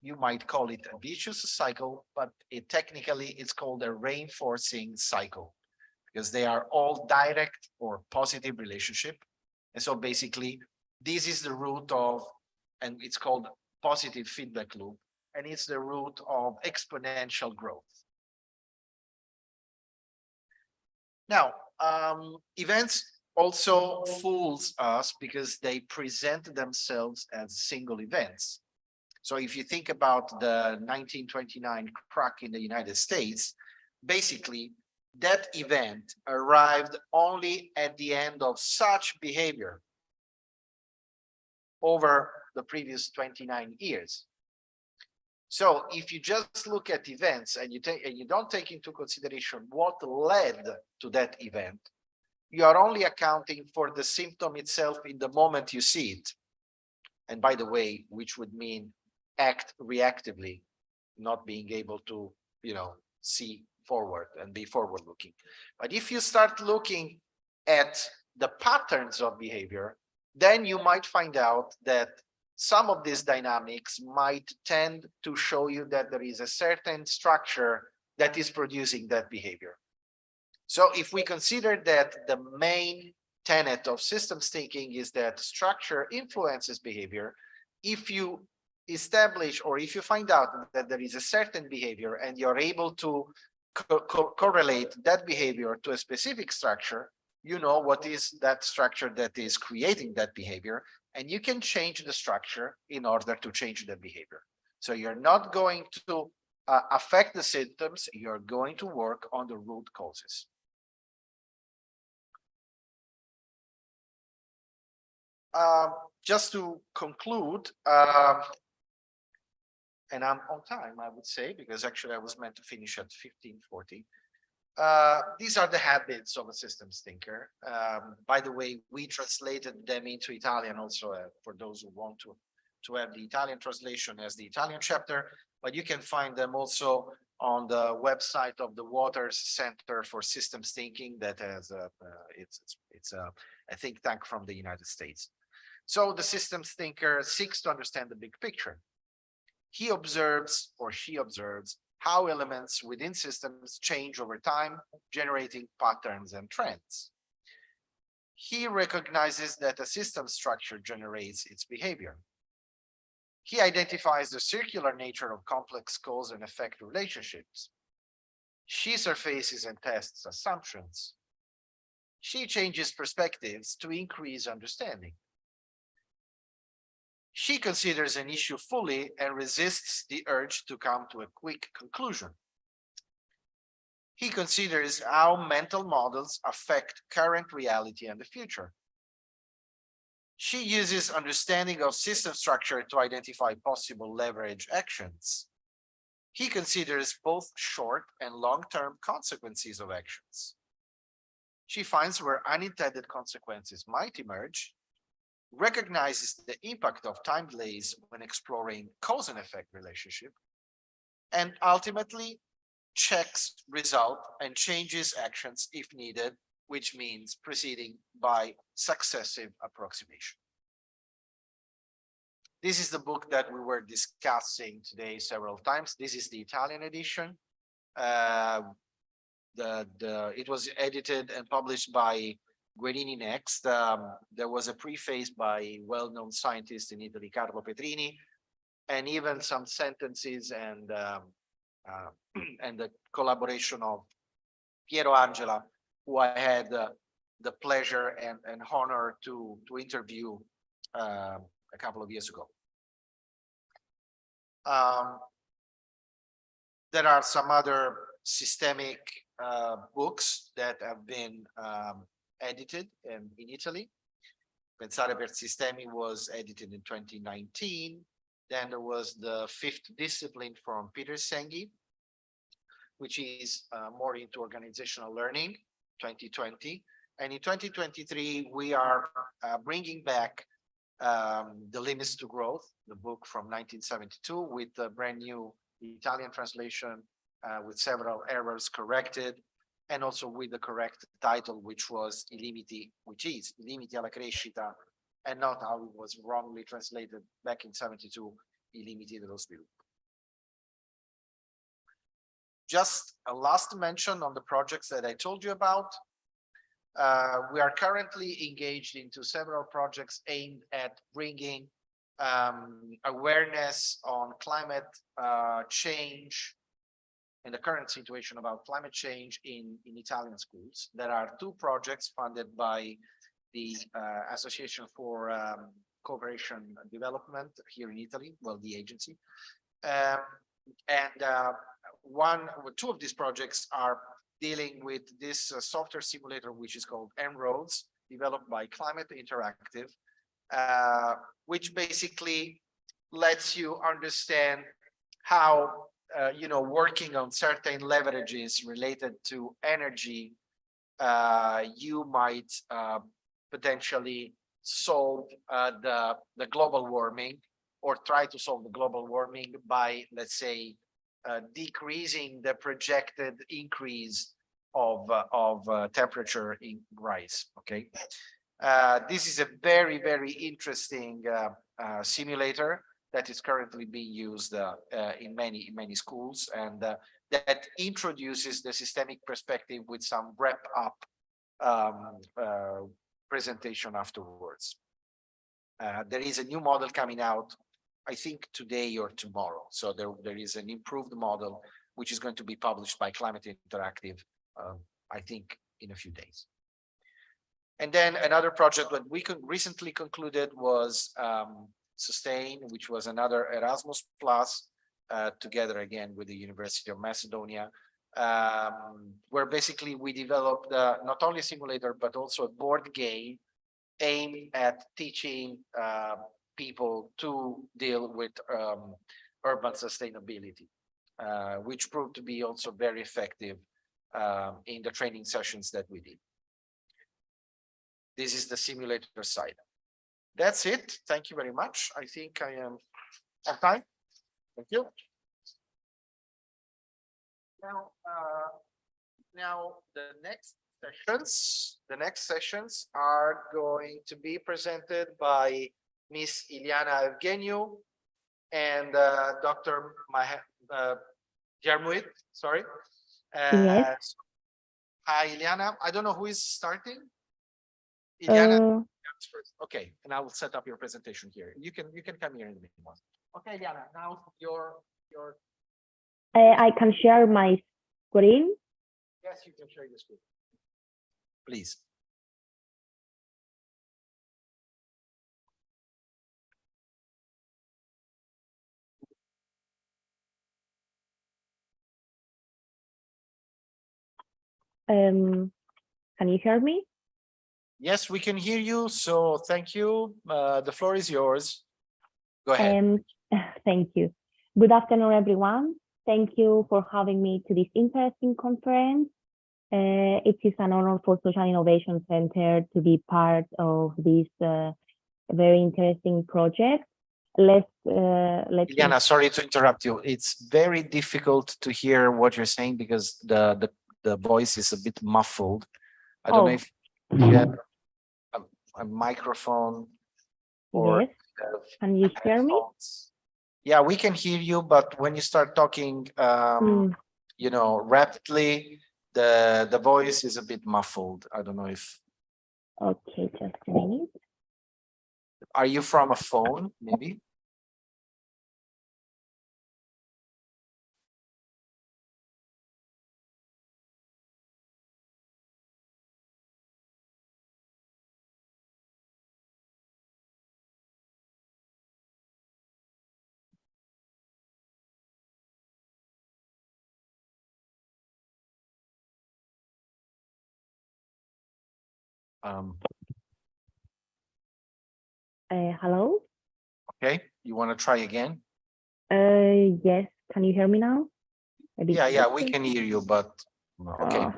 you might call it a vicious cycle, but technically it's called a reinforcing cycle, because they are all direct or positive relationship. And so basically, this is the root of, and it's called positive feedback loop, and it's the root of exponential growth. Now, events also fools us because they present themselves as single events. So if you think about the 1929 crack in the United States, basically that event arrived only at the end of such behavior over the previous 29 years. So if you just look at events and you don't take into consideration what led to that event, you are only accounting for the symptom itself in the moment you see it. And by the way, which would mean act reactively, not being able to, see forward and be forward looking. But if you start looking at the patterns of behavior, then you might find out that some of these dynamics might tend to show you that there is a certain structure that is producing that behavior. So if we consider that the main tenet of systems thinking is that structure influences behavior, if you establish or if you find out that there is a certain behavior and you're able to correlate that behavior to a specific structure, you know what is that structure that is creating that behavior, and you can change the structure in order to change the behavior. So you're not going to affect the symptoms, you're going to work on the root causes. Just to conclude, and I'm on time, I would say, because actually I was meant to finish at 15:40. These are the habits of a systems thinker. By the way, we translated them into Italian also for those who want to have the Italian translation as the Italian chapter, but you can find them also on the website of the Waters Center for Systems Thinking that has it's a think tank from the United States. So the systems thinker seeks to understand the big picture. He observes or she observes how elements within systems change over time, generating patterns and trends. He recognizes that a system structure generates its behavior. He identifies the circular nature of complex cause and effect relationships. She surfaces and tests assumptions. She changes perspectives to increase understanding. She considers an issue fully and resists the urge to come to a quick conclusion. He considers how mental models affect current reality and the future. She uses understanding of system structure to identify possible leverage actions. He considers both short and long-term consequences of actions. She finds where unintended consequences might emerge, recognizes the impact of time delays when exploring cause and effect relationship, and ultimately checks result and changes actions if needed, which means proceeding by successive approximation. This is the book that we were discussing today several times. This is the Italian edition. It was edited and published by Guerini Next. There was a preface by well-known scientist in Italy, Carlo Petrini, and even some sentences and the collaboration of Piero Angela, who I had the pleasure and honor to interview a couple of years ago. There are some other systemic books that have been edited in Italy. Pensare per Sistemi was edited in 2019. Then there was the Fifth Discipline from Peter Senghi. which is more into organizational learning, 2020. And in 2023, we are bringing back The Limits to Growth, the book from 1972, with a brand new Italian translation with several errors corrected, and also with the correct title, which is I limiti alla crescita, and not how it was wrongly translated back in 72, I limiti dello sviluppo. Just a last mention on the projects that I told you about. We are currently engaged into several projects aimed at bringing awareness on climate change and the current situation about climate change in Italian schools. There are 2 projects funded by the Association for Cooperation and Development here in Italy, well, the agency. Two of these projects are dealing with this software simulator, which is called En-ROADS, developed by Climate Interactive, which basically lets you understand how working on certain leverages related to energy, you might potentially solve the global warming, or try to solve the global warming by, let's say, decreasing the projected increase of temperature rise. Okay, this is a very, very interesting simulator that is currently being used in many schools, and that introduces the systemic perspective with some wrap-up presentation afterwards. There is a new model coming out, I think today or tomorrow. So there is an improved model which is going to be published by Climate Interactive, I think in a few days. And then another project that we recently concluded was Sustain, which was another Erasmus Plus, together again with the University of Macedonia, where basically we developed not only a simulator, but also a board game aimed at teaching people to deal with urban sustainability, which proved to be also very effective in the training sessions that we did. This is the simulator side. That's it. Thank you very much. I think I am on time. Thank you. Now the next sessions are going to be presented by Miss Iliana Evgeniu and Dr. Jarmuit. Sorry. Yes. Hi, Iliana. I don't know who is starting. Iliana. Okay, and I will set up your presentation here. You can come here in a minute. Okay, Iliana. Now your. I can share my screen. Yes, you can share your screen. Please. Can you hear me? Yes, we can hear you. So thank you. The floor is yours. Go ahead. Thank you. Good afternoon, everyone. Thank you for having me to this interesting conference. It is an honor for Social Innovation Center to be part of this very interesting project. Iliana, sorry to interrupt you. It's very difficult to hear what you're saying because the voice is a bit muffled. I don't know if you have a microphone or. Yes. Can you hear me? Yeah, we can hear you, but when you start talking, rapidly, the voice is a bit muffled. I don't know if. Okay, just a minute. Are you from a phone, maybe? Hello? Okay, you want to try again? Yes, can you hear me now? a bit Yeah, we better? can hear you, but okay. Oh.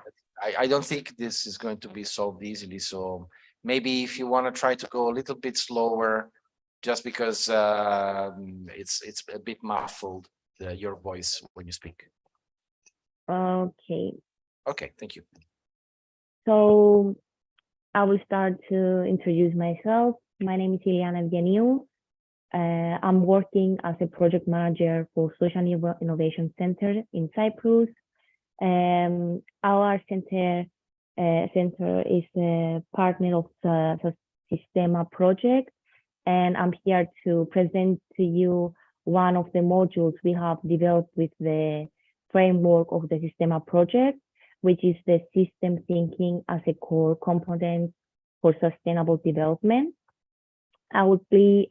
I don't think this is going to be solved easily. So maybe if you want to try to go a little bit slower, just because it's a bit muffled, your voice when you speak. Okay, Okay, thank you. so I will start to introduce myself. My name is Ileana Evgeniu. I'm working as a project manager for Social Innovation Center in Cyprus. Our center is a partner of the Systema project, and I'm here to present to you one of the modules we have developed with the framework of the Systema project, which is the system thinking as a core component for sustainable development. I would be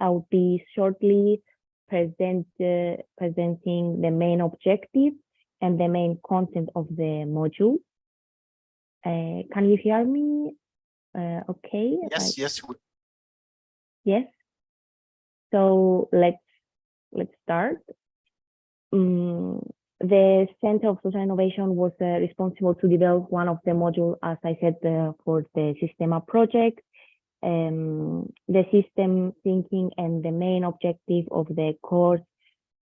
shortly presenting the main objective and the main content of the module. Can you hear me? Okay. Yes, Yes. So let's start. The Center of Social Innovation was responsible to develop one of the modules, as I said, for the Systema project. The system thinking and the main objective of the course.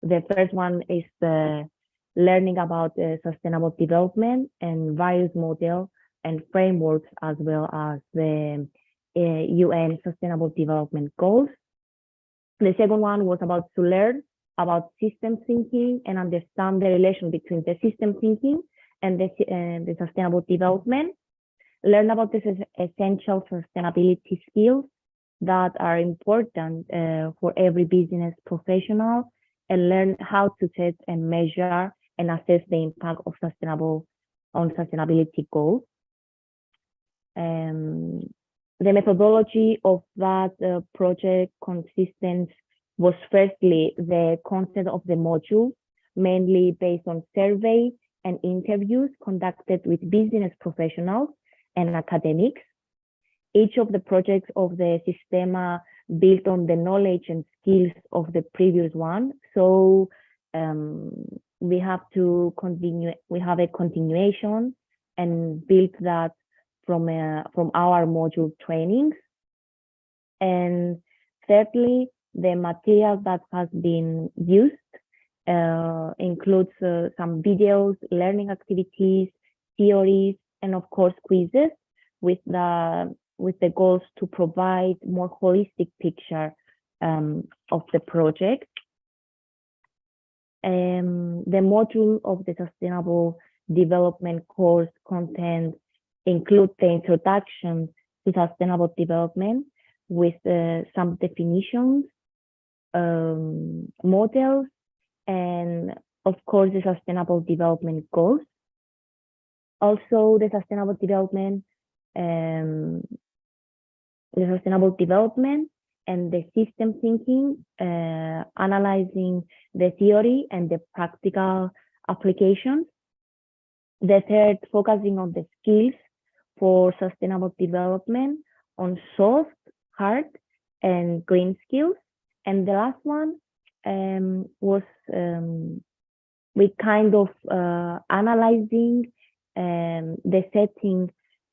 The first one is the learning about sustainable development and various models and frameworks, as well as the UN Sustainable Development Goals. The second one was about to learn about system thinking and understand the relation between the system thinking and the sustainable development. Learn about the essential sustainability skills that are important for every business professional, and learn how to set and measure and assess the impact of sustainability goals. The methodology of that project was firstly the content of the module, mainly based on surveys and interviews conducted with business professionals and academics. Each of the projects of the Systema built on the knowledge and skills of the previous one. So we have a continuation and built that from our module trainings. And thirdly, the material that has been used includes some videos, learning activities, theories, and of course quizzes, with the goals to provide more holistic picture of the project. The module of the Sustainable Development course content include the introduction to sustainable development with some definitions, models, and of course the sustainable development goals. Also, the sustainable development and the system thinking, analyzing the theory and the practical applications. The third, focusing on the skills for sustainable development on soft, hard, and green skills. And the last one was we kind of analyzing the setting,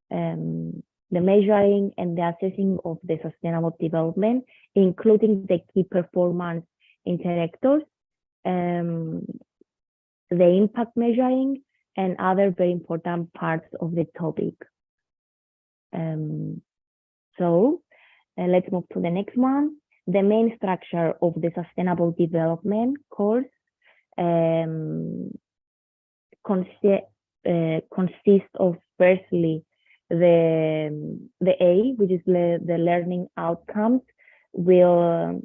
the measuring and the assessing of the sustainable development, including the key performance indicators, the impact measuring, and other very important parts of the topic. So let's move to the next one. The main structure of the Sustainable Development course consists of, firstly, the A, which is the learning outcomes. We'll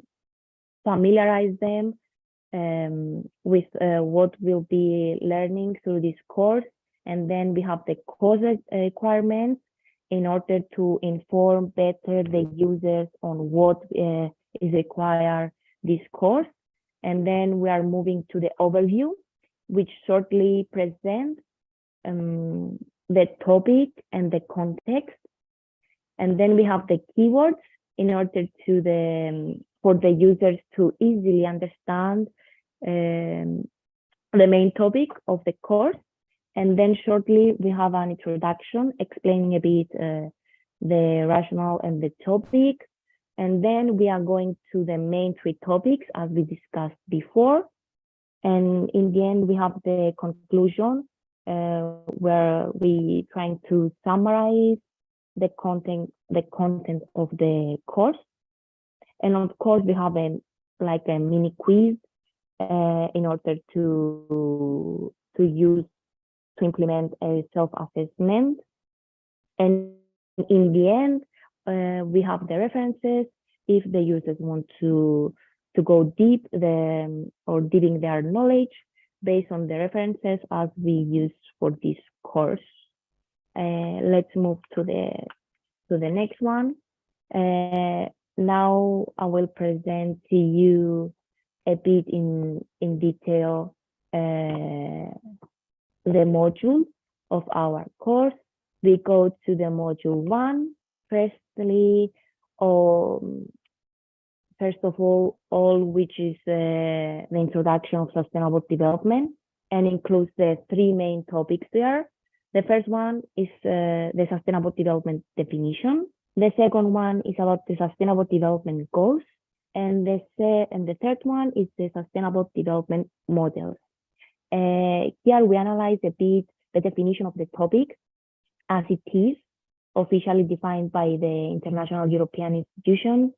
familiarize them with what we'll be learning through this course, and then we have the course requirements in order to inform better the users on what is required this course. And then we are moving to the overview, which shortly presents the topic and the context. And then we have the keywords in order to for the users to easily understand the main topic of the course. And then shortly we have an introduction explaining a bit the rationale and the topic. And then we are going to the main 3 topics as we discussed before. And in the end, we have the conclusion where we trying to summarize the content of the course. And of course, we have a mini quiz in order to implement a self-assessment. And in the end, we have the references if the users want to go deep or deepening their knowledge based on the references as we use for this course. Let's move to the next one. Now I will present to you a bit in detail the module of our course. We go to the module 1. First of all, which is the introduction of sustainable development, and includes the 3 main topics there. The first one is the sustainable development definition. The second one is about the sustainable development goals, and the third one is the sustainable development models. Here we analyze a bit the definition of the topic as it is officially defined by the international European institution.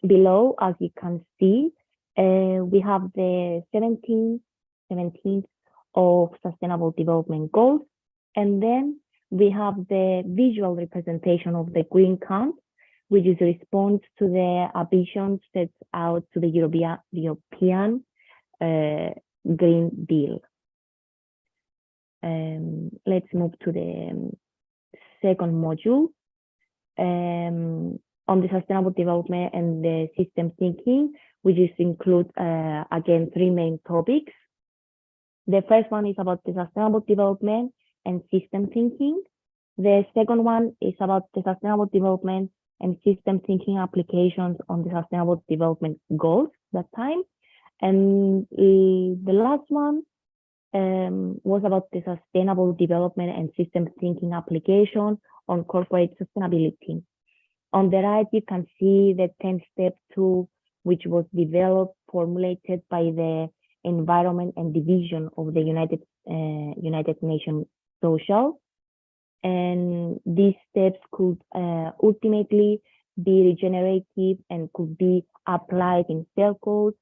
Below, as you can see, we have the 17 of sustainable development goals, and then we have the visual representation of the green count, which is a response to the ambitions set out to the European Green Deal. Let's move to the second module on the sustainable development and the system thinking, which includes again 3 main topics. The first one is about the sustainable development and system thinking. The second one is about the sustainable development and system thinking applications on the sustainable development goals that time. And the last one was about the sustainable development and system thinking application on corporate sustainability. On the right, you can see the 10-step tool, which was developed, formulated by the Environment and Division of the United Nations Social. And these steps could ultimately be regenerative and could be applied in circles,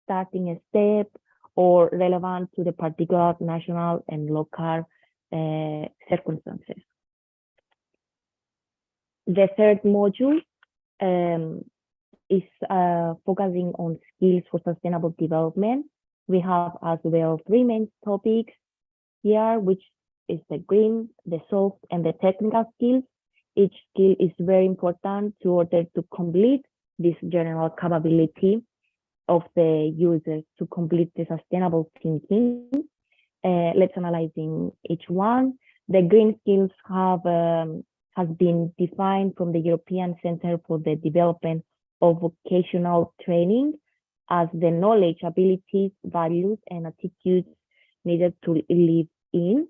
starting a step, or relevant to the particular national and local circumstances. The third module is focusing on skills for sustainable development. We have as well 3 main topics here, which is the green, the soft, and the technical skills. Each skill is very important in order to complete this general capability of the users to complete the sustainable thinking. Let's analyze in each one. The green skills has been defined from the European Center for the Development of Vocational Training as the knowledge, abilities, values, and attitudes needed to live in.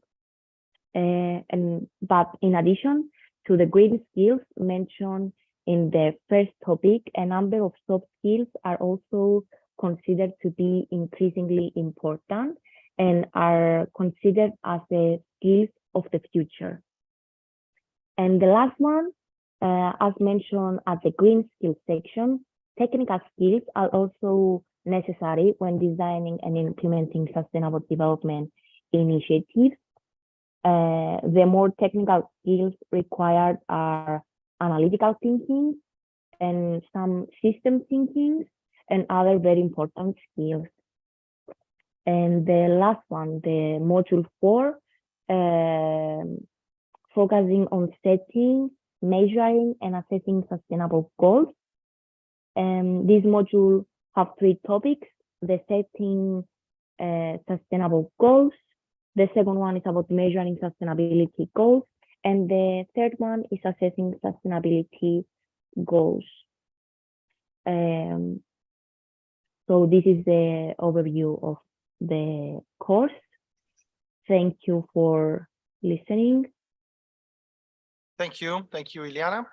But in addition to the green skills mentioned in the first topic, a number of soft skills are also considered to be increasingly important and are considered as the skills of the future. And the last one, as mentioned at the green skills section, technical skills are also necessary when designing and implementing sustainable development initiatives. The more technical skills required are analytical thinking and some system thinking and other very important skills. And the last one, the module 4, focusing on setting, measuring, and assessing sustainable goals. This module have 3 topics: the setting sustainable goals, the second one is about measuring sustainability goals, and the third one is assessing sustainability goals. So this is the overview of the course. Thank you for listening. Thank you, Iliana.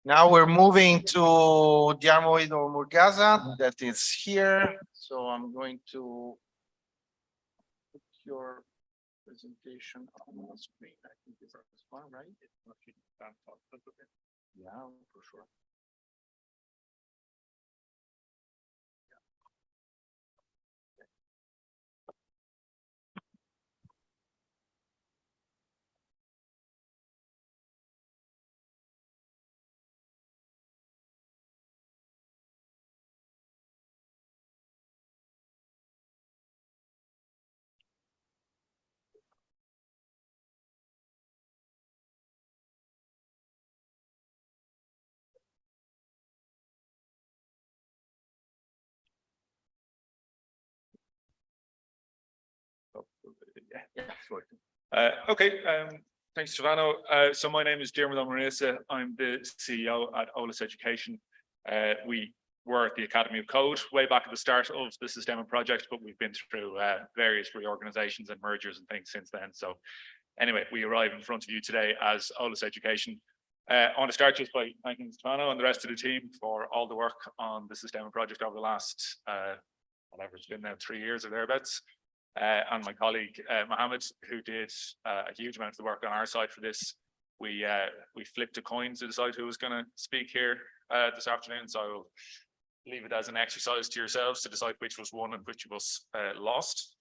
Now we're moving to Diamoido Murgaza, that is here. So I'm going to put your presentation on the screen. I think it's this one, right? Yeah, for sure. Okay, thanks, Giovanni. So my name is Dermot Marisa. I'm the CEO at OLIS Education. We were at the Academy of Code way back at the start of the Systema project, but we've been through various reorganizations and mergers and things since then. So anyway, we arrive in front of you today as OLIS Education. I want to start just by thanking Stefano and the rest of the team for all the work on the Systema project over the last, whatever it's been now, 3 years or thereabouts. And my colleague Mohammed, who did a huge amount of the work on our side for this. We flipped a coin to decide who was going to speak here this afternoon. So I will leave it as an exercise to yourselves to decide which was won and which was lost.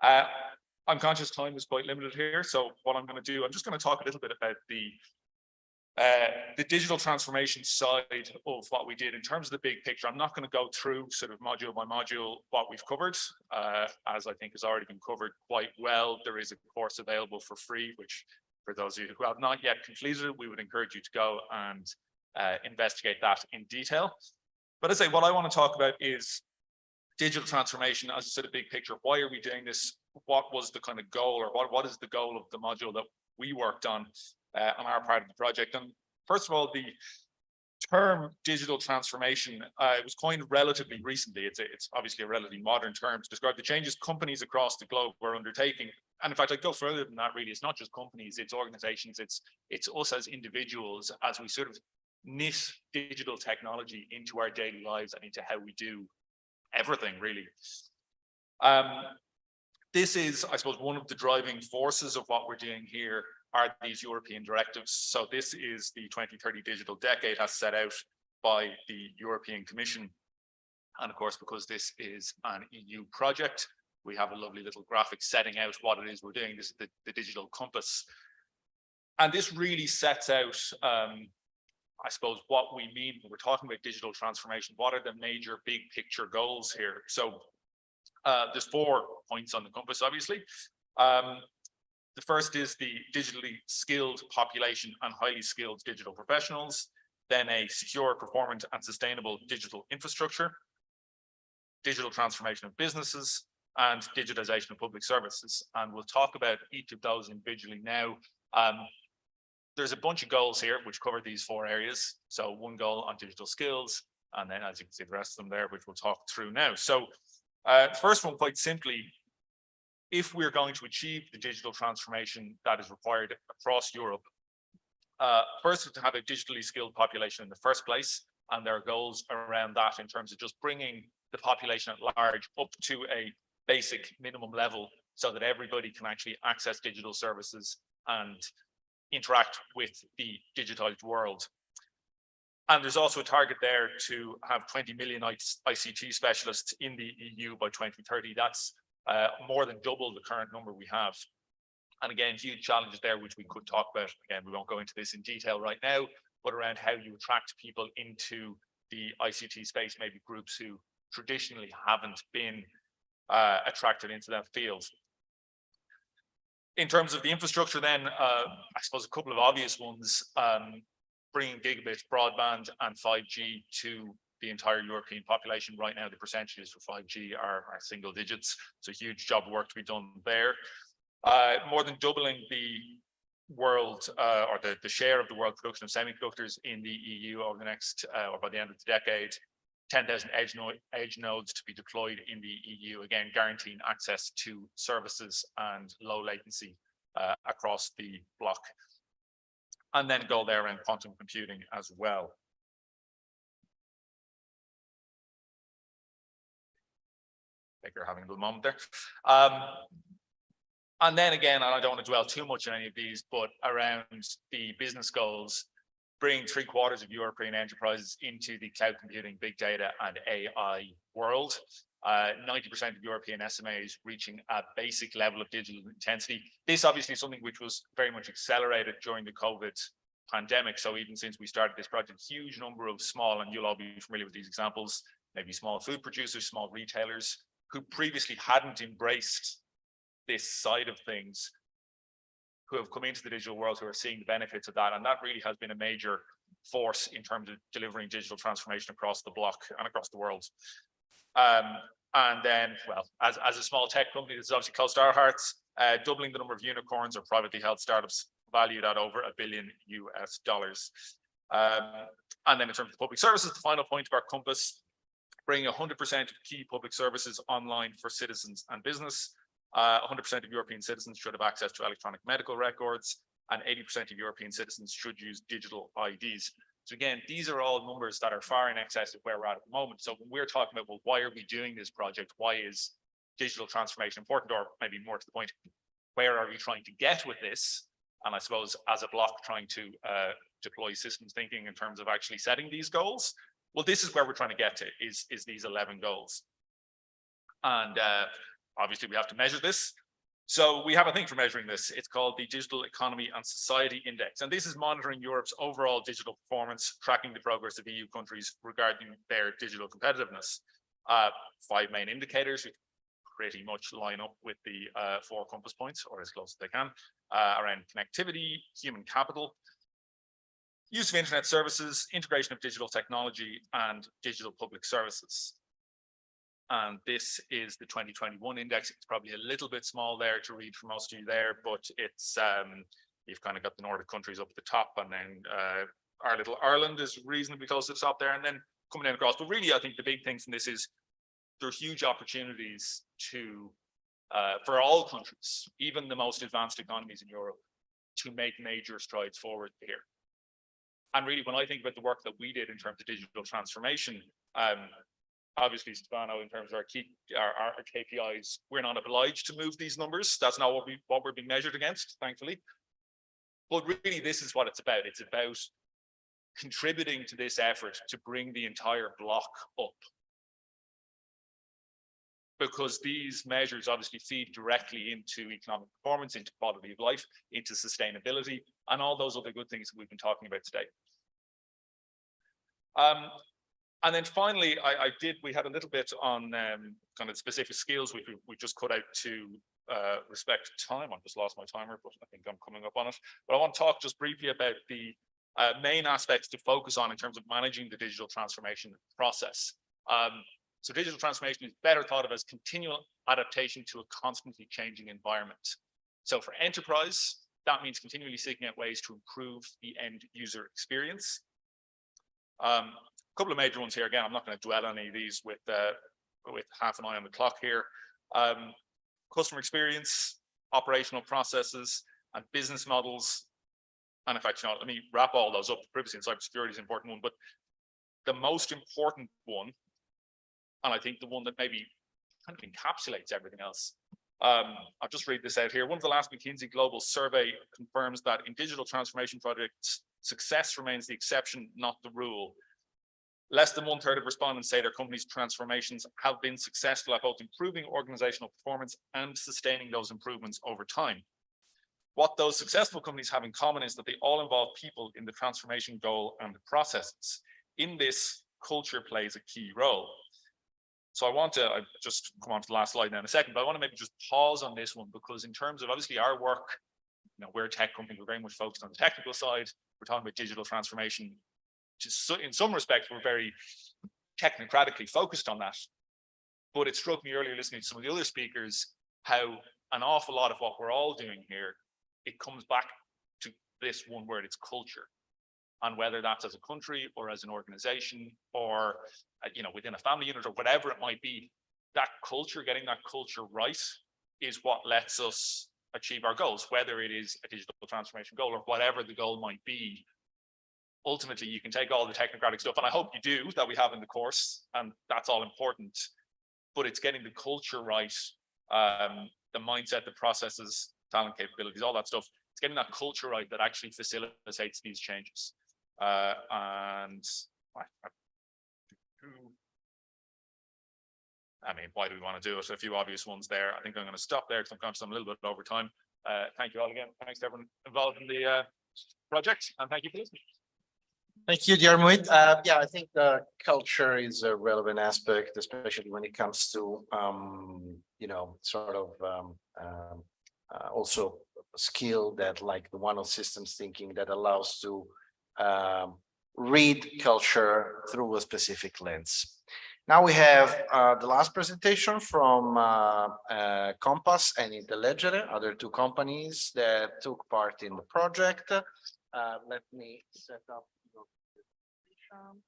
I'm conscious time is quite limited here. So what I'm going to do, I'm just going to talk a little bit about the digital transformation side of what we did in terms of the big picture. I'm not going to go through sort of module by module what we've covered, as I think has already been covered quite well. There is a course available for free, which for those of you who have not yet completed it, we would encourage you to go and investigate that in detail. But as I say, what I want to talk about is digital transformation, as I said, a big picture. Why are we doing this? What was the kind of goal, or what is the goal of the module that we worked on our part of the project? And first of all, the term digital transformation it was coined relatively recently. It's obviously a relatively modern term to describe the changes companies across the globe were undertaking. And in fact, I'd go further than that. Really, it's not just companies, it's organizations, it's us as individuals, as we sort of knit digital technology into our daily lives and into how we do everything, really. This is, I suppose, one of the driving forces of what we're doing here are these European directives. So this is the 2030 digital decade as set out by the European Commission. And of course, because this is an EU project, we have a lovely little graphic setting out what it is we're doing. This is the digital compass. And this really sets out, I suppose, what we mean when we're talking about digital transformation. What are the major big picture goals here? So there's 4 points on the compass, obviously. The first is the digitally skilled population and highly skilled digital professionals, then a secure, performant and sustainable digital infrastructure, digital transformation of businesses, and digitization of public services. And we'll talk about each of those individually now. There's a bunch of goals here which cover these 4 areas. So one goal on digital skills, and then as you can see the rest of them there, which we'll talk through now. So first one, quite simply, if we're going to achieve the digital transformation that is required across Europe, first to have a digitally skilled population in the first place, and there are goals around that in terms of just bringing the population at large up to a basic minimum level so that everybody can actually access digital services and interact with the digitized world. And there's also a target there to have 20 million ICT specialists in the EU by 2030. That's more than double the current number we have. And again, huge challenges there, which we could talk about. Again, we won't go into this in detail right now, but around how you attract people into the ICT space, maybe groups who traditionally haven't been attracted into that field. In terms of the infrastructure then, I suppose a couple of obvious ones, bringing gigabit broadband and 5G to the entire European population. Right now, the percentages for 5G are single digits. So huge job of work to be done there. More than doubling the world or the share of the world production of semiconductors in the EU over the next or by the end of the decade. 10,000 edge nodes to be deployed in the EU, again, guaranteeing access to services and low latency across the bloc. And then go there around quantum computing as well. I think you're having a good moment there. And then again, and I don't want to dwell too much on any of these, but around the business goals, bring 3/4 of European enterprises into the cloud computing, big data, and AI world. 90% of European SMEs reaching a basic level of digital intensity. This obviously is something which was very much accelerated during the COVID pandemic. So even since we started this project, huge number of small, and you'll all be familiar with these examples, maybe small food producers, small retailers, who previously hadn't embraced this side of things, who have come into the digital world, who are seeing the benefits of that. And that really has been a major force in terms of delivering digital transformation across the bloc and across the world. And then, well, as a small tech company, this is obviously close to our hearts, doubling the number of unicorns or privately held startups valued at over $1 billion. And then in terms of public services, the final point of our compass, bringing 100% of key public services online for citizens and business. 100% of European citizens should have access to electronic medical records, and 80% of European citizens should use digital IDs. So again, these are all numbers that are far in excess of where we're at the moment. So when we're talking about, well, why are we doing this project? Why is digital transformation important? Or maybe more to the point, where are we trying to get with this? And I suppose as a bloc trying to deploy systems thinking in terms of actually setting these goals. Well, this is where we're trying to get to, is these 11 goals. And obviously we have to measure this. So we have a thing for measuring this. It's called the Digital Economy and Society Index. And this is monitoring Europe's overall digital performance, tracking the progress of EU countries regarding their digital competitiveness. 5 main indicators, which pretty much line up with the 4 compass points, or as close as they can, around connectivity, human capital, use of internet services, integration of digital technology, and digital public services. And this is the 2021 index. It's probably a little bit small there to read for most of you there, but it's you've kind of got the Nordic countries up at the top, and then our little Ireland is reasonably close to the top there, and then coming down across. But really, I think the big thing from this is there are huge opportunities to for all countries, even the most advanced economies in Europe, to make major strides forward here. And really, when I think about the work that we did in terms of digital transformation, obviously, Stefano, in terms of our KPIs, we're not obliged to move these numbers. That's not what we're being measured against, thankfully. But really, this is what it's about. It's about contributing to this effort to bring the entire block up. Because these measures obviously feed directly into economic performance, into quality of life, into sustainability, and all those other good things that we've been talking about today. And then finally, we had a little bit on kind of specific skills we just cut out to respect time. I've just lost my timer, but I think I'm coming up on it. But I want to talk just briefly about the main aspects to focus on in terms of managing the digital transformation process. So digital transformation is better thought of as continual adaptation to a constantly changing environment. So for enterprise, that means continually seeking out ways to improve the end user experience. A couple of major ones here. Again, I'm not going to dwell on any of these with half an eye on the clock here. Customer experience, operational processes, and business models. And in fact, you know, let me wrap all those up. Privacy and cybersecurity is an important one, but the most important one, and I think the one that maybe kind of encapsulates everything else. I'll just read this out here. One of the last McKinsey Global Survey confirms that in digital transformation projects, success remains the exception, not the rule. Less than 1/3 of respondents say their company's transformations have been successful at both improving organizational performance and sustaining those improvements over time. What those successful companies have in common is that they all involve people in the transformation goal and the processes. In this, culture plays a key role. So I want to just come on to the last slide now in a second, but I want to maybe just pause on this one, because in terms of obviously our work, you know, we're a tech company, we're very much focused on the technical side. We're talking about digital transformation. Just in some respects, we're very technocratically focused on that. But it struck me earlier listening to some of the other speakers, how an awful lot of what we're all doing here, it comes back to this one word, it's culture. and whether that's as a country or as an organization or within a family unit or whatever it might be, that culture, getting that culture right is what lets us achieve our goals, whether it is a digital transformation goal or whatever the goal might be. Ultimately, you can take all the technocratic stuff, and I hope you do, that we have in the course, and that's all important, but it's getting the culture right, the mindset, the processes, talent, capabilities, all that stuff. It's getting that culture right that actually facilitates these changes. I mean, why do we want to do it? A few obvious ones there. I think I'm going to stop there because I'm conscious I'm a little bit over time. Thank you all again. Thanks to everyone involved in the project, and thank you for listening. Thank you, Diarmuid. Yeah, I think the culture is a relevant aspect, especially when it comes to, also a skill that, like the one of systems thinking, that allows to read culture through a specific lens. Now we have the last presentation from Compass and Intellegere, other two companies that took part in the project. Let me set up your presentation.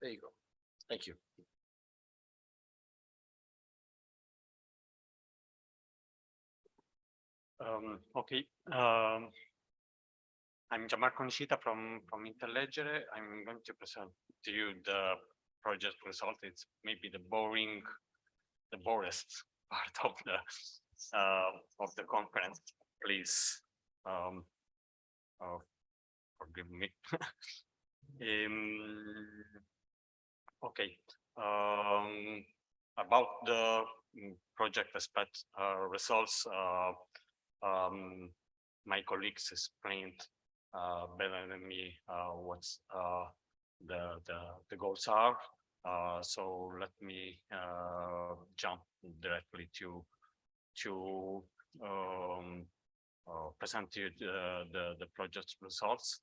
There you go. Thank you. Okay. I'm Gianmarco Nicita from Intellegere. I'm going to present to you the project result. It's maybe the boringest part of the conference. Please forgive me. Okay. About the project aspect results, my colleagues explained better than me what the goals are. So let me jump directly to present to you the project results.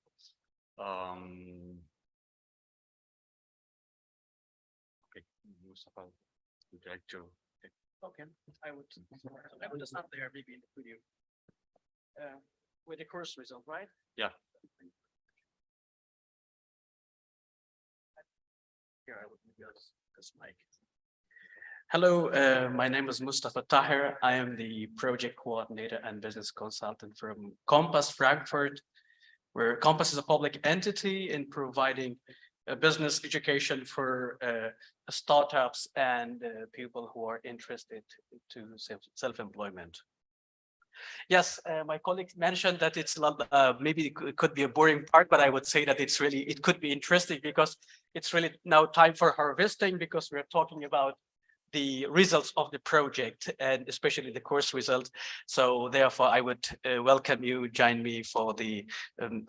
Okay, Mustafa, would you like to? Okay, I would start there, maybe in the video. With the course result, right? Yeah. Here I would use this mic. Hello, my name is Mustafa Tahir. I am the project coordinator and business consultant from Compass Frankfurt, where Compass is a public entity in providing business education for startups and people who are interested to self-employment. Yes, my colleague mentioned that it's maybe it could be a boring part, but I would say that it could be interesting because it's really now time for harvesting, because we're talking about the results of the project and especially the course results. So therefore, I would welcome you join me for the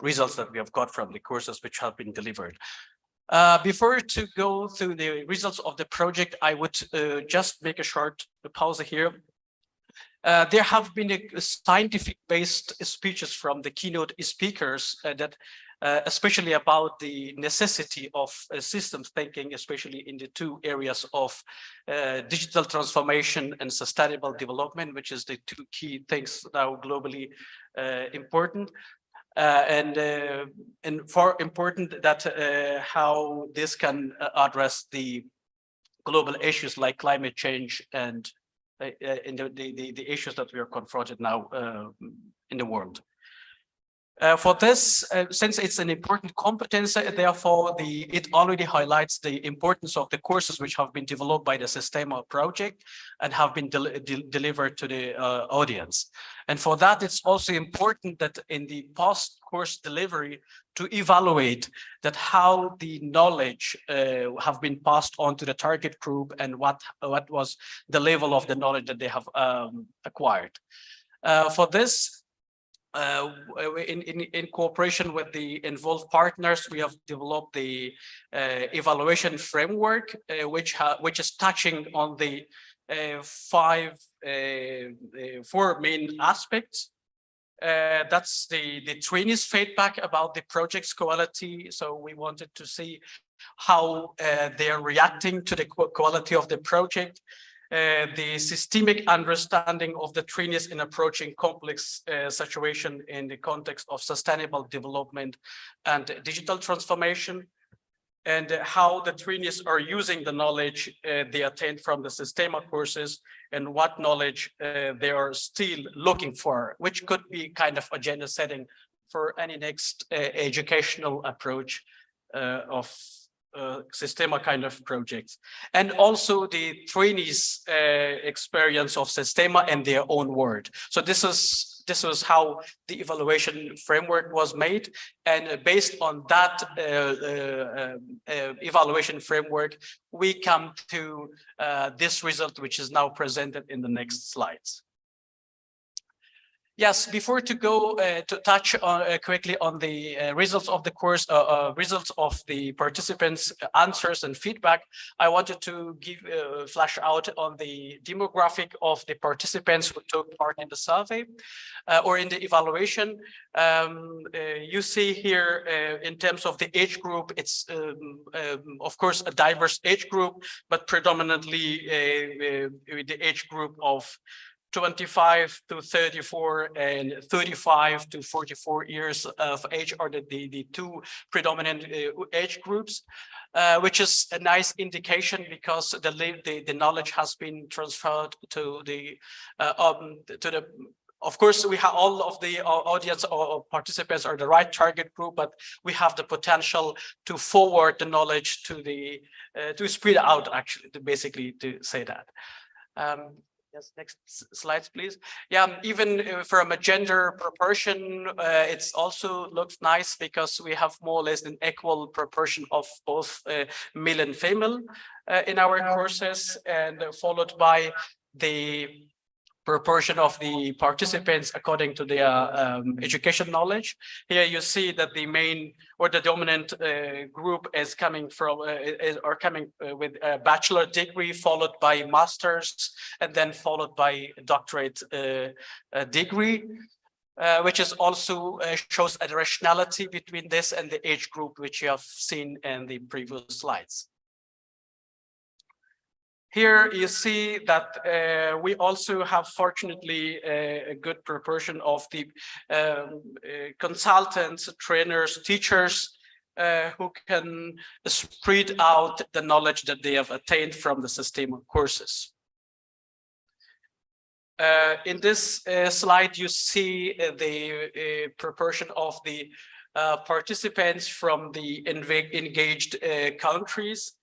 results that we have got from the courses which have been delivered. Before to go through the results of the project, I would just make a short pause here. There have been scientific-based speeches from the keynote speakers that especially about the necessity of systems thinking, especially in the two areas of digital transformation and sustainable development, which is the two key things now globally important. And for important that how this can address the global issues like climate change and in the issues that we are confronted now in the world. For this, since it's an important competence, therefore it already highlights the importance of the courses which have been developed by the Systema project and have been delivered to the audience. And for that, it's also important that in the post-course delivery to evaluate that how the knowledge have been passed on to the target group and what was the level of the knowledge that they have acquired. For this, in cooperation with the involved partners, we have developed the evaluation framework, which is touching on the four main aspects. That's the trainees' feedback about the project's quality. So we wanted to see how they are reacting to the quality of the project. The systemic understanding of the trainees in approaching complex situation in the context of sustainable development and digital transformation, and how the trainees are using the knowledge they attained from the Systema courses and what knowledge they are still looking for, which could be kind of agenda setting for any next educational approach of Systema kind of projects. And also the trainees' experience of Systema and their own word. So this was how the evaluation framework was made, and based on that evaluation framework, we come to this result, which is now presented in the next slides. Yes, before to go to touch on, quickly on the results of the course, results of the participants' answers and feedback, I wanted to give flash out on the demographic of the participants who took part in the survey or in the evaluation. You see here in terms of the age group, it's of course a diverse age group, but predominantly the age group of 25 to 34 and 35 to 44 years of age are the two predominant age groups, which is a nice indication because the knowledge has been transferred to the of course, we have all of the audience or participants are the right target group, but we have the potential to forward the knowledge to the to spread out, actually, to basically to say that. Yes, next slides, please. Yeah, even from a gender proportion, it's also looks nice because we have more or less an equal proportion of both male and female in our courses, and followed by the proportion of the participants according to their education knowledge. Here you see that the main or the dominant group is coming from with a bachelor degree, followed by master's, and then followed by a doctorate degree, which is also shows a rationality between this and the age group, which you have seen in the previous slides. Here you see that we also have, fortunately, a good proportion of the consultants, trainers, teachers who can spread out the knowledge that they have attained from the Systema courses. In this slide, you see the proportion of the participants from the engaged countries.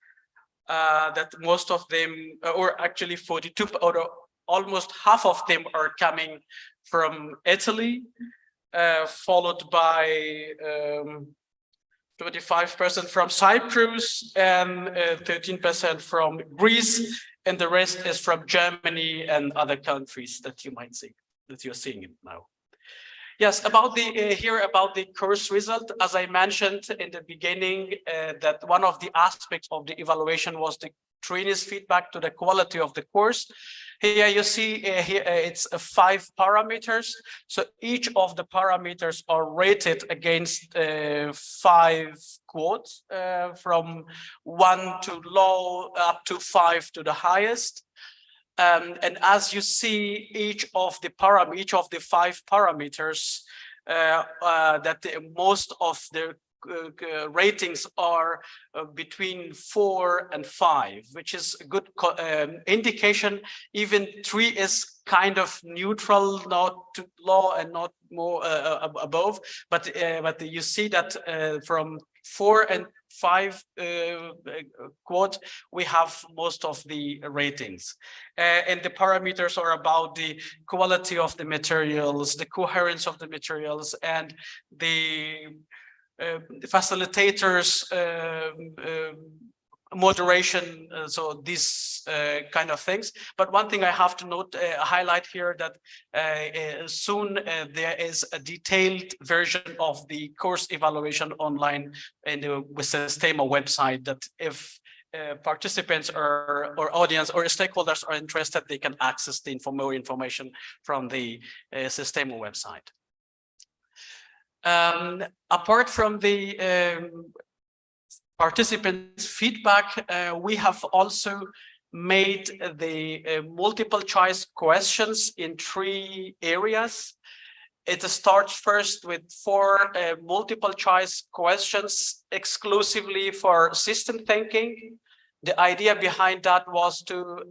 That most of them, or actually 42, or almost half of them are coming from Italy, followed by 25% from Cyprus and 13% from Greece, and the rest is from Germany and other countries that you might see, that you're seeing it now. Yes, about the here about the course result, as I mentioned in the beginning, that one of the aspects of the evaluation was the trainees' feedback to the quality of the course. Here you see here it's 5 parameters. So each of the parameters are rated against 5 quotes, from 1 to low up to 5 to the highest. And as you see, each of the 5 parameters, that most of the ratings are between 4 and 5, which is a good indication. Even 3 is kind of neutral, not to law and not more above, but you see that from 4 and 5 quad, we have most of the ratings. And the parameters are about the quality of the materials, the coherence of the materials, and the facilitators moderation, so these kind of things. But one thing I have to note, highlight here, that soon there is a detailed version of the course evaluation online in the Systema website, that if participants or audience or stakeholders are interested, they can access the more information from the Systema website. Apart from the participants' feedback, we have also made the multiple choice questions in 3 areas. It starts first with 4 multiple choice questions exclusively for system thinking. The idea behind that was to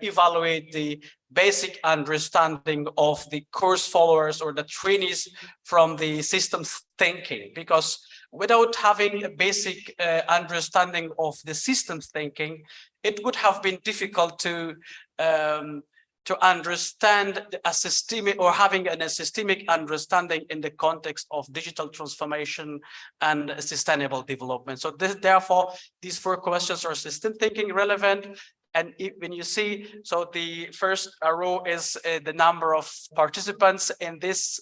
evaluate the basic understanding of the course followers or the trainees from the systems thinking, because without having a basic understanding of the systems thinking, it would have been difficult to understand a systemic, or having a systemic understanding in the context of digital transformation and sustainable development. So therefore, these 4 questions are system thinking relevant. And when you see, so the first row is the number of participants in this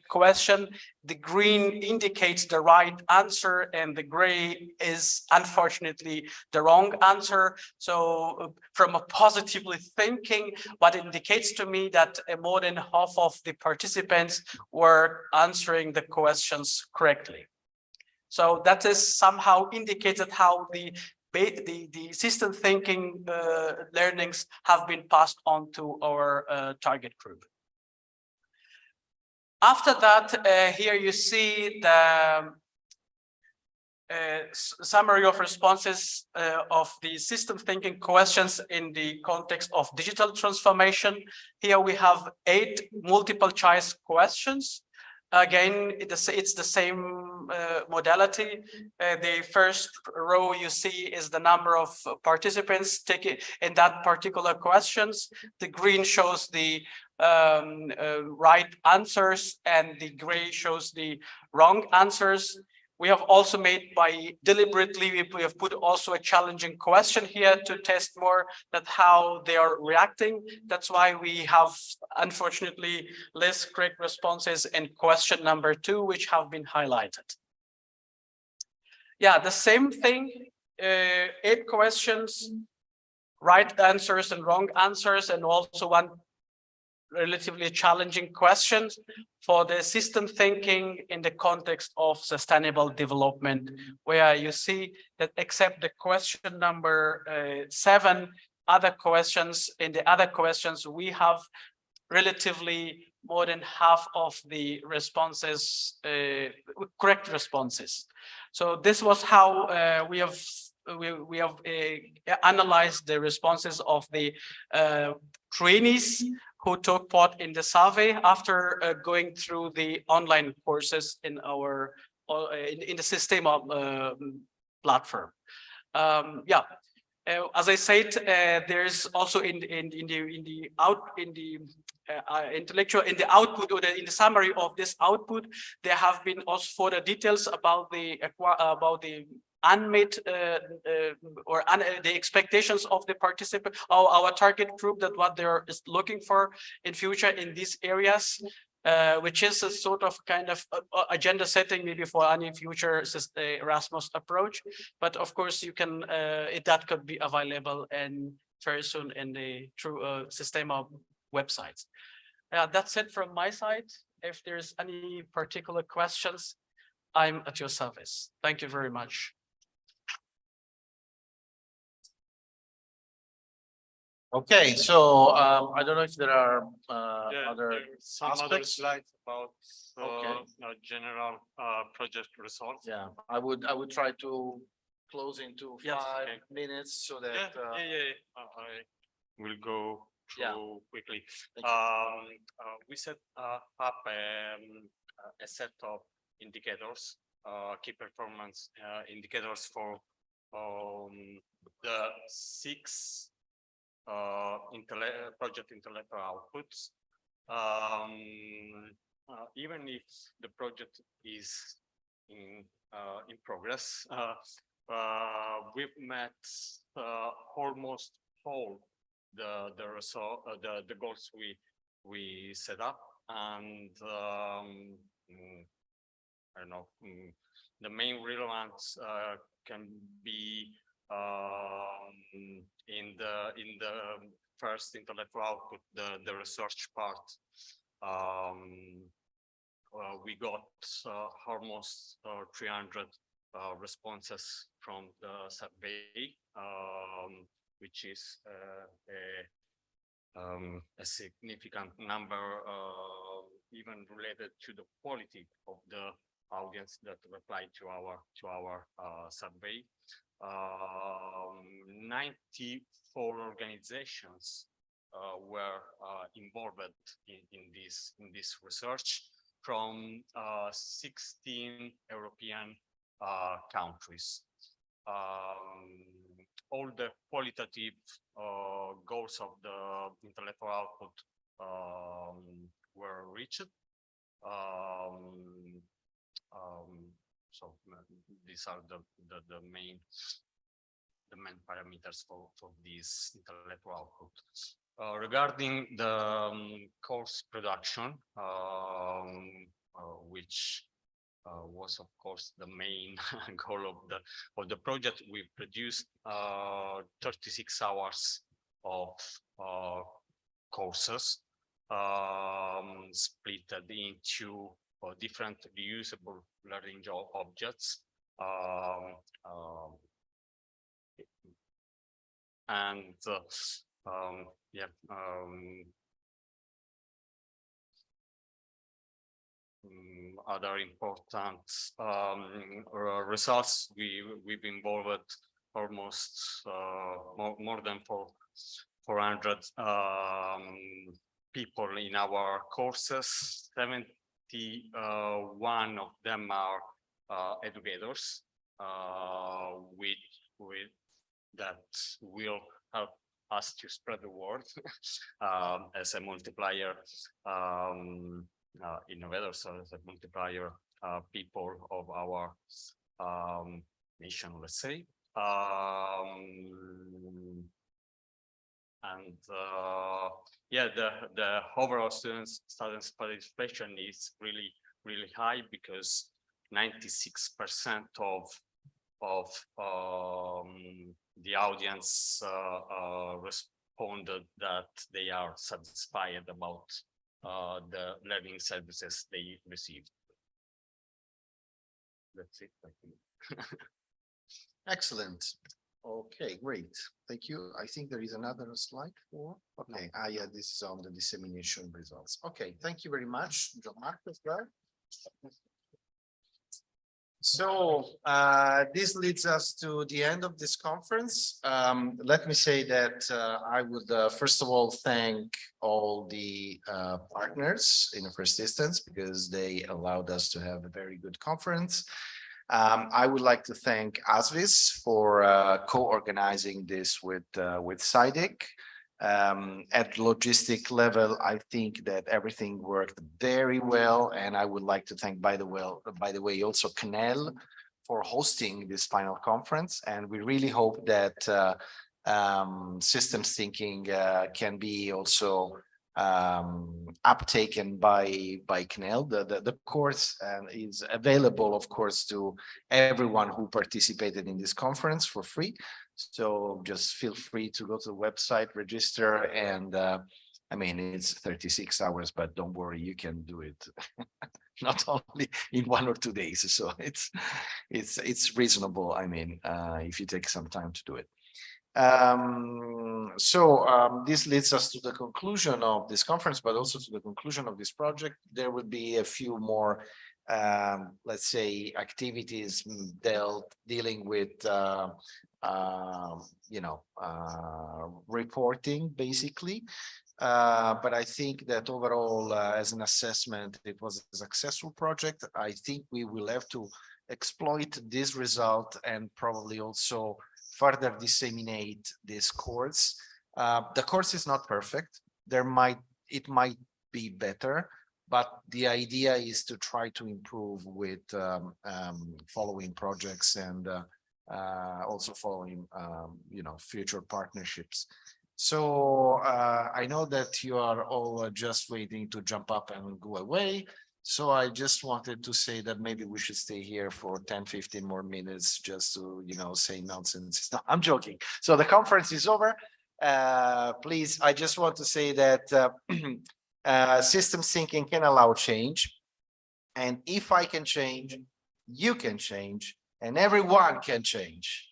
question. The green indicates the right answer, and the gray is unfortunately the wrong answer. So from a positively thinking, what it indicates to me that more than half of the participants were answering the questions correctly. So that is somehow indicated how the system thinking learnings have been passed on to our target group. After that, here you see the summary of responses of the system thinking questions in the context of digital transformation. Here we have 8 multiple choice questions. Again, it's the same modality. The first row you see is the number of participants taking in that particular questions. The green shows the right answers, and the gray shows the wrong answers. We have also made, by deliberately, we have put also a challenging question here to test more that how they are reacting. That's why we have, unfortunately, less correct responses in question number 2, which have been highlighted. Yeah, the same thing, 8 questions, right answers and wrong answers, and also 1 relatively challenging question for the system thinking in the context of sustainable development, where you see that except the question number 7, other questions, in the other questions, we have relatively more than half of the responses, correct responses. So this was how we have analyzed the responses of the trainees who took part in the survey after going through the online courses in our in the Systema platform. Yeah, as I said, there's also in the output, or in the summary of this output, there have been also further details about the unmet or the expectations of the participant, our target group, that what they're looking for in future in these areas, which is a sort of kind of agenda setting maybe for any future Erasmus approach. But of course, you can that could be available and very soon in the true Systema websites. That's it from my side. If there's any particular questions, I'm at your service. Thank you very much. Okay, so I don't know if there are other some other aspects. slides about general project results. Yeah, I would try to close into 5 minutes so that I will go through quickly. We set up a set of indicators, key performance indicators for the 6 project intellectual outputs. Even if the project is in progress, we've met almost all the goals we set up, and I don't know, the main relevance can be in the first intellectual output, the research part. We got almost 300 responses from the survey, which is a significant number, even related to the quality of the audience that replied to our survey. 94 organizations were involved in this research from 16 European countries. All the qualitative goals of the intellectual output were reached. So these are the main parameters for this intellectual output. Regarding the course production, which was of course the main goal of the project, we produced 36 hours of courses split into different reusable learning objects, and other important results. We've involved almost more than 400 people in our courses. 71 of them are educators, with that will help us to spread the word as a multiplier, innovators, as a multiplier people of our nation, let's say. And the overall students participation is really high, because 96% of the audience responded that they are satisfied about the learning services they received. That's it. Thank you. Excellent. Okay, great. Thank you. I think there is another slide for. Okay. Yeah, this is on the dissemination results. Okay, thank you very much, Gianmarco. So this leads us to the end of this conference. Let me say that I would first of all thank all the partners in the first instance, because they allowed us to have a very good conference. I would like to thank ASVIS for co-organizing this with SciDic. At logistic level, I think that everything worked very well, and I would like to thank, by the way, also CNEL for hosting this final conference. And we really hope that systems thinking can be also uptaken by CNEL. The course is available, of course, to everyone who participated in this conference for free. So just feel free to go to the website, register, and I mean, it's 36 hours, but don't worry, you can do it not only in 1 or 2 days. So it's reasonable. I mean, if you take some time to do it. This leads us to the conclusion of this conference, but also to the conclusion of this project. There will be a few more let's say, activities dealing with, reporting, basically. But I think that overall, as an assessment, it was a successful project. I think we will have to exploit this result and probably also further disseminate this course. The course is not perfect. It might be better, but the idea is to try to improve with following projects and also following, future partnerships. So I know that you are all just waiting to jump up and go away. So I just wanted to say that maybe we should stay here for 10-15 more minutes just to, say nonsense. No, I'm joking. So the conference is over. Please, I just want to say that systems thinking can allow change. And if I can change, you can change, and everyone can change.